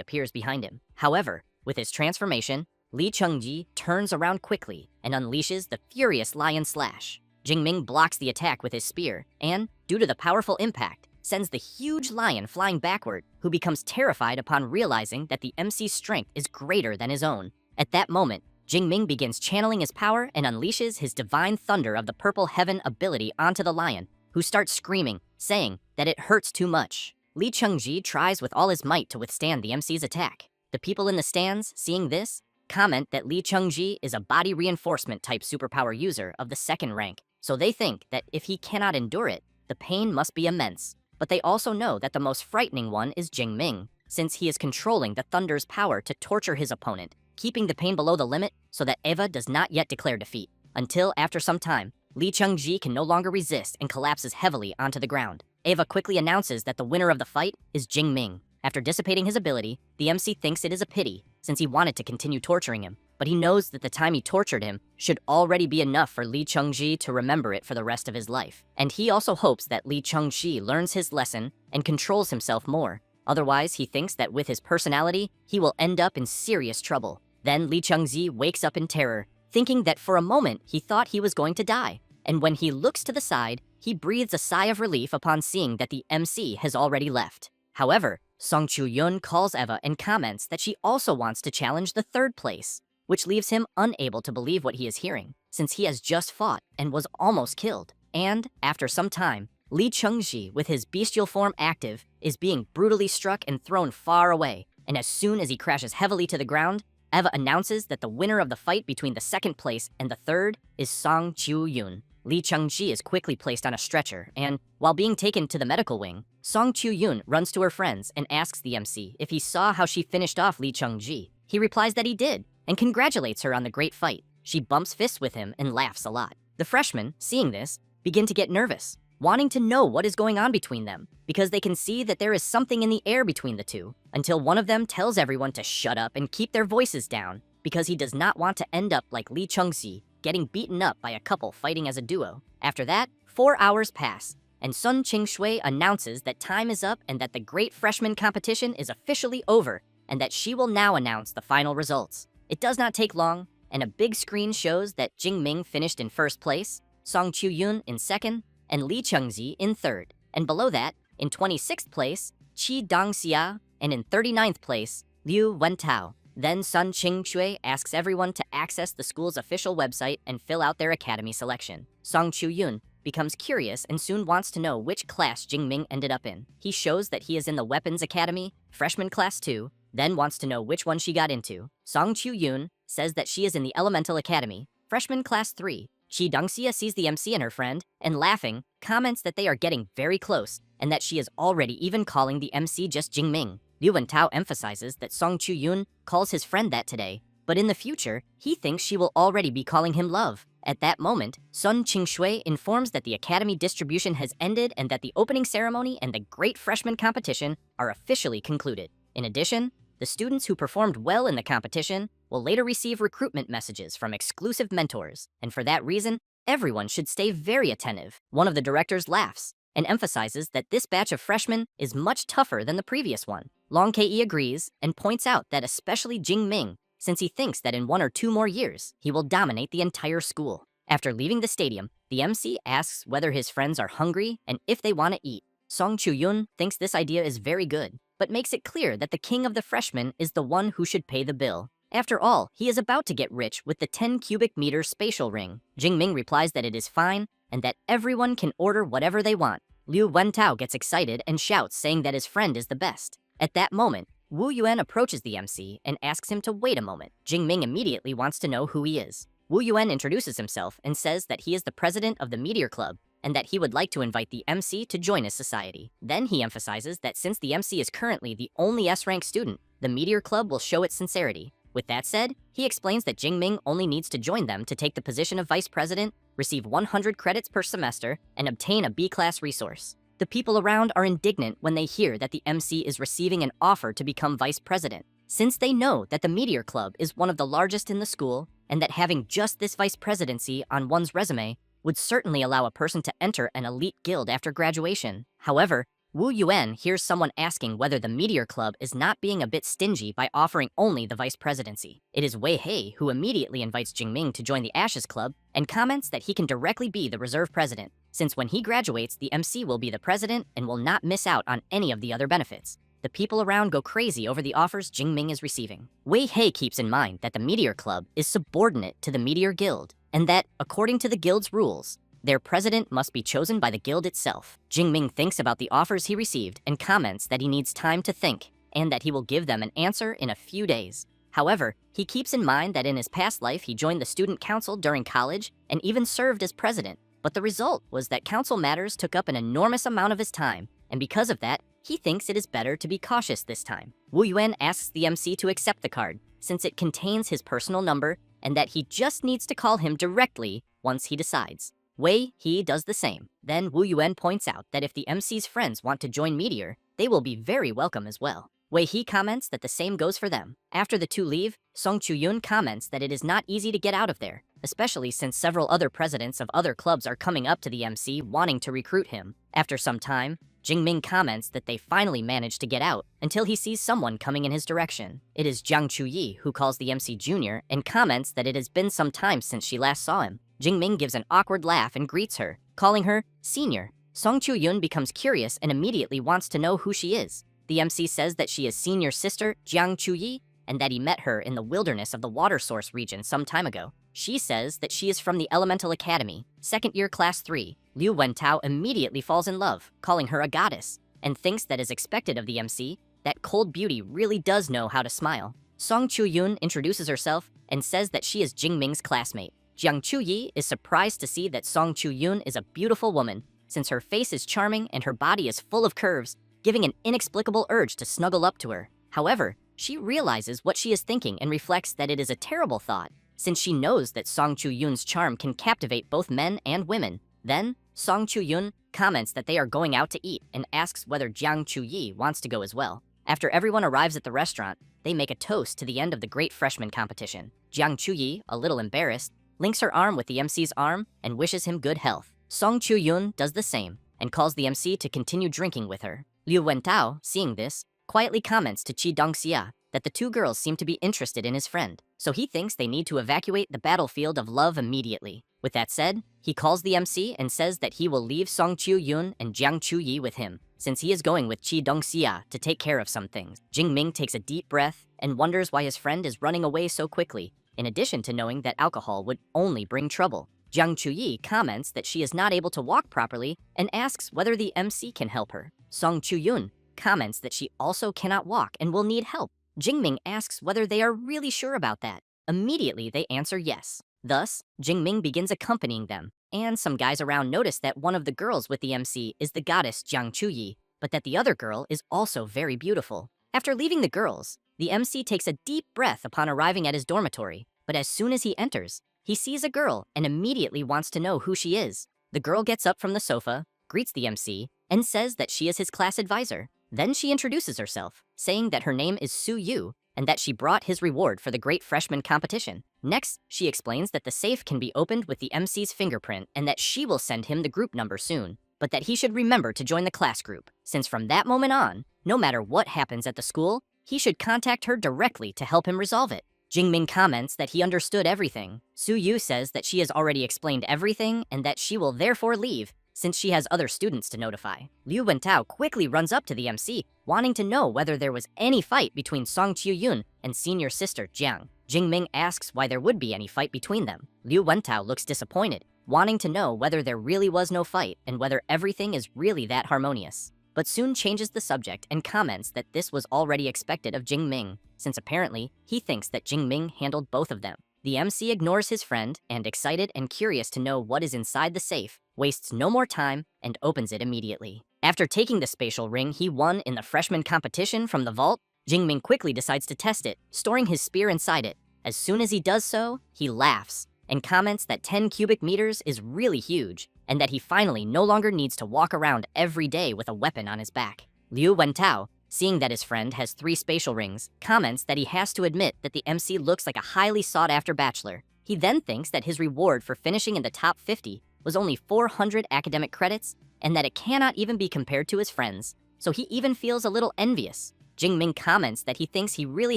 appears behind him. However, with his transformation, Lee Chung-ji turns around quickly and unleashes the Furious Lion Slash. Jingming blocks the attack with his spear and, due to the powerful impact, sends the huge lion flying backward, who becomes terrified upon realizing that the MC's strength is greater than his own. At that moment, Jingming begins channeling his power and unleashes his Divine Thunder of the Purple Heaven ability onto the lion, who starts screaming, saying that it hurts too much. Lee Chung-ji tries with all his might to withstand the MC's attack. The people in the stands, seeing this, comment that Lee Chung-ji is a body reinforcement type superpower user of the second rank, so they think that if he cannot endure it, the pain must be immense. But they also know that the most frightening one is Jingming, since he is controlling the Thunder's power to torture his opponent, keeping the pain below the limit so that Eva does not yet declare defeat. Until, after some time, Lee Chung-ji can no longer resist and collapses heavily onto the ground. Eva quickly announces that the winner of the fight is Jingming. After dissipating his ability, the MC thinks it is a pity, since he wanted to continue torturing him, but he knows that the time he tortured him should already be enough for Lee Chung-ji to remember it for the rest of his life. And he also hopes that Lee Chung-ji learns his lesson and controls himself more. Otherwise, he thinks that with his personality, he will end up in serious trouble. Then Lee Chung-ji wakes up in terror, thinking that for a moment he thought he was going to die. And when he looks to the side, he breathes a sigh of relief upon seeing that the MC has already left. However, Song Chu-yoon calls Eva and comments that she also wants to challenge the third place, which leaves him unable to believe what he is hearing, since he has just fought and was almost killed. And, after some time, Lee Chung-ji, with his bestial form active, is being brutally struck and thrown far away, and as soon as he crashes heavily to the ground, Eva announces that the winner of the fight between the second place and the third is Song Chu-yoon. Lee Chung-ji is quickly placed on a stretcher, and, while being taken to the medical wing, Song Chu-yoon runs to her friends and asks the MC if he saw how she finished off Lee Chung-ji. He replies that he did, and congratulates her on the great fight. She bumps fists with him and laughs a lot. The freshmen, seeing this, begin to get nervous, wanting to know what is going on between them, because they can see that there is something in the air between the two, until one of them tells everyone to shut up and keep their voices down, because he does not want to end up like Lee Chung-ji, getting beaten up by a couple fighting as a duo. After that, 4 hours pass, and Sun Ching-shui announces that time is up and that the great freshman competition is officially over, and that she will now announce the final results. It does not take long, and a big screen shows that Jingming finished in first place, Song Chu-yoon in second, and Lee Chung-ji in third. And below that, in 26th place, Chi Dong-xia, and in 39th place, Liu Wentao. Then Sun Ching-shui asks everyone to access the school's official website and fill out their academy selection. Song Chu-yoon becomes curious and soon wants to know which class Jingming ended up in. He shows that he is in the Weapons Academy, Freshman Class 2, then wants to know which one she got into. Song Chu-yoon says that she is in the Elemental Academy, Freshman Class 3. Chi Dong-xia sees the MC and her friend, and laughing, comments that they are getting very close, and that she is already even calling the MC just Jingming. Liu Wentao emphasizes that Song Chu-yoon calls his friend that today, but in the future, he thinks she will already be calling him love. At that moment, Sun Qing-shui informs that the academy distribution has ended and that the opening ceremony and the great freshman competition are officially concluded. In addition, the students who performed well in the competition will later receive recruitment messages from exclusive mentors, and for that reason, everyone should stay very attentive. One of the directors laughs and emphasizes that this batch of freshmen is much tougher than the previous one. Long Ke agrees and points out that especially Jing Ming, since he thinks that in 1 or 2 more years, he will dominate the entire school. After leaving the stadium, the MC asks whether his friends are hungry and if they want to eat. Song Chu-yoon thinks this idea is very good, but makes it clear that the king of the freshmen is the one who should pay the bill. After all, he is about to get rich with the 10 cubic meter spatial ring. Jing Ming replies that it is fine and that everyone can order whatever they want. Liu Wentao gets excited and shouts, saying that his friend is the best. At that moment, Wu Yuan approaches the MC and asks him to wait a moment. Jing Ming immediately wants to know who he is. Wu Yuan introduces himself and says that he is the president of the Meteor Club and that he would like to invite the MC to join his society. Then he emphasizes that since the MC is currently the only S-rank student, the Meteor Club will show its sincerity. With that said, he explains that Jing Ming only needs to join them to take the position of vice president, receive 100 credits per semester, and obtain a B-class resource. The people around are indignant when they hear that the MC is receiving an offer to become vice president, since they know that the Meteor Club is one of the largest in the school and that having just this vice presidency on one's resume would certainly allow a person to enter an elite guild after graduation. However, Wu Yuan hears someone asking whether the Meteor Club is not being a bit stingy by offering only the vice presidency. It is Wei Hei who immediately invites Jing Ming to join the Ashes Club and comments that he can directly be the reserve president, since when he graduates, the MC will be the president and will not miss out on any of the other benefits. The people around go crazy over the offers Jing Ming is receiving. Wei Hei keeps in mind that the Meteor Club is subordinate to the Meteor Guild, and that, according to the guild's rules, their president must be chosen by the guild itself. Jing Ming thinks about the offers he received and comments that he needs time to think, and that he will give them an answer in a few days. However, he keeps in mind that in his past life he joined the student council during college and even served as president, but the result was that council matters took up an enormous amount of his time, and because of that, he thinks it is better to be cautious this time. Wu Yuan asks the MC to accept the card, since it contains his personal number, and that he just needs to call him directly once he decides. Wei He does the same. Then Wu Yuan points out that if the MC's friends want to join Meteor, they will be very welcome as well. Wei He comments that the same goes for them. After the two leave, Song Chu-yoon comments that it is not easy to get out of there, especially since several other presidents of other clubs are coming up to the MC wanting to recruit him. After some time, Jing Ming comments that they finally managed to get out until he sees someone coming in his direction. It is Jiang Chuyi who calls the MC Junior and comments that it has been some time since she last saw him. Jing Ming gives an awkward laugh and greets her, calling her Senior. Song Chu-yoon becomes curious and immediately wants to know who she is. The MC says that she is Senior's sister, Jiang Chuyi, and that he met her in the wilderness of the water source region some time ago. She says that she is from the Elemental Academy, 2nd year class 3. Liu Wentao immediately falls in love, calling her a goddess, and thinks that as expected of the MC, that cold beauty really does know how to smile. Song Chu-yoon introduces herself and says that she is Jing Ming's classmate. Jiang Chuyi is surprised to see that Song Chu-yoon is a beautiful woman, since her face is charming and her body is full of curves, giving an inexplicable urge to snuggle up to her. However, she realizes what she is thinking and reflects that it is a terrible thought, since she knows that Song Chu-yoon's charm can captivate both men and women. Then, Song Chu-yoon comments that they are going out to eat and asks whether Jiang Chuyi wants to go as well. After everyone arrives at the restaurant, they make a toast to the end of the great freshman competition. Jiang Chuyi, a little embarrassed, links her arm with the MC's arm and wishes him good health. Song Chu-yoon does the same and calls the MC to continue drinking with her. Liu Wentao, seeing this, quietly comments to Chi Dongxia that the two girls seem to be interested in his friend, so he thinks they need to evacuate the battlefield of love immediately. With that said, he calls the MC and says that he will leave Song Chu-yoon and Jiang Chuyi with him, since he is going with Chi Dongxia to take care of some things. Jing Ming takes a deep breath and wonders why his friend is running away so quickly, in addition to knowing that alcohol would only bring trouble. Jiang Chuyi comments that she is not able to walk properly and asks whether the MC can help her. Song Chu-yoon comments that she also cannot walk and will need help. Jing Ming asks whether they are really sure about that. Immediately, they answer yes. Thus, Jing Ming begins accompanying them, and some guys around notice that one of the girls with the MC is the goddess Jiang Chuyi, but that the other girl is also very beautiful. After leaving the girls, the MC takes a deep breath upon arriving at his dormitory, but as soon as he enters, he sees a girl and immediately wants to know who she is. The girl gets up from the sofa, greets the MC, and says that she is his class advisor. Then she introduces herself, saying that her name is Su Yu and that she brought his reward for the great freshman competition. Next, she explains that the safe can be opened with the MC's fingerprint and that she will send him the group number soon, but that he should remember to join the class group, since from that moment on, no matter what happens at the school, he should contact her directly to help him resolve it. Jingming comments that he understood everything. Su Yu says that she has already explained everything and that she will therefore leave, since she has other students to notify. Liu Wentao quickly runs up to the MC, wanting to know whether there was any fight between Song Chiu-yun and senior sister Jiang. Jingming asks why there would be any fight between them. Liu Wentao looks disappointed, wanting to know whether there really was no fight and whether everything is really that harmonious. But soon changes the subject and comments that this was already expected of Jingming, since apparently he thinks that Jingming handled both of them. The MC ignores his friend and, excited and curious to know what is inside the safe, wastes no more time and opens it immediately. After taking the spatial ring he won in the freshman competition from the vault, Jingming quickly decides to test it, storing his spear inside it. As soon as he does so, he laughs and comments that 10 cubic meters is really huge and that he finally no longer needs to walk around every day with a weapon on his back. Liu Wentao, seeing that his friend has 3 spatial rings, comments that he has to admit that the MC looks like a highly sought-after bachelor. He then thinks that his reward for finishing in the top 50 was only 400 academic credits and that it cannot even be compared to his friends, so he even feels a little envious. Jingming comments that he thinks he really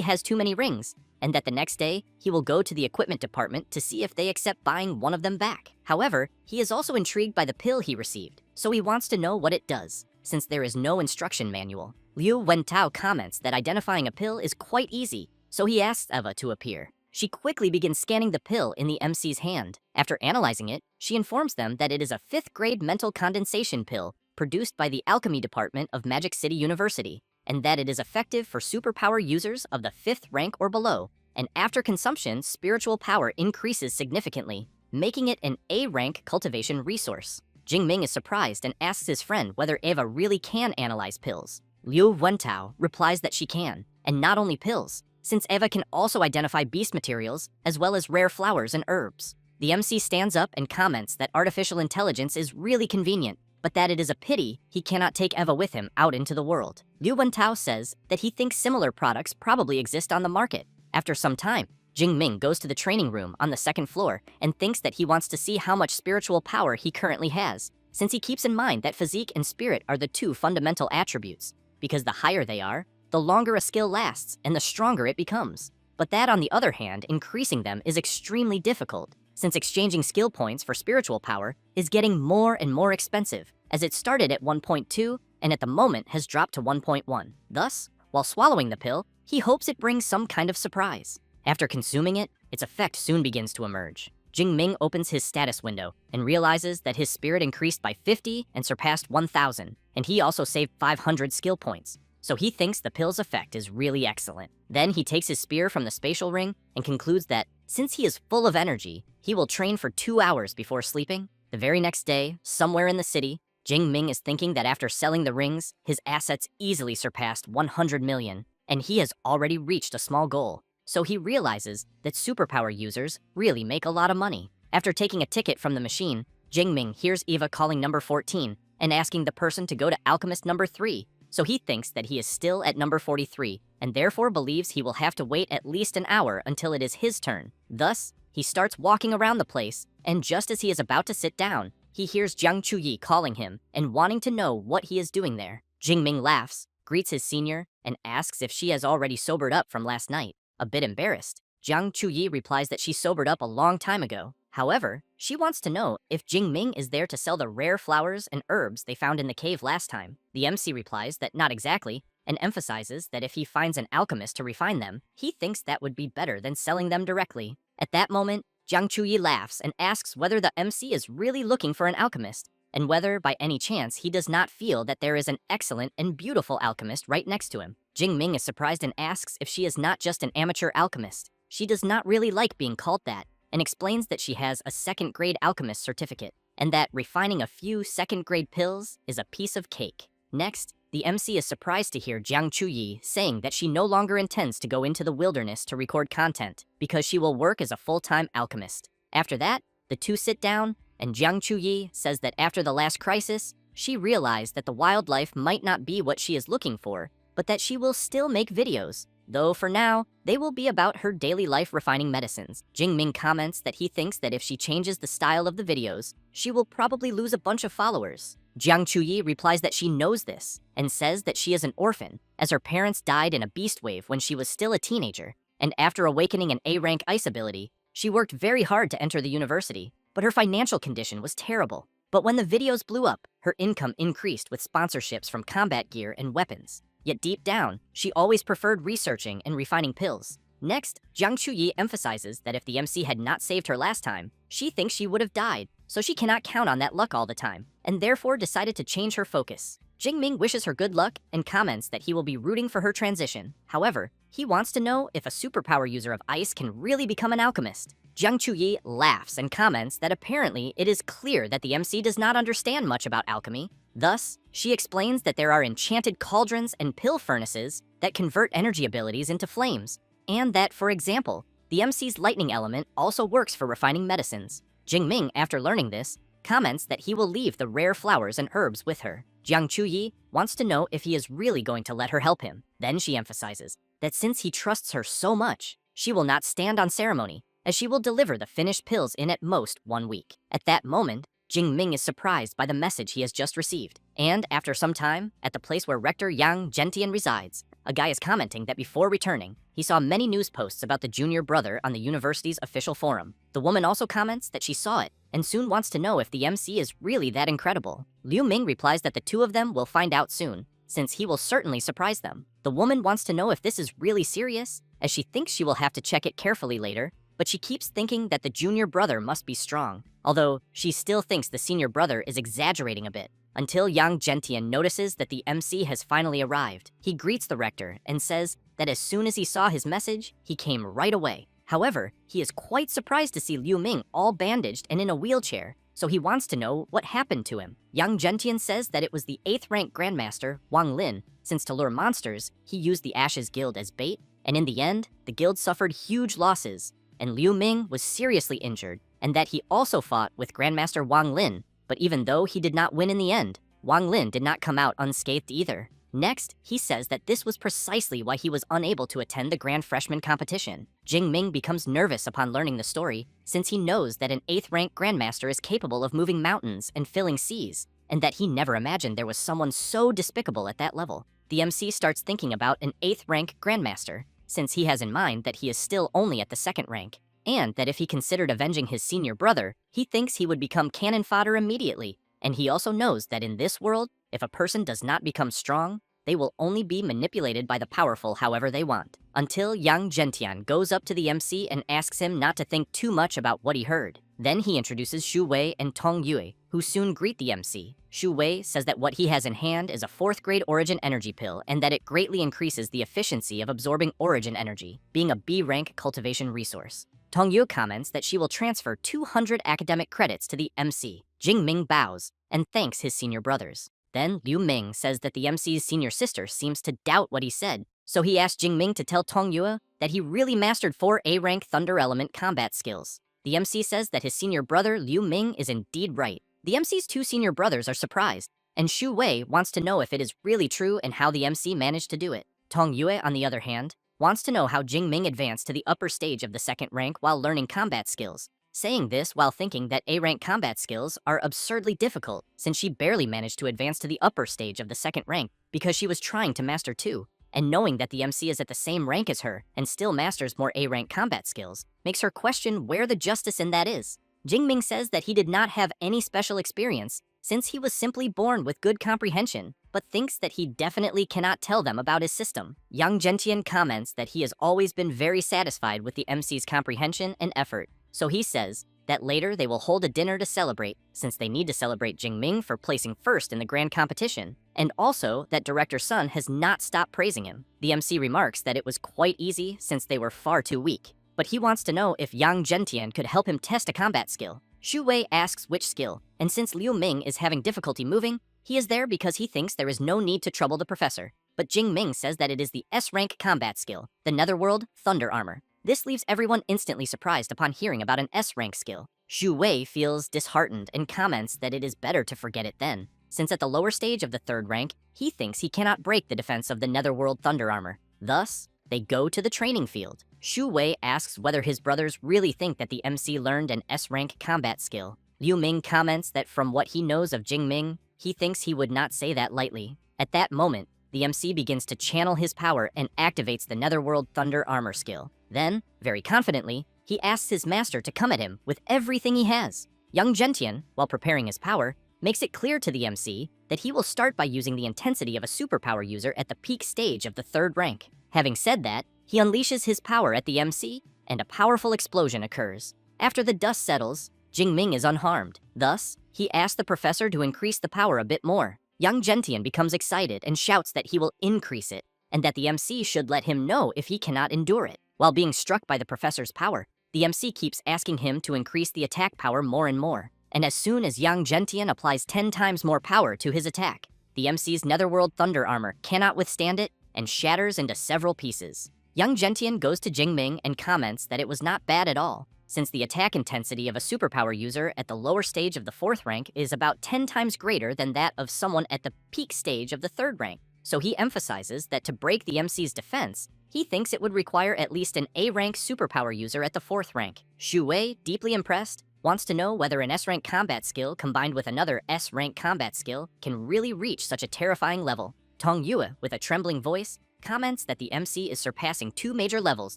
has too many rings and that the next day he will go to the equipment department to see if they accept buying one of them back. However, he is also intrigued by the pill he received, so he wants to know what it does, since there is no instruction manual. Liu Wentao comments that identifying a pill is quite easy, so he asks Eva to appear. She quickly begins scanning the pill in the MC's hand. After analyzing it, she informs them that it is a 5th grade mental condensation pill produced by the alchemy department of Magic City University, and that it is effective for superpower users of the 5th rank or below, and after consumption, spiritual power increases significantly, making it an A-rank cultivation resource. Jingming is surprised and asks his friend whether Eva really can analyze pills. Liu Wentao replies that she can, and not only pills, since Eva can also identify beast materials as well as rare flowers and herbs. The MC stands up and comments that artificial intelligence is really convenient, but that it is a pity he cannot take Eva with him out into the world. Liu Wentao says that he thinks similar products probably exist on the market. After some time, Jingming goes to the training room on the 2nd floor and thinks that he wants to see how much spiritual power he currently has, since he keeps in mind that physique and spirit are the 2 fundamental attributes, because the higher they are, the longer a skill lasts and the stronger it becomes. But that, on the other hand, increasing them is extremely difficult, since exchanging skill points for spiritual power is getting more and more expensive, as it started at 1.2 and at the moment has dropped to 1.1. Thus, while swallowing the pill, he hopes it brings some kind of surprise. After consuming it, its effect soon begins to emerge. Jingming opens his status window and realizes that his spirit increased by 50 and surpassed 1,000, and he also saved 500 skill points, so he thinks the pill's effect is really excellent. Then he takes his spear from the spatial ring and concludes that, since he is full of energy, he will train for 2 hours before sleeping. The very next day, somewhere in the city, Jingming is thinking that after selling the rings, his assets easily surpassed 100 million, and he has already reached a small goal. So he realizes that superpower users really make a lot of money. After taking a ticket from the machine, Jingming hears Eva calling number 14 and asking the person to go to alchemist number 3, so he thinks that he is still at number 43, and therefore believes he will have to wait at least an hour until it is his turn. Thus, he starts walking around the place, and just as he is about to sit down, he hears Jiang Chuyi calling him and wanting to know what he is doing there. Jingming laughs, greets his senior, and asks if she has already sobered up from last night. A bit embarrassed, Jiang Chuyi replies that she sobered up a long time ago. However, she wants to know if Jingming is there to sell the rare flowers and herbs they found in the cave last time. The MC replies that not exactly, and emphasizes that if he finds an alchemist to refine them, he thinks that would be better than selling them directly. At that moment, Jiang Chuyi laughs and asks whether the MC is really looking for an alchemist, and whether, by any chance, he does not feel that there is an excellent and beautiful alchemist right next to him. Jingming is surprised and asks if she is not just an amateur alchemist. She does not really like being called that, and explains that she has a 2nd grade alchemist certificate, and that refining a few 2nd grade pills is a piece of cake. Next, the MC is surprised to hear Jiang Chuyi saying that she no longer intends to go into the wilderness to record content because she will work as a full-time alchemist. After that, the two sit down, and Jiang Chuyi says that after the last crisis, she realized that the wildlife might not be what she is looking for, but that she will still make videos. Though for now, they will be about her daily life refining medicines. Jingming comments that he thinks that if she changes the style of the videos, she will probably lose a bunch of followers. Jiang Chuyi replies that she knows this, and says that she is an orphan, as her parents died in a beast wave when she was still a teenager, and after awakening an A-rank ice ability, she worked very hard to enter the university, but her financial condition was terrible. But when the videos blew up, her income increased with sponsorships from combat gear and weapons. Yet deep down, she always preferred researching and refining pills. Next, Jiang Chuyi emphasizes that if the MC had not saved her last time, she thinks she would have died, so she cannot count on that luck all the time, and therefore decided to change her focus. Jingming wishes her good luck and comments that he will be rooting for her transition. However, he wants to know if a superpower user of ice can really become an alchemist. Jiang Chuyi laughs and comments that apparently it is clear that the MC does not understand much about alchemy. Thus, she explains that there are enchanted cauldrons and pill furnaces that convert energy abilities into flames, and that, for example, the MC's lightning element also works for refining medicines. Jingming, after learning this, comments that he will leave the rare flowers and herbs with her. Jiang Chuyi wants to know if he is really going to let her help him. Then she emphasizes that since he trusts her so much, she will not stand on ceremony, as she will deliver the finished pills in at most 1 week. At that moment, Jingming is surprised by the message he has just received. And after some time, at the place where Rector Yang Gentian resides, a guy is commenting that before returning, he saw many news posts about the junior brother on the university's official forum. The woman also comments that she saw it, and soon wants to know if the MC is really that incredible. Liu Ming replies that the two of them will find out soon, since he will certainly surprise them. The woman wants to know if this is really serious, as she thinks she will have to check it carefully later, but she keeps thinking that the junior brother must be strong, although she still thinks the senior brother is exaggerating a bit. Until Yang Gentian notices that the MC has finally arrived. He greets the rector and says that as soon as he saw his message, he came right away. However, he is quite surprised to see Liu Ming all bandaged and in a wheelchair, so he wants to know what happened to him. Yang Gentian says that it was the 8th rank Grandmaster, Wang Lin, since to lure monsters, he used the Ashes Guild as bait, and in the end, the guild suffered huge losses, and Liu Ming was seriously injured, and that he also fought with Grandmaster Wang Lin, but even though he did not win in the end, Wang Lin did not come out unscathed either. Next, he says that this was precisely why he was unable to attend the Grand Freshman competition. Jingming becomes nervous upon learning the story, since he knows that an 8th rank Grandmaster is capable of moving mountains and filling seas, and that he never imagined there was someone so despicable at that level. The MC starts thinking about an 8th rank Grandmaster, since he has in mind that he is still only at the 2nd rank, and that if he considered avenging his senior brother, he thinks he would become cannon fodder immediately. And he also knows that in this world, if a person does not become strong, they will only be manipulated by the powerful however they want. Until Yang Gentian goes up to the MC and asks him not to think too much about what he heard. Then he introduces Shu Wei and Tong Yue, who soon greet the MC. Shu Wei says that what he has in hand is a 4th grade origin energy pill, and that it greatly increases the efficiency of absorbing origin energy, being a B-rank cultivation resource. Tong Yue comments that she will transfer 200 academic credits to the MC. Jingming bows and thanks his senior brothers. Then Liu Ming says that the MC's senior sister seems to doubt what he said, so he asks Jingming to tell Tong Yue that he really mastered 4 A-rank Thunder Element combat skills. The MC says that his senior brother Liu Ming is indeed right. The MC's 2 senior brothers are surprised, and Shu Wei wants to know if it is really true and how the MC managed to do it. Tong Yue, on the other hand, wants to know how Jingming advanced to the upper stage of the 2nd rank while learning combat skills, saying this while thinking that A-rank combat skills are absurdly difficult, since she barely managed to advance to the upper stage of the 2nd rank because she was trying to master 2, and knowing that the MC is at the same rank as her and still masters more A-rank combat skills makes her question where the justice in that is. Jingming says that he did not have any special experience since he was simply born with good comprehension, but thinks that he definitely cannot tell them about his system. Yang Gentian comments that he has always been very satisfied with the MC's comprehension and effort, so he says that later they will hold a dinner to celebrate, since they need to celebrate Jingming for placing 1st in the grand competition, and also that Director Sun has not stopped praising him. The MC remarks that it was quite easy since they were far too weak, but he wants to know if Yang Gentian could help him test a combat skill. Shu Wei asks which skill, and since Liu Ming is having difficulty moving, He is there because he thinks there is no need to trouble the professor, but Jing-Ming says that it is the S-rank combat skill, the Netherworld Thunder Armor. This leaves everyone instantly surprised upon hearing about an S-rank skill. Xu Wei feels disheartened and comments that it is better to forget it then, since at the lower stage of the third rank, he thinks he cannot break the defense of the Netherworld Thunder Armor. Thus, they go to the training field. Xu Wei asks whether his brothers really think that the MC learned an S-rank combat skill. Liu Ming comments that from what he knows of Jing Ming, he thinks he would not say that lightly. At that moment, the MC begins to channel his power and activates the Netherworld Thunder Armor skill. Then, very confidently, he asks his master to come at him with everything he has. Young Gentian, while preparing his power, makes it clear to the MC that he will start by using the intensity of a superpower user at the peak stage of the third rank. Having said that, he unleashes his power at the MC, and a powerful explosion occurs. After the dust settles, Jing Ming is unharmed. Thus, he asks the professor to increase the power a bit more. Young Gentian becomes excited and shouts that he will increase it, and that the MC should let him know if he cannot endure it. While being struck by the professor's power, the MC keeps asking him to increase the attack power more and more. And as soon as Young Gentian applies 10 times more power to his attack, the MC's Netherworld Thunder Armor cannot withstand it and shatters into several pieces. Young Gentian goes to Jing Ming and comments that it was not bad at all, since the attack intensity of a superpower user at the lower stage of the fourth rank is about 10 times greater than that of someone at the peak stage of the third rank. So he emphasizes that to break the MC's defense, he thinks it would require at least an A-rank superpower user at the fourth rank. Xu Wei, deeply impressed, wants to know whether an S-rank combat skill combined with another S-rank combat skill can really reach such a terrifying level. Tong Yue, with a trembling voice, comments that the MC is surpassing 2 major levels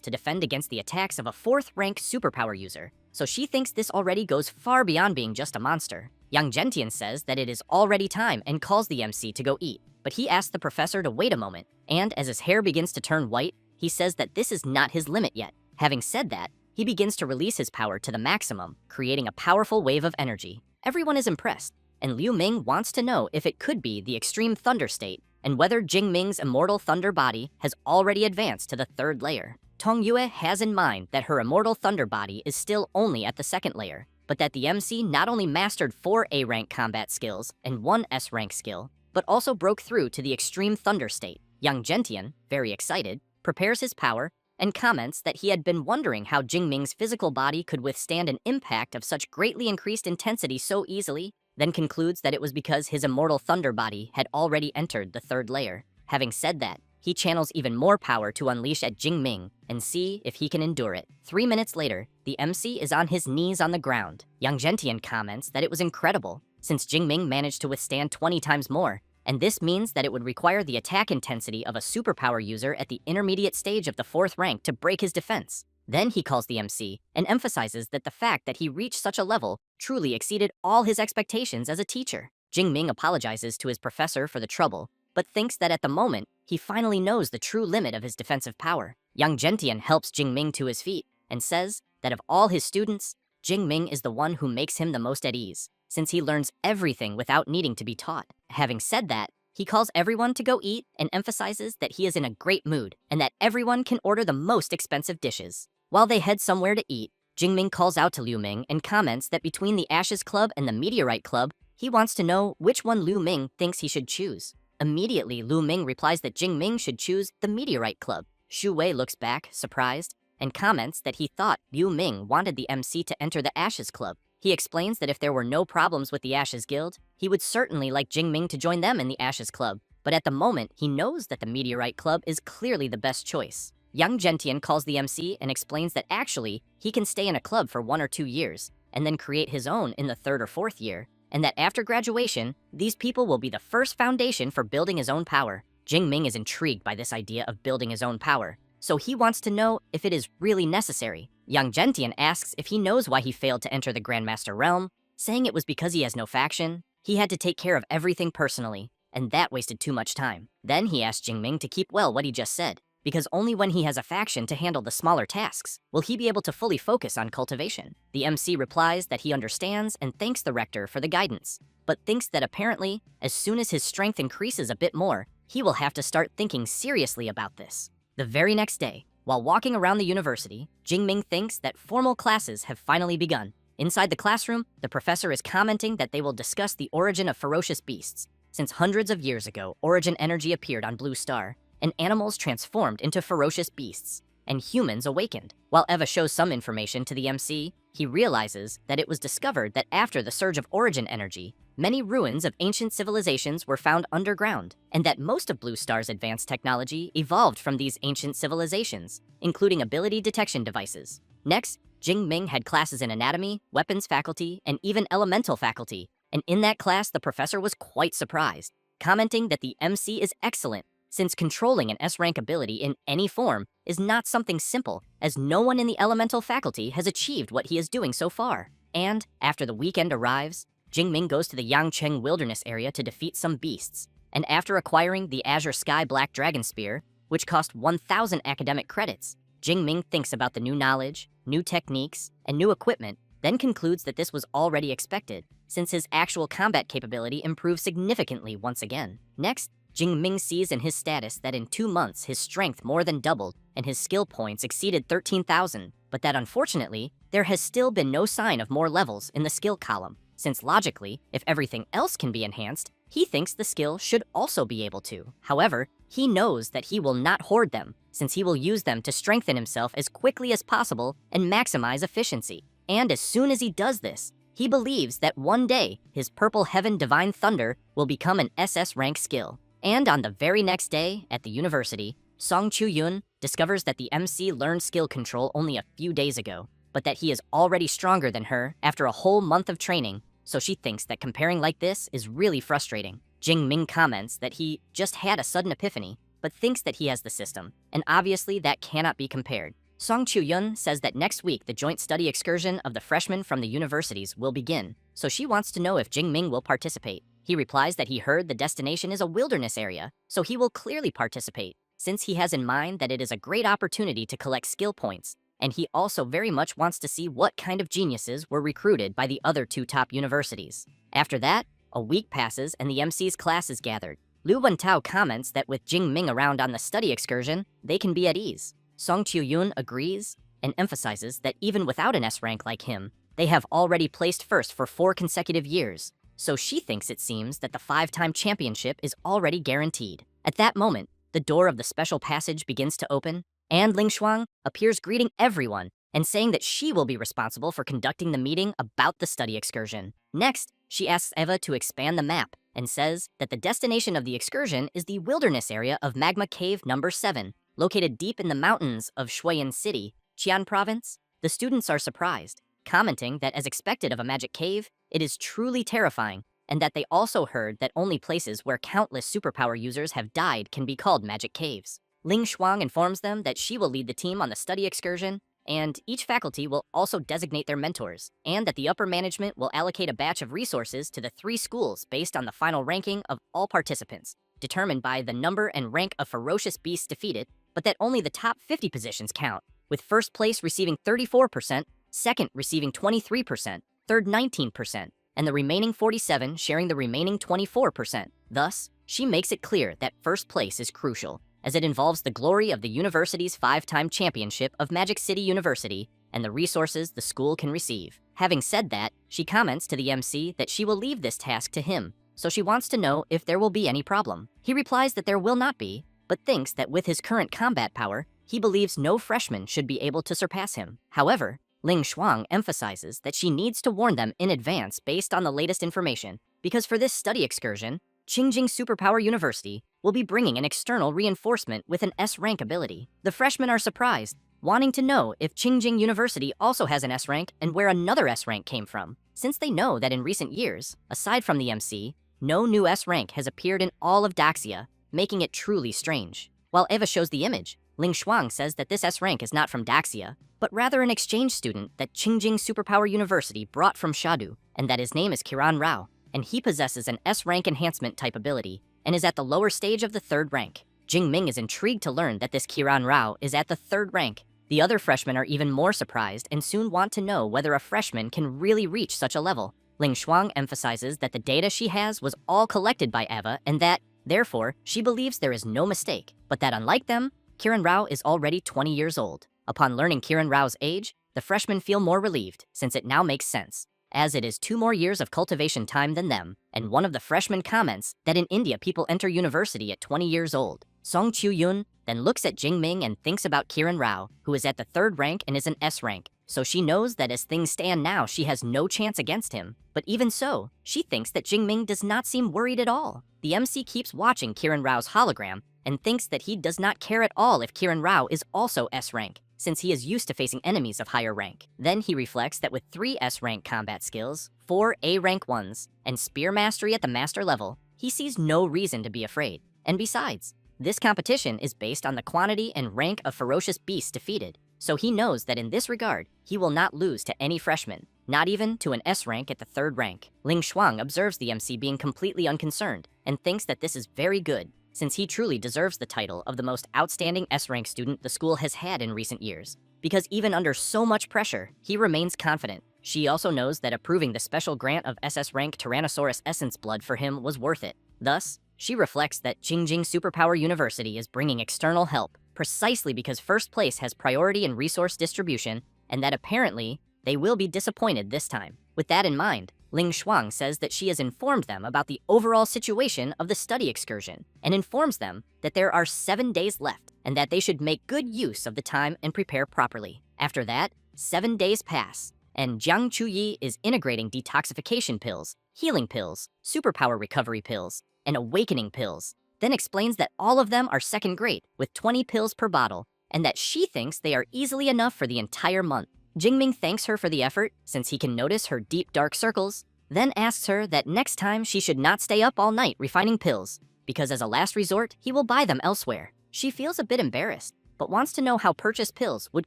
to defend against the attacks of a 4th-rank superpower user, so she thinks this already goes far beyond being just a monster. Young Gentian says that it is already time and calls the MC to go eat, but he asks the professor to wait a moment, and as his hair begins to turn white, he says that this is not his limit yet. Having said that, he begins to release his power to the maximum, creating a powerful wave of energy. Everyone is impressed, and Liu Ming wants to know if it could be the extreme thunder state, and whether Jing Ming's immortal thunder body has already advanced to the 3rd layer. Tong Yue has in mind that her immortal thunder body is still only at the 2nd layer, but that the MC not only mastered 4 A-rank combat skills and 1 S-rank skill, but also broke through to the extreme thunder state. Young Gentian, very excited, prepares his power and comments that he had been wondering how Jing Ming's physical body could withstand an impact of such greatly increased intensity so easily, then concludes that it was because his immortal thunder body had already entered the 3rd layer. Having said that, he channels even more power to unleash at Jing Ming and see if he can endure it. 3 minutes later, the MC is on his knees on the ground. Young Gentian comments that it was incredible, since Jing Ming managed to withstand 20 times more, and this means that it would require the attack intensity of a superpower user at the intermediate stage of the 4th rank to break his defense. Then he calls the MC and emphasizes that the fact that he reached such a level truly exceeded all his expectations as a teacher. Jing Ming apologizes to his professor for the trouble, but thinks that at the moment, he finally knows the true limit of his defensive power. Young Gentian helps Jing Ming to his feet and says that of all his students, Jing Ming is the one who makes him the most at ease, since he learns everything without needing to be taught. Having said that, he calls everyone to go eat and emphasizes that he is in a great mood and that everyone can order the most expensive dishes. While they head somewhere to eat, Jing Ming calls out to Liu Ming and comments that between the Ashes Club and the Meteorite Club, he wants to know which one Liu Ming thinks he should choose. Immediately, Liu Ming replies that Jing Ming should choose the Meteorite Club. Xu Wei looks back, surprised, and comments that he thought Liu Ming wanted the MC to enter the Ashes Club. He explains that if there were no problems with the Ashes Guild, he would certainly like Jing Ming to join them in the Ashes Club, but at the moment, he knows that the Meteorite Club is clearly the best choice. Young Gentian calls the MC and explains that actually, he can stay in a club for 1 or 2 years, and then create his own in the 3rd or 4th year, and that after graduation, these people will be the first foundation for building his own power. Jing Ming is intrigued by this idea of building his own power, so he wants to know if it is really necessary. Young Gentian asks if he knows why he failed to enter the Grandmaster realm, saying it was because he has no faction. He had to take care of everything personally, and that wasted too much time. Then he asked Jing Ming to keep well what he just said, because only when he has a faction to handle the smaller tasks will he be able to fully focus on cultivation. The MC replies that he understands and thanks the rector for the guidance, but thinks that apparently, as soon as his strength increases a bit more, he will have to start thinking seriously about this. The very next day, while walking around the university, Jing Ming thinks that formal classes have finally begun. Inside the classroom, the professor is commenting that they will discuss the origin of ferocious beasts, since hundreds of years ago, origin energy appeared on Blue Star, and animals transformed into ferocious beasts, and humans awakened. While Eva shows some information to the MC, he realizes that it was discovered that after the surge of origin energy, many ruins of ancient civilizations were found underground, and that most of Blue Star's advanced technology evolved from these ancient civilizations, including ability detection devices. Next, Jing Ming had classes in anatomy, weapons faculty, and even elemental faculty, and in that class the professor was quite surprised, commenting that the MC is excellent, since controlling an S-rank ability in any form is not something simple, as no one in the elemental faculty has achieved what he is doing so far. And, after the weekend arrives, Jingming goes to the Yangcheng Wilderness area to defeat some beasts, and after acquiring the Azure Sky Black Dragon Spear, which cost 1,000 academic credits, Jingming thinks about the new knowledge, new techniques, and new equipment, then concludes that this was already expected, since his actual combat capability improved significantly once again. Next, Jingming sees in his status that in 2 months his strength more than doubled and his skill points exceeded 13,000, but that unfortunately, there has still been no sign of more levels in the skill column, since logically, if everything else can be enhanced, he thinks the skill should also be able to. However, he knows that he will not hoard them, since he will use them to strengthen himself as quickly as possible and maximize efficiency. And as soon as he does this, he believes that one day his Purple Heaven Divine Thunder will become an SS rank skill. And on the very next day, at the university, Song Chu-yun discovers that the MC learned skill control only a few days ago, but that he is already stronger than her after a whole month of training, so she thinks that comparing like this is really frustrating. Jing Ming comments that he just had a sudden epiphany, but thinks that he has the system, and obviously that cannot be compared. Song Chu-yun says that next week the joint study excursion of the freshmen from the universities will begin, so she wants to know if Jing Ming will participate. He replies that he heard the destination is a wilderness area, so he will clearly participate, since he has in mind that it is a great opportunity to collect skill points, and he also very much wants to see what kind of geniuses were recruited by the other 2 top universities. After that, a week passes and the MC's class is gathered. Lu Wentao comments that with Jing Ming around on the study excursion, they can be at ease. Song Chu-yun agrees and emphasizes that even without an S rank like him, they have already placed first for 4 consecutive years, so she thinks it seems that the 5-time championship is already guaranteed. At that moment, the door of the special passage begins to open, and Ling Shuang appears greeting everyone and saying that she will be responsible for conducting the meeting about the study excursion. Next, she asks Eva to expand the map and says that the destination of the excursion is the wilderness area of Magma Cave number 7, located deep in the mountains of Shuiyan City, Qian Province. The students are surprised, commenting that as expected of a magic cave, it is truly terrifying, and that they also heard that only places where countless superpower users have died can be called magic caves. Ling Shuang informs them that she will lead the team on the study excursion, and each faculty will also designate their mentors, and that the upper management will allocate a batch of resources to the 3 schools based on the final ranking of all participants, determined by the number and rank of ferocious beasts defeated, but that only the top 50 positions count, with first place receiving 34%, second receiving 23%, third 19%, and the remaining 47 sharing the remaining 24%. Thus, she makes it clear that first place is crucial, as it involves the glory of the university's 5-time championship of Magic City University and the resources the school can receive. Having said that, she comments to the MC that she will leave this task to him, so she wants to know if there will be any problem. He replies that there will not be, but thinks that with his current combat power, he believes no freshman should be able to surpass him. However, Ling Shuang emphasizes that she needs to warn them in advance based on the latest information, because for this study excursion, Qingjing Superpower University will be bringing an external reinforcement with an S-rank ability. The freshmen are surprised, wanting to know if Qingjing University also has an S-rank and where another S-rank came from, since they know that in recent years, aside from the MC, no new S-rank has appeared in all of Daxia, making it truly strange. While Eva shows the image, Ling Shuang says that this S-rank is not from Daxia, but rather an exchange student that Qingjing Superpower University brought from Shadu, and that his name is Kiran Rao, and he possesses an S-rank enhancement type ability, and is at the lower stage of the 3rd rank. Jing Ming is intrigued to learn that this Kiran Rao is at the 3rd rank. The other freshmen are even more surprised and soon want to know whether a freshman can really reach such a level. Ling Shuang emphasizes that the data she has was all collected by Eva and that, therefore, she believes there is no mistake, but that unlike them, Kiran Rao is already 20 years old. Upon learning Kiran Rao's age, the freshmen feel more relieved, since it now makes sense. as it is 2 more years of cultivation time than them, and one of the freshmen comments that in India people enter university at 20 years old. Song Chu-yun then looks at Jingming and thinks about Kiran Rao, who is at the 3rd rank and is an S rank, so she knows that as things stand now, she has no chance against him. But even so, she thinks that Jingming does not seem worried at all. The MC keeps watching Kiran Rao's hologram and thinks that he does not care at all if Kiran Rao is also S rank, since he is used to facing enemies of higher rank. Then he reflects that with 3 S rank combat skills, 4 A rank ones, and spear mastery at the master level, he sees no reason to be afraid. And besides, this competition is based on the quantity and rank of ferocious beasts defeated, so he knows that in this regard, he will not lose to any freshman, not even to an S rank at the 3rd rank. Ling Shuang observes the MC being completely unconcerned and thinks that this is very good, since he truly deserves the title of the most outstanding S rank student the school has had in recent years. Because even under so much pressure, he remains confident. She also knows that approving the special grant of SS rank Tyrannosaurus Essence Blood for him was worth it. Thus, she reflects that Qingjing Superpower University is bringing external help, precisely because 1st place has priority in resource distribution, and that apparently, they will be disappointed this time. With that in mind, Ling Shuang says that she has informed them about the overall situation of the study excursion, and informs them that there are 7 days left, and that they should make good use of the time and prepare properly. After that, 7 days pass, and Jiang Chuyi is integrating detoxification pills, healing pills, superpower recovery pills, and awakening pills, then explains that all of them are 2nd grade, with 20 pills per bottle, and that she thinks they are easily enough for the entire month. Jingming thanks her for the effort, since he can notice her deep dark circles, then asks her that next time she should not stay up all night refining pills, because as a last resort, he will buy them elsewhere. She feels a bit embarrassed, but wants to know how purchased pills would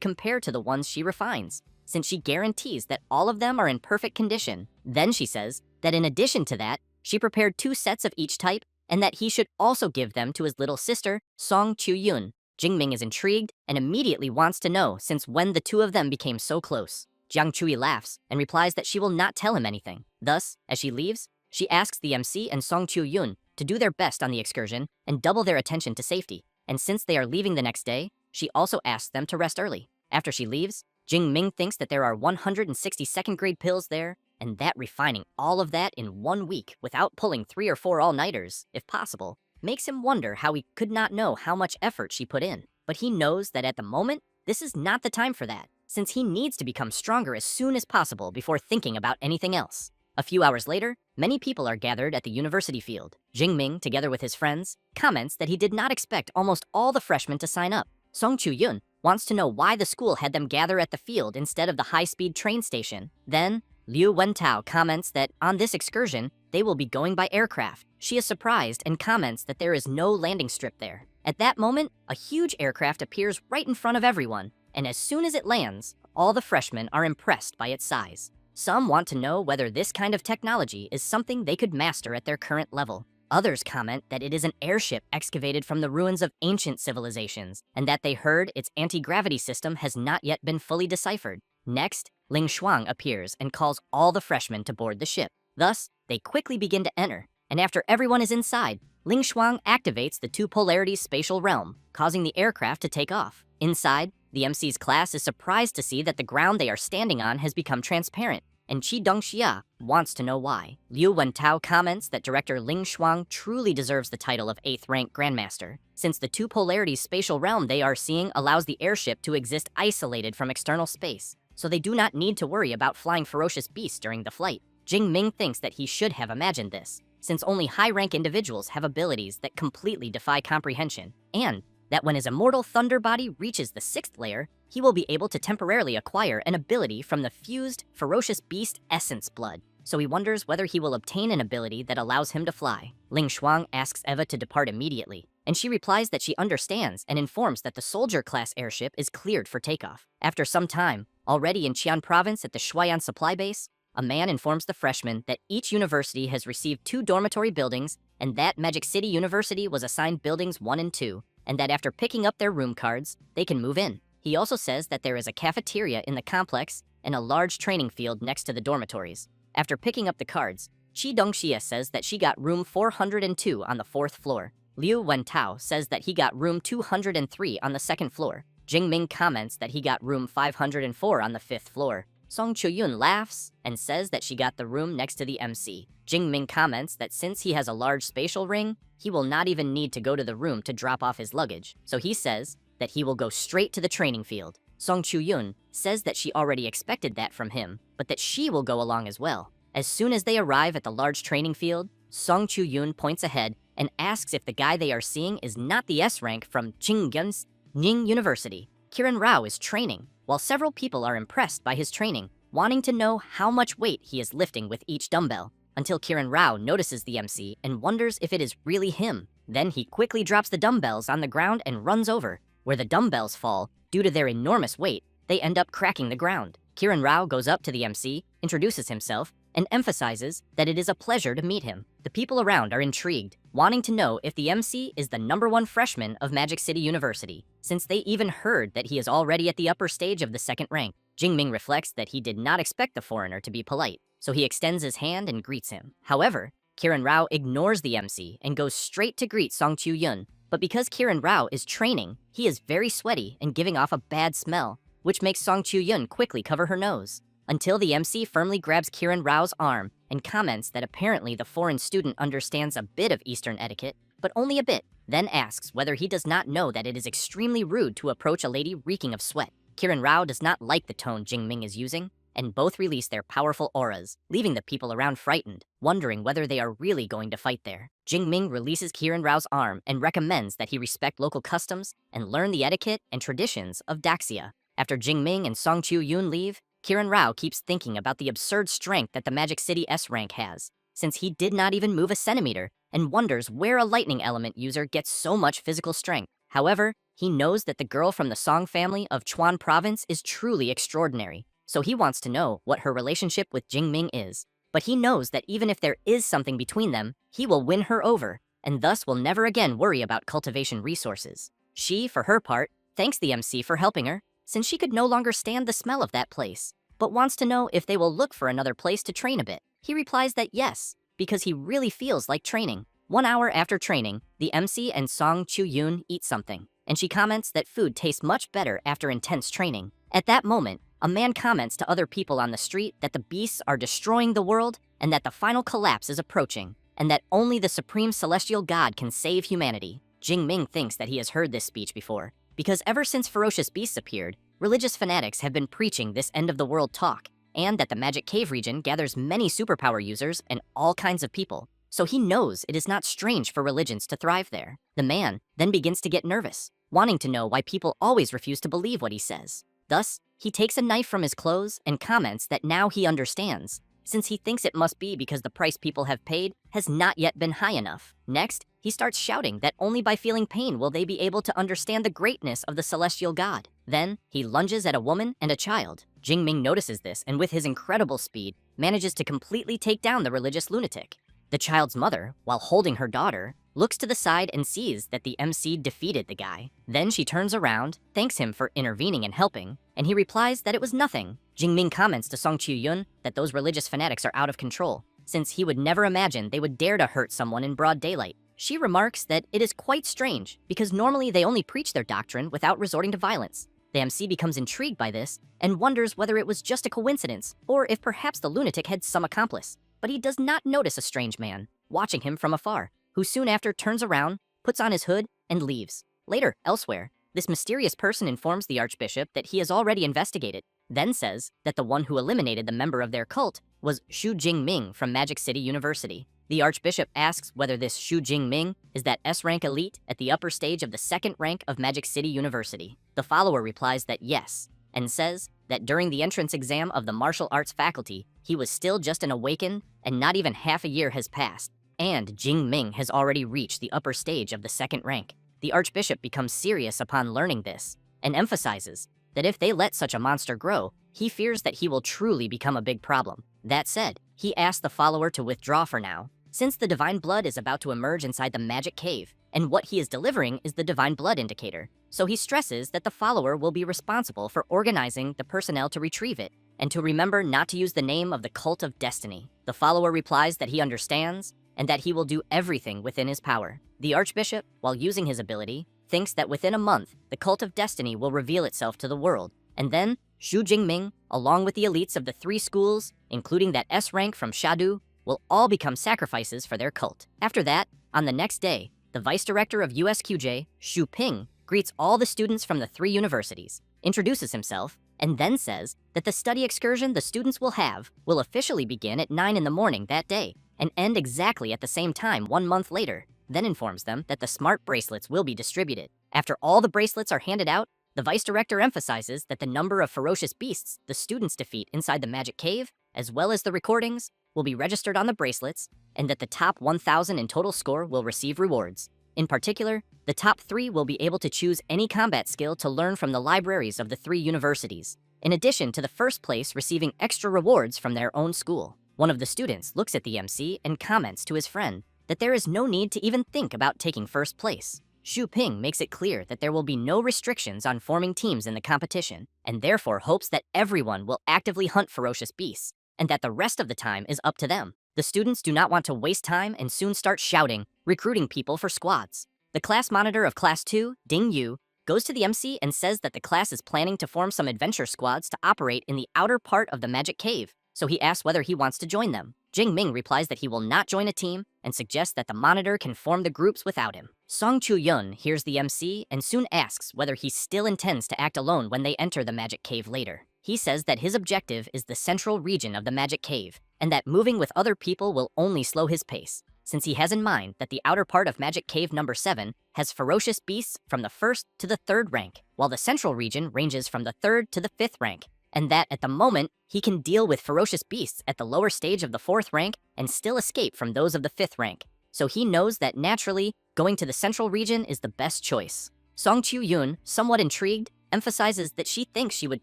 compare to the ones she refines, since she guarantees that all of them are in perfect condition. Then she says that in addition to that, she prepared 2 sets of each type, and that he should also give them to his little sister, Song Chu-yun. Jingming is intrigued and immediately wants to know since when the 2 of them became so close. Jiang Chui laughs and replies that she will not tell him anything. Thus, as she leaves, she asks the MC and Song Chu-yun to do their best on the excursion and double their attention to safety. And since they are leaving the next day, she also asks them to rest early. After she leaves, Jingming thinks that there are 160 2nd grade pills there, and that refining all of that in 1 week without pulling 3 or 4 all-nighters, if possible, makes him wonder how he could not know how much effort she put in. But he knows that at the moment, this is not the time for that, since he needs to become stronger as soon as possible before thinking about anything else. A few hours later, many people are gathered at the university field. Jingming, together with his friends, comments that he did not expect almost all the freshmen to sign up. Song Chu-yun wants to know why the school had them gather at the field instead of the high-speed train station. Then, Liu Wentao comments that on this excursion, they will be going by aircraft. She is surprised and comments that there is no landing strip there. At that moment, a huge aircraft appears right in front of everyone, and as soon as it lands, all the freshmen are impressed by its size. Some want to know whether this kind of technology is something they could master at their current level. Others comment that it is an airship excavated from the ruins of ancient civilizations, and that they heard its anti-gravity system has not yet been fully deciphered. Next, Ling Shuang appears and calls all the freshmen to board the ship. Thus, they quickly begin to enter, and after everyone is inside, Ling Shuang activates the 2 polarities spatial realm, causing the aircraft to take off. Inside, the MC's class is surprised to see that the ground they are standing on has become transparent, and Qi Dongxia wants to know why. Liu Wentao comments that director Ling Shuang truly deserves the title of 8th rank Grandmaster, since the 2 polarities spatial realm they are seeing allows the airship to exist isolated from external space, so they do not need to worry about flying ferocious beasts during the flight. Jingming thinks that he should have imagined this, since only high-rank individuals have abilities that completely defy comprehension, and that when his immortal thunder body reaches the 6th layer, he will be able to temporarily acquire an ability from the fused, ferocious beast essence blood. So he wonders whether he will obtain an ability that allows him to fly. Ling Shuang asks Eva to depart immediately, and she replies that she understands and informs that the soldier-class airship is cleared for takeoff. After some time, already in Qian province at the Shuayan supply base, a man informs the freshmen that each university has received 2 dormitory buildings, and that Magic City University was assigned buildings 1 and 2, and that after picking up their room cards, they can move in. He also says that there is a cafeteria in the complex and a large training field next to the dormitories. After picking up the cards, Qi Dongxia says that she got room 402 on the 4th floor. Liu Wentao says that he got room 203 on the 2nd floor. Jingming comments that he got room 504 on the 5th floor. Song Chu-yun laughs and says that she got the room next to the MC. Jing-ming comments that since he has a large spatial ring, he will not even need to go to the room to drop off his luggage. So he says that he will go straight to the training field. Song Chu-yun says that she already expected that from him, but that she will go along as well. As soon as they arrive at the large training field, Song Chu-yun points ahead and asks if the guy they are seeing is not the S rank from Jinggyun's Ning University. Kiran Rao is training, while several people are impressed by his training, wanting to know how much weight he is lifting with each dumbbell, until Kiran Rao notices the MC and wonders if it is really him. Then he quickly drops the dumbbells on the ground and runs over. Where the dumbbells fall, due to their enormous weight, they end up cracking the ground. Kiran Rao goes up to the MC, introduces himself, and emphasizes that it is a pleasure to meet him. The people around are intrigued, wanting to know if the MC is the #1 freshman of Magic City University, since they even heard that he is already at the upper stage of the second rank. Jing-ming reflects that he did not expect the foreigner to be polite, so he extends his hand and greets him. However, Kiran Rao ignores the MC and goes straight to greet Song Chu-yun. But because Kiran Rao is training, he is very sweaty and giving off a bad smell, which makes Song Chu-yun quickly cover her nose, until the MC firmly grabs Kiran Rao's arm and comments that apparently the foreign student understands a bit of Eastern etiquette, but only a bit, then asks whether he does not know that it is extremely rude to approach a lady reeking of sweat. Kiran Rao does not like the tone Jing-ming is using, and both release their powerful auras, leaving the people around frightened, wondering whether they are really going to fight there. Jing-ming releases Kiran Rao's arm and recommends that he respect local customs and learn the etiquette and traditions of Daxia. After Jing-ming and Song Chu-yun leave, Kiran Rao keeps thinking about the absurd strength that the Magic City S rank has, since he did not even move a centimeter, and wonders where a lightning element user gets so much physical strength. However, he knows that the girl from the Song family of Chuan province is truly extraordinary, so he wants to know what her relationship with Jing-ming is. But he knows that even if there is something between them, he will win her over, and thus will never again worry about cultivation resources. She, for her part, thanks the MC for helping her, since she could no longer stand the smell of that place, but wants to know if they will look for another place to train a bit. He replies that yes, because he really feels like training. 1 hour after training, the MC and Song Chu-yun eat something, and she comments that food tastes much better after intense training. At that moment, a man comments to other people on the street that the beasts are destroying the world and that the final collapse is approaching, and that only the supreme celestial god can save humanity. Jing-ming thinks that he has heard this speech before, because ever since ferocious beasts appeared, religious fanatics have been preaching this end-of-the-world talk, and that the Magic Cave region gathers many superpower users and all kinds of people, so he knows it is not strange for religions to thrive there. The man then begins to get nervous, wanting to know why people always refuse to believe what he says. Thus, he takes a knife from his clothes and comments that now he understands, since he thinks it must be because the price people have paid has not yet been high enough. Next, he starts shouting that only by feeling pain will they be able to understand the greatness of the celestial god. Then, he lunges at a woman and a child. Jing-ming notices this and with his incredible speed, manages to completely take down the religious lunatic. The child's mother, while holding her daughter, looks to the side and sees that the MC defeated the guy. Then she turns around, thanks him for intervening and helping, and he replies that it was nothing. Jing-ming comments to Song Chu-yun that those religious fanatics are out of control, since he would never imagine they would dare to hurt someone in broad daylight. She remarks that it is quite strange, because normally they only preach their doctrine without resorting to violence. The MC becomes intrigued by this and wonders whether it was just a coincidence or if perhaps the lunatic had some accomplice. But he does not notice a strange man, watching him from afar, who soon after turns around, puts on his hood, and leaves. Later, elsewhere, this mysterious person informs the Archbishop that he has already investigated, then says that the one who eliminated the member of their cult was Xu Jingming from Magic City University. The Archbishop asks whether this Xu Jingming is that S-rank elite at the upper stage of the second rank of Magic City University. The follower replies that yes, and says that during the entrance exam of the martial arts faculty, he was still just an awakened, and not even half a year has passed, and Jing-ming has already reached the upper stage of the second rank. The Archbishop becomes serious upon learning this, and emphasizes that if they let such a monster grow, he fears that he will truly become a big problem. That said, he asks the follower to withdraw for now, since the divine blood is about to emerge inside the magic cave, and what he is delivering is the divine blood indicator. So he stresses that the follower will be responsible for organizing the personnel to retrieve it, and to remember not to use the name of the Cult of Destiny. The follower replies that he understands, and that he will do everything within his power. The Archbishop, while using his ability, thinks that within a month, the Cult of Destiny will reveal itself to the world, and then Xu Jingming, along with the elites of the 3 schools, including that S rank from Shadu, will all become sacrifices for their cult. After that, on the next day, the vice director of USQJ, Xu Ping, greets all the students from the 3 universities, introduces himself, and then says that the study excursion the students will have will officially begin at 9 in the morning that day and end exactly at the same time 1 month later, then informs them that the smart bracelets will be distributed. After all the bracelets are handed out, the vice director emphasizes that the number of ferocious beasts the students defeat inside the magic cave, as well as the recordings, will be registered on the bracelets, and that the top 1,000 in total score will receive rewards. In particular, the top 3 will be able to choose any combat skill to learn from the libraries of the 3 universities, in addition to the first place receiving extra rewards from their own school. One of the students looks at the MC and comments to his friend that there is no need to even think about taking first place. Xu Ping makes it clear that there will be no restrictions on forming teams in the competition, and therefore hopes that everyone will actively hunt ferocious beasts, and that the rest of the time is up to them. The students do not want to waste time and soon start shouting, recruiting people for squads. The class monitor of Class 2, Ding Yu, goes to the MC and says that the class is planning to form some adventure squads to operate in the outer part of the magic cave, so he asks whether he wants to join them. Jing Ming replies that he will not join a team and suggests that the monitor can form the groups without him. Song Chu-yun hears the MC and soon asks whether he still intends to act alone when they enter the magic cave later. He says that his objective is the central region of the magic cave, and that moving with other people will only slow his pace, since he has in mind that the outer part of Magic Cave number 7 has ferocious beasts from the 1st to the 3rd rank, while the central region ranges from the 3rd to the 5th rank, and that at the moment, he can deal with ferocious beasts at the lower stage of the 4th rank and still escape from those of the 5th rank. So he knows that naturally, going to the central region is the best choice. Song Chu-yun, somewhat intrigued, emphasizes that she thinks she would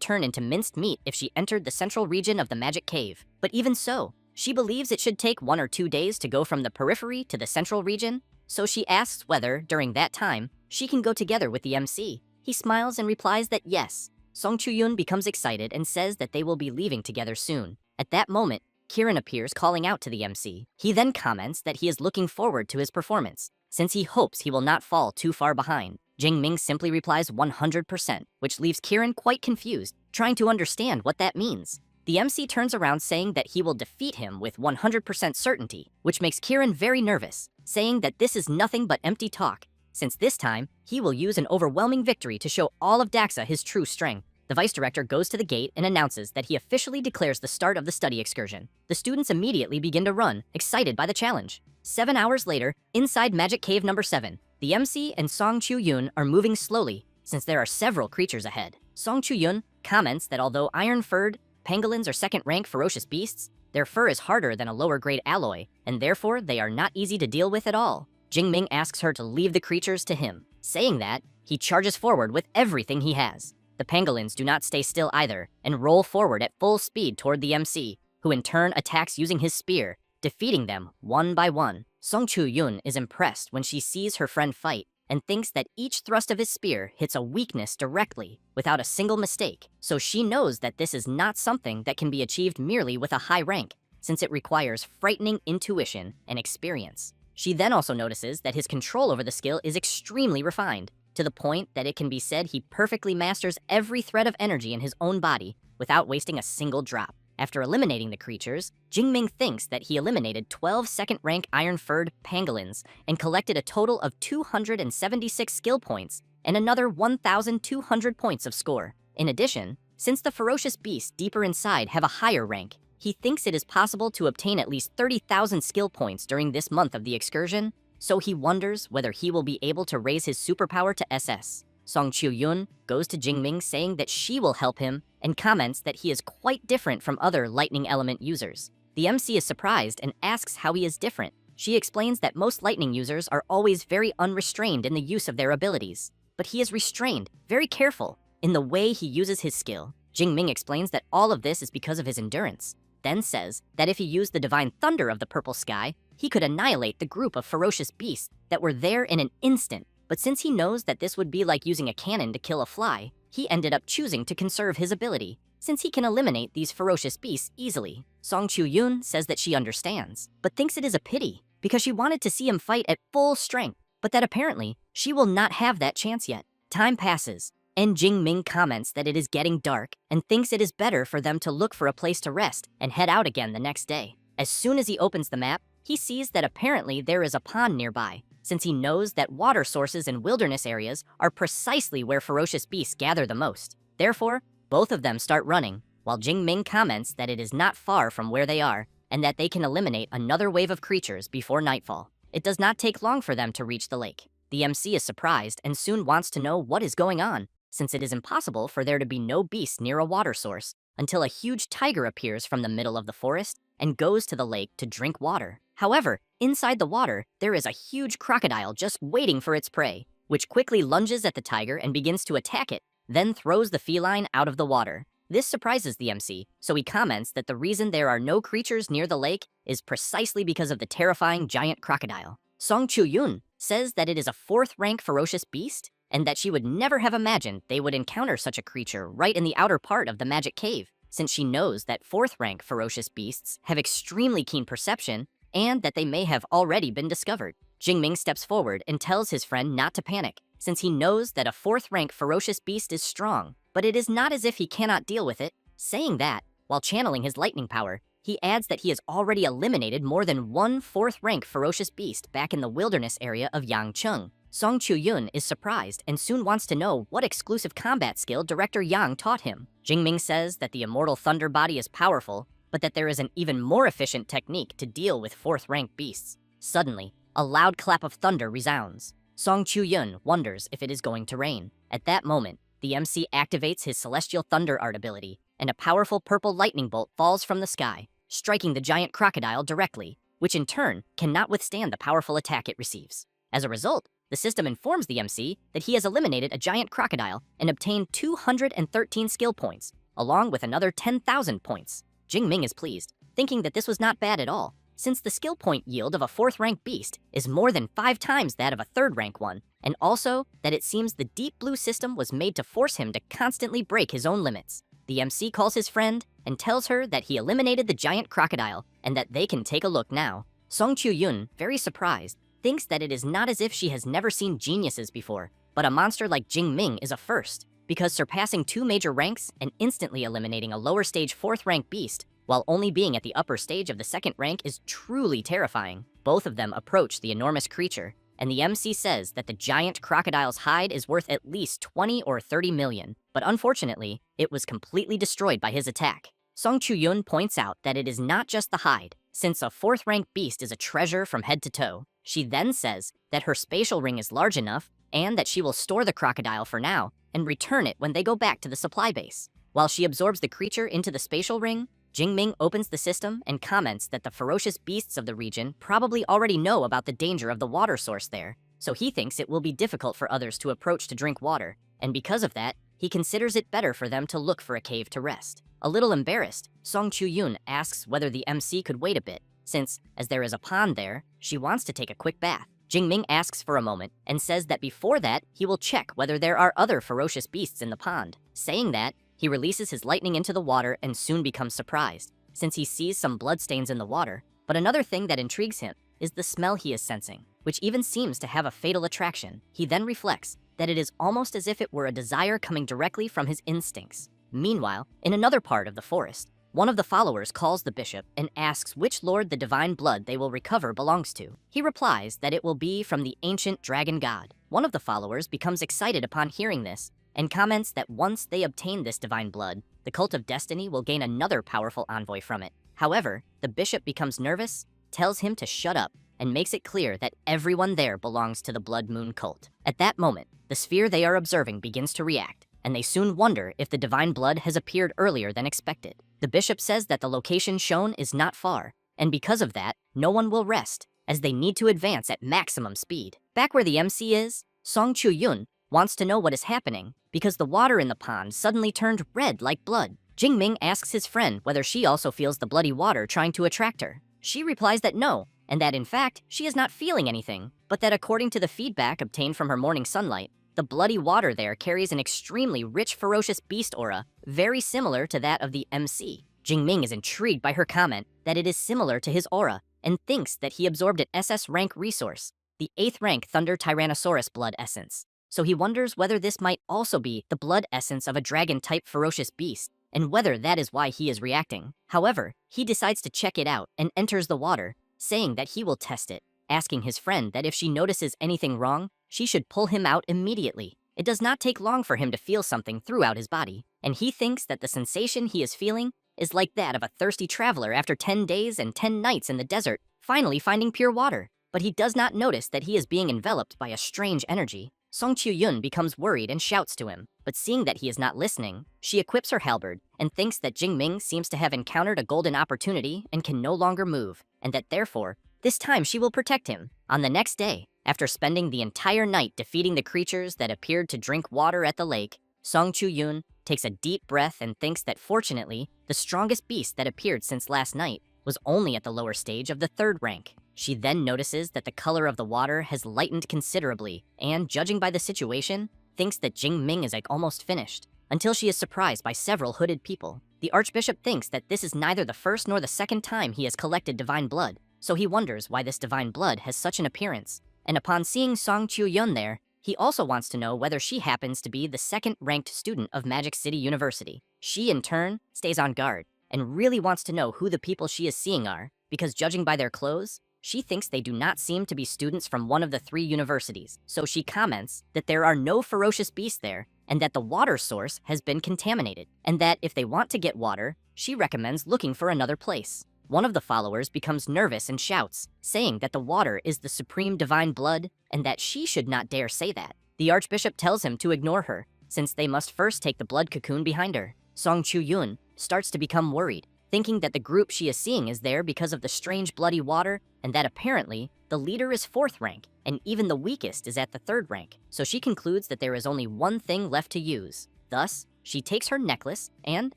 turn into minced meat if she entered the central region of the Magic Cave. But even so, she believes it should take 1 or 2 days to go from the periphery to the central region, so she asks whether, during that time, she can go together with the MC. He smiles and replies that yes. Song Chu-yun becomes excited and says that they will be leaving together soon. At that moment, Kiran appears calling out to the MC. He then comments that he is looking forward to his performance, since he hopes he will not fall too far behind. Jing Ming simply replies 100%, which leaves Kiran quite confused, trying to understand what that means. The MC turns around saying that he will defeat him with 100% certainty, which makes Kiran very nervous, saying that this is nothing but empty talk, since this time, he will use an overwhelming victory to show all of Daxa his true strength. The vice director goes to the gate and announces that he officially declares the start of the study excursion. The students immediately begin to run, excited by the challenge. 7 hours later, inside Magic Cave number 7, the MC and Song Chu-yun are moving slowly, since there are several creatures ahead. Song Chu-yun comments that although iron-furred, pangolins are second-rank ferocious beasts, their fur is harder than a lower-grade alloy, and therefore they are not easy to deal with at all. Jing Ming asks her to leave the creatures to him. Saying that, he charges forward with everything he has. The pangolins do not stay still either, and roll forward at full speed toward the MC, who in turn attacks using his spear, defeating them one by one. Song Chu-yun is impressed when she sees her friend fight, and thinks that each thrust of his spear hits a weakness directly, without a single mistake. So she knows that this is not something that can be achieved merely with a high rank, since it requires frightening intuition and experience. She then also notices that his control over the skill is extremely refined, to the point that it can be said he perfectly masters every thread of energy in his own body without wasting a single drop. After eliminating the creatures, Jing Ming thinks that he eliminated 12 second-rank iron-furred pangolins and collected a total of 276 skill points and another 1,200 points of score. In addition, since the ferocious beasts deeper inside have a higher rank, he thinks it is possible to obtain at least 30,000 skill points during this month of the excursion, so he wonders whether he will be able to raise his superpower to SS. Song Chu-yun goes to Jing Ming saying that she will help him and comments that he is quite different from other lightning element users. The MC is surprised and asks how he is different. She explains that most lightning users are always very unrestrained in the use of their abilities, but he is restrained, very careful, in the way he uses his skill. Jing Ming explains that all of this is because of his endurance, then says that if he used the divine thunder of the purple sky, he could annihilate the group of ferocious beasts that were there in an instant. But since he knows that this would be like using a cannon to kill a fly, he ended up choosing to conserve his ability, since he can eliminate these ferocious beasts easily. Song Chu-yun says that she understands, but thinks it is a pity, because she wanted to see him fight at full strength, but that apparently she will not have that chance yet. Time passes, and Jingming comments that it is getting dark and thinks it is better for them to look for a place to rest and head out again the next day. As soon as he opens the map, he sees that apparently there is a pond nearby, since he knows that water sources in wilderness areas are precisely where ferocious beasts gather the most. Therefore, both of them start running, while Jingming comments that it is not far from where they are and that they can eliminate another wave of creatures before nightfall. It does not take long for them to reach the lake. The MC is surprised and soon wants to know what is going on, since it is impossible for there to be no beasts near a water source until a huge tiger appears from the middle of the forest and goes to the lake to drink water. However, inside the water, there is a huge crocodile just waiting for its prey, which quickly lunges at the tiger and begins to attack it, then throws the feline out of the water. This surprises the MC, so he comments that the reason there are no creatures near the lake is precisely because of the terrifying giant crocodile. Song Chu-yun says that it is a 4th-rank ferocious beast, and that she would never have imagined they would encounter such a creature right in the outer part of the magic cave, since she knows that 4th-rank ferocious beasts have extremely keen perception and that they may have already been discovered. Jingming steps forward and tells his friend not to panic, since he knows that a 4th-rank ferocious beast is strong, but it is not as if he cannot deal with it. Saying that, while channeling his lightning power, he adds that he has already eliminated more than one 4th-rank ferocious beast back in the wilderness area of Yangcheng. Song Chu-yun is surprised and soon wants to know what exclusive combat skill Director Yang taught him. Jingming says that the immortal thunder body is powerful, but that there is an even more efficient technique to deal with 4th-rank beasts. Suddenly, a loud clap of thunder resounds. Song Chu-yun wonders if it is going to rain. At that moment, the MC activates his celestial thunder art ability, and a powerful purple lightning bolt falls from the sky, striking the giant crocodile directly, which in turn cannot withstand the powerful attack it receives. As a result, the system informs the MC that he has eliminated a giant crocodile and obtained 213 skill points, along with another 10,000 points. Jingming is pleased, thinking that this was not bad at all, since the skill point yield of a 4th-rank beast is more than 5 times that of a 3rd-rank one, and also that it seems the deep blue system was made to force him to constantly break his own limits. The MC calls his friend and tells her that he eliminated the giant crocodile and that they can take a look now. Song Chu-yun, very surprised, thinks that it is not as if she has never seen geniuses before, but a monster like Jingming is a first, because surpassing 2 major ranks and instantly eliminating a lower stage 4th-rank beast while only being at the upper stage of the 2nd rank is truly terrifying. Both of them approach the enormous creature, and the MC says that the giant crocodile's hide is worth at least 20 or 30 million, but unfortunately, it was completely destroyed by his attack. Song Chu-yun points out that it is not just the hide, since a 4th-rank beast is a treasure from head to toe. She then says that her spatial ring is large enough and that she will store the crocodile for now and return it when they go back to the supply base. While she absorbs the creature into the spatial ring, Jingming opens the system and comments that the ferocious beasts of the region probably already know about the danger of the water source there, so he thinks it will be difficult for others to approach to drink water, and because of that, he considers it better for them to look for a cave to rest. A little embarrassed, Song Chu-yun asks whether the MC could wait a bit, since, as there is a pond there, she wants to take a quick bath. Jingming asks for a moment and says that before that, he will check whether there are other ferocious beasts in the pond. Saying that, he releases his lightning into the water and soon becomes surprised, since he sees some bloodstains in the water. But another thing that intrigues him is the smell he is sensing, which even seems to have a fatal attraction. He then reflects that it is almost as if it were a desire coming directly from his instincts. Meanwhile, in another part of the forest, one of the followers calls the bishop and asks which lord the divine blood they will recover belongs to. He replies that it will be from the ancient dragon god. One of the followers becomes excited upon hearing this and comments that once they obtain this divine blood, the cult of destiny will gain another powerful envoy from it. However, the bishop becomes nervous, tells him to shut up, and makes it clear that everyone there belongs to the Blood Moon cult. At that moment, the sphere they are observing begins to react, and they soon wonder if the divine blood has appeared earlier than expected. The bishop says that the location shown is not far, and because of that, no one will rest, as they need to advance at maximum speed. Back where the MC is, Song Chu-yun wants to know what is happening, because the water in the pond suddenly turned red like blood. Jingming asks his friend whether she also feels the bloody water trying to attract her. She replies that no, and that in fact, she is not feeling anything, but that according to the feedback obtained from her morning sunlight, the bloody water there carries an extremely rich ferocious beast aura, very similar to that of the MC. Jingming is intrigued by her comment that it is similar to his aura, and thinks that he absorbed an SS rank resource, the 8th rank Thunder Tyrannosaurus blood essence. so he wonders whether this might also be the blood essence of a dragon-type ferocious beast, and whether that is why he is reacting. However, he decides to check it out and enters the water, saying that he will test it, asking his friend that if she notices anything wrong, she should pull him out immediately. It does not take long for him to feel something throughout his body, and he thinks that the sensation he is feeling is like that of a thirsty traveler after 10 days and 10 nights in the desert, finally finding pure water. But he does not notice that he is being enveloped by a strange energy. Song Chu-yun becomes worried and shouts to him, but seeing that he is not listening, she equips her halberd and thinks that Jing Ming seems to have encountered a golden opportunity and can no longer move, and that therefore, this time she will protect him. On the next day, after spending the entire night defeating the creatures that appeared to drink water at the lake, Song Chu-yun takes a deep breath and thinks that fortunately, the strongest beast that appeared since last night was only at the lower stage of the 3rd rank. She then notices that the color of the water has lightened considerably and, judging by the situation, thinks that Jing Ming is like almost finished, until she is surprised by several hooded people. The Archbishop thinks that this is neither the first nor the second time he has collected divine blood, so he wonders why this divine blood has such an appearance. And upon seeing Song Chu-yun there, he also wants to know whether she happens to be the 2nd-ranked student of Magic City University. She, in turn, stays on guard and really wants to know who the people she is seeing are, because judging by their clothes, she thinks they do not seem to be students from one of the 3 universities. So she comments that there are no ferocious beasts there and that the water source has been contaminated, and that if they want to get water, she recommends looking for another place. One of the followers becomes nervous and shouts, saying that the water is the supreme divine blood and that she should not dare say that. The Archbishop tells him to ignore her, since they must first take the blood cocoon behind her. Song Chu-yun starts to become worried, thinking that the group she is seeing is there because of the strange bloody water, and that apparently the leader is 4th rank, and even the weakest is at the 3rd rank. So she concludes that there is only one thing left to use. Thus, she takes her necklace and,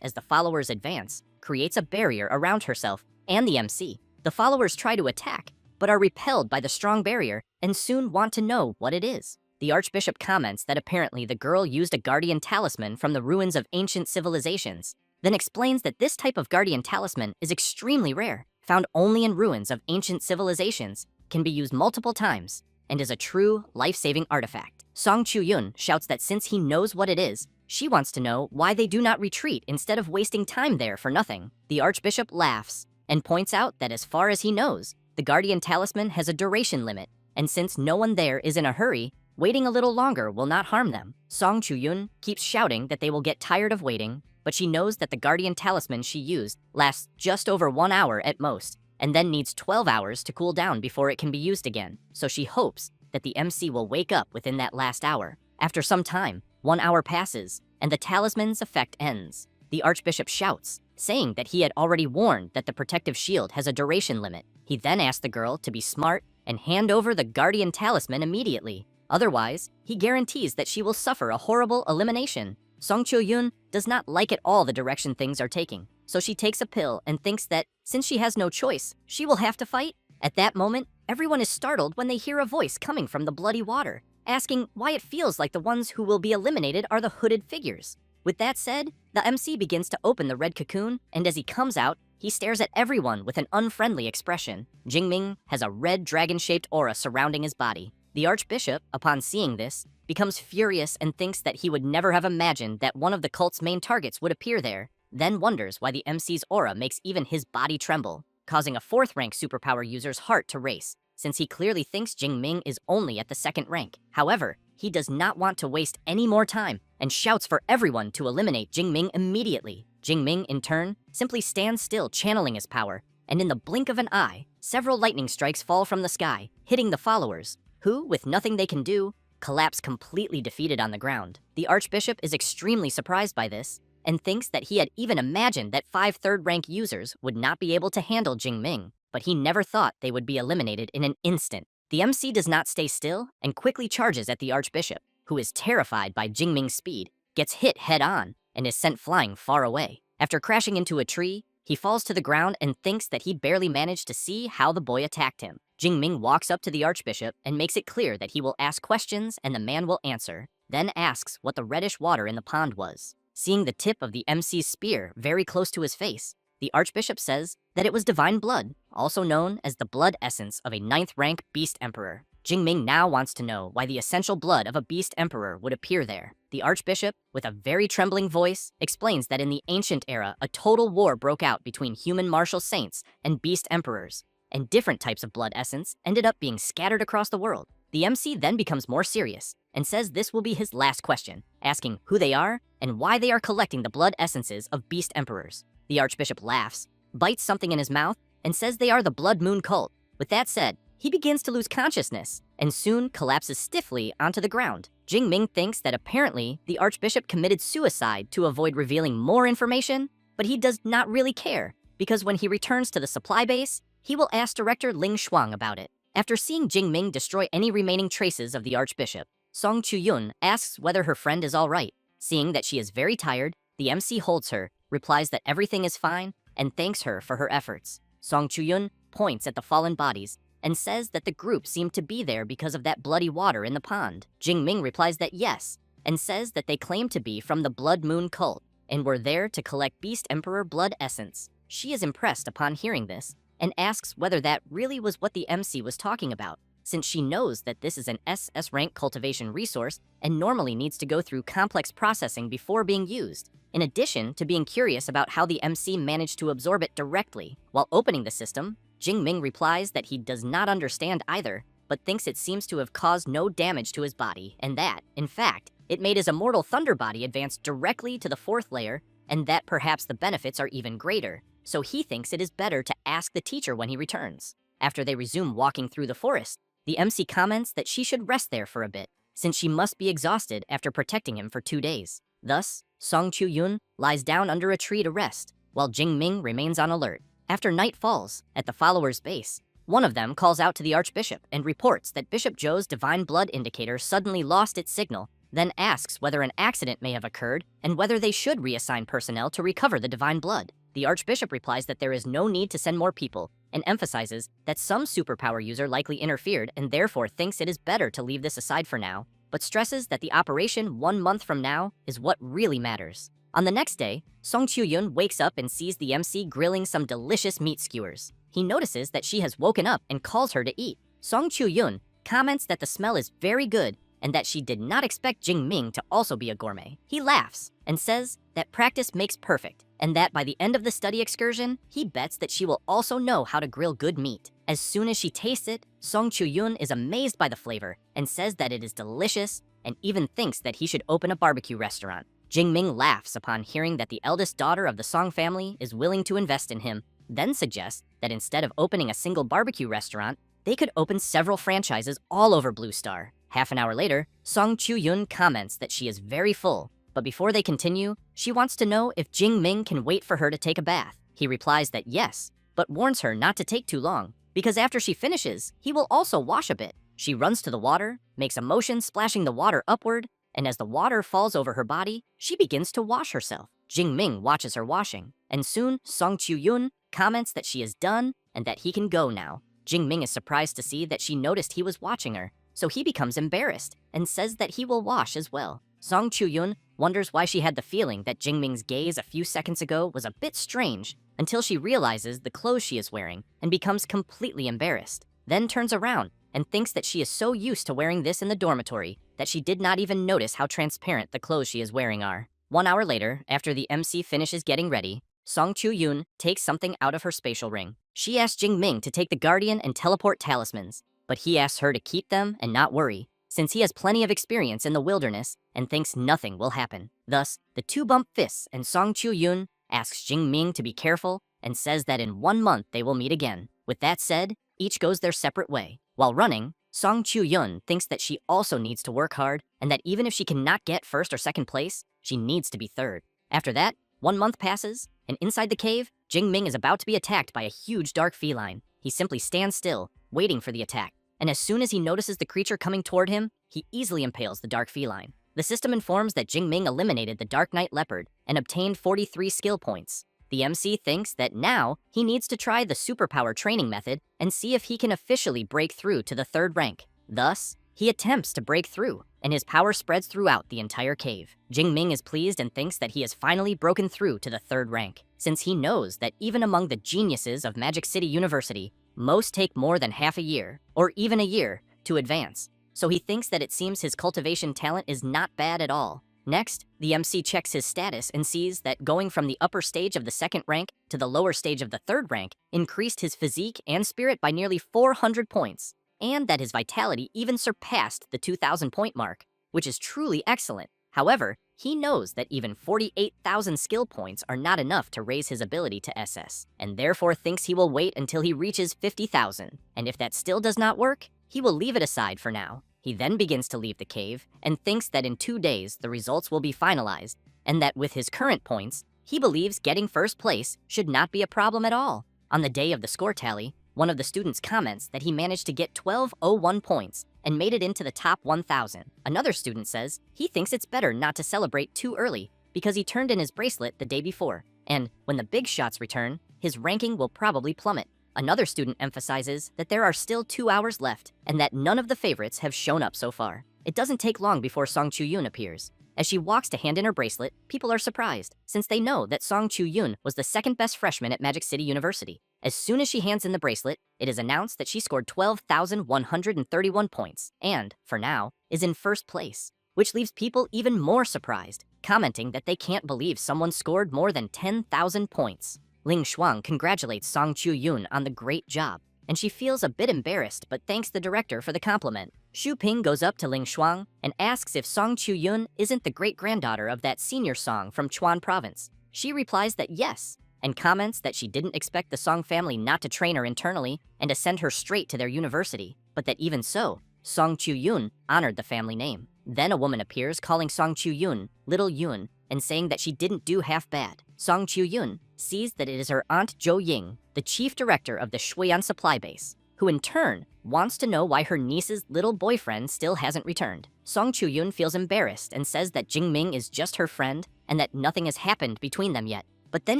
as the followers advance, creates a barrier around herself and the MC. The followers try to attack, but are repelled by the strong barrier and soon want to know what it is. The Archbishop comments that apparently the girl used a guardian talisman from the ruins of ancient civilizations, then explains that this type of guardian talisman is extremely rare, found only in ruins of ancient civilizations, can be used multiple times, and is a true life-saving artifact. Song Chu-yun shouts that since he knows what it is, she wants to know why they do not retreat instead of wasting time there for nothing. The Archbishop laughs and points out that as far as he knows, the guardian talisman has a duration limit, and since no one there is in a hurry, waiting a little longer will not harm them. Song Chu-yun keeps shouting that they will get tired of waiting, but she knows that the guardian talisman she used lasts just over 1 hour at most, and then needs 12 hours to cool down before it can be used again. So she hopes that the MC will wake up within that last hour. After some time, 1 hour passes, and the talisman's effect ends. The Archbishop shouts, saying that he had already warned that the protective shield has a duration limit. He then asks the girl to be smart and hand over the guardian talisman immediately. Otherwise, he guarantees that she will suffer a horrible elimination. Song Chu-yun does not like at all the direction things are taking, so she takes a pill and thinks that, since she has no choice, she will have to fight. At that moment, everyone is startled when they hear a voice coming from the bloody water, asking why it feels like the ones who will be eliminated are the hooded figures. With that said, the MC begins to open the red cocoon, and as he comes out, he stares at everyone with an unfriendly expression. Jing Ming has a red dragon-shaped aura surrounding his body. The Archbishop, upon seeing this, becomes furious and thinks that he would never have imagined that one of the cult's main targets would appear there, then wonders why the MC's aura makes even his body tremble, causing a 4th-rank superpower user's heart to race, since he clearly thinks Jing Ming is only at the 2nd rank. However, he does not want to waste any more time and shouts for everyone to eliminate Jing Ming immediately. Jing Ming, in turn, simply stands still channeling his power, and in the blink of an eye, several lightning strikes fall from the sky, hitting the followers, who, with nothing they can do, collapse completely defeated on the ground. The Archbishop is extremely surprised by this, and thinks that he had even imagined that 5 3rd-rank users would not be able to handle Jing Ming, but he never thought they would be eliminated in an instant. The MC does not stay still and quickly charges at the Archbishop, who is terrified by Jing Ming's speed, gets hit head-on, and is sent flying far away. After crashing into a tree, he falls to the ground and thinks that he barely managed to see how the boy attacked him. Jing Ming walks up to the Archbishop and makes it clear that he will ask questions and the man will answer, then asks what the reddish water in the pond was. Seeing the tip of the MC's spear very close to his face, the Archbishop says that it was divine blood, also known as the blood essence of a 9th-rank beast emperor. Jingming now wants to know why the essential blood of a beast emperor would appear there. The archbishop, with a very trembling voice, explains that in the ancient era, a total war broke out between human martial saints and beast emperors, and different types of blood essence ended up being scattered across the world. The MC then becomes more serious and says this will be his last question, asking who they are and why they are collecting the blood essences of beast emperors. The archbishop laughs, bites something in his mouth, and says they are the Blood Moon cult. With that said, he begins to lose consciousness and soon collapses stiffly onto the ground. Jingming thinks that apparently the archbishop committed suicide to avoid revealing more information, but he does not really care, because when he returns to the supply base, he will ask director Ling Shuang about it. After seeing Jingming destroy any remaining traces of the archbishop, Song Chu-yun asks whether her friend is all right. Seeing that she is very tired, the MC holds her, replies that everything is fine, and thanks her for her efforts. Song Chu-yun points at the fallen bodies and says that the group seemed to be there because of that bloody water in the pond. Jingming replies that yes, and says that they claim to be from the Blood Moon cult and were there to collect Beast Emperor blood essence. She is impressed upon hearing this and asks whether that really was what the MC was talking about, since she knows that this is an SS rank cultivation resource and normally needs to go through complex processing before being used, in addition to being curious about how the MC managed to absorb it directly. While opening the system, Jingming replies that he does not understand either, but thinks it seems to have caused no damage to his body, and that, in fact, it made his immortal thunder body advance directly to the 4th layer, and that perhaps the benefits are even greater. So he thinks it is better to ask the teacher when he returns. After they resume walking through the forest, the MC comments that she should rest there for a bit, since she must be exhausted after protecting him for 2 days. Thus, Song Chu-yun lies down under a tree to rest, while Jingming remains on alert. After night falls, at the followers' base, one of them calls out to the archbishop and reports that Bishop Zhou's divine blood indicator suddenly lost its signal, then asks whether an accident may have occurred and whether they should reassign personnel to recover the divine blood. The archbishop replies that there is no need to send more people and emphasizes that some superpower user likely interfered and therefore thinks it is better to leave this aside for now, but stresses that the operation 1 month from now is what really matters. On the next day, Song Chu-yun wakes up and sees the MC grilling some delicious meat skewers. He notices that she has woken up and calls her to eat. Song Chu-yun comments that the smell is very good and that she did not expect Jingming to also be a gourmet. He laughs and says that practice makes perfect, and that by the end of the study excursion, he bets that she will also know how to grill good meat. As soon as she tastes it, Song Chu-yun is amazed by the flavor and says that it is delicious and even thinks that he should open a barbecue restaurant. Jingming laughs upon hearing that the eldest daughter of the Song family is willing to invest in him, then suggests that instead of opening a single barbecue restaurant, they could open several franchises all over Blue Star. Half an hour later, Song Chu-yun comments that she is very full, but before they continue, she wants to know if Jingming can wait for her to take a bath. He replies that yes, but warns her not to take too long, because after she finishes, he will also wash a bit. She runs to the water, makes a motion splashing the water upward, and as the water falls over her body, she begins to wash herself. Jingming watches her washing, and soon Song Chu-yun comments that she is done and that he can go now. Jingming is surprised to see that she noticed he was watching her, so he becomes embarrassed and says that he will wash as well. Song Chu-yun wonders why she had the feeling that Jingming's gaze a few seconds ago was a bit strange, until she realizes the clothes she is wearing and becomes completely embarrassed, then turns around and thinks that she is so used to wearing this in the dormitory that she did not even notice how transparent the clothes she is wearing are. 1 hour later, after the MC finishes getting ready, Song Chu-yun takes something out of her spatial ring. She asks Jingming to take the Guardian and Teleport talismans, but he asks her to keep them and not worry, since he has plenty of experience in the wilderness and thinks nothing will happen. Thus, the two bump fists and Song Chu-yun asks Jingming to be careful and says that in 1 month they will meet again. With that said, each goes their separate way. While running, Song Chu-yun thinks that she also needs to work hard and that even if she cannot get 1st or 2nd place, she needs to be 3rd. After that, 1 month passes, and inside the cave, Jingming is about to be attacked by a huge dark feline. He simply stands still, waiting for the attack, and as soon as he notices the creature coming toward him, he easily impales the dark feline. The system informs that Jingming eliminated the Dark Knight Leopard and obtained 43 skill points. The MC thinks that now he needs to try the superpower training method and see if he can officially break through to the 3rd rank. Thus, he attempts to break through, and his power spreads throughout the entire cave. Jingming is pleased and thinks that he has finally broken through to the 3rd rank, since he knows that even among the geniuses of Magic City University, most take more than half a year, or even a year, to advance. So he thinks that it seems his cultivation talent is not bad at all. Next, the MC checks his status and sees that going from the upper stage of the second rank to the lower stage of the third rank increased his physique and spirit by nearly 400 points, and that his vitality even surpassed the 2,000 point mark, which is truly excellent. However, he knows that even 48,000 skill points are not enough to raise his ability to SS, and therefore thinks he will wait until he reaches 50,000. And if that still does not work, he will leave it aside for now. He then begins to leave the cave and thinks that in 2 days the results will be finalized, and that with his current points, he believes getting first place should not be a problem at all. On the day of the score tally, one of the students comments that he managed to get 1201 points and made it into the top 1,000. Another student says he thinks it's better not to celebrate too early because he turned in his bracelet the day before, and when the big shots return, his ranking will probably plummet. Another student emphasizes that there are still 2 hours left and that none of the favorites have shown up so far. It doesn't take long before Song Chu-yoon appears. As she walks to hand in her bracelet, people are surprised, since they know that Song Chu-yoon was the second best freshman at Magic City University. As soon as she hands in the bracelet, it is announced that she scored 12,131 points and, for now, is in first place, which leaves people even more surprised, commenting that they can't believe someone scored more than 10,000 points. Ling Shuang congratulates Song Chu-yoon on the great job, and she feels a bit embarrassed but thanks the director for the compliment. Xu Ping goes up to Ling Shuang and asks if Song Chu-yoon isn't the great-granddaughter of that senior Song from Chuan Province. She replies that yes, and comments that she didn't expect the Song family not to train her internally and to send her straight to their university, but that even so, Song Chu-yoon honored the family name. Then a woman appears calling Song Chu-yoon Little Yoon and saying that she didn't do half bad. Song Chu-yoon sees that it is her aunt Jo Ying, the chief director of the Shuiyan supply base, who in turn wants to know why her niece's little boyfriend still hasn't returned. Song Chu-yoon feels embarrassed and says that Jing Ming is just her friend and that nothing has happened between them yet. But then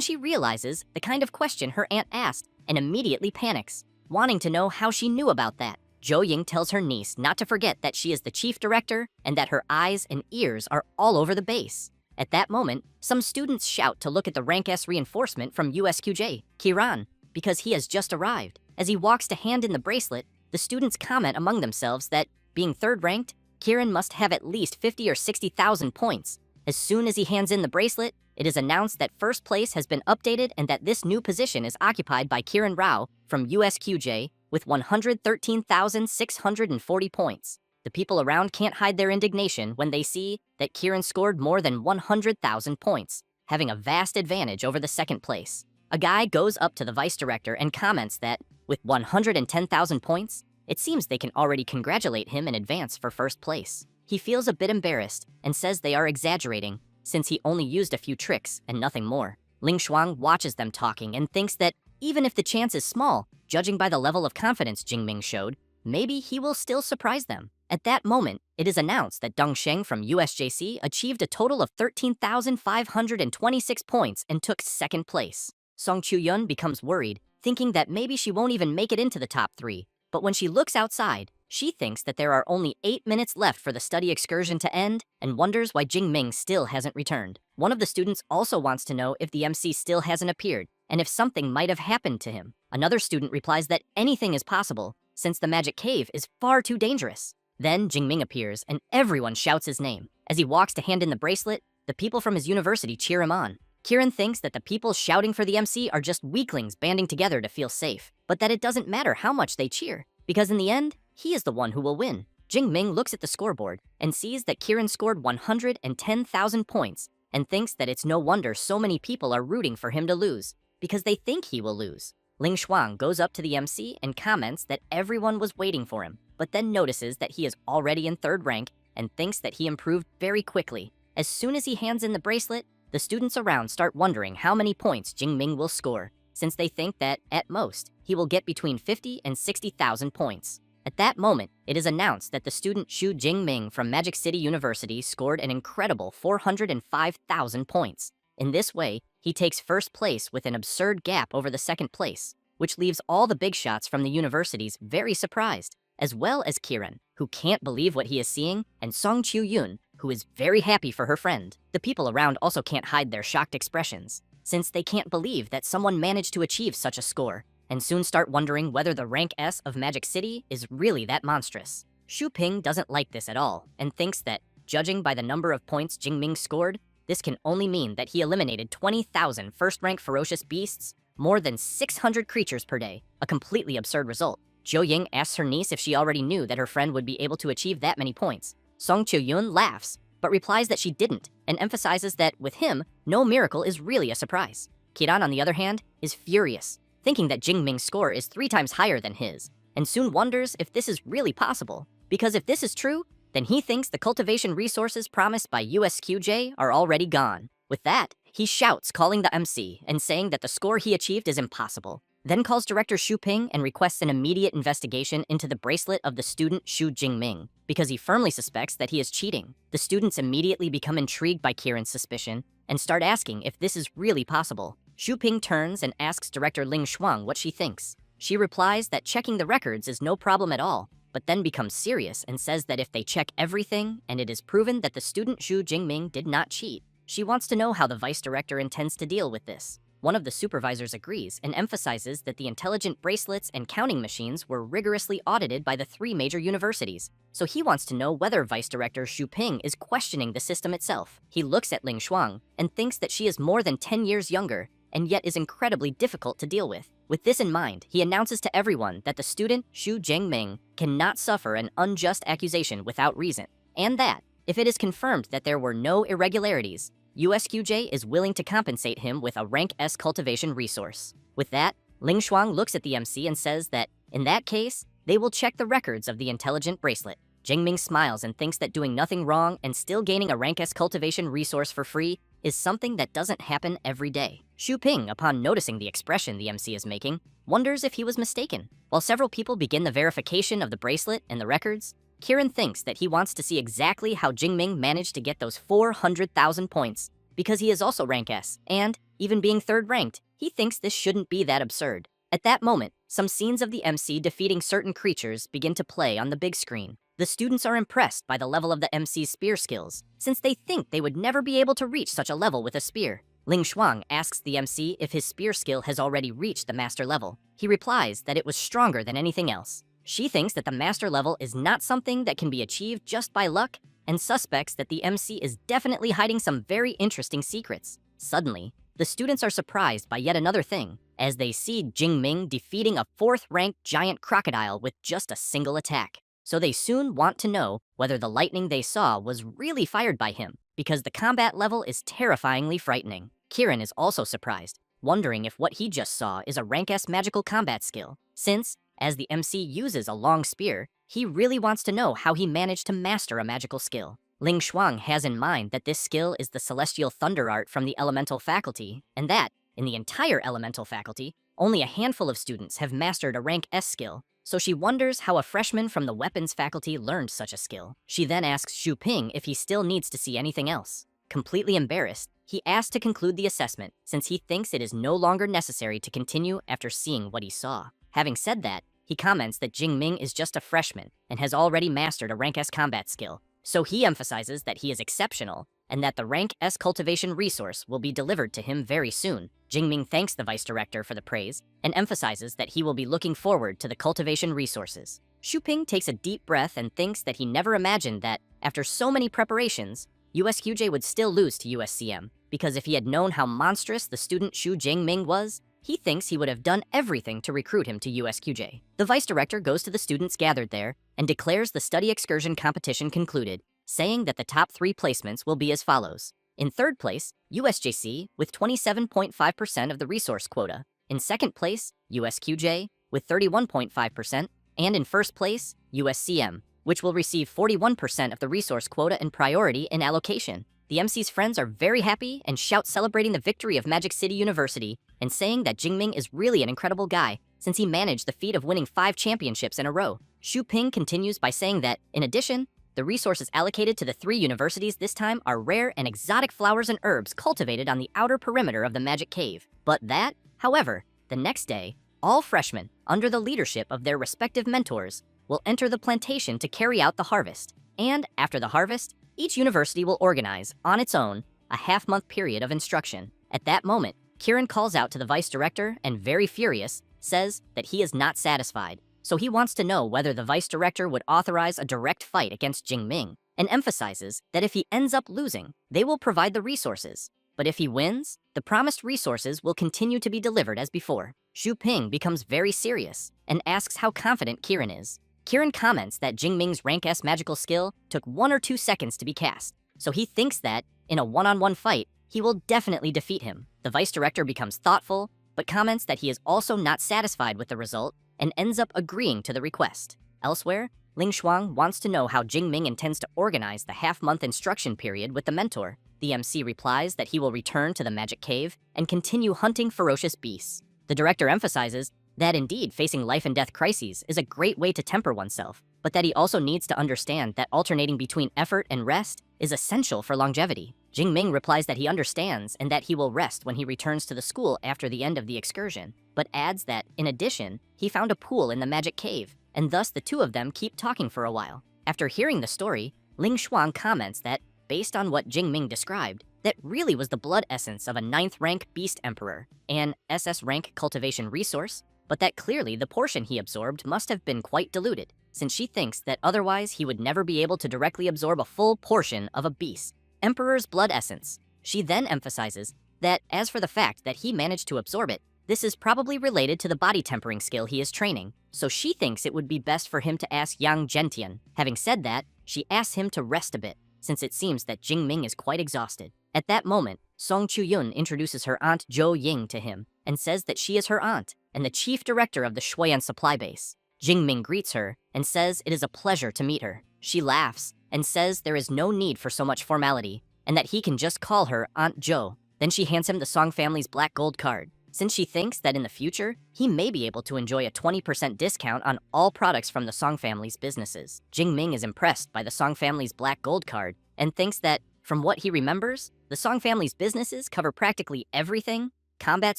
she realizes the kind of question her aunt asked and immediately panics, wanting to know how she knew about that. Jo Ying tells her niece not to forget that she is the chief director and that her eyes and ears are all over the base. At that moment, some students shout to look at the Rank S reinforcement from USQJ, Kiran, because he has just arrived. As he walks to hand in the bracelet, the students comment among themselves that, being third-ranked, Kiran must have at least 50 or 60,000 points. As soon as he hands in the bracelet, it is announced that first place has been updated and that this new position is occupied by Kiran Rao from USQJ with 113,640 points. The people around can't hide their indignation when they see that Kiran scored more than 100,000 points, having a vast advantage over the second place. A guy goes up to the vice director and comments that, with 110,000 points, it seems they can already congratulate him in advance for first place. He feels a bit embarrassed and says they are exaggerating, since he only used a few tricks and nothing more. Ling Shuang watches them talking and thinks that even if the chance is small, judging by the level of confidence Jingming showed, maybe he will still surprise them. At that moment, it is announced that Deng Sheng from USJC achieved a total of 13,526 points and took second place. Song Chu-yoon becomes worried, thinking that maybe she won't even make it into the top 3. But when she looks outside, she thinks that there are only 8 minutes left for the study excursion to end and wonders why Jing Ming still hasn't returned. One of the students also wants to know if the MC still hasn't appeared and if something might have happened to him. Another student replies that anything is possible since the magic cave is far too dangerous. Then Jing Ming appears and everyone shouts his name. As he walks to hand in the bracelet, the people from his university cheer him on. Kiran thinks that the people shouting for the MC are just weaklings banding together to feel safe, but that it doesn't matter how much they cheer, because in the end, he is the one who will win. Jing Ming looks at the scoreboard and sees that Kiran scored 110,000 points and thinks that it's no wonder so many people are rooting for him to lose, because they think he will lose. Ling Shuang goes up to the MC and comments that everyone was waiting for him, but then notices that he is already in third rank and thinks that he improved very quickly. As soon as he hands in the bracelet, the students around start wondering how many points Jing Ming will score, since they think that, at most, he will get between 50 and 60,000 points. At that moment, it is announced that the student Xu Jingming from Magic City University scored an incredible 405,000 points. In this way, he takes first place with an absurd gap over the second place, which leaves all the big shots from the universities very surprised, as well as Kiran, who can't believe what he is seeing, and Song Chu-yoon, who is very happy for her friend. The people around also can't hide their shocked expressions, since they can't believe that someone managed to achieve such a score, and soon start wondering whether the rank S of Magic City is really that monstrous. Xu Ping doesn't like this at all and thinks that, judging by the number of points Jingming scored, this can only mean that he eliminated 20,000 first-rank ferocious beasts, more than 600 creatures per day, a completely absurd result. Zhou Ying asks her niece if she already knew that her friend would be able to achieve that many points. Song Chiu-yun laughs, but replies that she didn't, and emphasizes that, with him, no miracle is really a surprise. Kiran, on the other hand, is furious, thinking that Jingming's score is 3 times higher than his, and soon wonders if this is really possible, because if this is true, then he thinks the cultivation resources promised by USQJ are already gone. With that, he shouts, calling the MC and saying that the score he achieved is impossible, then calls director Xu Ping and requests an immediate investigation into the bracelet of the student Xu Jingming, because he firmly suspects that he is cheating. The students immediately become intrigued by Kiran's suspicion and start asking if this is really possible. Xu Ping turns and asks director Ling Shuang what she thinks. She replies that checking the records is no problem at all, but then becomes serious and says that if they check everything and it is proven that the student Xu Jingming did not cheat, she wants to know how the vice director intends to deal with this. One of the supervisors agrees and emphasizes that the intelligent bracelets and counting machines were rigorously audited by the 3 major universities, so he wants to know whether Vice Director Xu Ping is questioning the system itself. He looks at Ling Shuang and thinks that she is more than 10 years younger and yet is incredibly difficult to deal with. With this in mind, he announces to everyone that the student Xu Jingming cannot suffer an unjust accusation without reason, and that, if it is confirmed that there were no irregularities, USQJ is willing to compensate him with a rank S cultivation resource. With that, Ling Shuang looks at the MC and says that, in that case, they will check the records of the intelligent bracelet. Jingming smiles and thinks that doing nothing wrong and still gaining a rank S cultivation resource for free is something that doesn't happen every day. Xu Ping, upon noticing the expression the MC is making, wonders if he was mistaken. While several people begin the verification of the bracelet and the records, Kiran thinks that he wants to see exactly how Jingming managed to get those 400,000 points, because he is also rank S, and, even being 3rd ranked, he thinks this shouldn't be that absurd. At that moment, some scenes of the MC defeating certain creatures begin to play on the big screen. The students are impressed by the level of the MC's spear skills, since they think they would never be able to reach such a level with a spear. Ling Shuang asks the MC if his spear skill has already reached the master level. He replies that it was stronger than anything else. She thinks that the master level is not something that can be achieved just by luck, and suspects that the MC is definitely hiding some very interesting secrets. Suddenly, the students are surprised by yet another thing, as they see Jingming defeating a 4th-ranked giant crocodile with just a single attack. So they soon want to know whether the lightning they saw was really fired by him, because the combat level is terrifyingly frightening. Kiran is also surprised, wondering if what he just saw is a rank S magical combat skill, since, as the MC uses a long spear, he really wants to know how he managed to master a magical skill. Ling Shuang has in mind that this skill is the celestial thunder art from the elemental faculty, and that, in the entire elemental faculty, only a handful of students have mastered a rank S skill, so she wonders how a freshman from the weapons faculty learned such a skill. She then asks Xu Ping if he still needs to see anything else. Completely embarrassed, he asks to conclude the assessment, since he thinks it is no longer necessary to continue after seeing what he saw. Having said that, he comments that Jingming is just a freshman and has already mastered a rank S combat skill, so he emphasizes that he is exceptional and that the rank S cultivation resource will be delivered to him very soon. Jingming thanks the vice director for the praise and emphasizes that he will be looking forward to the cultivation resources. Xu Ping takes a deep breath and thinks that he never imagined that, after so many preparations, USQJ would still lose to USCM, because if he had known how monstrous the student Xu Jingming was, he thinks he would have done everything to recruit him to USQJ. The vice director goes to the students gathered there and declares the study excursion competition concluded, saying that the top 3 placements will be as follows. In 3rd place, USJC with 27.5% of the resource quota. In 2nd place, USQJ with 31.5%. And in 1st place, USCM, which will receive 41% of the resource quota and priority in allocation. The MC's friends are very happy and shout celebrating the victory of Magic City University and saying that Jingming is really an incredible guy since he managed the feat of winning 5 championships in a row. Xu Ping continues by saying that, in addition, the resources allocated to the 3 universities this time are rare and exotic flowers and herbs cultivated on the outer perimeter of the Magic Cave. But that, however, the next day, all freshmen, under the leadership of their respective mentors, will enter the plantation to carry out the harvest. And after the harvest, each university will organize, on its own, a half-month period of instruction. At that moment, Kiran calls out to the vice director and, very furious, says that he is not satisfied. so he wants to know whether the vice director would authorize a direct fight against Jingming, and emphasizes that if he ends up losing, they will provide the resources. But if he wins, the promised resources will continue to be delivered as before. Xu Ping becomes very serious and asks how confident Kieran is. Kieran comments that Jingming's rank S magical skill took 1 or 2 seconds to be cast, so he thinks that, in a one-on-one fight, he will definitely defeat him. The vice director becomes thoughtful, but comments that he is also not satisfied with the result and ends up agreeing to the request. Elsewhere, Ling Shuang wants to know how Jingming intends to organize the half-month instruction period with the mentor. The MC replies that he will return to the magic cave and continue hunting ferocious beasts. The director emphasizes that indeed facing life and death crises is a great way to temper oneself, but that he also needs to understand that alternating between effort and rest is essential for longevity. Jingming replies that he understands and that he will rest when he returns to the school after the end of the excursion, but adds that, in addition, he found a pool in the magic cave, and thus the two of them keep talking for a while. After hearing the story, Ling Shuang comments that, based on what Jingming described, that really was the blood essence of a 9th rank beast emperor, an SS rank cultivation resource, but that clearly the portion he absorbed must have been quite diluted, since she thinks that otherwise he would never be able to directly absorb a full portion of a beast emperor's blood essence. She then emphasizes that, as for the fact that he managed to absorb it, this is probably related to the body tempering skill he is training, so she thinks it would be best for him to ask Yang Zhentian. Having said that, she asks him to rest a bit, since it seems that Jingming is quite exhausted. At that moment, Song Chuyun introduces her aunt Zhou Ying to him and says that she is her aunt and the chief director of the Shuoyan supply base. Jingming greets her and says it is a pleasure to meet her. She laughs and says there is no need for so much formality and that he can just call her Aunt Zhou. Then she hands him the Song family's black gold card, since she thinks that in the future, he may be able to enjoy a 20% discount on all products from the Song family's businesses. Jingming is impressed by the Song family's black gold card and thinks that, from what he remembers, the Song family's businesses cover practically everything: combat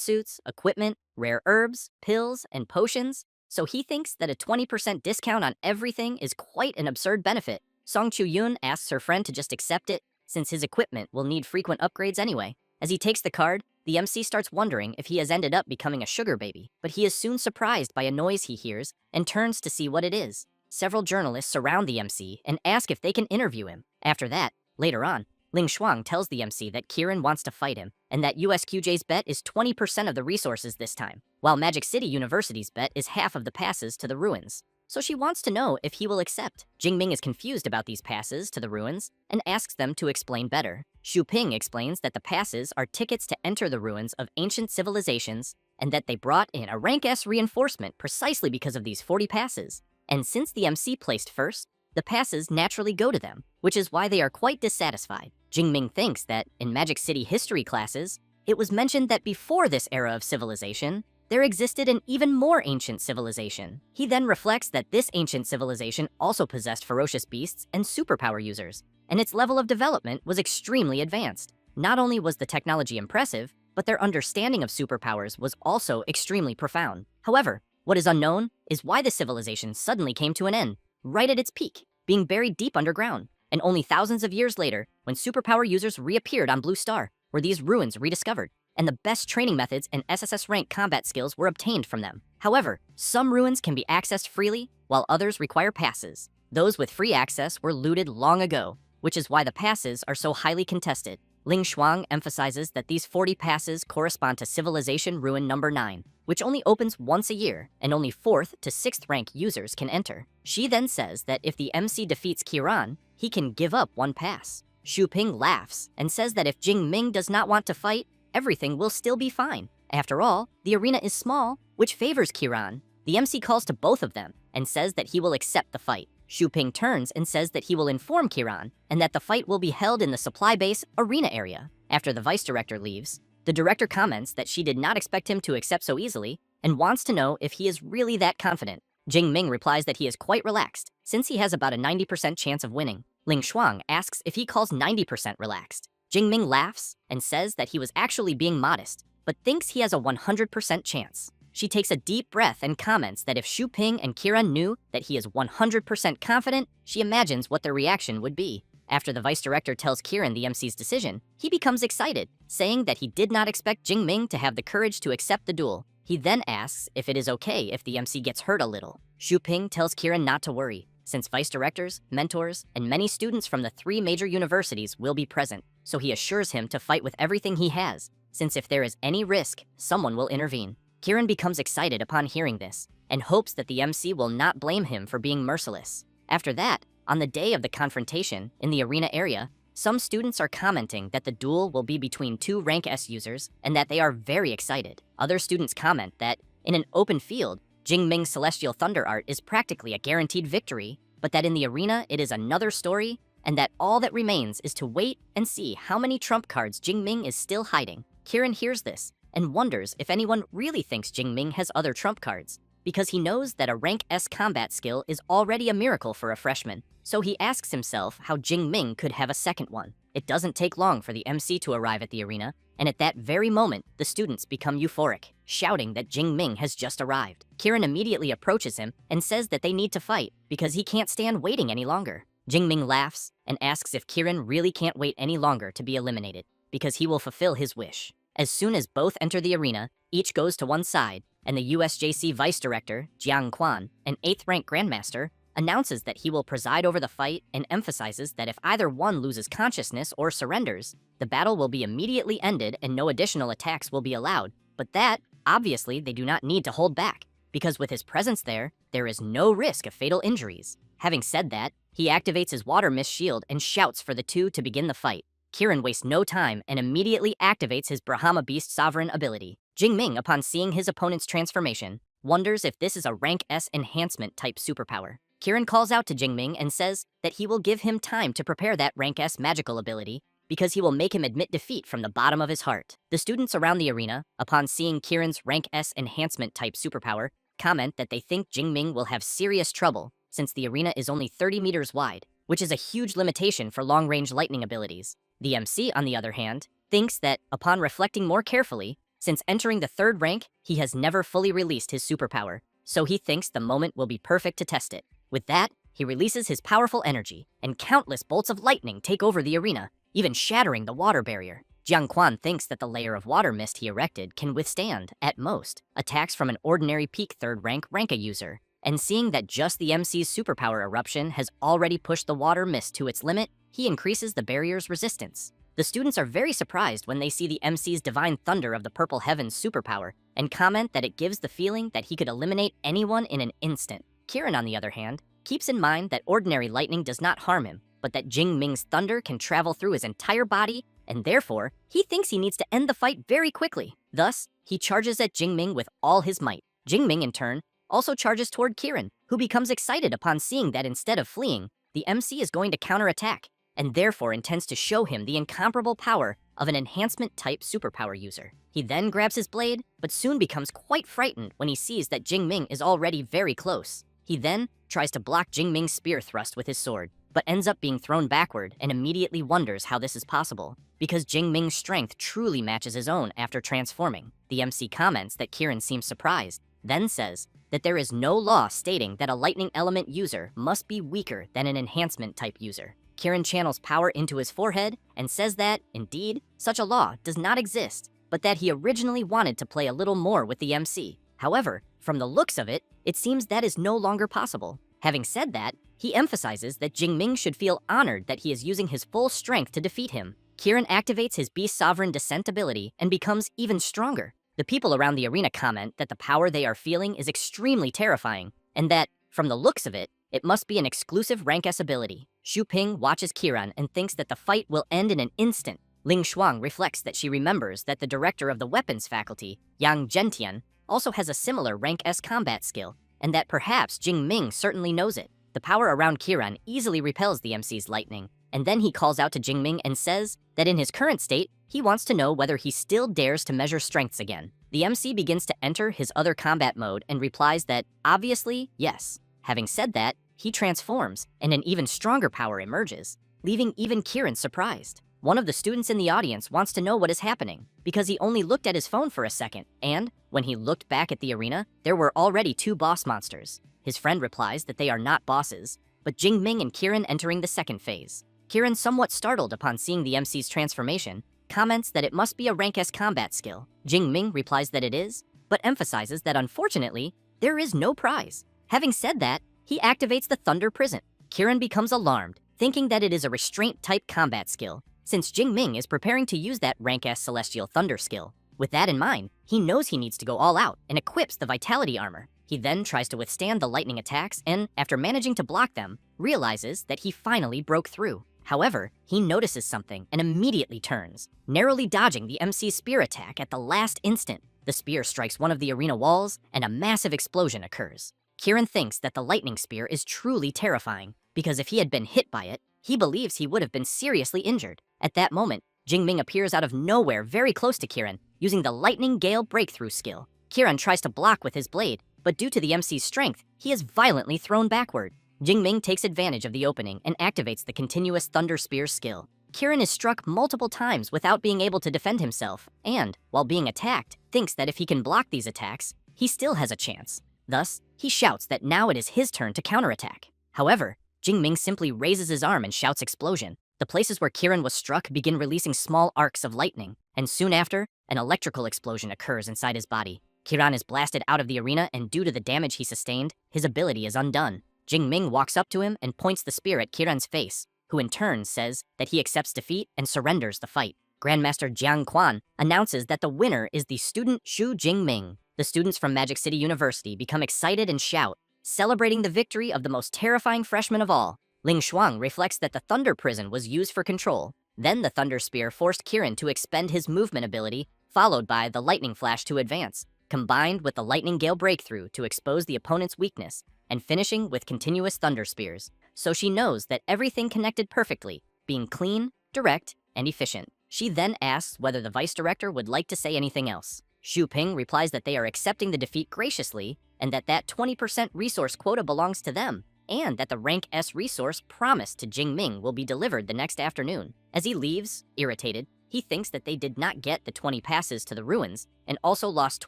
suits, equipment, rare herbs, pills, and potions, so he thinks that a 20% discount on everything is quite an absurd benefit. Song Chuyun asks her friend to just accept it, since his equipment will need frequent upgrades anyway. As he takes the card, the MC starts wondering if he has ended up becoming a sugar baby, but he is soon surprised by a noise he hears and turns to see what it is. Several journalists surround the MC and ask if they can interview him. After that, later on, Ling Shuang tells the MC that Kieran wants to fight him and that USQJ's bet is 20% of the resources this time, while Magic City University's bet is half of the passes to the ruins. So she wants to know if he will accept. Jingming is confused about these passes to the ruins and asks them to explain better. Xu Ping explains that the passes are tickets to enter the ruins of ancient civilizations and that they brought in a rank S reinforcement precisely because of these 40 passes. And since the MC placed first, the passes naturally go to them, which is why they are quite dissatisfied. Jingming thinks that, in Magic City history classes, it was mentioned that before this era of civilization, there existed an even more ancient civilization. He then reflects that this ancient civilization also possessed ferocious beasts and superpower users, and its level of development was extremely advanced. Not only was the technology impressive, but their understanding of superpowers was also extremely profound. However, what is unknown is why the civilization suddenly came to an end, right at its peak, being buried deep underground. And only thousands of years later, when superpower users reappeared on Blue Star, were these ruins rediscovered, and the best training methods and SSS rank combat skills were obtained from them. However, some ruins can be accessed freely, while others require passes. Those with free access were looted long ago, which is why the passes are so highly contested. Ling Shuang emphasizes that these 40 passes correspond to Civilization Ruin number 9, which only opens once a year, and only 4th to 6th rank users can enter. She then says that if the MC defeats Kieran, he can give up one pass. Xu Ping laughs and says that if Jingming does not want to fight, everything will still be fine. After all, the arena is small, which favors Kieran. The MC calls to both of them and says that he will accept the fight. Xu Ping turns and says that he will inform Kieran and that the fight will be held in the supply base arena area. After the vice director leaves, the director comments that she did not expect him to accept so easily and wants to know if he is really that confident. Jingming replies that he is quite relaxed, since he has about a 90% chance of winning. Ling Shuang asks if he calls 90% relaxed. Jingming laughs and says that he was actually being modest, but thinks he has a 100% chance. She takes a deep breath and comments that if Xu Ping and Kieran knew that he is 100% confident, she imagines what their reaction would be. After the vice director tells Kieran the MC's decision, he becomes excited, saying that he did not expect Jingming to have the courage to accept the duel. He then asks if it is okay if the MC gets hurt a little. Xu Ping tells Kieran not to worry, since vice directors, mentors, and many students from the 3 major universities will be present, so he assures him to fight with everything he has, since if there is any risk, someone will intervene. Kieran becomes excited upon hearing this, and hopes that the MC will not blame him for being merciless. After that, on the day of the confrontation, in the arena area, some students are commenting that the duel will be between 2 Rank S users and that they are very excited. Other students comment that, in an open field, Jingming's Celestial Thunder art is practically a guaranteed victory, but that in the arena it is another story, and that all that remains is to wait and see how many trump cards Jingming is still hiding. Kieran hears this and wonders if anyone really thinks Jingming has other trump cards, because he knows that a rank S combat skill is already a miracle for a freshman. So he asks himself how Jingming could have a second one. It doesn't take long for the MC to arrive at the arena, and at that very moment, the students become euphoric, shouting that Jingming has just arrived. Kieran immediately approaches him and says that they need to fight because he can't stand waiting any longer. Jingming laughs and asks if Kieran really can't wait any longer to be eliminated, because he will fulfill his wish. As soon as both enter the arena, each goes to one side, and the USJC Vice Director, Jiang Quan, an 8th rank Grandmaster, announces that he will preside over the fight and emphasizes that if either one loses consciousness or surrenders, the battle will be immediately ended and no additional attacks will be allowed. But that, obviously, they do not need to hold back, because with his presence there is no risk of fatal injuries. Having said that, he activates his water mist shield and shouts for the two to begin the fight. Kieran wastes no time and immediately activates his Brahma Beast Sovereign ability. Jingming, upon seeing his opponent's transformation, wonders if this is a rank S enhancement type superpower. Kieran calls out to Jingming and says that he will give him time to prepare that rank S magical ability because he will make him admit defeat from the bottom of his heart. The students around the arena, upon seeing Kieran's rank S enhancement type superpower, comment that they think Jingming will have serious trouble since the arena is only 30 meters wide, which is a huge limitation for long-range lightning abilities. The MC, on the other hand, thinks that, upon reflecting more carefully, since entering the 3rd rank, he has never fully released his superpower, so he thinks the moment will be perfect to test it. With that, he releases his powerful energy, and countless bolts of lightning take over the arena, even shattering the water barrier. Jiang Quan thinks that the layer of water mist he erected can withstand, at most, attacks from an ordinary peak 3rd rank Ranka user, and seeing that just the MC's superpower eruption has already pushed the water mist to its limit, he increases the barrier's resistance. The students are very surprised when they see the MC's Divine Thunder of the Purple Heavens superpower, and comment that it gives the feeling that he could eliminate anyone in an instant. Kieran, on the other hand, keeps in mind that ordinary lightning does not harm him, but that Jingming's thunder can travel through his entire body, and therefore, he thinks he needs to end the fight very quickly. Thus, he charges at Jingming with all his might. Jingming, in turn, also charges toward Kieran, who becomes excited upon seeing that instead of fleeing, the MC is going to counterattack, and therefore intends to show him the incomparable power of an enhancement-type superpower user. He then grabs his blade, but soon becomes quite frightened when he sees that Jingming is already very close. He then tries to block Jingming's spear thrust with his sword, but ends up being thrown backward and immediately wonders how this is possible, because Jingming's strength truly matches his own after transforming. The MC comments that Kieran seems surprised, then says that there is no law stating that a lightning element user must be weaker than an enhancement-type user. Kieran channels power into his forehead and says that, indeed, such a law does not exist, but that he originally wanted to play a little more with the MC. However, from the looks of it, it seems that is no longer possible. Having said that, he emphasizes that Jingming should feel honored that he is using his full strength to defeat him. Kieran activates his Beast Sovereign Descent ability and becomes even stronger. The people around the arena comment that the power they are feeling is extremely terrifying, and that, from the looks of it, it must be an exclusive rank S ability. Xu Ping watches Kieran and thinks that the fight will end in an instant. Ling Shuang reflects that she remembers that the director of the weapons faculty, Yang Zhentian, also has a similar rank S combat skill, and that perhaps Jingming certainly knows it. The power around Kieran easily repels the MC's lightning, and then he calls out to Jingming and says that in his current state, he wants to know whether he still dares to measure strengths again. The MC begins to enter his other combat mode and replies that, obviously, yes. Having said that, he transforms, and an even stronger power emerges, leaving even Kieran surprised. One of the students in the audience wants to know what is happening, because he only looked at his phone for a second, and, when he looked back at the arena, there were already 2 boss monsters. His friend replies that they are not bosses, but Jingming and Kieran entering the second phase. Kieran, somewhat startled upon seeing the MC's transformation, comments that it must be a rank S combat skill. Jingming replies that it is, but emphasizes that unfortunately, there is no prize. Having said that, he activates the Thunder Prison. Kiran becomes alarmed, thinking that it is a restraint-type combat skill, since Jingming is preparing to use that rank-S Celestial Thunder skill. With that in mind, he knows he needs to go all out and equips the Vitality Armor. He then tries to withstand the lightning attacks and, after managing to block them, realizes that he finally broke through. However, he notices something and immediately turns, narrowly dodging the MC's spear attack at the last instant. The spear strikes one of the arena walls, and a massive explosion occurs. Kiran thinks that the lightning spear is truly terrifying, because if he had been hit by it, he believes he would have been seriously injured. At that moment, Jingming appears out of nowhere very close to Kiran, using the Lightning Gale Breakthrough skill. Kiran tries to block with his blade, but due to the MC's strength, he is violently thrown backward. Jingming takes advantage of the opening and activates the continuous Thunder Spear skill. Kiran is struck multiple times without being able to defend himself, and, while being attacked, thinks that if he can block these attacks, he still has a chance. Thus, he shouts that now it is his turn to counterattack. However, Jingming simply raises his arm and shouts explosion. The places where Kiran was struck begin releasing small arcs of lightning, and soon after, an electrical explosion occurs inside his body. Kiran is blasted out of the arena, and due to the damage he sustained, his ability is undone. Jingming walks up to him and points the spear at Kiran's face, who in turn says that he accepts defeat and surrenders the fight. Grandmaster Jiang Quan announces that the winner is the student Xu Jingming. The students from Magic City University become excited and shout, celebrating the victory of the most terrifying freshman of all. Ling Shuang reflects that the Thunder Prison was used for control. Then the Thunder Spear forced Kiran to expend his movement ability, followed by the Lightning Flash to advance, combined with the Lightning Gale Breakthrough to expose the opponent's weakness, and finishing with continuous Thunder Spears. So she knows that everything connected perfectly, being clean, direct, and efficient. She then asks whether the vice director would like to say anything else. Xu Ping replies that they are accepting the defeat graciously, and that 20% resource quota belongs to them, and that the rank S resource promised to Jingming will be delivered the next afternoon. As he leaves, irritated, he thinks that they did not get the 20 passes to the ruins, and also lost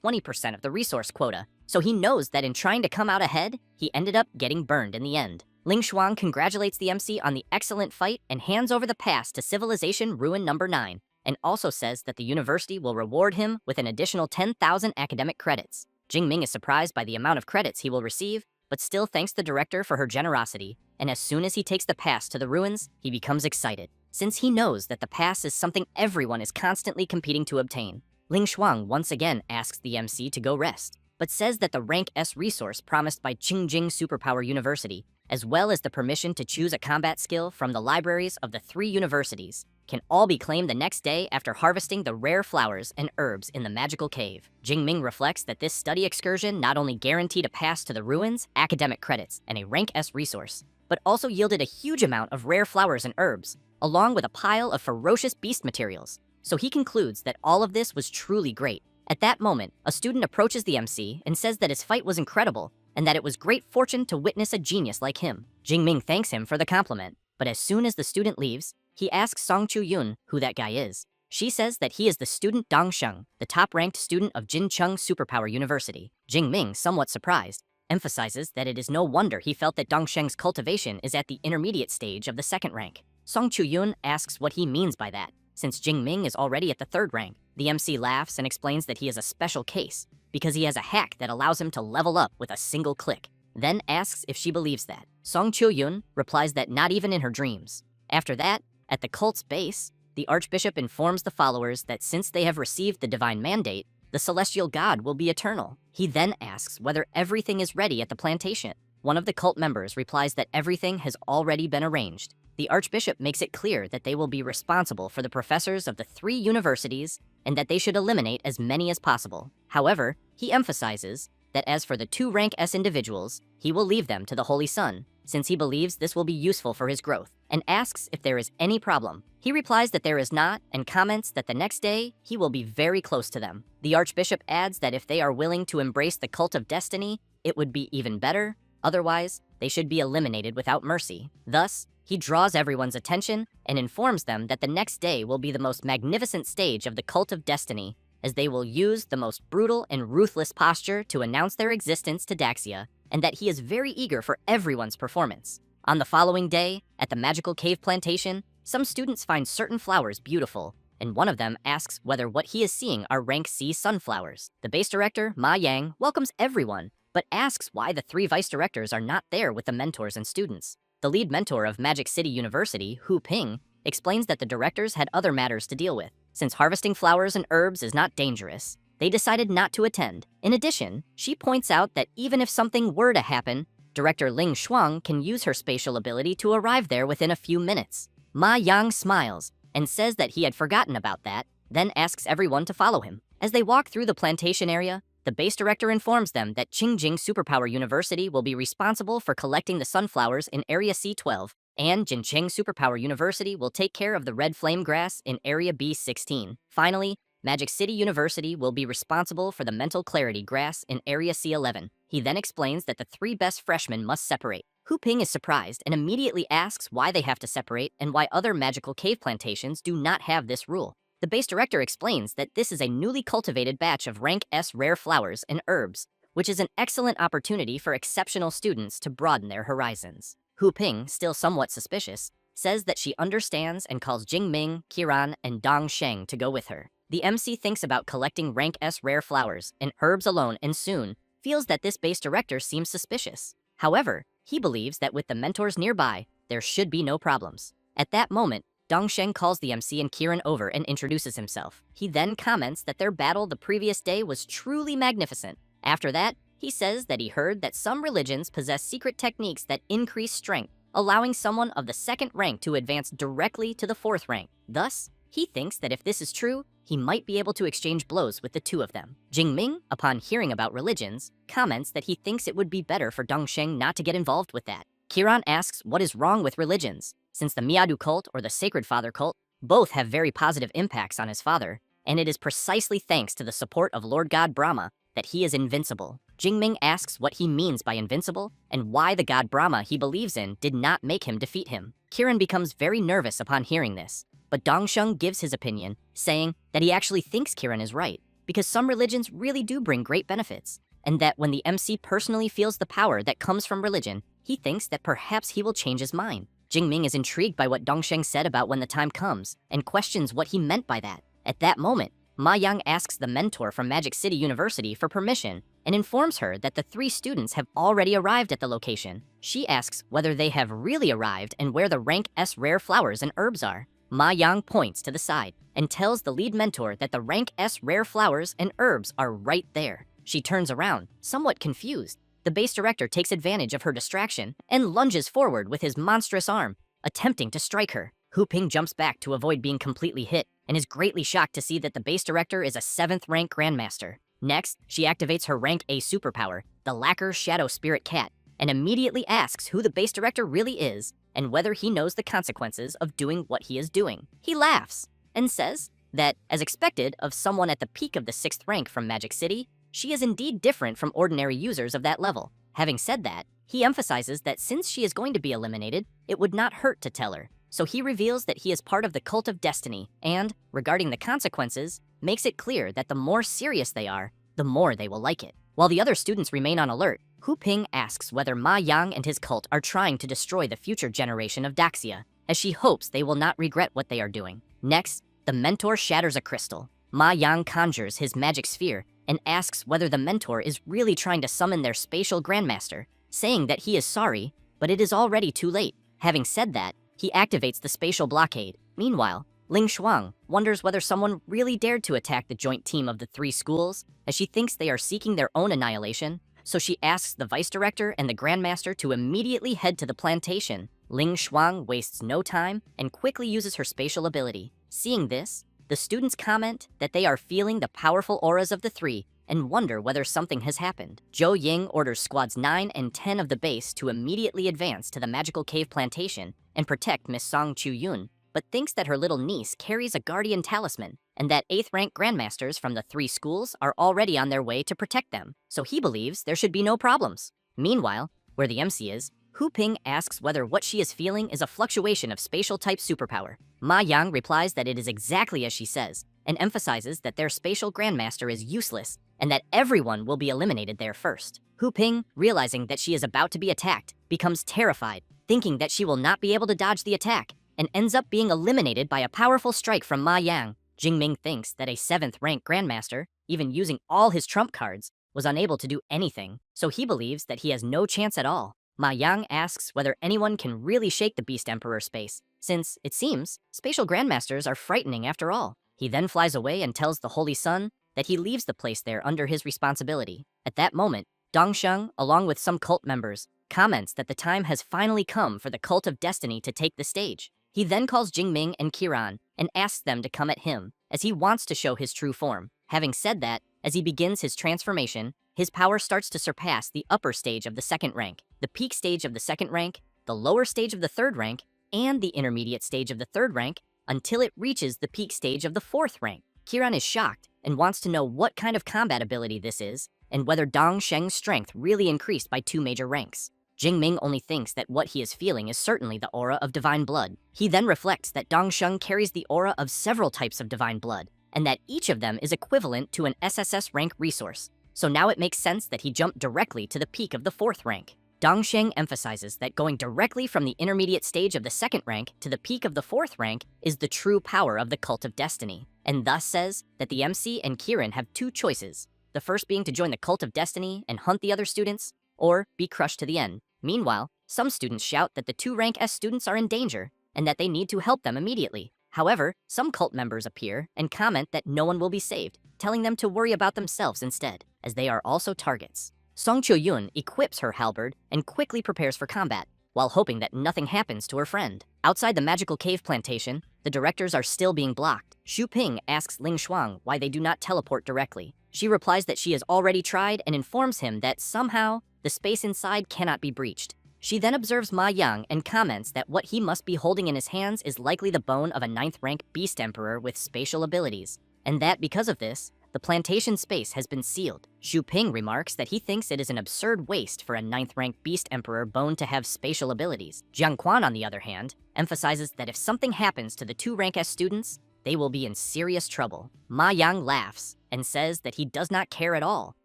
20% of the resource quota, so he knows that in trying to come out ahead, he ended up getting burned in the end. Ling Shuang congratulates the MC on the excellent fight and hands over the pass to Civilization Ruin number 9, and also says that the university will reward him with an additional 10,000 academic credits. Jingming is surprised by the amount of credits he will receive, but still thanks the director for her generosity, and as soon as he takes the pass to the ruins, he becomes excited, since he knows that the pass is something everyone is constantly competing to obtain. Ling Shuang once again asks the MC to go rest, but says that the rank S resource promised by Qingjing Superpower University, as well as the permission to choose a combat skill from the libraries of the 3 universities, can all be claimed the next day after harvesting the rare flowers and herbs in the magical cave. Jingming reflects that this study excursion not only guaranteed a pass to the ruins, academic credits, and a rank S resource, but also yielded a huge amount of rare flowers and herbs, along with a pile of ferocious beast materials. So he concludes that all of this was truly great. At that moment, a student approaches the MC and says that his fight was incredible, and that it was great fortune to witness a genius like him. Jingming thanks him for the compliment, but as soon as the student leaves, he asks Song Chu-yun who that guy is. She says that he is the student Dong Sheng, the top-ranked student of Jincheng Superpower University. Jingming, somewhat surprised, emphasizes that it is no wonder he felt that Dong Sheng's cultivation is at the intermediate stage of the 2nd rank. Song Chu-yun asks what he means by that, since Jingming is already at the 3rd rank. The MC laughs and explains that he is a special case, because he has a hack that allows him to level up with a single click, then asks if she believes that. Song Chu-yun replies that not even in her dreams. After that, at the cult's base, the Archbishop informs the followers that since they have received the divine mandate, the celestial god will be eternal. He then asks whether everything is ready at the plantation. One of the cult members replies that everything has already been arranged. The Archbishop makes it clear that they will be responsible for the professors of the 3 universities and that they should eliminate as many as possible. However, he emphasizes that as for the 2 rank S individuals, he will leave them to the Holy Sun, since he believes this will be useful for his growth, and asks if there is any problem. He replies that there is not, and comments that the next day, he will be very close to them. The Archbishop adds that if they are willing to embrace the cult of destiny, it would be even better. Otherwise, they should be eliminated without mercy. Thus, he draws everyone's attention and informs them that the next day will be the most magnificent stage of the cult of destiny, as they will use the most brutal and ruthless posture to announce their existence to Daxia, and that he is very eager for everyone's performance. On the following day, at the magical cave plantation, some students find certain flowers beautiful, and one of them asks whether what he is seeing are rank C sunflowers. The base director, Ma Yang, welcomes everyone, but asks why the three vice directors are not there with the mentors and students. The lead mentor of Magic City University, Hu Ping, explains that the directors had other matters to deal with. Since harvesting flowers and herbs is not dangerous, they decided not to attend. In addition, she points out that even if something were to happen, Director Ling Shuang can use her spatial ability to arrive there within a few minutes. Ma Yang smiles and says that he had forgotten about that, then asks everyone to follow him. As they walk through the plantation area, the base director informs them that Qingjing Superpower University will be responsible for collecting the sunflowers in Area C12, and Jincheng Superpower University will take care of the red flame grass in Area B16. Finally, Magic City University will be responsible for the mental clarity grass in Area C11. He then explains that the three best freshmen must separate. Hu Ping is surprised and immediately asks why they have to separate and why other magical cave plantations do not have this rule. The base director explains that this is a newly cultivated batch of rank S rare flowers and herbs, which is an excellent opportunity for exceptional students to broaden their horizons. Hu Ping, still somewhat suspicious, says that she understands and calls Jingming, Kiran, and Dong Sheng to go with her. The MC thinks about collecting rank S rare flowers and herbs alone and soon feels that this base director seems suspicious. However, he believes that with the mentors nearby, there should be no problems. At that moment, Dongsheng calls the MC and Kiran over and introduces himself. He then comments that their battle the previous day was truly magnificent. After that, he says that he heard that some religions possess secret techniques that increase strength, allowing someone of the second rank to advance directly to the fourth rank. Thus, he thinks that if this is true, he might be able to exchange blows with the two of them. Jingming, upon hearing about religions, comments that he thinks it would be better for Dongsheng not to get involved with that. Kiran asks what is wrong with religions, since the Miadu cult or the Sacred Father cult both have very positive impacts on his father, and it is precisely thanks to the support of Lord God Brahma that he is invincible. Jingming asks what he means by invincible and why the god Brahma he believes in did not make him defeat him. Kiran becomes very nervous upon hearing this, but Dongsheng gives his opinion, saying that he actually thinks Kiran is right, because some religions really do bring great benefits, and that when the MC personally feels the power that comes from religion, he thinks that perhaps he will change his mind. Jingming is intrigued by what Dongsheng said about when the time comes, and questions what he meant by that. At that moment, Ma Yang asks the mentor from Magic City University for permission and informs her that the three students have already arrived at the location. She asks whether they have really arrived and where the rank S rare flowers and herbs are. Ma Yang points to the side and tells the lead mentor that the rank S rare flowers and herbs are right there. She turns around, somewhat confused. The base director takes advantage of her distraction and lunges forward with his monstrous arm, attempting to strike her. Hu Ping jumps back to avoid being completely hit and is greatly shocked to see that the base director is a 7th rank grandmaster. Next, she activates her rank A superpower, the Lacquer Shadow Spirit Cat, and immediately asks who the base director really is and whether he knows the consequences of doing what he is doing. He laughs and says that, as expected of someone at the peak of the 6th rank from Magic City, she is indeed different from ordinary users of that level. Having said that, he emphasizes that since she is going to be eliminated, it would not hurt to tell her. So he reveals that he is part of the Cult of Destiny and, regarding the consequences, makes it clear that the more serious they are, the more they will like it. While the other students remain on alert, Hu Ping asks whether Ma Yang and his cult are trying to destroy the future generation of Daxia, as she hopes they will not regret what they are doing. Next, the mentor shatters a crystal. Ma Yang conjures his magic sphere and asks whether the mentor is really trying to summon their spatial grandmaster, saying that he is sorry, but it is already too late. Having said that, he activates the spatial blockade. Meanwhile, Ling Shuang wonders whether someone really dared to attack the joint team of the three schools, as she thinks they are seeking their own annihilation, so she asks the vice director and the grandmaster to immediately head to the plantation. Ling Shuang wastes no time and quickly uses her spatial ability. Seeing this, the students comment that they are feeling the powerful auras of the three and wonder whether something has happened. Zhou Ying orders squads 9 and 10 of the base to immediately advance to the magical cave plantation and protect Miss Song Chu-yun, but thinks that her little niece carries a guardian talisman and that 8th rank grandmasters from the three schools are already on their way to protect them, so he believes there should be no problems. Meanwhile, where the MC is, Hu Ping asks whether what she is feeling is a fluctuation of spatial type superpower. Ma Yang replies that it is exactly as she says, and emphasizes that their spatial grandmaster is useless and that everyone will be eliminated there first. Hu Ping, realizing that she is about to be attacked, becomes terrified, thinking that she will not be able to dodge the attack, and ends up being eliminated by a powerful strike from Ma Yang. Jingming thinks that a 7th rank grandmaster, even using all his trump cards, was unable to do anything, so he believes that he has no chance at all. Ma Yang asks whether anyone can really shake the Beast Emperor space, since, it seems, spatial grandmasters are frightening after all. He then flies away and tells the Holy Sun that he leaves the place there under his responsibility. At that moment, Dongsheng, along with some cult members, comments that the time has finally come for the Cult of Destiny to take the stage. He then calls Jingming and Kiran and asks them to come at him, as he wants to show his true form. Having said that, as he begins his transformation, his power starts to surpass the upper stage of the 2nd rank, the peak stage of the 2nd rank, the lower stage of the 3rd rank, and the intermediate stage of the 3rd rank, until it reaches the peak stage of the 4th rank. Kiran is shocked and wants to know what kind of combat ability this is, and whether Dong Sheng's strength really increased by 2 major ranks. Jingming only thinks that what he is feeling is certainly the aura of divine blood. He then reflects that Dongsheng carries the aura of several types of divine blood, and that each of them is equivalent to an SSS rank resource. So now it makes sense that he jumped directly to the peak of the 4th rank. Dongsheng emphasizes that going directly from the intermediate stage of the 2nd rank to the peak of the 4th rank is the true power of the Cult of Destiny, and thus says that the MC and Kirin have 2 choices, the first being to join the Cult of Destiny and hunt the other students, or be crushed to the end. Meanwhile, some students shout that the 2 rank S students are in danger, and that they need to help them immediately. However, some cult members appear and comment that no one will be saved, telling them to worry about themselves instead, as they are also targets. Song Choo-yun equips her halberd and quickly prepares for combat, while hoping that nothing happens to her friend. Outside the magical cave plantation, the directors are still being blocked. Xu Ping asks Ling Shuang why they do not teleport directly. She replies that she has already tried and informs him that somehow the space inside cannot be breached. She then observes Ma Yang and comments that what he must be holding in his hands is likely the bone of a 9th rank Beast Emperor with spatial abilities, and that because of this, the plantation space has been sealed. Xu Ping remarks that he thinks it is an absurd waste for a 9th rank Beast Emperor bone to have spatial abilities. Jiang Quan, on the other hand, emphasizes that if something happens to the 2 rank S students, they will be in serious trouble. Ma Yang laughs and says that he does not care at all,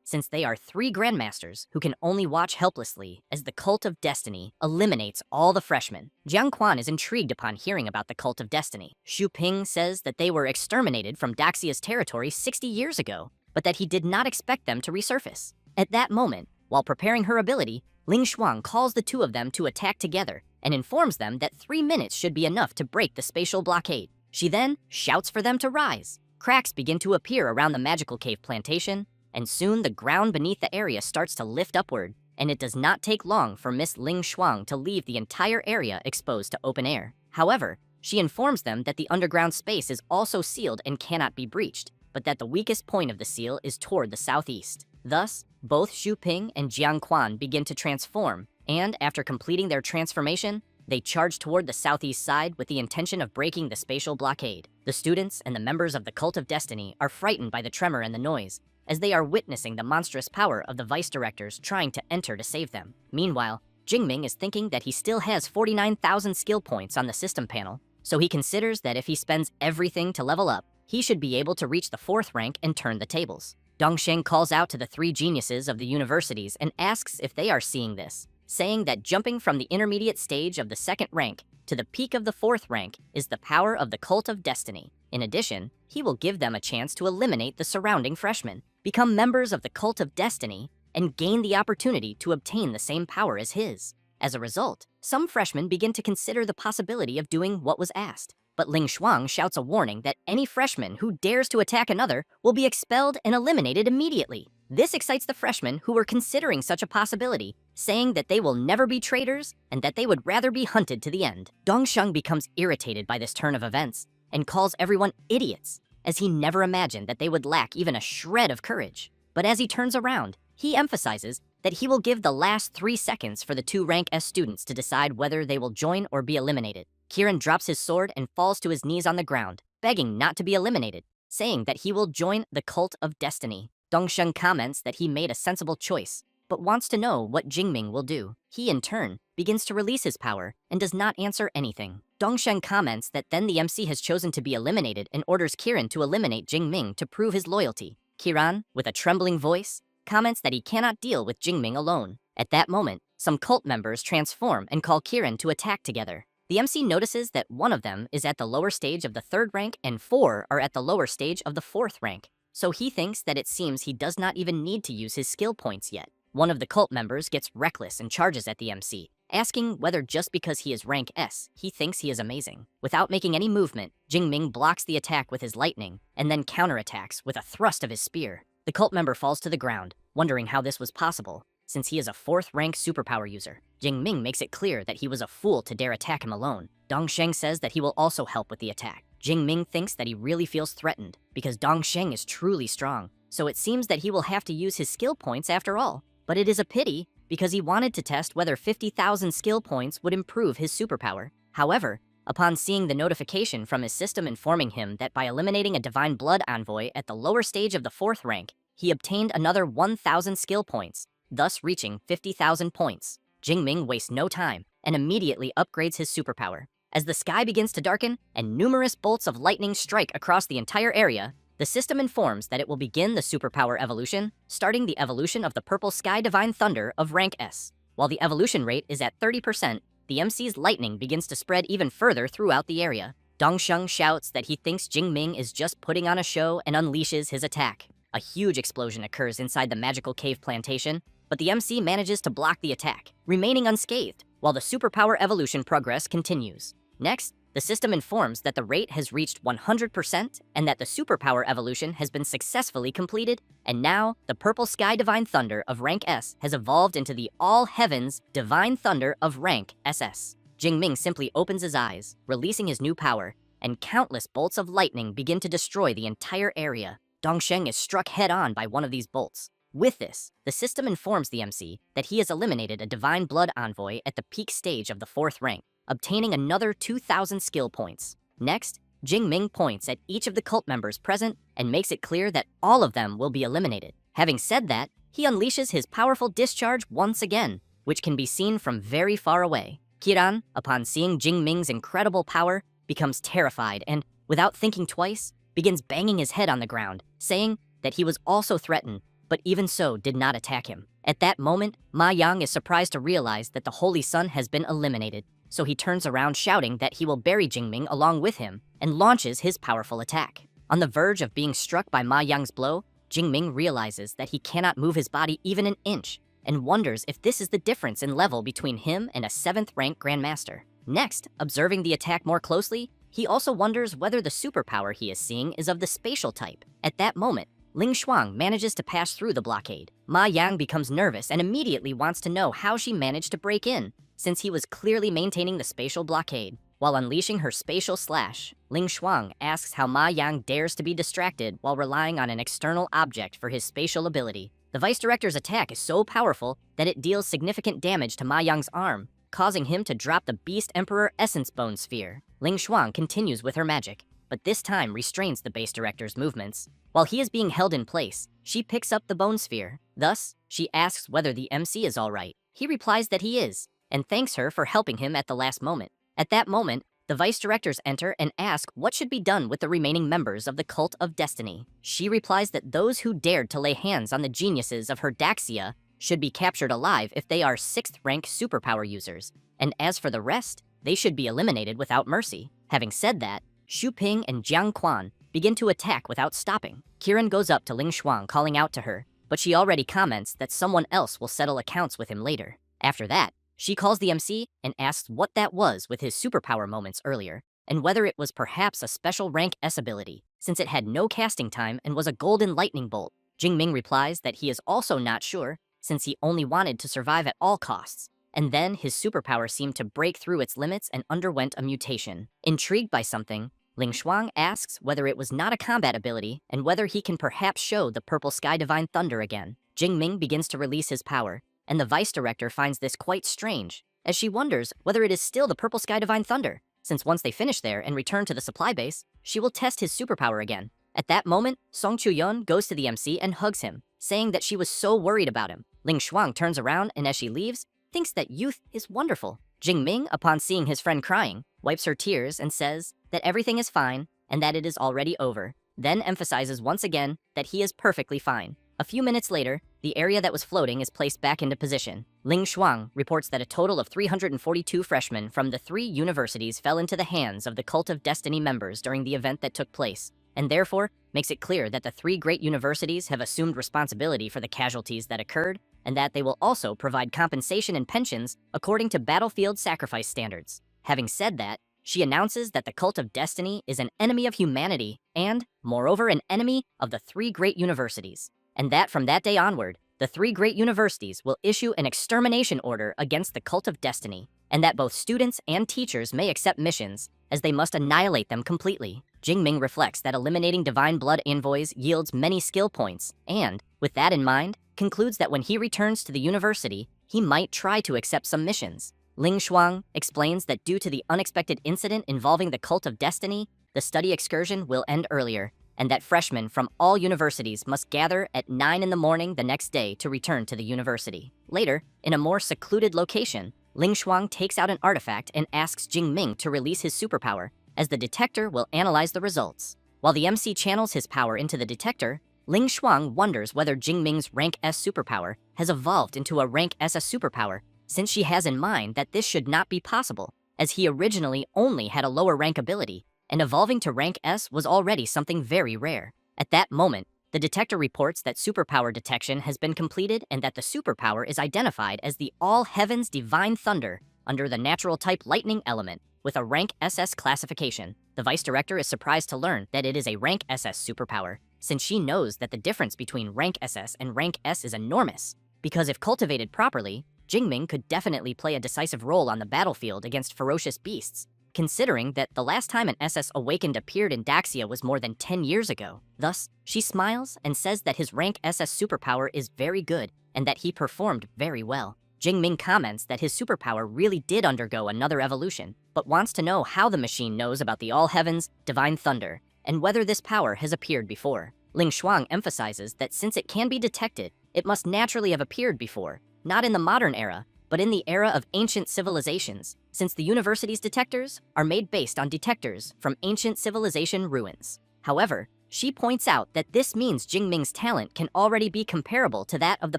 since they are 3 grandmasters who can only watch helplessly as the Cult of Destiny eliminates all the freshmen. Jiang Quan is intrigued upon hearing about the Cult of Destiny. Xu Ping says that they were exterminated from Daxia's territory 60 years ago, but that he did not expect them to resurface. At that moment, while preparing her ability, Ling Shuang calls the 2 of them to attack together and informs them that 3 minutes should be enough to break the spatial blockade. She then shouts for them to rise. Cracks begin to appear around the magical cave plantation, and soon the ground beneath the area starts to lift upward, and it does not take long for Miss Ling Shuang to leave the entire area exposed to open air. However, she informs them that the underground space is also sealed and cannot be breached, but that the weakest point of the seal is toward the southeast. Thus, both Xu Ping and Jiang Quan begin to transform, and after completing their transformation, they charge toward the southeast side with the intention of breaking the spatial blockade. The students and the members of the Cult of Destiny are frightened by the tremor and the noise, as they are witnessing the monstrous power of the vice directors trying to enter to save them. Meanwhile, Jingming is thinking that he still has 49,000 skill points on the system panel, so he considers that if he spends everything to level up, he should be able to reach the 4th rank and turn the tables. Dongsheng calls out to the 3 geniuses of the universities and asks if they are seeing this, saying that jumping from the intermediate stage of the 2nd rank to the peak of the 4th rank is the power of the Cult of Destiny. In addition, he will give them a chance to eliminate the surrounding freshmen, become members of the Cult of Destiny, and gain the opportunity to obtain the same power as his. As a result, some freshmen begin to consider the possibility of doing what was asked. But Ling Shuang shouts a warning that any freshman who dares to attack another will be expelled and eliminated immediately. This excites the freshmen who were considering such a possibility, saying that they will never be traitors and that they would rather be hunted to the end. Dongsheng becomes irritated by this turn of events and calls everyone idiots, as he never imagined that they would lack even a shred of courage. But as he turns around, he emphasizes that he will give the last 3 seconds for the 2 rank S students to decide whether they will join or be eliminated. Kiran drops his sword and falls to his knees on the ground, begging not to be eliminated, saying that he will join the Cult of Destiny. Dongsheng comments that he made a sensible choice, but wants to know what Jingming will do. He, in turn, begins to release his power and does not answer anything. Dongsheng comments that then the MC has chosen to be eliminated and orders Kiran to eliminate Jingming to prove his loyalty. Kiran, with a trembling voice, comments that he cannot deal with Jingming alone. At that moment, some cult members transform and call Kiran to attack together. The MC notices that one of them is at the lower stage of the 3rd rank and 4 are at the lower stage of the 4th rank. So he thinks that it seems he does not even need to use his skill points yet. One of the cult members gets reckless and charges at the MC, asking whether just because he is rank S, he thinks he is amazing. Without making any movement, Jingming blocks the attack with his lightning and then counterattacks with a thrust of his spear. The cult member falls to the ground, wondering how this was possible, since he is a 4th rank superpower user. Jingming makes it clear that he was a fool to dare attack him alone. Dongsheng says that he will also help with the attack. Jingming thinks that he really feels threatened because Dongsheng is truly strong, so it seems that he will have to use his skill points after all. But it is a pity because he wanted to test whether 50,000 skill points would improve his superpower. However, upon seeing the notification from his system informing him that by eliminating a Divine Blood envoy at the lower stage of the 4th rank, he obtained another 1,000 skill points, thus reaching 50,000 points. Jingming wastes no time and immediately upgrades his superpower. As the sky begins to darken and numerous bolts of lightning strike across the entire area, the system informs that it will begin the superpower evolution, starting the evolution of the Purple Sky Divine Thunder of rank S. While the evolution rate is at 30%, the MC's lightning begins to spread even further throughout the area. Dongsheng shouts that he thinks Jingming is just putting on a show and unleashes his attack. A huge explosion occurs inside the magical cave plantation, but the MC manages to block the attack, remaining unscathed, while the superpower evolution progress continues. Next, the system informs that the rate has reached 100% and that the superpower evolution has been successfully completed, and now the Purple Sky Divine Thunder of rank S has evolved into the All Heavens Divine Thunder of rank SS. Jingming simply opens his eyes, releasing his new power, and countless bolts of lightning begin to destroy the entire area. Dongsheng is struck head-on by one of these bolts. With this, the system informs the MC that he has eliminated a Divine Blood envoy at the peak stage of the 4th rank, obtaining another 2,000 skill points. Next, Jingming points at each of the cult members present and makes it clear that all of them will be eliminated. Having said that, he unleashes his powerful discharge once again, which can be seen from very far away. Kiran, upon seeing Jingming's incredible power, becomes terrified and, without thinking twice, begins banging his head on the ground, saying that he was also threatened, but even so did not attack him. At that moment, Ma Yang is surprised to realize that the Holy Sun has been eliminated, so he turns around shouting that he will bury Jingming along with him and launches his powerful attack. On the verge of being struck by Ma Yang's blow, Jingming realizes that he cannot move his body even an inch and wonders if this is the difference in level between him and a 7th rank Grandmaster. Next, observing the attack more closely, he also wonders whether the superpower he is seeing is of the spatial type. At that moment, Ling Shuang manages to pass through the blockade. Ma Yang becomes nervous and immediately wants to know how she managed to break in, since he was clearly maintaining the spatial blockade. While unleashing her spatial slash, Ling Shuang asks how Ma Yang dares to be distracted while relying on an external object for his spatial ability. The Vice Director's attack is so powerful that it deals significant damage to Ma Yang's arm, causing him to drop the Beast Emperor Essence Bone Sphere. Ling Shuang continues with her magic, but this time restrains the Base Director's movements. While he is being held in place, she picks up the Bone Sphere. Thus, she asks whether the MC is alright. He replies that he is, and thanks her for helping him at the last moment. At that moment, the Vice Directors enter and ask what should be done with the remaining members of the Cult of Destiny. She replies that those who dared to lay hands on the geniuses of her Daxia should be captured alive if they are 6th rank superpower users, and as for the rest, they should be eliminated without mercy. Having said that, Xu Ping and Jiang Quan begin to attack without stopping. Kiran goes up to Ling Shuang calling out to her, but she already comments that someone else will settle accounts with him later. After that, she calls the MC and asks what that was with his superpower moments earlier, and whether it was perhaps a special rank S ability, since it had no casting time and was a golden lightning bolt. Jingming replies that he is also not sure, since he only wanted to survive at all costs, and then his superpower seemed to break through its limits and underwent a mutation. Intrigued by something, Ling Shuang asks whether it was not a combat ability and whether he can perhaps show the Purple Sky Divine Thunder again. Jingming begins to release his power, and the Vice Director finds this quite strange, as she wonders whether it is still the Purple Sky Divine Thunder, since once they finish there and return to the supply base, she will test his superpower again. At that moment, Song Chuyeon goes to the MC and hugs him, saying that she was so worried about him. Ling Shuang turns around and as she leaves, thinks that youth is wonderful. Jingming, upon seeing his friend crying, wipes her tears and says that everything is fine and that it is already over, then emphasizes once again that he is perfectly fine. A few minutes later, the area that was floating is placed back into position. Ling Shuang reports that a total of 342 freshmen from the 3 universities fell into the hands of the Cult of Destiny members during the event that took place, and therefore makes it clear that the 3 great universities have assumed responsibility for the casualties that occurred, and that they will also provide compensation and pensions according to battlefield sacrifice standards. Having said that, she announces that the Cult of Destiny is an enemy of humanity and, moreover, an enemy of the 3 great universities, and that from that day onward, the 3 great universities will issue an extermination order against the Cult of Destiny, and that both students and teachers may accept missions, as they must annihilate them completely. Jingming reflects that eliminating divine blood envoys yields many skill points, and, with that in mind, concludes that when he returns to the university, he might try to accept some missions. Ling Shuang explains that due to the unexpected incident involving the Cult of Destiny, the study excursion will end earlier, and that freshmen from all universities must gather at 9 in the morning the next day to return to the university. Later, in a more secluded location, Ling Shuang takes out an artifact and asks Jingming to release his superpower, as the detector will analyze the results. While the MC channels his power into the detector, Ling Shuang wonders whether Jingming's rank S superpower has evolved into a rank SS superpower, since she has in mind that this should not be possible, as he originally only had a lower rank ability, and evolving to rank S was already something very rare. At that moment, the detector reports that superpower detection has been completed and that the superpower is identified as the All Heavens Divine Thunder under the natural type lightning element with a rank SS classification. The vice director is surprised to learn that it is a rank SS superpower, since she knows that the difference between rank SS and rank S is enormous, because if cultivated properly, Jingming could definitely play a decisive role on the battlefield against ferocious beasts, considering that the last time an SS Awakened appeared in Daxia was more than 10 years ago. Thus, she smiles and says that his rank SS superpower is very good and that he performed very well. Jingming comments that his superpower really did undergo another evolution, but wants to know how the machine knows about the All Heavens Divine Thunder and whether this power has appeared before. Ling Shuang emphasizes that since it can be detected, it must naturally have appeared before, not in the modern era, but in the era of ancient civilizations, since the university's detectors are made based on detectors from ancient civilization ruins. However, she points out that this means Jingming's talent can already be comparable to that of the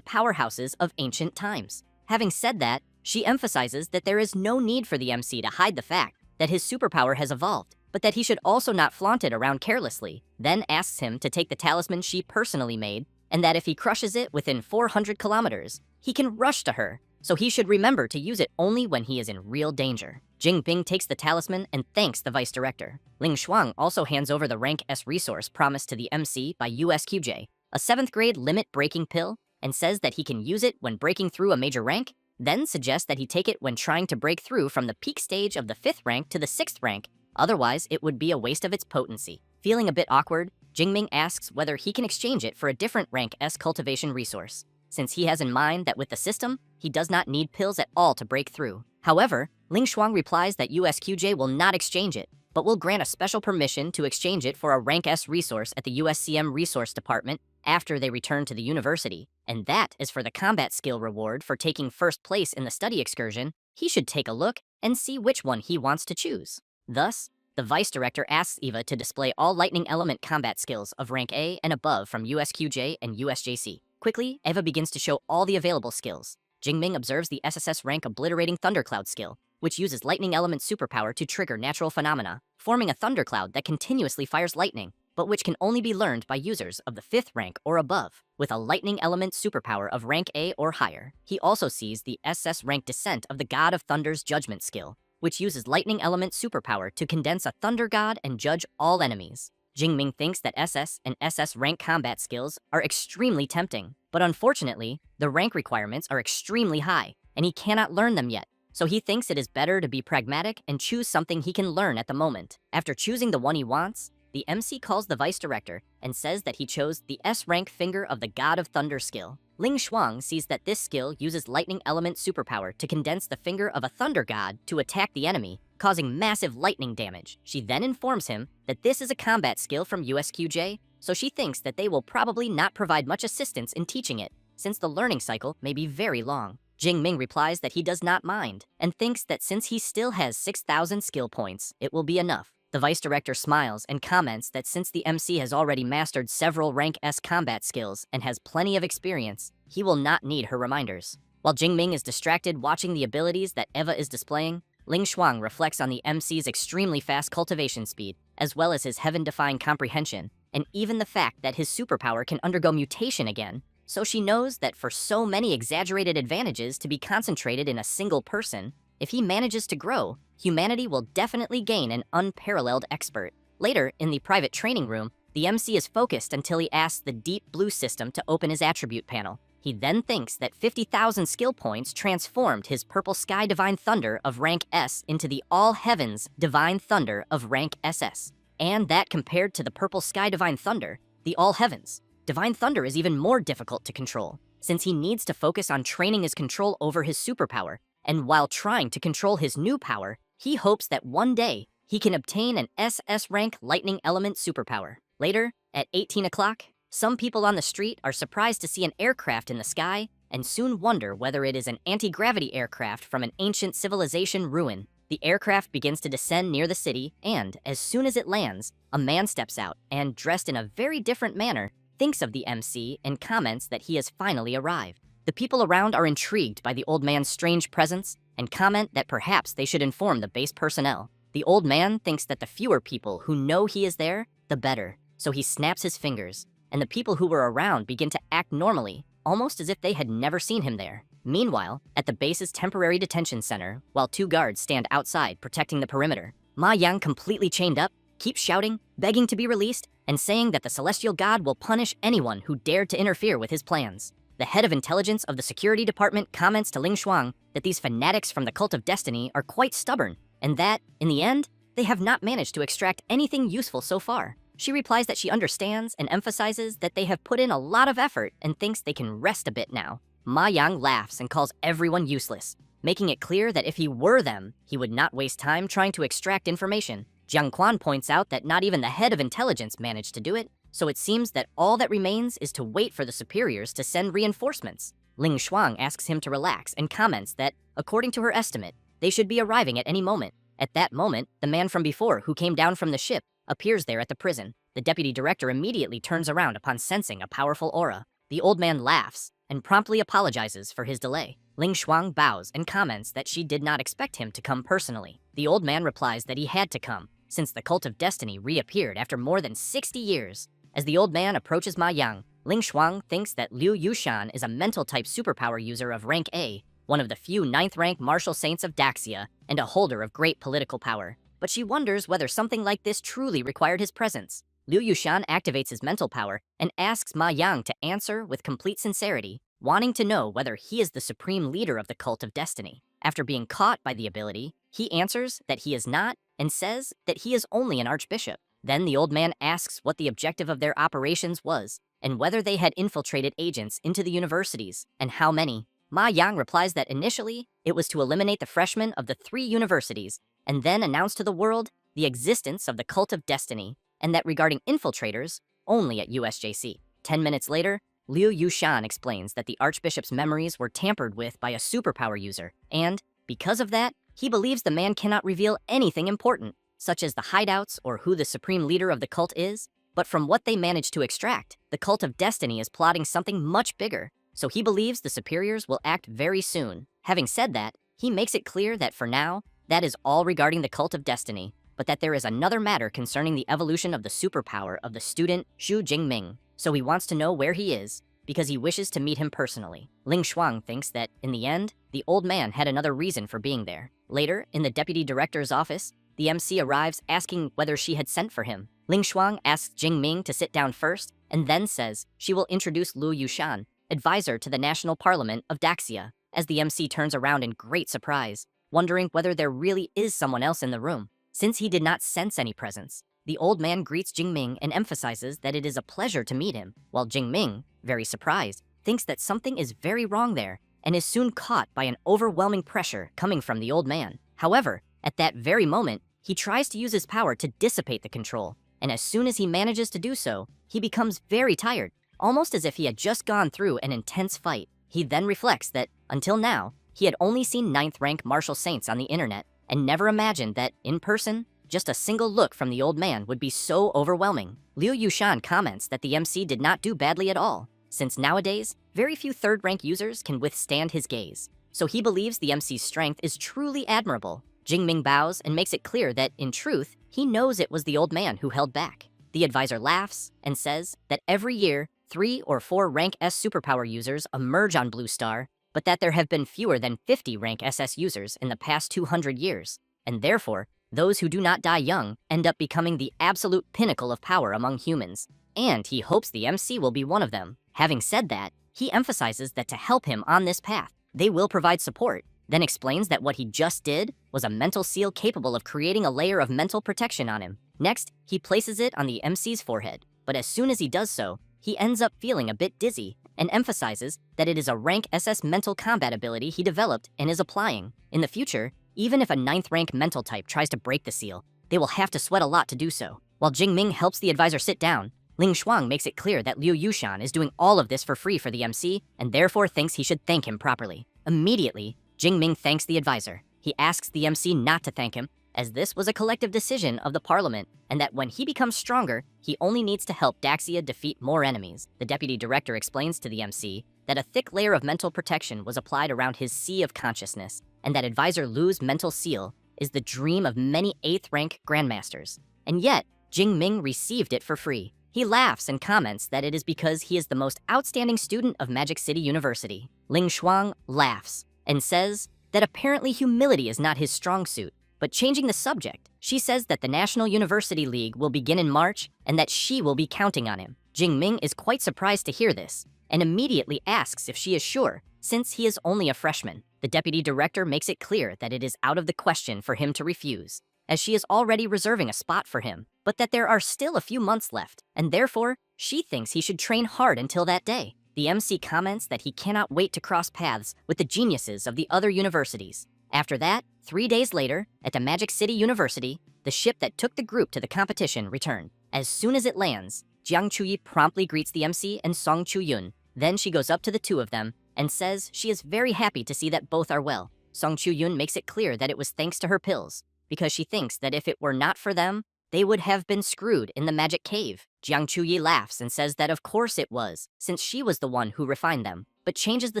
powerhouses of ancient times. Having said that, she emphasizes that there is no need for the MC to hide the fact that his superpower has evolved, but that he should also not flaunt it around carelessly, then asks him to take the talisman she personally made, and that if he crushes it within 400 kilometers, he can rush to her, so he should remember to use it only when he is in real danger. Jingbing takes the talisman and thanks the vice director. Ling Shuang also hands over the rank S resource promised to the MC by USQJ, a 7th grade limit-breaking pill, and says that he can use it when breaking through a major rank, then suggests that he take it when trying to break through from the peak stage of the 5th rank to the 6th rank, otherwise it would be a waste of its potency. Feeling a bit awkward, Jingming asks whether he can exchange it for a different rank S cultivation resource, since he has in mind that with the system, he does not need pills at all to break through. However, Ling Shuang replies that USQJ will not exchange it, but will grant a special permission to exchange it for a rank S resource at the USCM Resource Department after they return to the university, and that is for the combat skill reward for taking first place in the study excursion. He should take a look and see which one he wants to choose. Thus, the vice director asks Eva to display all lightning element combat skills of rank A and above from USQJ and USJC. Quickly, Eva begins to show all the available skills. Jingming observes the SSS rank Obliterating Thundercloud skill, which uses lightning element superpower to trigger natural phenomena, forming a thundercloud that continuously fires lightning, but which can only be learned by users of the 5th rank or above, with a lightning element superpower of rank A or higher. He also sees the SS rank Descent of the God of Thunder's Judgment skill, which uses lightning element superpower to condense a thunder god and judge all enemies. Jingming thinks that SS and SS rank combat skills are extremely tempting, but unfortunately, the rank requirements are extremely high, and he cannot learn them yet, so he thinks it is better to be pragmatic and choose something he can learn at the moment. After choosing the one he wants, the MC calls the vice director and says that he chose the S rank Finger of the God of Thunder skill. Ling Shuang sees that this skill uses lightning element superpower to condense the finger of a thunder god to attack the enemy, causing massive lightning damage. She then informs him that this is a combat skill from USQJ, so she thinks that they will probably not provide much assistance in teaching it, since the learning cycle may be very long. Jingming replies that he does not mind, and thinks that since he still has 6,000 skill points, it will be enough. The vice director smiles and comments that since the MC has already mastered several rank S combat skills and has plenty of experience, he will not need her reminders. While Jingming is distracted watching the abilities that Eva is displaying, Ling Shuang reflects on the MC's extremely fast cultivation speed, as well as his heaven-defying comprehension, and even the fact that his superpower can undergo mutation again. So she knows that for so many exaggerated advantages to be concentrated in a single person, if he manages to grow, humanity will definitely gain an unparalleled expert. Later, in the private training room, the MC is focused until he asks the Deep Blue system to open his attribute panel. He then thinks that 50,000 skill points transformed his Purple Sky Divine Thunder of rank S into the All Heavens Divine Thunder of rank SS. And that compared to the Purple Sky Divine Thunder, the All Heavens Divine Thunder is even more difficult to control, since he needs to focus on training his control over his superpower, and while trying to control his new power, he hopes that one day he can obtain an SS rank Lightning Element superpower. Later, at 18 o'clock, some people on the street are surprised to see an aircraft in the sky and soon wonder whether it is an anti-gravity aircraft from an ancient civilization ruin. The aircraft begins to descend near the city, and as soon as it lands, a man steps out and, dressed in a very different manner, thinks of the MC and comments that he has finally arrived. The people around are intrigued by the old man's strange presence and comment that perhaps they should inform the base personnel. The old man thinks that the fewer people who know he is there, the better, so he snaps his fingers, and the people who were around begin to act normally, almost as if they had never seen him there. Meanwhile, at the base's temporary detention center, while two guards stand outside protecting the perimeter, Ma Yang, completely chained up, keeps shouting, begging to be released, and saying that the celestial god will punish anyone who dared to interfere with his plans. The head of intelligence of the security department comments to Ling Shuang that these fanatics from the Cult of Destiny are quite stubborn, and that, in the end, they have not managed to extract anything useful so far. She replies that she understands and emphasizes that they have put in a lot of effort and thinks they can rest a bit now. Ma Yang laughs and calls everyone useless, making it clear that if he were them, he would not waste time trying to extract information. Jiang Quan points out that not even the head of intelligence managed to do it, so it seems that all that remains is to wait for the superiors to send reinforcements. Ling Shuang asks him to relax and comments that, according to her estimate, they should be arriving at any moment. At that moment, the man from before who came down from the ship appears there at the prison. The deputy director immediately turns around upon sensing a powerful aura. The old man laughs and promptly apologizes for his delay. Ling Shuang bows and comments that she did not expect him to come personally. The old man replies that he had to come, since the Cult of Destiny reappeared after more than 60 years. As the old man approaches Ma Yang, Ling Shuang thinks that Liu Yushan is a mental-type superpower user of rank A, one of the few 9th-rank martial saints of Daxia, and a holder of great political power. But she wonders whether something like this truly required his presence. Liu Yushan activates his mental power and asks Ma Yang to answer with complete sincerity, wanting to know whether he is the supreme leader of the Cult of Destiny. After being caught by the ability, he answers that he is not and says that he is only an archbishop. Then the old man asks what the objective of their operations was and whether they had infiltrated agents into the universities and how many. Ma Yang replies that initially it was to eliminate the freshmen of the 3 universities and then announce to the world the existence of the Cult of Destiny, and that regarding infiltrators, only at USJC. 10 minutes later, Liu Yushan explains that the Archbishop's memories were tampered with by a superpower user, and, because of that, he believes the man cannot reveal anything important, such as the hideouts or who the supreme leader of the cult is. But from what they managed to extract, the Cult of Destiny is plotting something much bigger, so he believes the superiors will act very soon. Having said that, he makes it clear that for now, that is all regarding the Cult of Destiny, but that there is another matter concerning the evolution of the superpower of the student Xu Jingming, so he wants to know where he is, because he wishes to meet him personally. Ling Shuang thinks that, in the end, the old man had another reason for being there. Later, in the deputy director's office, the MC arrives asking whether she had sent for him. Ling Shuang asks Jingming to sit down first, and then says she will introduce Liu Yushan, advisor to the National Parliament of Daxia, as the MC turns around in great surprise, wondering whether there really is someone else in the room. Since he did not sense any presence, the old man greets Jingming and emphasizes that it is a pleasure to meet him, while Jingming, very surprised, thinks that something is very wrong there and is soon caught by an overwhelming pressure coming from the old man. However, at that very moment, he tries to use his power to dissipate the control, and as soon as he manages to do so, he becomes very tired, almost as if he had just gone through an intense fight. He then reflects that, until now, he had only seen 9th-rank martial saints on the internet, and never imagined that, in person, Just a single look from the old man would be so overwhelming. Liu Yushan comments that the MC did not do badly at all, since nowadays, very few third-rank users can withstand his gaze. So he believes the MC's strength is truly admirable. Jingming bows and makes it clear that, in truth, he knows it was the old man who held back. The advisor laughs and says that every year, 3 or 4 rank S superpower users emerge on Blue Star, but that there have been fewer than 50 rank SS users in the past 200 years, and therefore, those who do not die young end up becoming the absolute pinnacle of power among humans, and he hopes the MC will be one of them. Having said that, he emphasizes that to help him on this path, they will provide support, then explains that what he just did was a mental seal capable of creating a layer of mental protection on him. Next, he places it on the MC's forehead, but as soon as he does so, he ends up feeling a bit dizzy and emphasizes that it is a rank SS mental combat ability he developed and is applying. In the future, even if a 9th rank mental type tries to break the seal, they will have to sweat a lot to do so. While Jingming helps the advisor sit down, Ling Shuang makes it clear that Liu Yushan is doing all of this for free for the MC and therefore thinks he should thank him properly. Immediately, Jingming thanks the advisor. He asks the MC not to thank him, as this was a collective decision of the parliament, and that when he becomes stronger, he only needs to help Daxia defeat more enemies. The deputy director explains to the MC that a thick layer of mental protection was applied around his sea of consciousness, and that advisor Lu's mental seal is the dream of many 8th rank grandmasters. And yet, Jingming received it for free. He laughs and comments that it is because he is the most outstanding student of Magic City University. Ling Shuang laughs and says that apparently humility is not his strong suit. But changing the subject, she says that the National University League will begin in March and that she will be counting on him. Jingming is quite surprised to hear this and immediately asks if she is sure, since he is only a freshman. The deputy director makes it clear that it is out of the question for him to refuse, as she is already reserving a spot for him, but that there are still a few months left, and therefore, she thinks he should train hard until that day. The MC comments that he cannot wait to cross paths with the geniuses of the other universities. After that, 3 days later, at the Magic City University, the ship that took the group to the competition returned. As soon as it lands, Jiang Chuyi promptly greets the MC and Song Chuyun. Then she goes up to the two of them and says she is very happy to see that both are well. Song Chuyun makes it clear that it was thanks to her pills, because she thinks that if it were not for them, they would have been screwed in the magic cave. Jiang Chuyi laughs and says that of course it was, since she was the one who refined them, but changes the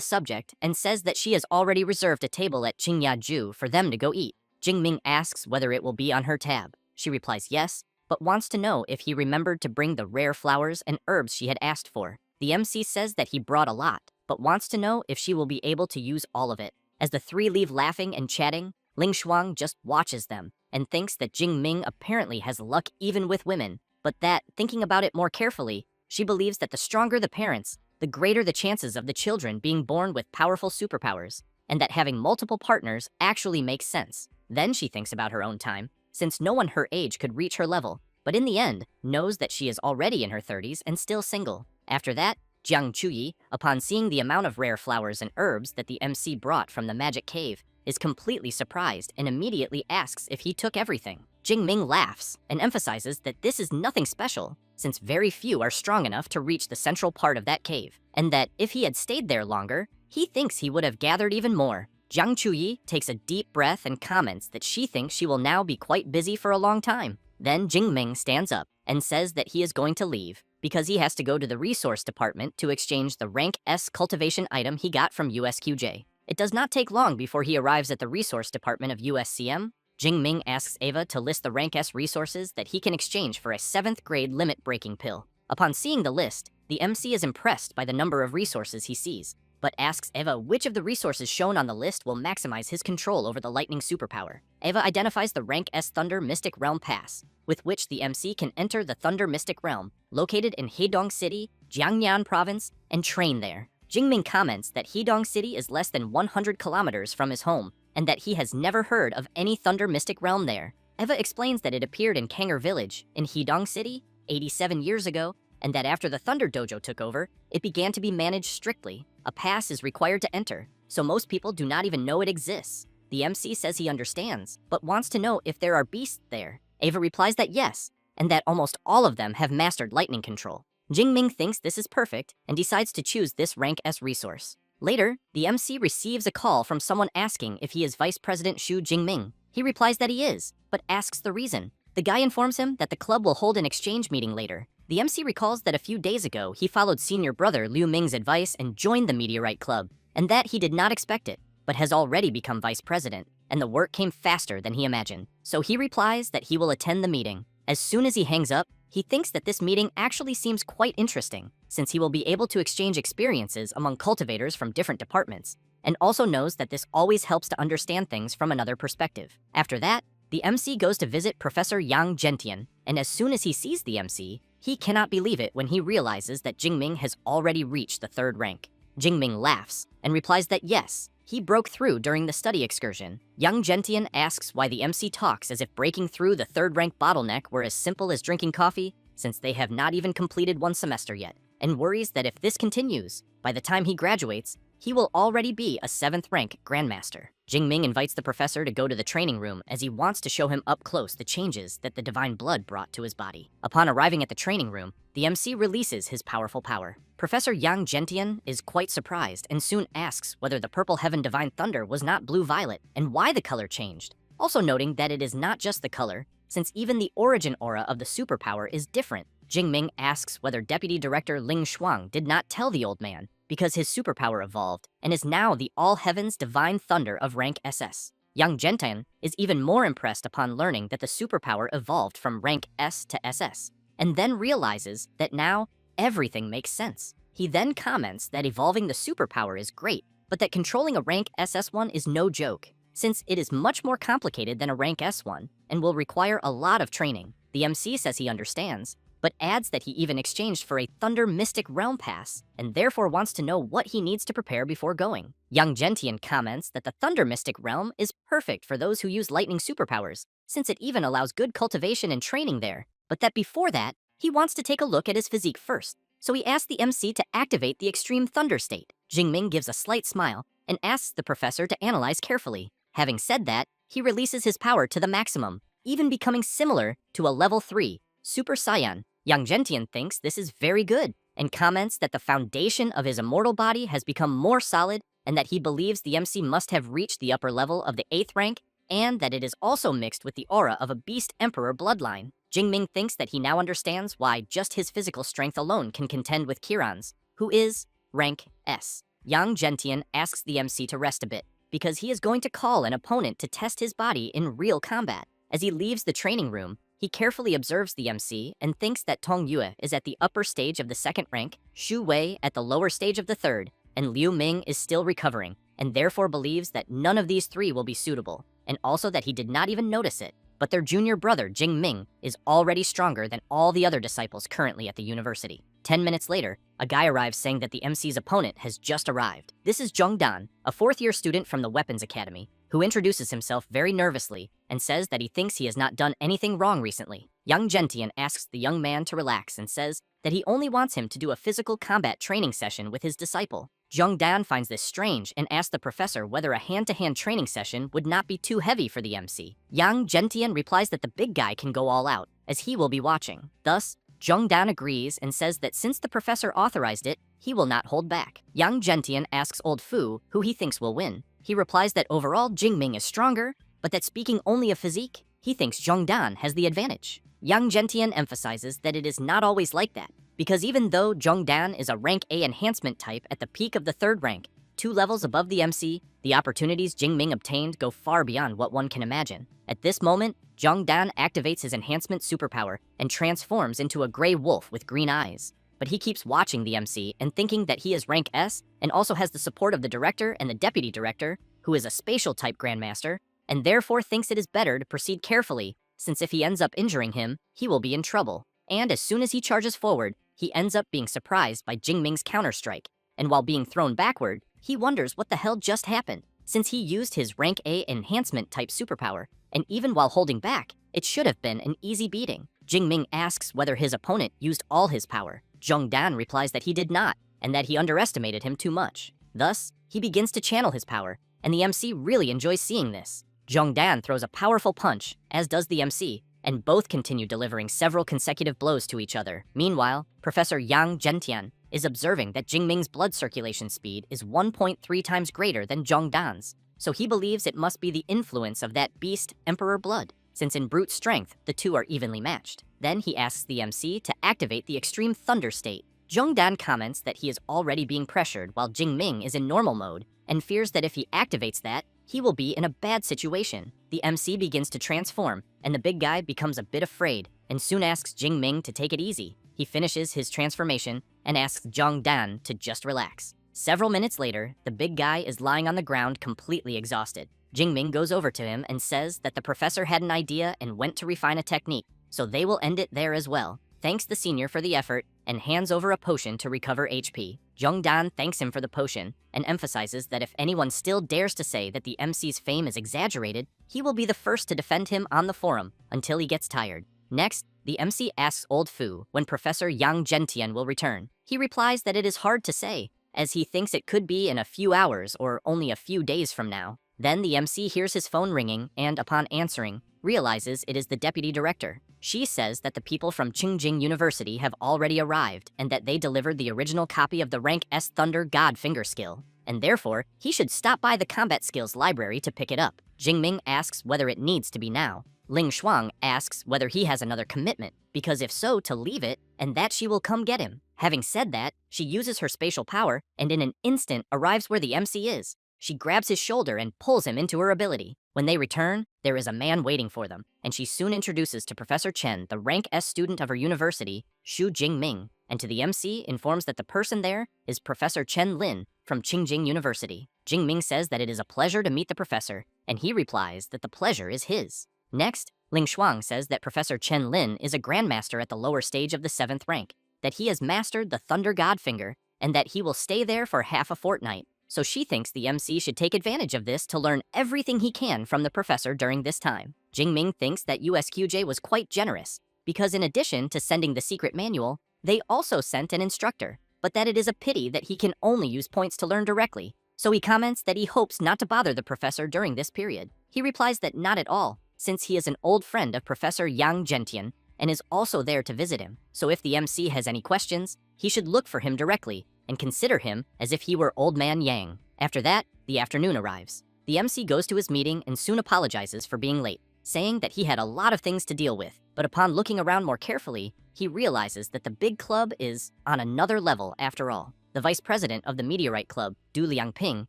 subject and says that she has already reserved a table at Qingyaju for them to go eat. Jingming asks whether it will be on her tab. She replies yes, but wants to know if he remembered to bring the rare flowers and herbs she had asked for. The MC says that he brought a lot, but wants to know if she will be able to use all of it. As the three leave laughing and chatting, Ling Shuang just watches them and thinks that Jingming apparently has luck even with women, but that, thinking about it more carefully, she believes that the stronger the parents, the greater the chances of the children being born with powerful superpowers, and that having multiple partners actually makes sense. Then she thinks about her own time, since no one her age could reach her level, but in the end, knows that she is already in her 30s and still single. After that, Jiang Chuyi, upon seeing the amount of rare flowers and herbs that the MC brought from the magic cave, is completely surprised and immediately asks if he took everything. Jingming laughs and emphasizes that this is nothing special, since very few are strong enough to reach the central part of that cave, and that if he had stayed there longer, he thinks he would have gathered even more. Jiang Chuyi takes a deep breath and comments that she thinks she will now be quite busy for a long time. Then Jingming stands up and says that he is going to leave, because he has to go to the resource department to exchange the rank S cultivation item he got from USQJ. It does not take long before he arrives at the resource department of USCM. Jingming asks Ava to list the rank S resources that he can exchange for a 7th grade limit-breaking pill. Upon seeing the list, the MC is impressed by the number of resources he sees, but asks Eva which of the resources shown on the list will maximize his control over the lightning superpower. Eva identifies the rank S Thunder Mystic Realm Pass, with which the MC can enter the Thunder Mystic Realm, located in Hedong City, Jiangnan Province, and train there. Jingming comments that Hedong City is less than 100 kilometers from his home, and that he has never heard of any Thunder Mystic Realm there. Eva explains that it appeared in Kanger Village, in Hedong City, 87 years ago, and that after the Thunder Dojo took over, it began to be managed strictly. A pass is required to enter, so most people do not even know it exists. The MC says he understands, but wants to know if there are beasts there. Ava replies that yes, and that almost all of them have mastered lightning control. Jingming thinks this is perfect and decides to choose this rank S resource. Later, the MC receives a call from someone asking if he is Vice President Xu Jingming. He replies that he is, but asks the reason. The guy informs him that the club will hold an exchange meeting later. The MC recalls that a few days ago he followed senior brother Liu Ming's advice and joined the Meteorite Club, and that he did not expect it, but has already become vice president, and the work came faster than he imagined. So he replies that he will attend the meeting. As soon as he hangs up, he thinks that this meeting actually seems quite interesting, since he will be able to exchange experiences among cultivators from different departments, and also knows that this always helps to understand things from another perspective. After that, the MC goes to visit Professor Yang Gentian, and as soon as he sees the MC, he cannot believe it when he realizes that Jingming has already reached the 3rd rank. Jingming laughs and replies that yes, he broke through during the study excursion. Yang Gentian asks why the MC talks as if breaking through the 3rd rank bottleneck were as simple as drinking coffee, since they have not even completed 1 semester yet, and worries that if this continues, by the time he graduates, he will already be a 7th rank Grandmaster. Jingming invites the professor to go to the training room as he wants to show him up close the changes that the divine blood brought to his body. Upon arriving at the training room, the MC releases his powerful power. Professor Yang Gentian is quite surprised and soon asks whether the Purple Heaven Divine Thunder was not blue-violet and why the color changed, also noting that it is not just the color, since even the origin aura of the superpower is different. Jingming asks whether Deputy Director Ling Shuang did not tell the old man, because his superpower evolved and is now the All Heavens Divine Thunder of rank SS. Yang Gentian is even more impressed upon learning that the superpower evolved from rank S to SS, and then realizes that now everything makes sense. He then comments that evolving the superpower is great, but that controlling a rank SS one is no joke, since it is much more complicated than a rank S one and will require a lot of training. The MC says he understands, but adds that he even exchanged for a Thunder Mystic Realm Pass, and therefore wants to know what he needs to prepare before going. Yang Gentian comments that the Thunder Mystic Realm is perfect for those who use lightning superpowers, since it even allows good cultivation and training there, but that before that, he wants to take a look at his physique first. So he asks the MC to activate the Extreme Thunder state. Jingming gives a slight smile and asks the professor to analyze carefully. Having said that, he releases his power to the maximum, even becoming similar to a level 3 Super Saiyan. Yang Gentian thinks this is very good and comments that the foundation of his immortal body has become more solid and that he believes the MC must have reached the upper level of the 8th rank and that it is also mixed with the aura of a Beast Emperor bloodline. Jingming thinks that he now understands why just his physical strength alone can contend with Kiran's, who is rank S. Yang Gentian asks the MC to rest a bit because he is going to call an opponent to test his body in real combat. As he leaves the training room, he carefully observes the MC and thinks that Tong Yue is at the upper stage of the 2nd rank, Xu Wei at the lower stage of the 3rd, and Liu Ming is still recovering, and therefore believes that none of these 3 will be suitable, and also that he did not even notice it. But their junior brother, Jingming, is already stronger than all the other disciples currently at the university. 10 minutes later, a guy arrives saying that the MC's opponent has just arrived. This is Zhong Dan, a 4th-year student from the Weapons Academy, who introduces himself very nervously and says that he thinks he has not done anything wrong recently. Yang Gentian asks the young man to relax and says that he only wants him to do a physical combat training session with his disciple. Zhong Dan finds this strange and asks the professor whether a hand-to-hand training session would not be too heavy for the MC. Yang Gentian replies that the big guy can go all out, as he will be watching. Thus, Zhong Dan agrees and says that since the professor authorized it, he will not hold back. Yang Gentian asks Old Fu who he thinks will win. He replies that overall Jingming is stronger, but that speaking only of physique, he thinks Zhong Dan has the advantage. Yang Gentian emphasizes that it is not always like that, because even though Zhong Dan is a rank A enhancement type at the peak of the 3rd rank, 2 levels above the MC, the opportunities Jingming obtained go far beyond what one can imagine. At this moment, Zhong Dan activates his enhancement superpower and transforms into a gray wolf with green eyes. But he keeps watching the MC and thinking that he is rank S and also has the support of the director and the deputy director, who is a spatial type grandmaster, and therefore thinks it is better to proceed carefully, since if he ends up injuring him, he will be in trouble. And as soon as he charges forward, he ends up being surprised by Jingming's counterstrike, and while being thrown backward, he wonders what the hell just happened, since he used his rank A enhancement type superpower, and even while holding back, it should have been an easy beating. Jingming asks whether his opponent used all his power. Zhong Dan replies that he did not, and that he underestimated him too much. Thus, he begins to channel his power, and the MC really enjoys seeing this. Zhong Dan throws a powerful punch, as does the MC, and both continue delivering several consecutive blows to each other. Meanwhile, Professor Yang Gentian is observing that Jingming's blood circulation speed is 1.3 times greater than Zhong Dan's, so he believes it must be the influence of that Beast Emperor blood. since in brute strength, the two are evenly matched. Then he asks the MC to activate the extreme thunder state. Jongdan comments that he is already being pressured while Jingming is in normal mode, and fears that if he activates that, he will be in a bad situation. The MC begins to transform, and the big guy becomes a bit afraid, and soon asks Jingming to take it easy. He finishes his transformation and asks Jongdan to just relax. Several minutes later, the big guy is lying on the ground completely exhausted. Jingming goes over to him and says that the professor had an idea and went to refine a technique, so they will end it there as well. Thanks the senior for the effort and hands over a potion to recover HP. Jongdan thanks him for the potion and emphasizes that if anyone still dares to say that the MC's fame is exaggerated, he will be the first to defend him on the forum until he gets tired. Next, the MC asks Old Fu when Professor Yang Gentian will return. He replies that it is hard to say, as he thinks it could be in a few hours or only a few days from now. Then the MC hears his phone ringing and, upon answering, realizes it is the deputy director. She says that the people from Qingjing University have already arrived and that they delivered the original copy of the rank S Thunder God Finger skill, and therefore he should stop by the combat skills library to pick it up. Jingming asks whether it needs to be now. Ling Shuang asks whether he has another commitment, because if so, to leave it, and that she will come get him. Having said that, she uses her spatial power and in an instant arrives where the MC is. She grabs his shoulder and pulls him into her ability. When they return, there is a man waiting for them, and she soon introduces to Professor Chen the rank S student of her university, Xu Jingming, and to the MC informs that the person there is Professor Chen Lin from Qingjing University. Jingming says that it is a pleasure to meet the professor, and he replies that the pleasure is his. Next, Ling Shuang says that Professor Chen Lin is a grandmaster at the lower stage of the 7th rank, that he has mastered the Thunder God Finger, and that he will stay there for half a fortnight. So she thinks the MC should take advantage of this to learn everything he can from the professor during this time. Jingming thinks that USQJ was quite generous, because in addition to sending the secret manual, they also sent an instructor, but that it is a pity that he can only use points to learn directly. So he comments that he hopes not to bother the professor during this period. He replies that not at all, since he is an old friend of Professor Yang Gentian and is also there to visit him. So if the MC has any questions, he should look for him directly and consider him as if he were Old Man Yang. After that, the afternoon arrives. The MC goes to his meeting and soon apologizes for being late, saying that he had a lot of things to deal with. But upon looking around more carefully, he realizes that the big club is on another level after all. The vice president of the Meteorite Club, Du Liangping,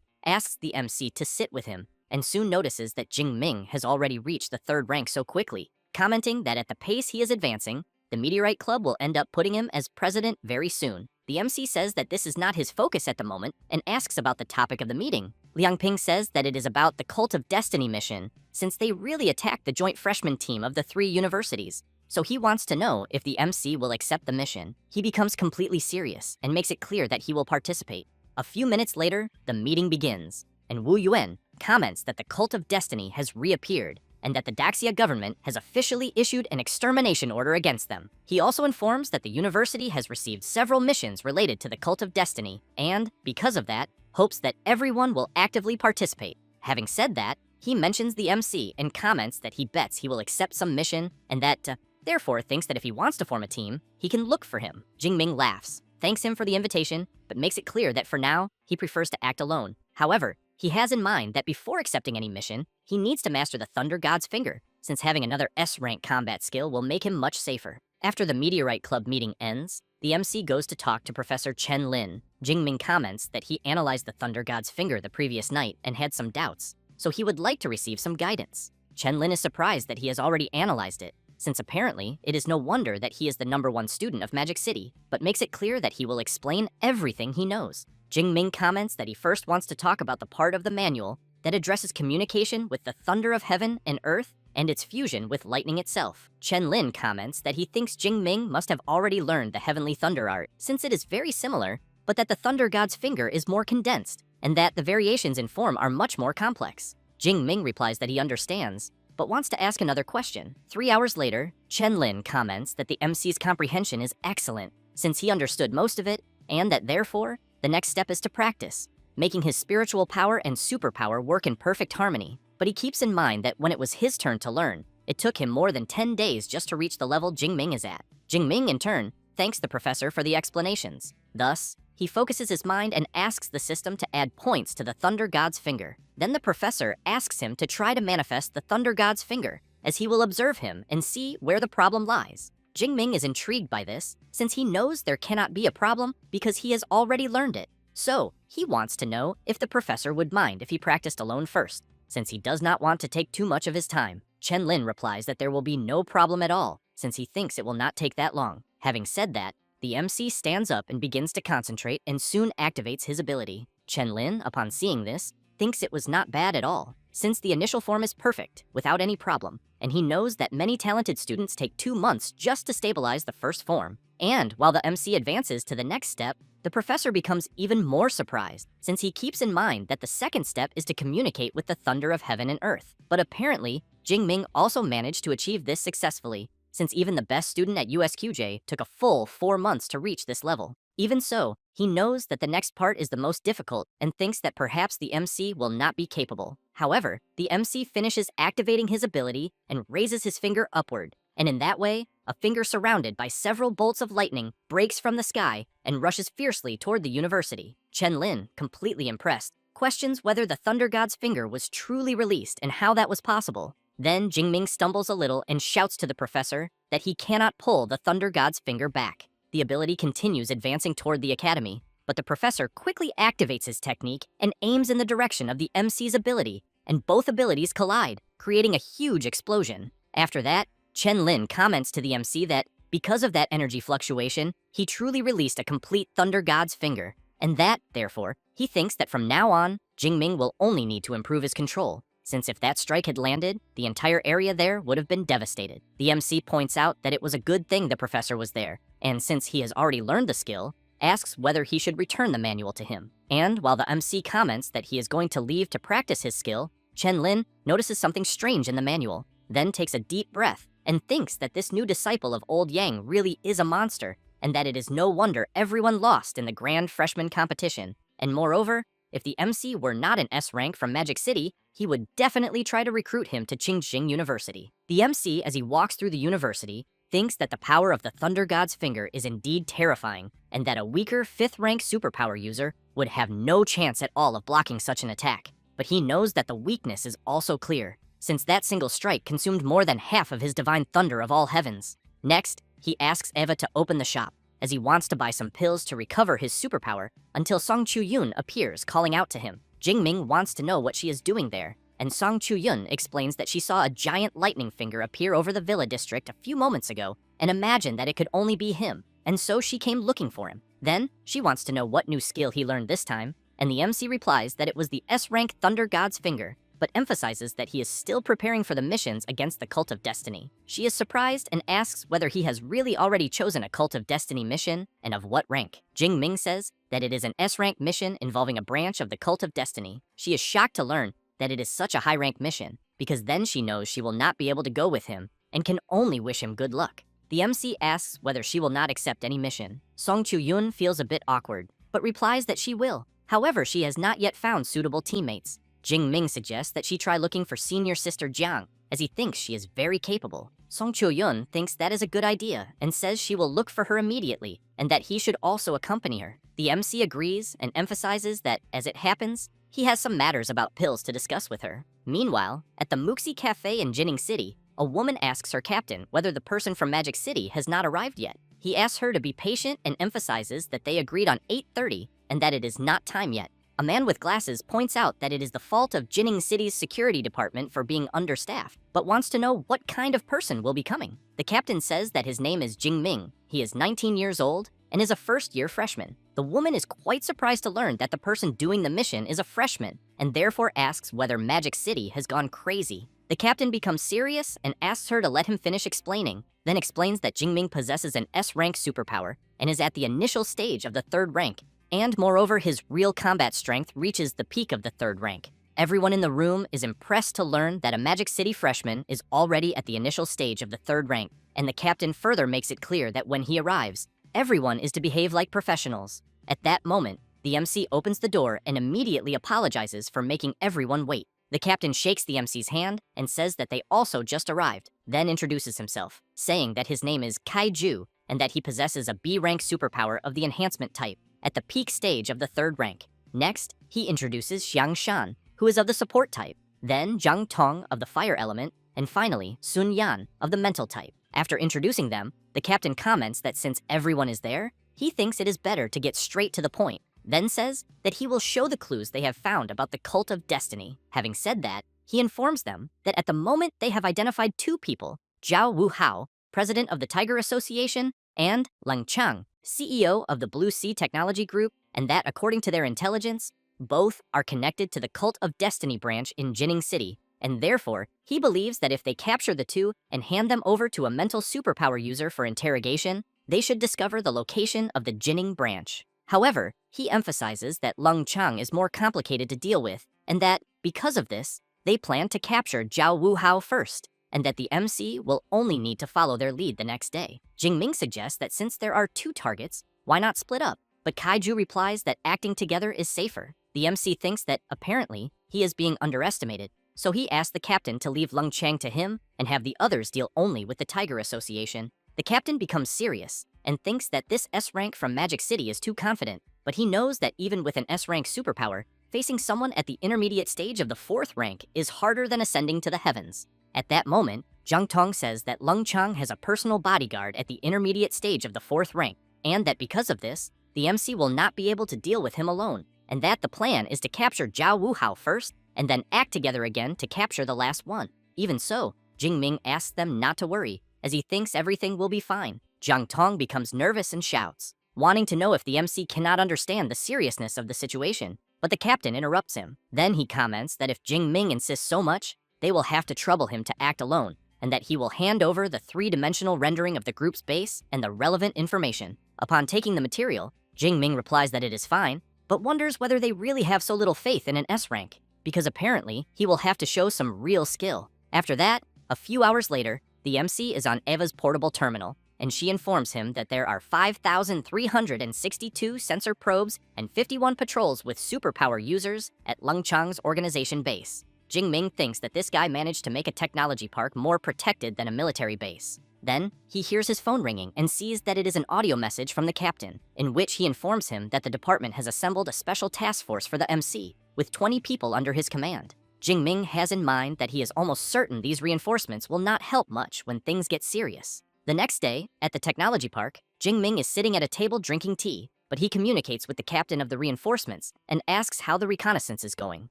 asks the MC to sit with him, and soon notices that Jingming has already reached the 3rd rank so quickly, commenting that at the pace he is advancing, the Meteorite Club will end up putting him as president very soon. The MC says that this is not his focus at the moment and asks about the topic of the meeting. Liangping says that it is about the Cult of Destiny mission, since they really attacked the joint freshman team of the 3 universities. So he wants to know if the MC will accept the mission. He becomes completely serious and makes it clear that he will participate. A few minutes later, the meeting begins, and Wu Yuan comments that the Cult of Destiny has reappeared and that the Daxia government has officially issued an extermination order against them. He also informs that the university has received several missions related to the Cult of Destiny and, because of that, hopes that everyone will actively participate. Having said that, he mentions the MC and comments that he bets he will accept some mission and that, therefore thinks that if he wants to form a team, he can look for him. Jingming laughs, thanks him for the invitation, but makes it clear that for now, he prefers to act alone. However, he has in mind that before accepting any mission, he needs to master the Thunder God's Finger, since having another S-rank combat skill will make him much safer. After the Meteorite Club meeting ends, the MC goes to talk to Professor Chen Lin. Jingming comments that he analyzed the Thunder God's Finger the previous night and had some doubts, so he would like to receive some guidance. Chen Lin is surprised that he has already analyzed it, since apparently it is no wonder that he is the #1 student of Magic City, but makes it clear that he will explain everything he knows. Jingming comments that he first wants to talk about the part of the manual that addresses communication with the thunder of heaven and earth and its fusion with lightning itself. Chen Lin comments that he thinks Jingming must have already learned the heavenly thunder art, since it is very similar, but that the Thunder God's Finger is more condensed, and that the variations in form are much more complex. Jingming replies that he understands, but wants to ask another question. 3 hours later, Chen Lin comments that the MC's comprehension is excellent, since he understood most of it, and that therefore, the next step is to practice, making his spiritual power and superpower work in perfect harmony. But he keeps in mind that when it was his turn to learn, it took him more than 10 days just to reach the level Jingming is at. Jingming, in turn, thanks the professor for the explanations. Thus, he focuses his mind and asks the system to add points to the Thunder God's Finger. Then the professor asks him to try to manifest the Thunder God's Finger, as he will observe him and see where the problem lies. Jingming is intrigued by this, since he knows there cannot be a problem because he has already learned it. So, he wants to know if the professor would mind if he practiced alone first, since he does not want to take too much of his time. Chen Lin replies that there will be no problem at all, since he thinks it will not take that long. Having said that, the MC stands up and begins to concentrate and soon activates his ability. Chen Lin, upon seeing this, thinks it was not bad at all, since the initial form is perfect, without any problem, and he knows that many talented students take 2 months just to stabilize the first form. And while the MC advances to the next step, the professor becomes even more surprised, since he keeps in mind that the second step is to communicate with the thunder of heaven and earth. But apparently, Jingming also managed to achieve this successfully, since even the best student at USQJ took a full 4 months to reach this level. Even so, he knows that the next part is the most difficult and thinks that perhaps the MC will not be capable. However, the MC finishes activating his ability and raises his finger upward, and in that way, a finger surrounded by several bolts of lightning breaks from the sky and rushes fiercely toward the university. Chen Lin, completely impressed, questions whether the Thunder God's finger was truly released and how that was possible. Then Jingming stumbles a little and shouts to the professor that he cannot pull the Thunder God's finger back. The ability continues advancing toward the academy, but the professor quickly activates his technique and aims in the direction of the MC's ability, and both abilities collide, creating a huge explosion. After that, Chen Lin comments to the MC that, because of that energy fluctuation, he truly released a complete Thunder God's finger, and that, therefore, he thinks that from now on, Jingming will only need to improve his control, since if that strike had landed, the entire area there would have been devastated. The MC points out that it was a good thing the professor was there, and since he has already learned the skill, asks whether he should return the manual to him. And while the MC comments that he is going to leave to practice his skill, Chen Lin notices something strange in the manual, then takes a deep breath and thinks that this new disciple of Old Yang really is a monster, and that it is no wonder everyone lost in the grand freshman competition. And moreover, if the MC were not an S rank from Magic City, he would definitely try to recruit him to Qingxing University. The MC, as he walks through the university, thinks that the power of the Thunder God's finger is indeed terrifying, and that a weaker 5th rank superpower user would have no chance at all of blocking such an attack. But he knows that the weakness is also clear, since that single strike consumed more than half of his divine thunder of all heavens. Next, he asks Eva to open the shop, as he wants to buy some pills to recover his superpower, until Song Chu-yun appears calling out to him. Jingming wants to know what she is doing there, and Song Chu-yun explains that she saw a giant lightning finger appear over the villa district a few moments ago and imagined that it could only be him, and so she came looking for him. Then, she wants to know what new skill he learned this time, and the MC replies that it was the S-rank Thunder God's finger, but emphasizes that he is still preparing for the missions against the Cult of Destiny. She is surprised and asks whether he has really already chosen a Cult of Destiny mission and of what rank. Jingming says that it is an S-rank mission involving a branch of the Cult of Destiny. She is shocked to learn that it is such a high-rank mission, because then she knows she will not be able to go with him and can only wish him good luck. The MC asks whether she will not accept any mission. Song Chu-yun feels a bit awkward, but replies that she will. However, she has not yet found suitable teammates. Jingming suggests that she try looking for senior sister Jiang, as he thinks she is very capable. Song Chu-yun thinks that is a good idea and says she will look for her immediately and that he should also accompany her. The MC agrees and emphasizes that, as it happens, he has some matters about pills to discuss with her. Meanwhile, at the Muxi Cafe in Jining City, a woman asks her captain whether the person from Magic City has not arrived yet. He asks her to be patient and emphasizes that they agreed on 8:30 and that it is not time yet. A man with glasses points out that it is the fault of Jining City's security department for being understaffed, but wants to know what kind of person will be coming. The captain says that his name is Jingming. He is 19 years old and is a first-year freshman. The woman is quite surprised to learn that the person doing the mission is a freshman, and therefore asks whether Magic City has gone crazy. The captain becomes serious and asks her to let him finish explaining, then explains that Jingming possesses an S-rank superpower and is at the initial stage of the 3rd rank, and moreover his real combat strength reaches the peak of the 3rd rank. Everyone in the room is impressed to learn that a Magic City freshman is already at the initial stage of the 3rd rank, and the captain further makes it clear that when he arrives, everyone is to behave like professionals. At that moment, the MC opens the door and immediately apologizes for making everyone wait. The captain shakes the MC's hand and says that they also just arrived, then introduces himself, saying that his name is Kaiju and that he possesses a B-rank superpower of the enhancement type, at the peak stage of the 3rd rank. Next, he introduces Xiang Shan, who is of the support type. then Zhang Tong of the fire element, and finally Sun Yan of the mental type. After introducing them, the captain comments that since everyone is there, he thinks it is better to get straight to the point, then says that he will show the clues they have found about the cult of destiny. Having said that, he informs them that at the moment they have identified two people, Zhao Wuhao, president of the Tiger Association, and Leng Chang, CEO of the Blue Sea Technology Group, and that according to their intelligence, both are connected to the Cult of Destiny branch in Jining City, and therefore, he believes that if they capture the two and hand them over to a mental superpower user for interrogation, they should discover the location of the Jining branch. However, he emphasizes that Leng Chang is more complicated to deal with, and that, because of this, they plan to capture Zhao Wuhao first, and that the MC will only need to follow their lead the next day. Jingming suggests that since there are two targets, why not split up? But Kaiju replies that acting together is safer. The MC thinks that, apparently, he is being underestimated, so he asks the captain to leave Leng Chang to him and have the others deal only with the Tiger Association. The captain becomes serious and thinks that this S-rank from Magic City is too confident, but he knows that even with an S-rank superpower, facing someone at the intermediate stage of the 4th rank is harder than ascending to the heavens. At that moment, Zhang Tong says that Leng Chang has a personal bodyguard at the intermediate stage of the 4th rank, and that because of this, the MC will not be able to deal with him alone, and that the plan is to capture Zhao Wuhao first, and then act together again to capture the last one. Even so, Jingming asks them not to worry, as he thinks everything will be fine. Zhang Tong becomes nervous and shouts, wanting to know if the MC cannot understand the seriousness of the situation, but the captain interrupts him. Then he comments that if Jingming insists so much, they will have to trouble him to act alone, and that he will hand over the 3-dimensional rendering of the group's base and the relevant information. Upon taking the material, Jingming replies that it is fine, but wonders whether they really have so little faith in an S-rank, because apparently he will have to show some real skill. After that, a few hours later, the MC is on Eva's portable terminal, and she informs him that there are 5,362 sensor probes and 51 patrols with superpower users at Leng Chang's organization base. Jingming thinks that this guy managed to make a technology park more protected than a military base. Then, he hears his phone ringing and sees that it is an audio message from the captain, in which he informs him that the department has assembled a special task force for the MC, with 20 people under his command. Jingming has in mind that he is almost certain these reinforcements will not help much when things get serious. The next day, at the technology park, Jingming is sitting at a table drinking tea, but he communicates with the captain of the reinforcements and asks how the reconnaissance is going.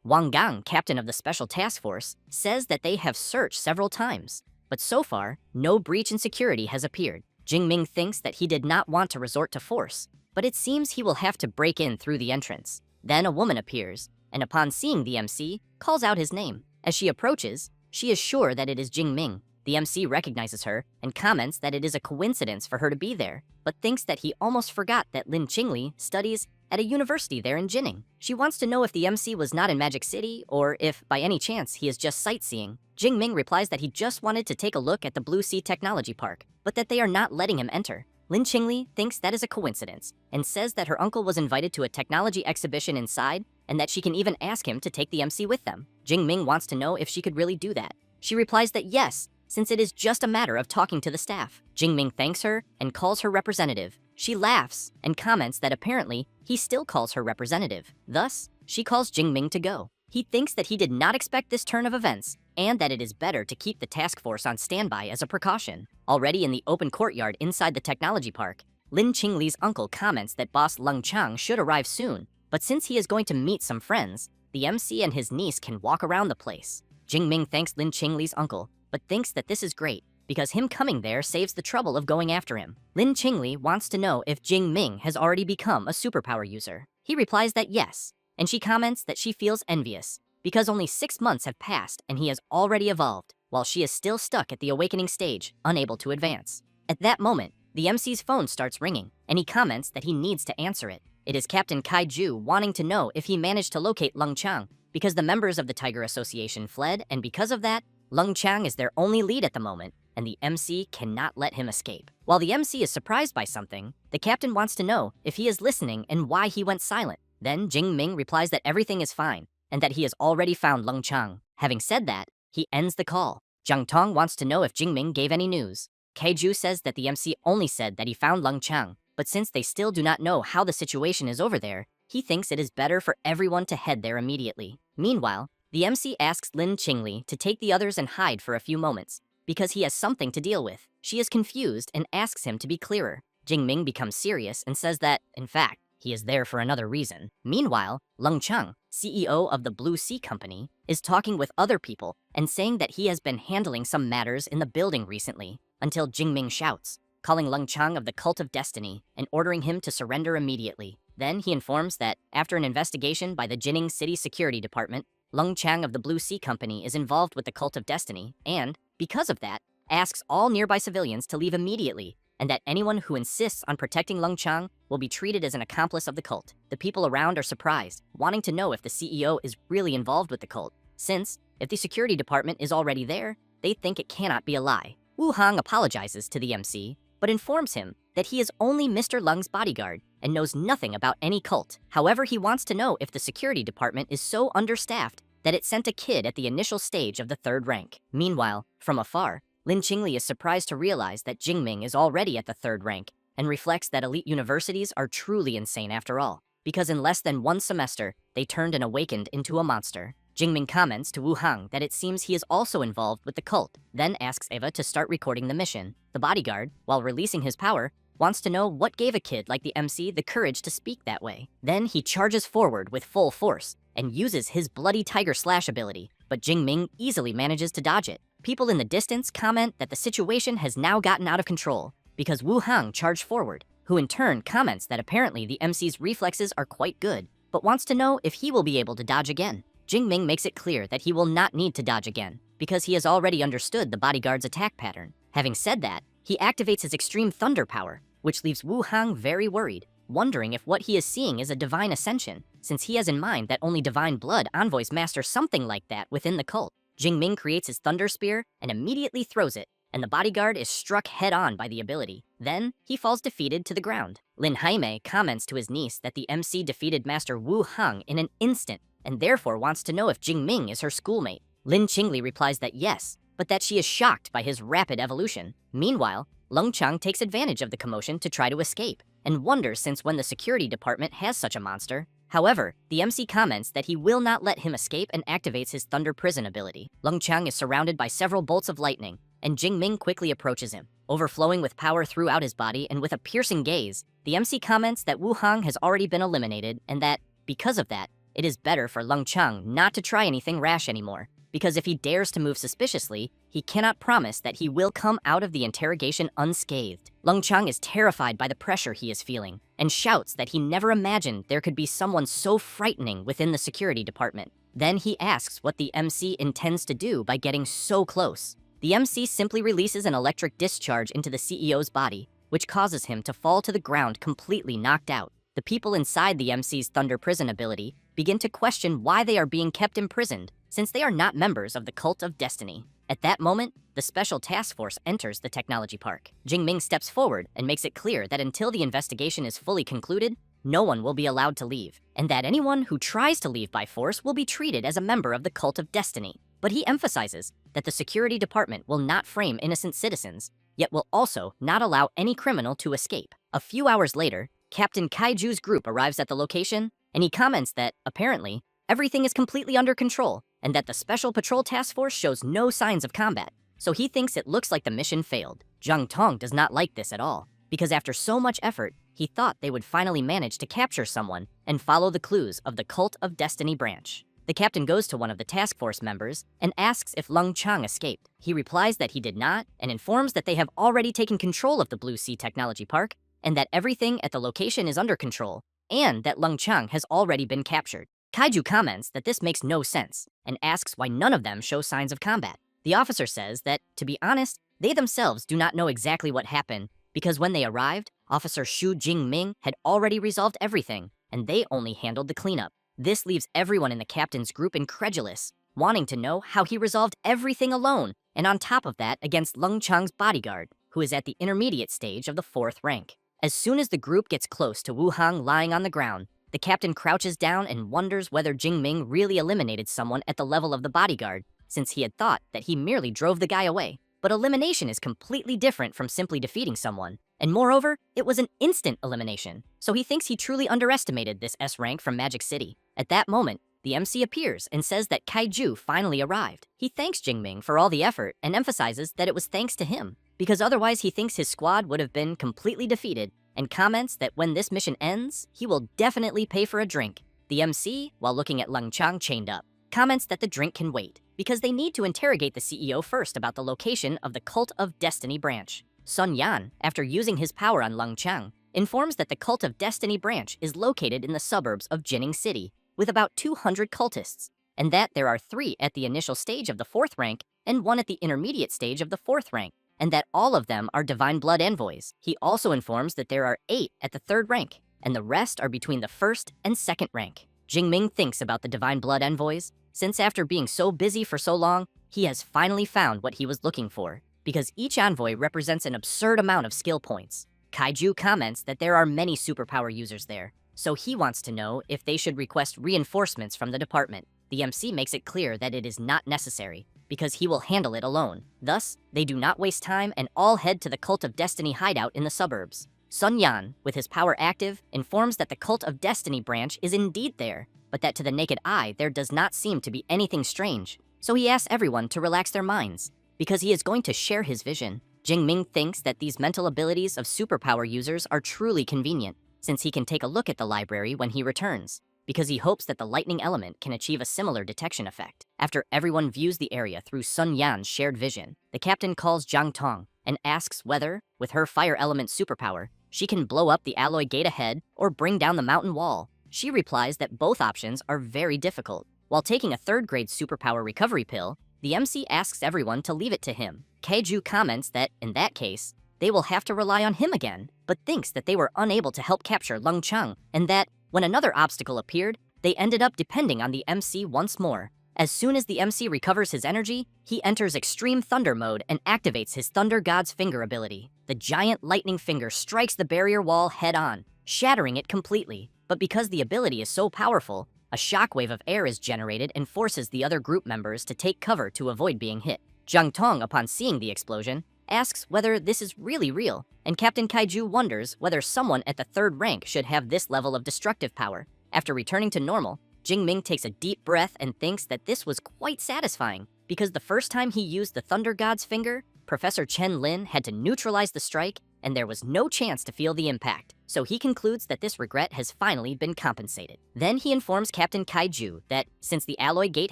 Wang Gang, captain of the special task force, says that they have searched several times, but so far, no breach in security has appeared. Jingming thinks that he did not want to resort to force, but it seems he will have to break in through the entrance. Then a woman appears, and upon seeing the MC, calls out his name. As she approaches, she is sure that it is Jingming. The MC recognizes her and comments that it is a coincidence for her to be there, but thinks that he almost forgot that Lin Qingli studies at a university there in Jining. She wants to know if the MC was not in Magic City, or if, by any chance, he is just sightseeing. Jingming replies that he just wanted to take a look at the Blue Sea Technology Park, but that they are not letting him enter. Lin Qingli thinks that is a coincidence, and says that her uncle was invited to a technology exhibition inside, and that she can even ask him to take the MC with them. Jingming wants to know if she could really do that. She replies that yes, since it is just a matter of talking to the staff. Jingming thanks her and calls her representative. She laughs and comments that apparently he still calls her representative. Thus, she calls Jingming to go. He thinks that he did not expect this turn of events, and that it is better to keep the task force on standby as a precaution. Already in the open courtyard inside the technology park, Lin Qingli's uncle comments that boss Leng Chang should arrive soon, but since he is going to meet some friends, the MC and his niece can walk around the place. Jingming thanks Lin Qingli's uncle, but thinks that this is great, because him coming there saves the trouble of going after him. Lin Qingli wants to know if Jingming has already become a superpower user. He replies that yes, and she comments that she feels envious, because only 6 months have passed and he has already evolved, while she is still stuck at the awakening stage, unable to advance. At that moment, the MC's phone starts ringing, and he comments that he needs to answer it. It is Captain Kaiju wanting to know if he managed to locate Leng Chang, because the members of the Tiger Association fled, and because of that, Leng Chang is their only lead at the moment, and the MC cannot let him escape. While the MC is surprised by something, the captain wants to know if he is listening and why he went silent. Then Jingming replies that everything is fine, and that he has already found Leng Chang. Having said that, he ends the call. Zhang Tong wants to know if Jingming gave any news. Kaiju says that the MC only said that he found Leng Chang, but since they still do not know how the situation is over there, he thinks it is better for everyone to head there immediately. Meanwhile, The MC asks Lin Qingli to take the others and hide for a few moments, because he has something to deal with. She is confused and asks him to be clearer. Jingming becomes serious and says that, in fact, he is there for another reason. Meanwhile, Leng Cheng, CEO of the Blue Sea Company, is talking with other people and saying that he has been handling some matters in the building recently, until Jingming shouts, calling Leng Cheng of the Cult of Destiny and ordering him to surrender immediately. Then he informs that, after an investigation by the Jining City Security Department, Leng Cheng of the Blue Sea Company is involved with the Cult of Destiny and, because of that, asks all nearby civilians to leave immediately, and that anyone who insists on protecting Leng Cheng will be treated as an accomplice of the cult. The people around are surprised, wanting to know if the CEO is really involved with the cult, since, if the security department is already there, they think it cannot be a lie. Wu Hang apologizes to the MC, but informs him that he is only Mr. Leng's bodyguard and knows nothing about any cult. However, he wants to know if the security department is so understaffed that it sent a kid at the initial stage of the 3rd rank. Meanwhile, from afar, Lin Qingli is surprised to realize that Jingming is already at the 3rd rank and reflects that elite universities are truly insane after all, because in less than 1 semester, they turned and awakened into a monster. Jingming comments to Wu Hang that it seems he is also involved with the cult, then asks Eva to start recording the mission. The bodyguard, while releasing his power, wants to know what gave a kid like the MC the courage to speak that way. Then he charges forward with full force and uses his Bloody Tiger Slash ability, but Jingming easily manages to dodge it. People in the distance comment that the situation has now gotten out of control because Wu Hang charged forward, who in turn comments that apparently the MC's reflexes are quite good, but wants to know if he will be able to dodge again. Jingming makes it clear that he will not need to dodge again, because he has already understood the bodyguard's attack pattern. Having said that, he activates his extreme thunder power, which leaves Wu Hang very worried, wondering if what he is seeing is a divine ascension, since he has in mind that only divine blood envoys master something like that within the cult. Jingming creates his thunder spear and immediately throws it, and the bodyguard is struck head-on by the ability. Then, he falls defeated to the ground. Lin Jaime comments to his niece that the MC defeated Master Wu Hang in an instant, and therefore wants to know if Jingming is her schoolmate. Lin Qingli replies that yes, but that she is shocked by his rapid evolution. Meanwhile, Leng Cheng takes advantage of the commotion to try to escape, and wonders since when the security department has such a monster. However, the MC comments that he will not let him escape and activates his Thunder Prison ability. Leng Cheng is surrounded by several bolts of lightning, and Jingming quickly approaches him. Overflowing with power throughout his body and with a piercing gaze, the MC comments that Wu Hang has already been eliminated and that, because of that, it is better for Leng Cheng not to try anything rash anymore, because if he dares to move suspiciously, he cannot promise that he will come out of the interrogation unscathed. Leng Cheng is terrified by the pressure he is feeling, and shouts that he never imagined there could be someone so frightening within the security department. Then he asks what the MC intends to do by getting so close. The MC simply releases an electric discharge into the CEO's body, which causes him to fall to the ground completely knocked out. The people inside the MC's Thunder Prison ability begin to question why they are being kept imprisoned, since they are not members of the Cult of Destiny. At that moment, the Special Task Force enters the technology park. Jingming steps forward and makes it clear that until the investigation is fully concluded, no one will be allowed to leave, and that anyone who tries to leave by force will be treated as a member of the Cult of Destiny. But he emphasizes that the security department will not frame innocent citizens, yet will also not allow any criminal to escape. A few hours later, Captain Kaiju's group arrives at the location, and he comments that, apparently, everything is completely under control, and that the Special Patrol Task Force shows no signs of combat, so he thinks it looks like the mission failed. Zhang Tong does not like this at all, because after so much effort, he thought they would finally manage to capture someone and follow the clues of the Cult of Destiny branch. The captain goes to one of the task force members and asks if Leng Cheng escaped. He replies that he did not, and informs that they have already taken control of the Blue Sea Technology Park, and that everything at the location is under control, and that Leng Cheng has already been captured. Kaiju comments that this makes no sense, and asks why none of them show signs of combat. The officer says that, to be honest, they themselves do not know exactly what happened, because when they arrived, Officer Xu Jingming had already resolved everything, and they only handled the cleanup. This leaves everyone in the captain's group incredulous, wanting to know how he resolved everything alone, and on top of that against Leng Cheng's bodyguard, who is at the intermediate stage of the 4th rank. As soon as the group gets close to Wu Hang lying on the ground, the captain crouches down and wonders whether Jingming really eliminated someone at the level of the bodyguard, since he had thought that he merely drove the guy away. But elimination is completely different from simply defeating someone, and moreover, it was an instant elimination, so he thinks he truly underestimated this S rank from Magic City. At that moment, the MC appears and says that Kaiju finally arrived. He thanks Jingming for all the effort and emphasizes that it was thanks to him, because otherwise he thinks his squad would have been completely defeated, and comments that when this mission ends, he will definitely pay for a drink. The MC, while looking at Lung Chang chained up, comments that the drink can wait, because they need to interrogate the CEO first about the location of the Cult of Destiny branch. Sun Yan, after using his power on Lung Chang, informs that the Cult of Destiny branch is located in the suburbs of Jining City, with about 200 cultists, and that there are 3 at the initial stage of the 4th rank and 1 at the intermediate stage of the 4th rank, and that all of them are Divine Blood envoys. He also informs that there are 8 at the 3rd rank, and the rest are between the 1st and 2nd rank. Jingming thinks about the Divine Blood envoys, since after being so busy for so long, he has finally found what he was looking for, because each envoy represents an absurd amount of skill points. Kaiju comments that there are many superpower users there, so he wants to know if they should request reinforcements from the department. The MC makes it clear that it is not necessary, because he will handle it alone. Thus, they do not waste time and all head to the Cult of Destiny hideout in the suburbs. Sun Yan, with his power active, informs that the Cult of Destiny branch is indeed there, but that to the naked eye there does not seem to be anything strange. So he asks everyone to relax their minds, because he is going to share his vision. Jingming thinks that these mental abilities of superpower users are truly convenient, since he can take a look at the library when he returns, because he hopes that the lightning element can achieve a similar detection effect. After everyone views the area through Sun Yan's shared vision, the captain calls Zhang Tong and asks whether, with her fire element superpower, she can blow up the alloy gate ahead or bring down the mountain wall. She replies that both options are very difficult. While taking a 3rd grade superpower recovery pill, the MC asks everyone to leave it to him. Kaiju comments that, in that case, they will have to rely on him again, but thinks that they were unable to help capture Lung Chang, and that, when another obstacle appeared, they ended up depending on the MC once more. As soon as the MC recovers his energy, he enters extreme thunder mode and activates his Thunder God's Finger ability. The giant lightning finger strikes the barrier wall head-on, shattering it completely. But because the ability is so powerful, a shockwave of air is generated and forces the other group members to take cover to avoid being hit. Zhang Tong, upon seeing the explosion, asks whether this is really real, and Captain Kaiju wonders whether someone at the 3rd rank should have this level of destructive power. After returning to normal, Jingming takes a deep breath and thinks that this was quite satisfying, because the first time he used the Thunder God's Finger, Professor Chen Lin had to neutralize the strike, and there was no chance to feel the impact. So he concludes that this regret has finally been compensated. Then he informs Captain Kaiju that, since the alloy gate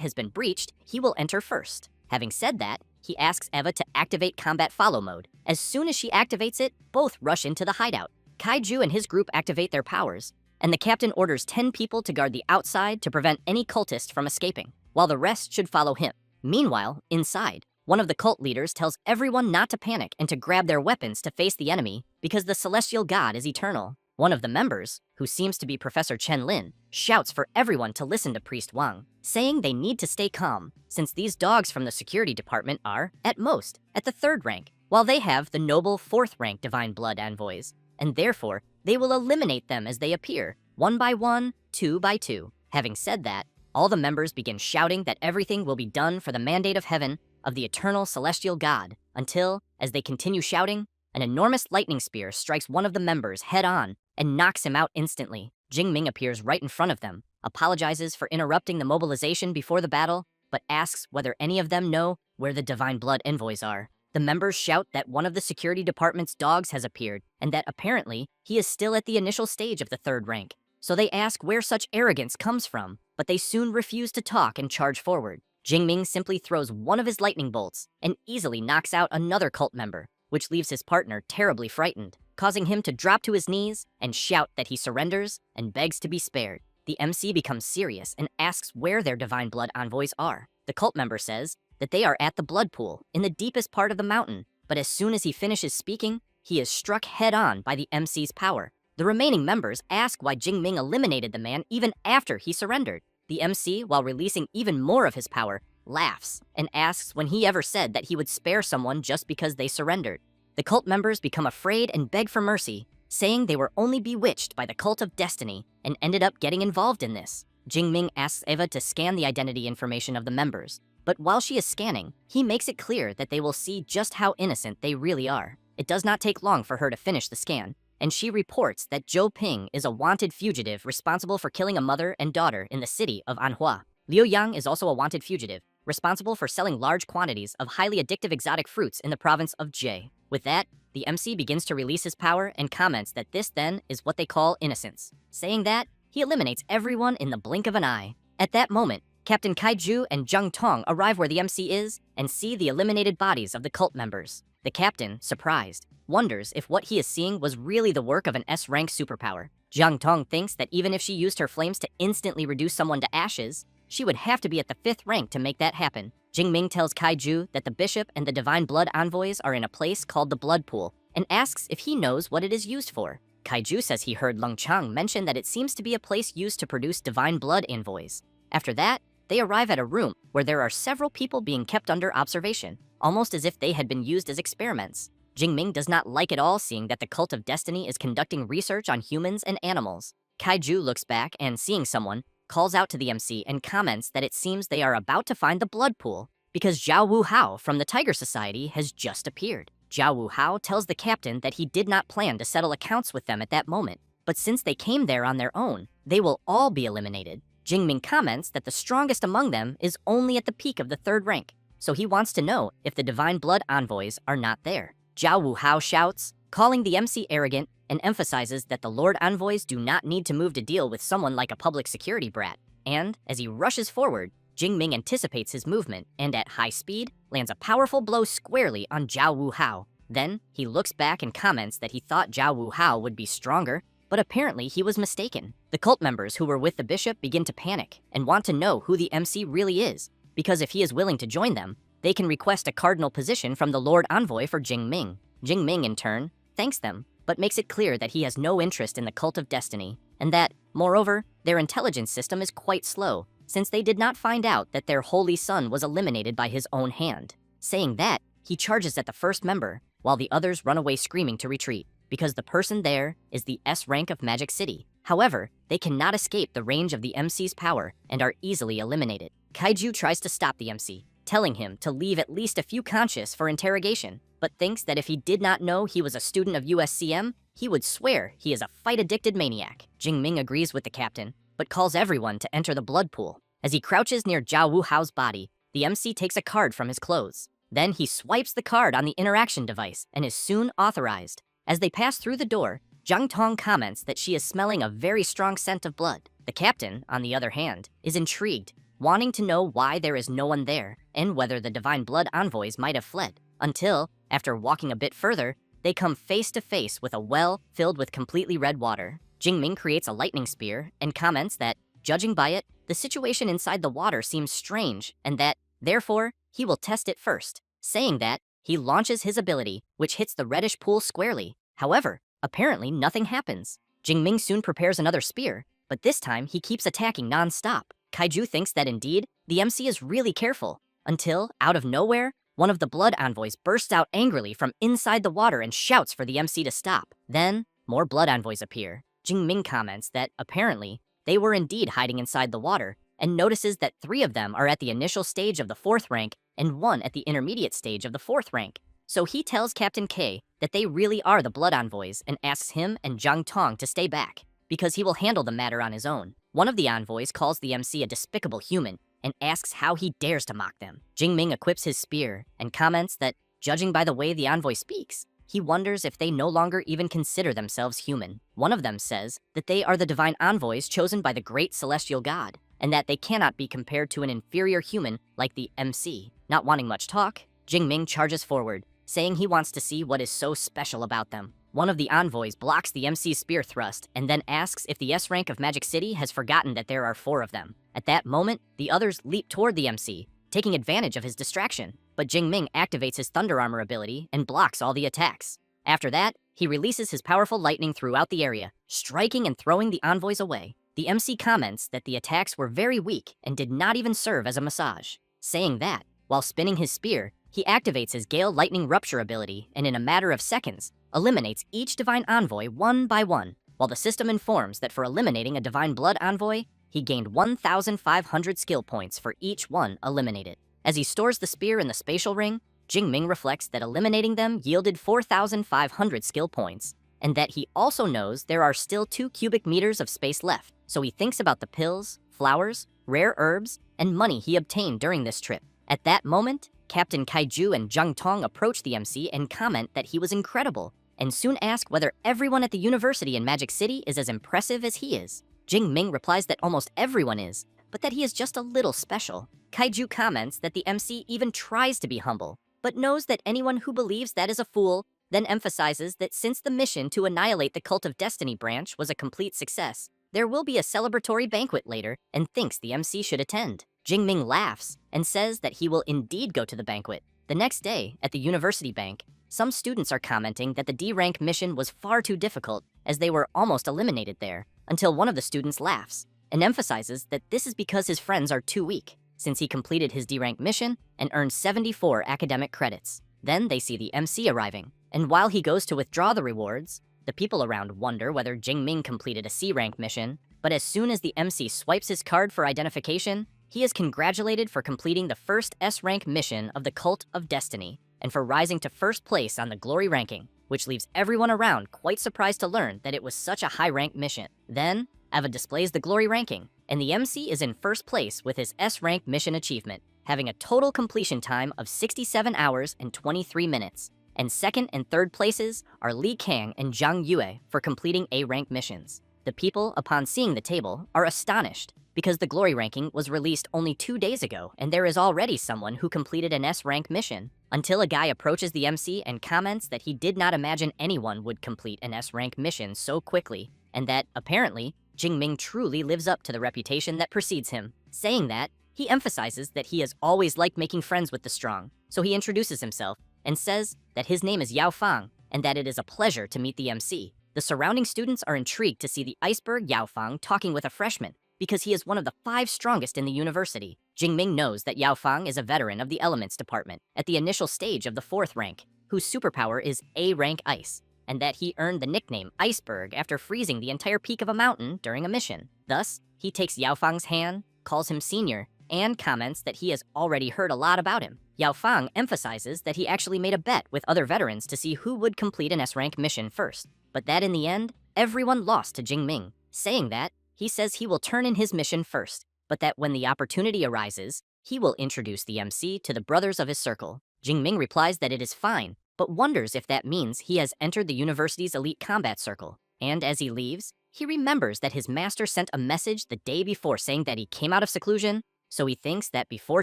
has been breached, he will enter first. Having said that, he asks Eva to activate combat follow mode. As soon as she activates it, both rush into the hideout. Kaiju and his group activate their powers, and the captain orders 10 people to guard the outside to prevent any cultist from escaping, while the rest should follow him. Meanwhile, inside, one of the cult leaders tells everyone not to panic and to grab their weapons to face the enemy, because the celestial god is eternal. One of the members, who seems to be Professor Chen Lin, shouts for everyone to listen to Priest Wang, saying they need to stay calm, since these dogs from the security department are, at most, at the 3rd rank, while they have the noble 4th rank Divine Blood envoys, and therefore they will eliminate them as they appear, 1 by 1, 2 by 2. Having said that, all the members begin shouting that everything will be done for the mandate of heaven of the eternal celestial god, until, as they continue shouting, an enormous lightning spear strikes one of the members head-on and knocks him out instantly. Jingming appears right in front of them, apologizes for interrupting the mobilization before the battle, but asks whether any of them know where the Divine Blood envoys are. The members shout that one of the security department's dogs has appeared, and that apparently he is still at the initial stage of the 3rd rank. So they ask where such arrogance comes from, but they soon refuse to talk and charge forward. Jingming simply throws one of his lightning bolts and easily knocks out another cult member, which leaves his partner terribly frightened, causing him to drop to his knees and shout that he surrenders and begs to be spared. The MC becomes serious and asks where their Divine Blood envoys are. The cult member says that they are at the blood pool in the deepest part of the mountain, but as soon as he finishes speaking, he is struck head-on by the MC's power. The remaining members ask why Jingming eliminated the man even after he surrendered. The MC, while releasing even more of his power, laughs and asks when he ever said that he would spare someone just because they surrendered. The cult members become afraid and beg for mercy, saying they were only bewitched by the Cult of Destiny and ended up getting involved in this. Jingming asks Eva to scan the identity information of the members, but while she is scanning, he makes it clear that they will see just how innocent they really are. It does not take long for her to finish the scan, and she reports that Zhou Ping is a wanted fugitive responsible for killing a mother and daughter in the city of Anhua. Liu Yang is also a wanted fugitive, responsible for selling large quantities of highly addictive exotic fruits in the province of Jie. With that, the MC begins to release his power and comments that this then is what they call innocence. Saying that, he eliminates everyone in the blink of an eye. At that moment, Captain Kaiju and Zhang Tong arrive where the MC is and see the eliminated bodies of the cult members. The captain, surprised, wonders if what he is seeing was really the work of an S-rank superpower. Zhang Tong thinks that even if she used her flames to instantly reduce someone to ashes, she would have to be at the 5th rank to make that happen. Jingming tells Kaiju that the bishop and the divine blood envoys are in a place called the blood pool and asks if he knows what it is used for. Kaiju says he heard Lung Chang mention that it seems to be a place used to produce divine blood envoys. After that, they arrive at a room where there are several people being kept under observation, almost as if they had been used as experiments. Jingming does not like at all seeing that the Cult of Destiny is conducting research on humans and animals. Kaiju looks back and, seeing someone, calls out to the MC and comments that it seems they are about to find the blood pool because Zhao Wu Hao from the Tiger Society has just appeared. Zhao Wu Hao tells the captain that he did not plan to settle accounts with them at that moment, but since they came there on their own, they will all be eliminated. Jingming comments that the strongest among them is only at the peak of the 3rd rank, so he wants to know if the divine blood envoys are not there. Zhao Wu Hao shouts, calling the MC arrogant, and emphasizes that the Lord Envoys do not need to move to deal with someone like a public security brat. And, as he rushes forward, Jingming anticipates his movement and, at high speed, lands a powerful blow squarely on Zhao Wu Hao. Then, he looks back and comments that he thought Zhao Wu Hao would be stronger, but apparently he was mistaken. The cult members who were with the bishop begin to panic and want to know who the MC really is, because if he is willing to join them, they can request a cardinal position from the Lord Envoy for Jingming. Jingming, in turn, thanks them, but makes it clear that he has no interest in the Cult of Destiny, and that, moreover, their intelligence system is quite slow, since they did not find out that their holy son was eliminated by his own hand. Saying that, he charges at the first member, while the others run away screaming to retreat, because the person there is the S rank of Magic City. However, they cannot escape the range of the MC's power and are easily eliminated. Kaiju tries to stop the MC, telling him to leave at least a few conscious for interrogation, but thinks that if he did not know he was a student of USCM, he would swear he is a fight-addicted maniac. Jingming agrees with the captain, but calls everyone to enter the blood pool. As he crouches near Zhao Wu Hao's body, the MC takes a card from his clothes. Then he swipes the card on the interaction device and is soon authorized. As they pass through the door, Zhang Tong comments that she is smelling a very strong scent of blood. The captain, on the other hand, is intrigued, wanting to know why there is no one there and whether the divine blood envoys might have fled, until, after walking a bit further, they come face to face with a well filled with completely red water. Jingming creates a lightning spear and comments that, judging by it, the situation inside the water seems strange and that, therefore, he will test it first. Saying that, he launches his ability, which hits the reddish pool squarely. However, apparently nothing happens. Jingming soon prepares another spear, but this time he keeps attacking non-stop. Kaiju thinks that indeed, the MC is really careful, until, out of nowhere, one of the blood envoys bursts out angrily from inside the water and shouts for the MC to stop. Then, more blood envoys appear. Jingming comments that, apparently, they were indeed hiding inside the water, and notices that 3 of them are at the initial stage of the 4th rank and 1 at the intermediate stage of the 4th rank. So he tells Captain K that they really are the blood envoys and asks him and Zhang Tong to stay back, because he will handle the matter on his own. One of the envoys calls the MC a despicable human and asks how he dares to mock them. Jingming equips his spear and comments that, judging by the way the envoy speaks, he wonders if they no longer even consider themselves human. One of them says that they are the divine envoys chosen by the great celestial god, and that they cannot be compared to an inferior human like the MC. Not wanting much talk, Jingming charges forward, saying he wants to see what is so special about them. One of the envoys blocks the MC's spear thrust and then asks if the S rank of Magic City has forgotten that there are 4 of them. At that moment, the others leap toward the MC, taking advantage of his distraction, but Jingming activates his Thunder Armor ability and blocks all the attacks. After that, he releases his powerful lightning throughout the area, striking and throwing the envoys away. The MC comments that the attacks were very weak and did not even serve as a massage. Saying that, while spinning his spear, he activates his Gale Lightning Rupture ability and in a matter of seconds, eliminates each divine envoy one by one, while the system informs that for eliminating a divine blood envoy, he gained 1,500 skill points for each one eliminated. As he stores the spear in the spatial ring, Jingming reflects that eliminating them yielded 4,500 skill points, and that he also knows there are still 2 cubic meters of space left. So he thinks about the pills, flowers, rare herbs, and money he obtained during this trip. At that moment, Captain Kaiju and Jung Tong approach the MC and comment that he was incredible, and soon ask whether everyone at the university in Magic City is as impressive as he is. Jing Ming replies that almost everyone is, but that he is just a little special. Kaiju comments that the MC even tries to be humble, but knows that anyone who believes that is a fool, then emphasizes that since the mission to annihilate the Cult of Destiny branch was a complete success, there will be a celebratory banquet later and thinks the MC should attend. Jing Ming laughs and says that he will indeed go to the banquet. The next day, at the university bank, some students are commenting that the D-rank mission was far too difficult as they were almost eliminated there, until one of the students laughs and emphasizes that this is because his friends are too weak, since he completed his D-rank mission and earned 74 academic credits. Then they see the MC arriving, and while he goes to withdraw the rewards, the people around wonder whether Jing Ming completed a C-rank mission, but as soon as the MC swipes his card for identification, he is congratulated for completing the first S-rank mission of the Cult of Destiny, and for rising to first place on the glory ranking, which leaves everyone around quite surprised to learn that it was such a high-rank mission. Then, Eva displays the glory ranking, and the MC is in first place with his S-rank mission achievement, having a total completion time of 67 hours and 23 minutes. And second and third places are Li Kang and Zhang Yue for completing A-rank missions. The people, upon seeing the table, are astonished, because the glory ranking was released only 2 days ago, and there is already someone who completed an S-rank mission, until a guy approaches the MC and comments that he did not imagine anyone would complete an S-rank mission so quickly, and that, apparently, Jing Ming truly lives up to the reputation that precedes him. Saying that, he emphasizes that he has always liked making friends with the strong, so he introduces himself and says that his name is Yao Fang, and that it is a pleasure to meet the MC. The surrounding students are intrigued to see the iceberg Yao Fang talking with a freshman, because he is one of the 5 strongest in the university. Jing Ming knows that Yao Fang is a veteran of the Elements Department at the initial stage of the 4th rank, whose superpower is A-rank ice, and that he earned the nickname Iceberg after freezing the entire peak of a mountain during a mission. Thus, he takes Yao Fang's hand, calls him senior, and comments that he has already heard a lot about him. Yao Fang emphasizes that he actually made a bet with other veterans to see who would complete an S-rank mission first, but that in the end, everyone lost to Jing Ming. Saying that, he says he will turn in his mission first, but that when the opportunity arises, he will introduce the MC to the brothers of his circle. Jing Ming replies that it is fine, but wonders if that means he has entered the university's elite combat circle. And as he leaves, he remembers that his master sent a message the day before saying that he came out of seclusion, so he thinks that before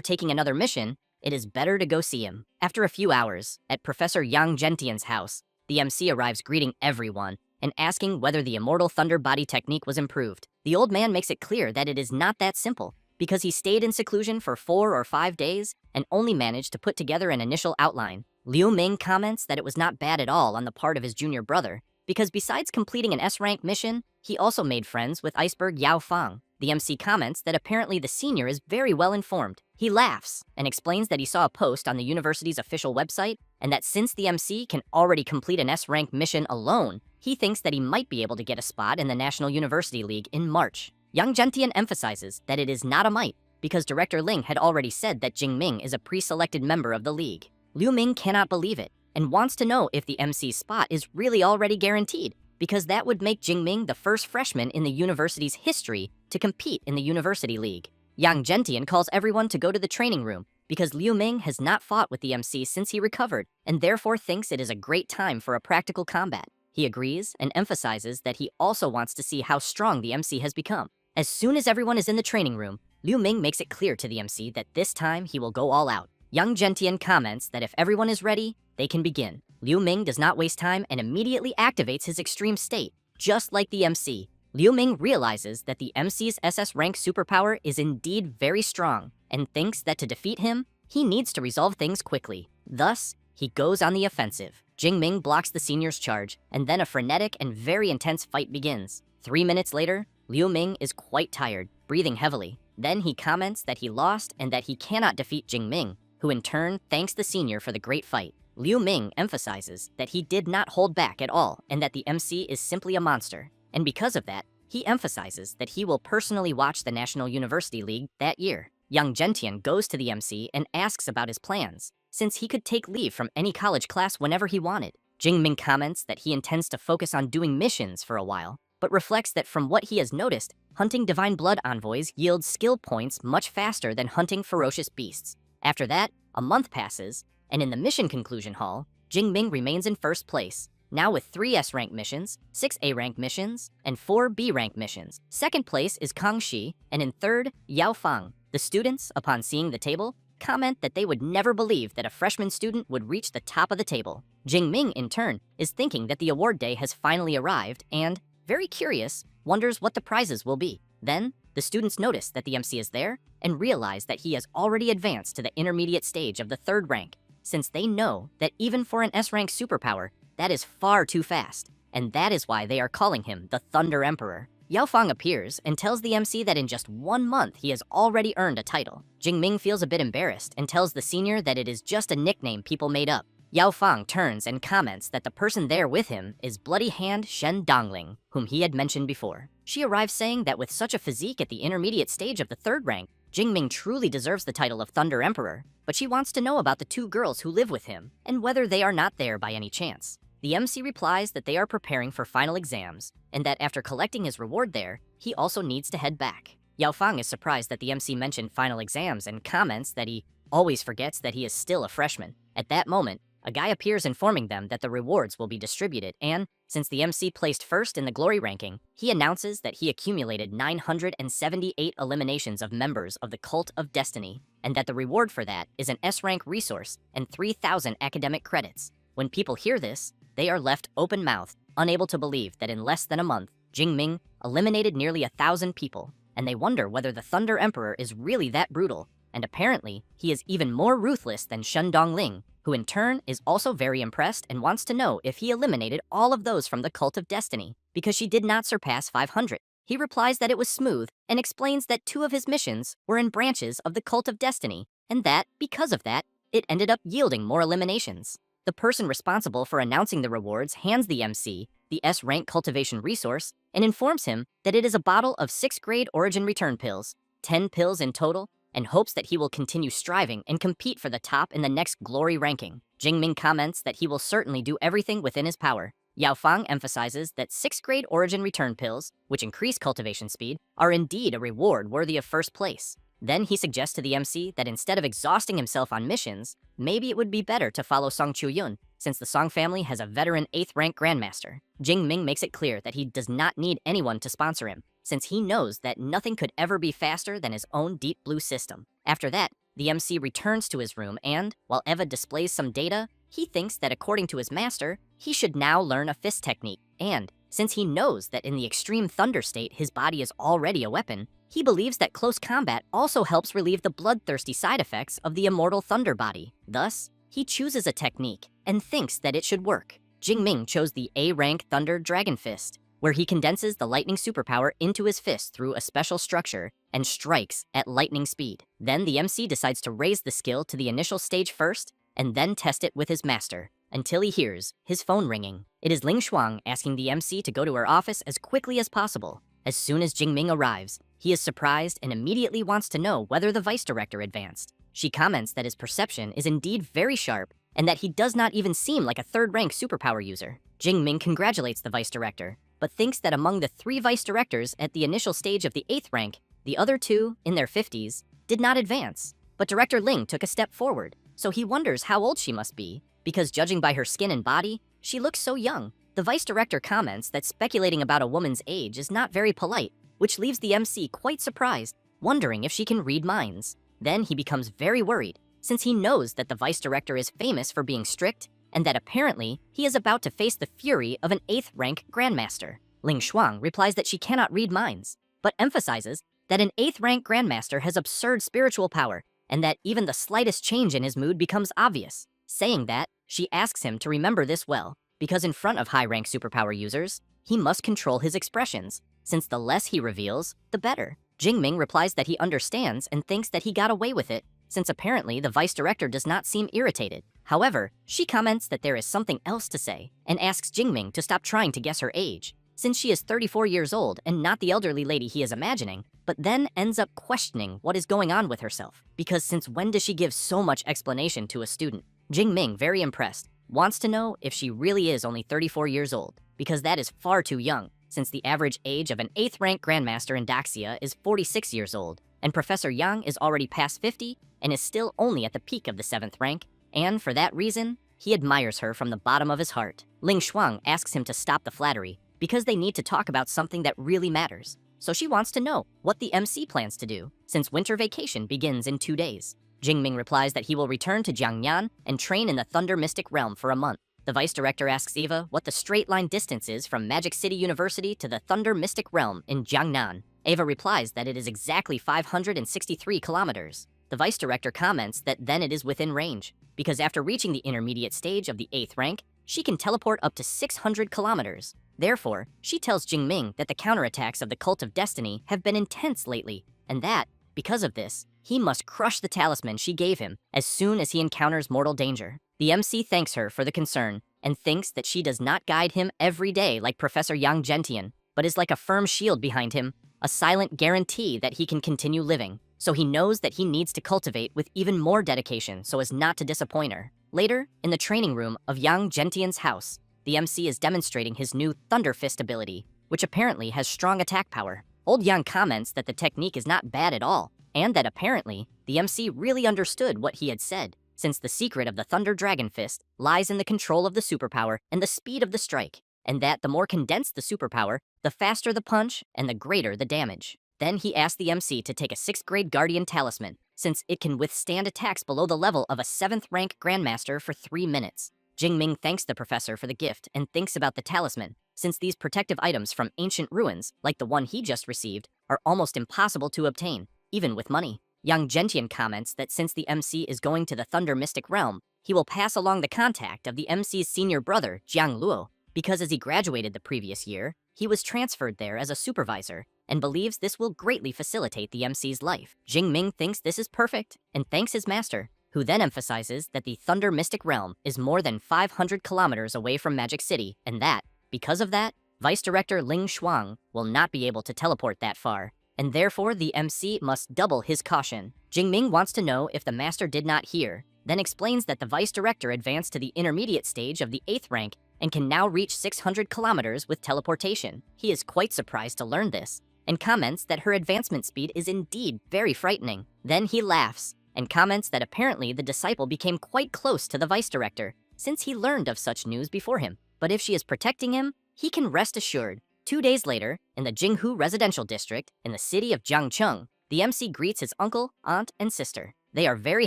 taking another mission, it is better to go see him. After a few hours, at Professor Yang Gentian's house, the MC arrives greeting everyone and asking whether the Immortal Thunder body technique was improved. The old man makes it clear that it is not that simple, because he stayed in seclusion for 4 or 5 days and only managed to put together an initial outline. Liu Ming comments that it was not bad at all on the part of his junior brother, because besides completing an S-rank mission, he also made friends with Iceberg Yao Fang. The MC comments that apparently the senior is very well informed. He laughs and explains that he saw a post on the university's official website, and that since the MC can already complete an S-rank mission alone, he thinks that he might be able to get a spot in the National University League in March. Yang Gentian emphasizes that it is not a might, because Director Ling had already said that Jing Ming is a pre-selected member of the league. Liu Ming cannot believe it, and wants to know if the MC's spot is really already guaranteed, because that would make Jing Ming the first freshman in the university's history to compete in the University League. Yang Gentian calls everyone to go to the training room, because Liu Ming has not fought with the MC since he recovered, and therefore thinks it is a great time for a practical combat. He agrees and emphasizes that he also wants to see how strong the MC has become. As soon as everyone is in the training room, Liu Ming makes it clear to the MC that this time he will go all out. Yang Gentian comments that if everyone is ready, they can begin. Liu Ming does not waste time and immediately activates his extreme state, just like the MC. Liu Ming realizes that the MC's SS rank superpower is indeed very strong, and thinks that to defeat him, he needs to resolve things quickly. Thus, he goes on the offensive. Jing Ming blocks the senior's charge, and then a frenetic and very intense fight begins. 3 minutes later, Liu Ming is quite tired, breathing heavily. Then he comments that he lost and that he cannot defeat Jing Ming, who in turn thanks the senior for the great fight. Liu Ming emphasizes that he did not hold back at all and that the MC is simply a monster. And because of that, he emphasizes that he will personally watch the National University League that year. Yang Gentian goes to the MC and asks about his plans, since he could take leave from any college class whenever he wanted. Jingming comments that he intends to focus on doing missions for a while, but reflects that from what he has noticed, hunting divine blood envoys yields skill points much faster than hunting ferocious beasts. After that, a month passes, and in the mission conclusion hall, Jingming remains in first place, now with 3 S-rank missions, 6 A-rank missions, and 4 B-rank missions. Second place is Kang Shi, and in third, Yao Fang. The students, upon seeing the table, comment that they would never believe that a freshman student would reach the top of the table. Jingming, in turn, is thinking that the award day has finally arrived and, very curious, wonders what the prizes will be. Then, the students notice that the MC is there and realize that he has already advanced to the intermediate stage of the 3rd rank, since they know that even for an S-rank superpower, that is far too fast, and that is why they are calling him the Thunder Emperor. Yao Fang appears and tells the MC that in just 1 month he has already earned a title. Jingming feels a bit embarrassed and tells the senior that it is just a nickname people made up. Yao Fang turns and comments that the person there with him is Bloody Hand Shen Dongling, whom he had mentioned before. She arrives saying that with such a physique at the intermediate stage of the 3rd rank, Jingming truly deserves the title of Thunder Emperor, but she wants to know about the 2 girls who live with him and whether they are not there by any chance. The MC replies that they are preparing for final exams, and that after collecting his reward there, he also needs to head back. Yao Fang is surprised that the MC mentioned final exams and comments that he always forgets that he is still a freshman. At that moment, a guy appears informing them that the rewards will be distributed, and since the MC placed first in the glory ranking, he announces that he accumulated 978 eliminations of members of the Cult of Destiny, and that the reward for that is an S-rank resource and 3,000 academic credits. When people hear this, they are left open-mouthed, unable to believe that in less than a month, Jingming eliminated nearly 1,000 people, and they wonder whether the Thunder Emperor is really that brutal, and apparently, he is even more ruthless than Shen Dongling, who in turn is also very impressed and wants to know if he eliminated all of those from the Cult of Destiny, because she did not surpass 500. He replies that it was smooth, and explains that 2 of his missions were in branches of the Cult of Destiny, and that, because of that, it ended up yielding more eliminations. The person responsible for announcing the rewards hands the MC the S-rank cultivation resource and informs him that it is a bottle of 6th grade origin return pills, 10 pills in total, and hopes that he will continue striving and compete for the top in the next glory ranking. Jingming comments that he will certainly do everything within his power. Yao Fang emphasizes that 6th grade origin return pills, which increase cultivation speed, are indeed a reward worthy of first place. Then he suggests to the MC that instead of exhausting himself on missions, maybe it would be better to follow Song Chu-yun, since the Song family has a veteran 8th rank grandmaster. Jingming makes it clear that he does not need anyone to sponsor him, since he knows that nothing could ever be faster than his own Deep Blue system. After that, the MC returns to his room and, while Eva displays some data, he thinks that according to his master, he should now learn a fist technique, and since he knows that in the extreme thunder state his body is already a weapon, he believes that close combat also helps relieve the bloodthirsty side effects of the immortal thunder body. Thus, he chooses a technique and thinks that it should work. Jingming chose the A-rank Thunder Dragon Fist, where he condenses the lightning superpower into his fist through a special structure and strikes at lightning speed. Then the MC decides to raise the skill to the initial stage first and then test it with his master, until he hears his phone ringing. It is Ling Shuang asking the MC to go to her office as quickly as possible. As soon as Jingming arrives, he is surprised and immediately wants to know whether the vice director advanced. She comments that his perception is indeed very sharp and that he does not even seem like a 3rd rank superpower user. Jingming congratulates the vice director, but thinks that among the 3 vice directors at the initial stage of the 8th rank, the other 2, in their 50s, did not advance. But Director Ling took a step forward, so he wonders how old she must be, because judging by her skin and body, she looks so young. The vice director comments that speculating about a woman's age is not very polite, which leaves the MC quite surprised, wondering if she can read minds. Then he becomes very worried, since he knows that the vice director is famous for being strict, and that apparently he is about to face the fury of an 8th rank grandmaster. Ling Shuang replies that she cannot read minds, but emphasizes that an 8th rank grandmaster has absurd spiritual power, and that even the slightest change in his mood becomes obvious. Saying that, she asks him to remember this well, because in front of high-rank superpower users, he must control his expressions, since the less he reveals, the better. Jingming replies that he understands and thinks that he got away with it, since apparently the vice director does not seem irritated. However, she comments that there is something else to say, and asks Jingming to stop trying to guess her age, since she is 34 years old and not the elderly lady he is imagining, but then ends up questioning what is going on with herself, because since when does she give so much explanation to a student? Jingming, very impressed, wants to know if she really is only 34 years old, because that is far too young, since the average age of an 8th rank grandmaster in Daxia is 46 years old, and Professor Yang is already past 50 and is still only at the peak of the 7th rank, and for that reason, he admires her from the bottom of his heart. Ling Shuang asks him to stop the flattery, because they need to talk about something that really matters. So she wants to know what the MC plans to do, since winter vacation begins in 2 days. Jingming replies that he will return to Jiangnan and train in the Thunder Mystic Realm for a month. The vice director asks Eva what the straight line distance is from Magic City University to the Thunder Mystic Realm in Jiangnan. Eva replies that it is exactly 563 kilometers. The vice director comments that then it is within range, because after reaching the intermediate stage of the 8th rank, she can teleport up to 600 kilometers. Therefore, she tells Jingming that the counterattacks of the Cult of Destiny have been intense lately, and that, because of this, he must crush the talisman she gave him as soon as he encounters mortal danger. The MC thanks her for the concern and thinks that she does not guide him every day like Professor Yang Gentian, but is like a firm shield behind him, a silent guarantee that he can continue living. So he knows that he needs to cultivate with even more dedication so as not to disappoint her. Later, in the training room of Yang Gentian's house, the MC is demonstrating his new Thunder Fist ability, which apparently has strong attack power. Old Yang comments that the technique is not bad at all, and that apparently, the MC really understood what he had said, since the secret of the Thunder Dragon Fist lies in the control of the superpower and the speed of the strike, and that the more condensed the superpower, the faster the punch and the greater the damage. Then he asked the MC to take a 6th grade Guardian Talisman, since it can withstand attacks below the level of a 7th rank Grandmaster for 3 minutes. Jingming thanks the professor for the gift and thinks about the talisman, since these protective items from ancient ruins, like the one he just received, are almost impossible to obtain, even with money. Yang Gentian comments that since the MC is going to the Thunder Mystic Realm, he will pass along the contact of the MC's senior brother, Jiang Luo, because as he graduated the previous year, he was transferred there as a supervisor, and believes this will greatly facilitate the MC's life. Jingming thinks this is perfect, and thanks his master, who then emphasizes that the Thunder Mystic Realm is more than 500 kilometers away from Magic City, and that, because of that, Vice Director Ling Shuang will not be able to teleport that far, and therefore the MC must double his caution. Jingming wants to know if the master did not hear, then explains that the Vice Director advanced to the intermediate stage of the 8th rank and can now reach 600 kilometers with teleportation. He is quite surprised to learn this, and comments that her advancement speed is indeed very frightening. Then he laughs, and comments that apparently the disciple became quite close to the vice director, since he learned of such news before him. But if she is protecting him, he can rest assured. 2 days later, in the Jinghu residential district, in the city of Jiangcheng, the MC greets his uncle, aunt, and sister. They are very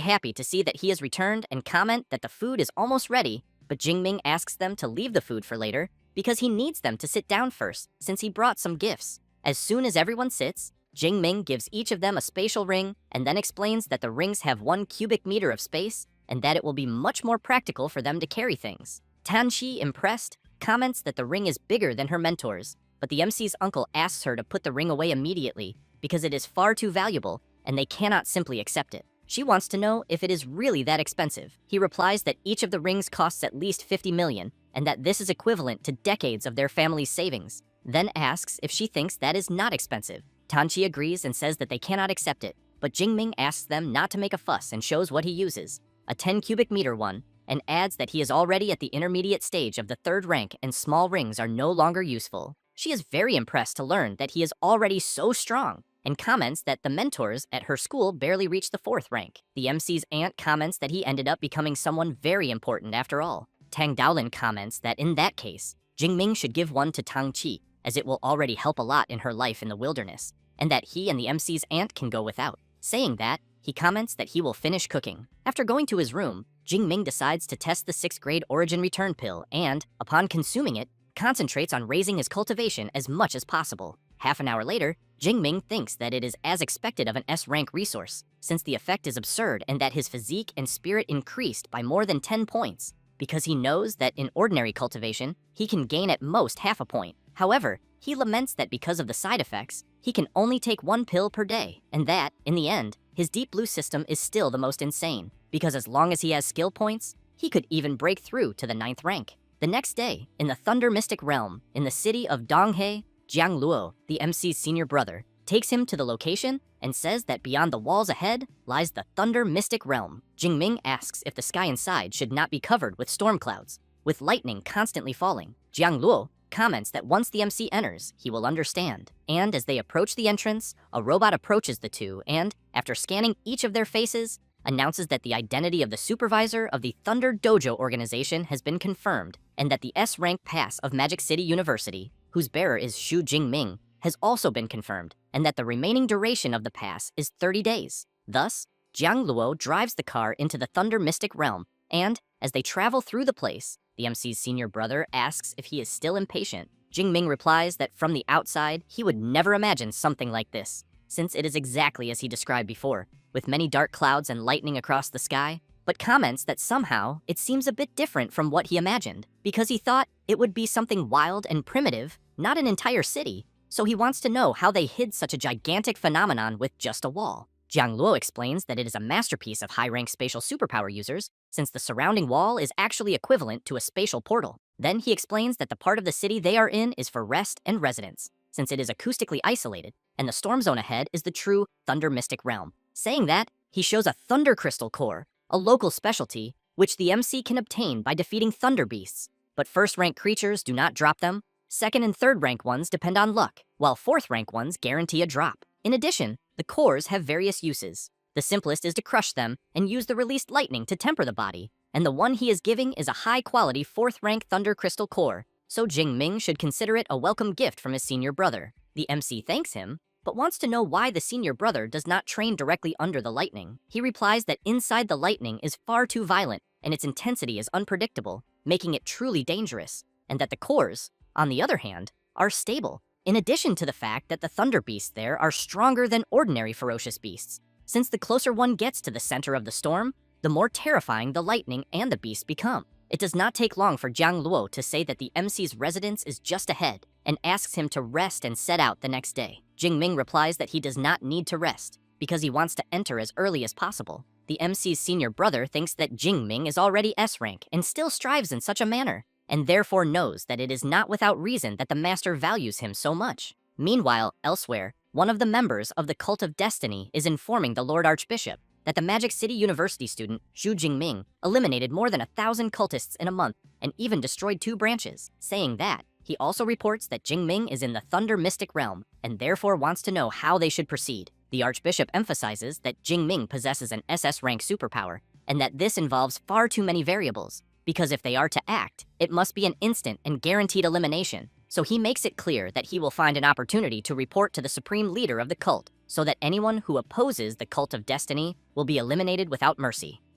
happy to see that he has returned and comment that the food is almost ready, but Jingming asks them to leave the food for later because he needs them to sit down first, since he brought some gifts. As soon as everyone sits, Jingming gives each of them a spatial ring and then explains that the rings have 1 cubic meter of space and that it will be much more practical for them to carry things. Tanqi, impressed, comments that the ring is bigger than her mentor's, but the MC's uncle asks her to put the ring away immediately because it is far too valuable and they cannot simply accept it. She wants to know if it is really that expensive. He replies that each of the rings costs at least 50 million and that this is equivalent to decades of their family's savings, then asks if she thinks that is not expensive. Tanqi agrees and says that they cannot accept it, but Jingming asks them not to make a fuss and shows what he uses, a 10 cubic meter one, and adds that he is already at the intermediate stage of the 3rd rank and small rings are no longer useful. She is very impressed to learn that he is already so strong, and comments that the mentors at her school barely reached the 4th rank. The MC's aunt comments that he ended up becoming someone very important after all. Tang Daolin comments that in that case, Jingming should give one to Tangqi, as it will already help a lot in her life in the wilderness, and that he and the MC's aunt can go without. Saying that, he comments that he will finish cooking. After going to his room, Jingming decides to test the 6th grade Origin Return pill and, upon consuming it, concentrates on raising his cultivation as much as possible. Half an hour later, Jingming thinks that it is as expected of an S-rank resource, since the effect is absurd and that his physique and spirit increased by more than 10 points, because he knows that in ordinary cultivation, he can gain at most half a point. However, he laments that because of the side effects, he can only take 1 pill per day, and that, in the end, his Deep Blue system is still the most insane, because as long as he has skill points, he could even break through to the 9th rank. The next day, in the Thunder Mystic Realm, in the city of Donghe, Jiang Luo, the MC's senior brother, takes him to the location and says that beyond the walls ahead lies the Thunder Mystic Realm. Jingming asks if the sky inside should not be covered with storm clouds, with lightning constantly falling. Jiang Luo comments that once the MC enters, he will understand. And as they approach the entrance, a robot approaches the two and, after scanning each of their faces, announces that the identity of the supervisor of the Thunder Dojo organization has been confirmed, and that the S-rank pass of Magic City University, whose bearer is Xu Jingming, has also been confirmed, and that the remaining duration of the pass is 30 days. Thus, Jiang Luo drives the car into the Thunder Mystic Realm, and, as they travel through the place, the MC's senior brother asks if he is still impatient. Jingming replies that from the outside, he would never imagine something like this, since it is exactly as he described before, with many dark clouds and lightning across the sky, but comments that somehow it seems a bit different from what he imagined, because he thought it would be something wild and primitive, not an entire city, so he wants to know how they hid such a gigantic phenomenon with just a wall. Jiang Luo explains that it is a masterpiece of high-rank spatial superpower users, since the surrounding wall is actually equivalent to a spatial portal. Then he explains that the part of the city they are in is for rest and residence, since it is acoustically isolated, and the storm zone ahead is the true Thunder Mystic Realm. Saying that, he shows a Thunder Crystal Core, a local specialty, which the MC can obtain by defeating Thunder Beasts. But first-rank creatures do not drop them, second and third-rank ones depend on luck, while fourth-rank ones guarantee a drop. In addition, the cores have various uses. The simplest is to crush them and use the released lightning to temper the body, and the one he is giving is a high-quality fourth-rank Thunder Crystal Core, so Jingming should consider it a welcome gift from his senior brother. The MC thanks him, but wants to know why the senior brother does not train directly under the lightning. He replies that inside the lightning is far too violent, and its intensity is unpredictable, making it truly dangerous, and that the cores, on the other hand, are stable, in addition to the fact that the thunder beasts there are stronger than ordinary ferocious beasts. Since the closer one gets to the center of the storm, the more terrifying the lightning and the beasts become. It does not take long for Jiang Luo to say that the MC's residence is just ahead, and asks him to rest and set out the next day. Jingming replies that he does not need to rest, because he wants to enter as early as possible. The MC's senior brother thinks that Jingming is already S-rank and still strives in such a manner, and therefore knows that it is not without reason that the master values him so much. Meanwhile, elsewhere, one of the members of the Cult of Destiny is informing the Lord Archbishop that the Magic City University student, Xu Jingming, eliminated more than 1,000 cultists in a month and even destroyed 2 branches, saying that he also reports that Jingming is in the Thunder Mystic Realm and therefore wants to know how they should proceed. The Archbishop emphasizes that Jingming possesses an SS rank superpower and that this involves far too many variables, because if they are to act, it must be an instant and guaranteed elimination. So he makes it clear that he will find an opportunity to report to the supreme leader of the cult, so that anyone who opposes the Cult of Destiny will be eliminated without mercy.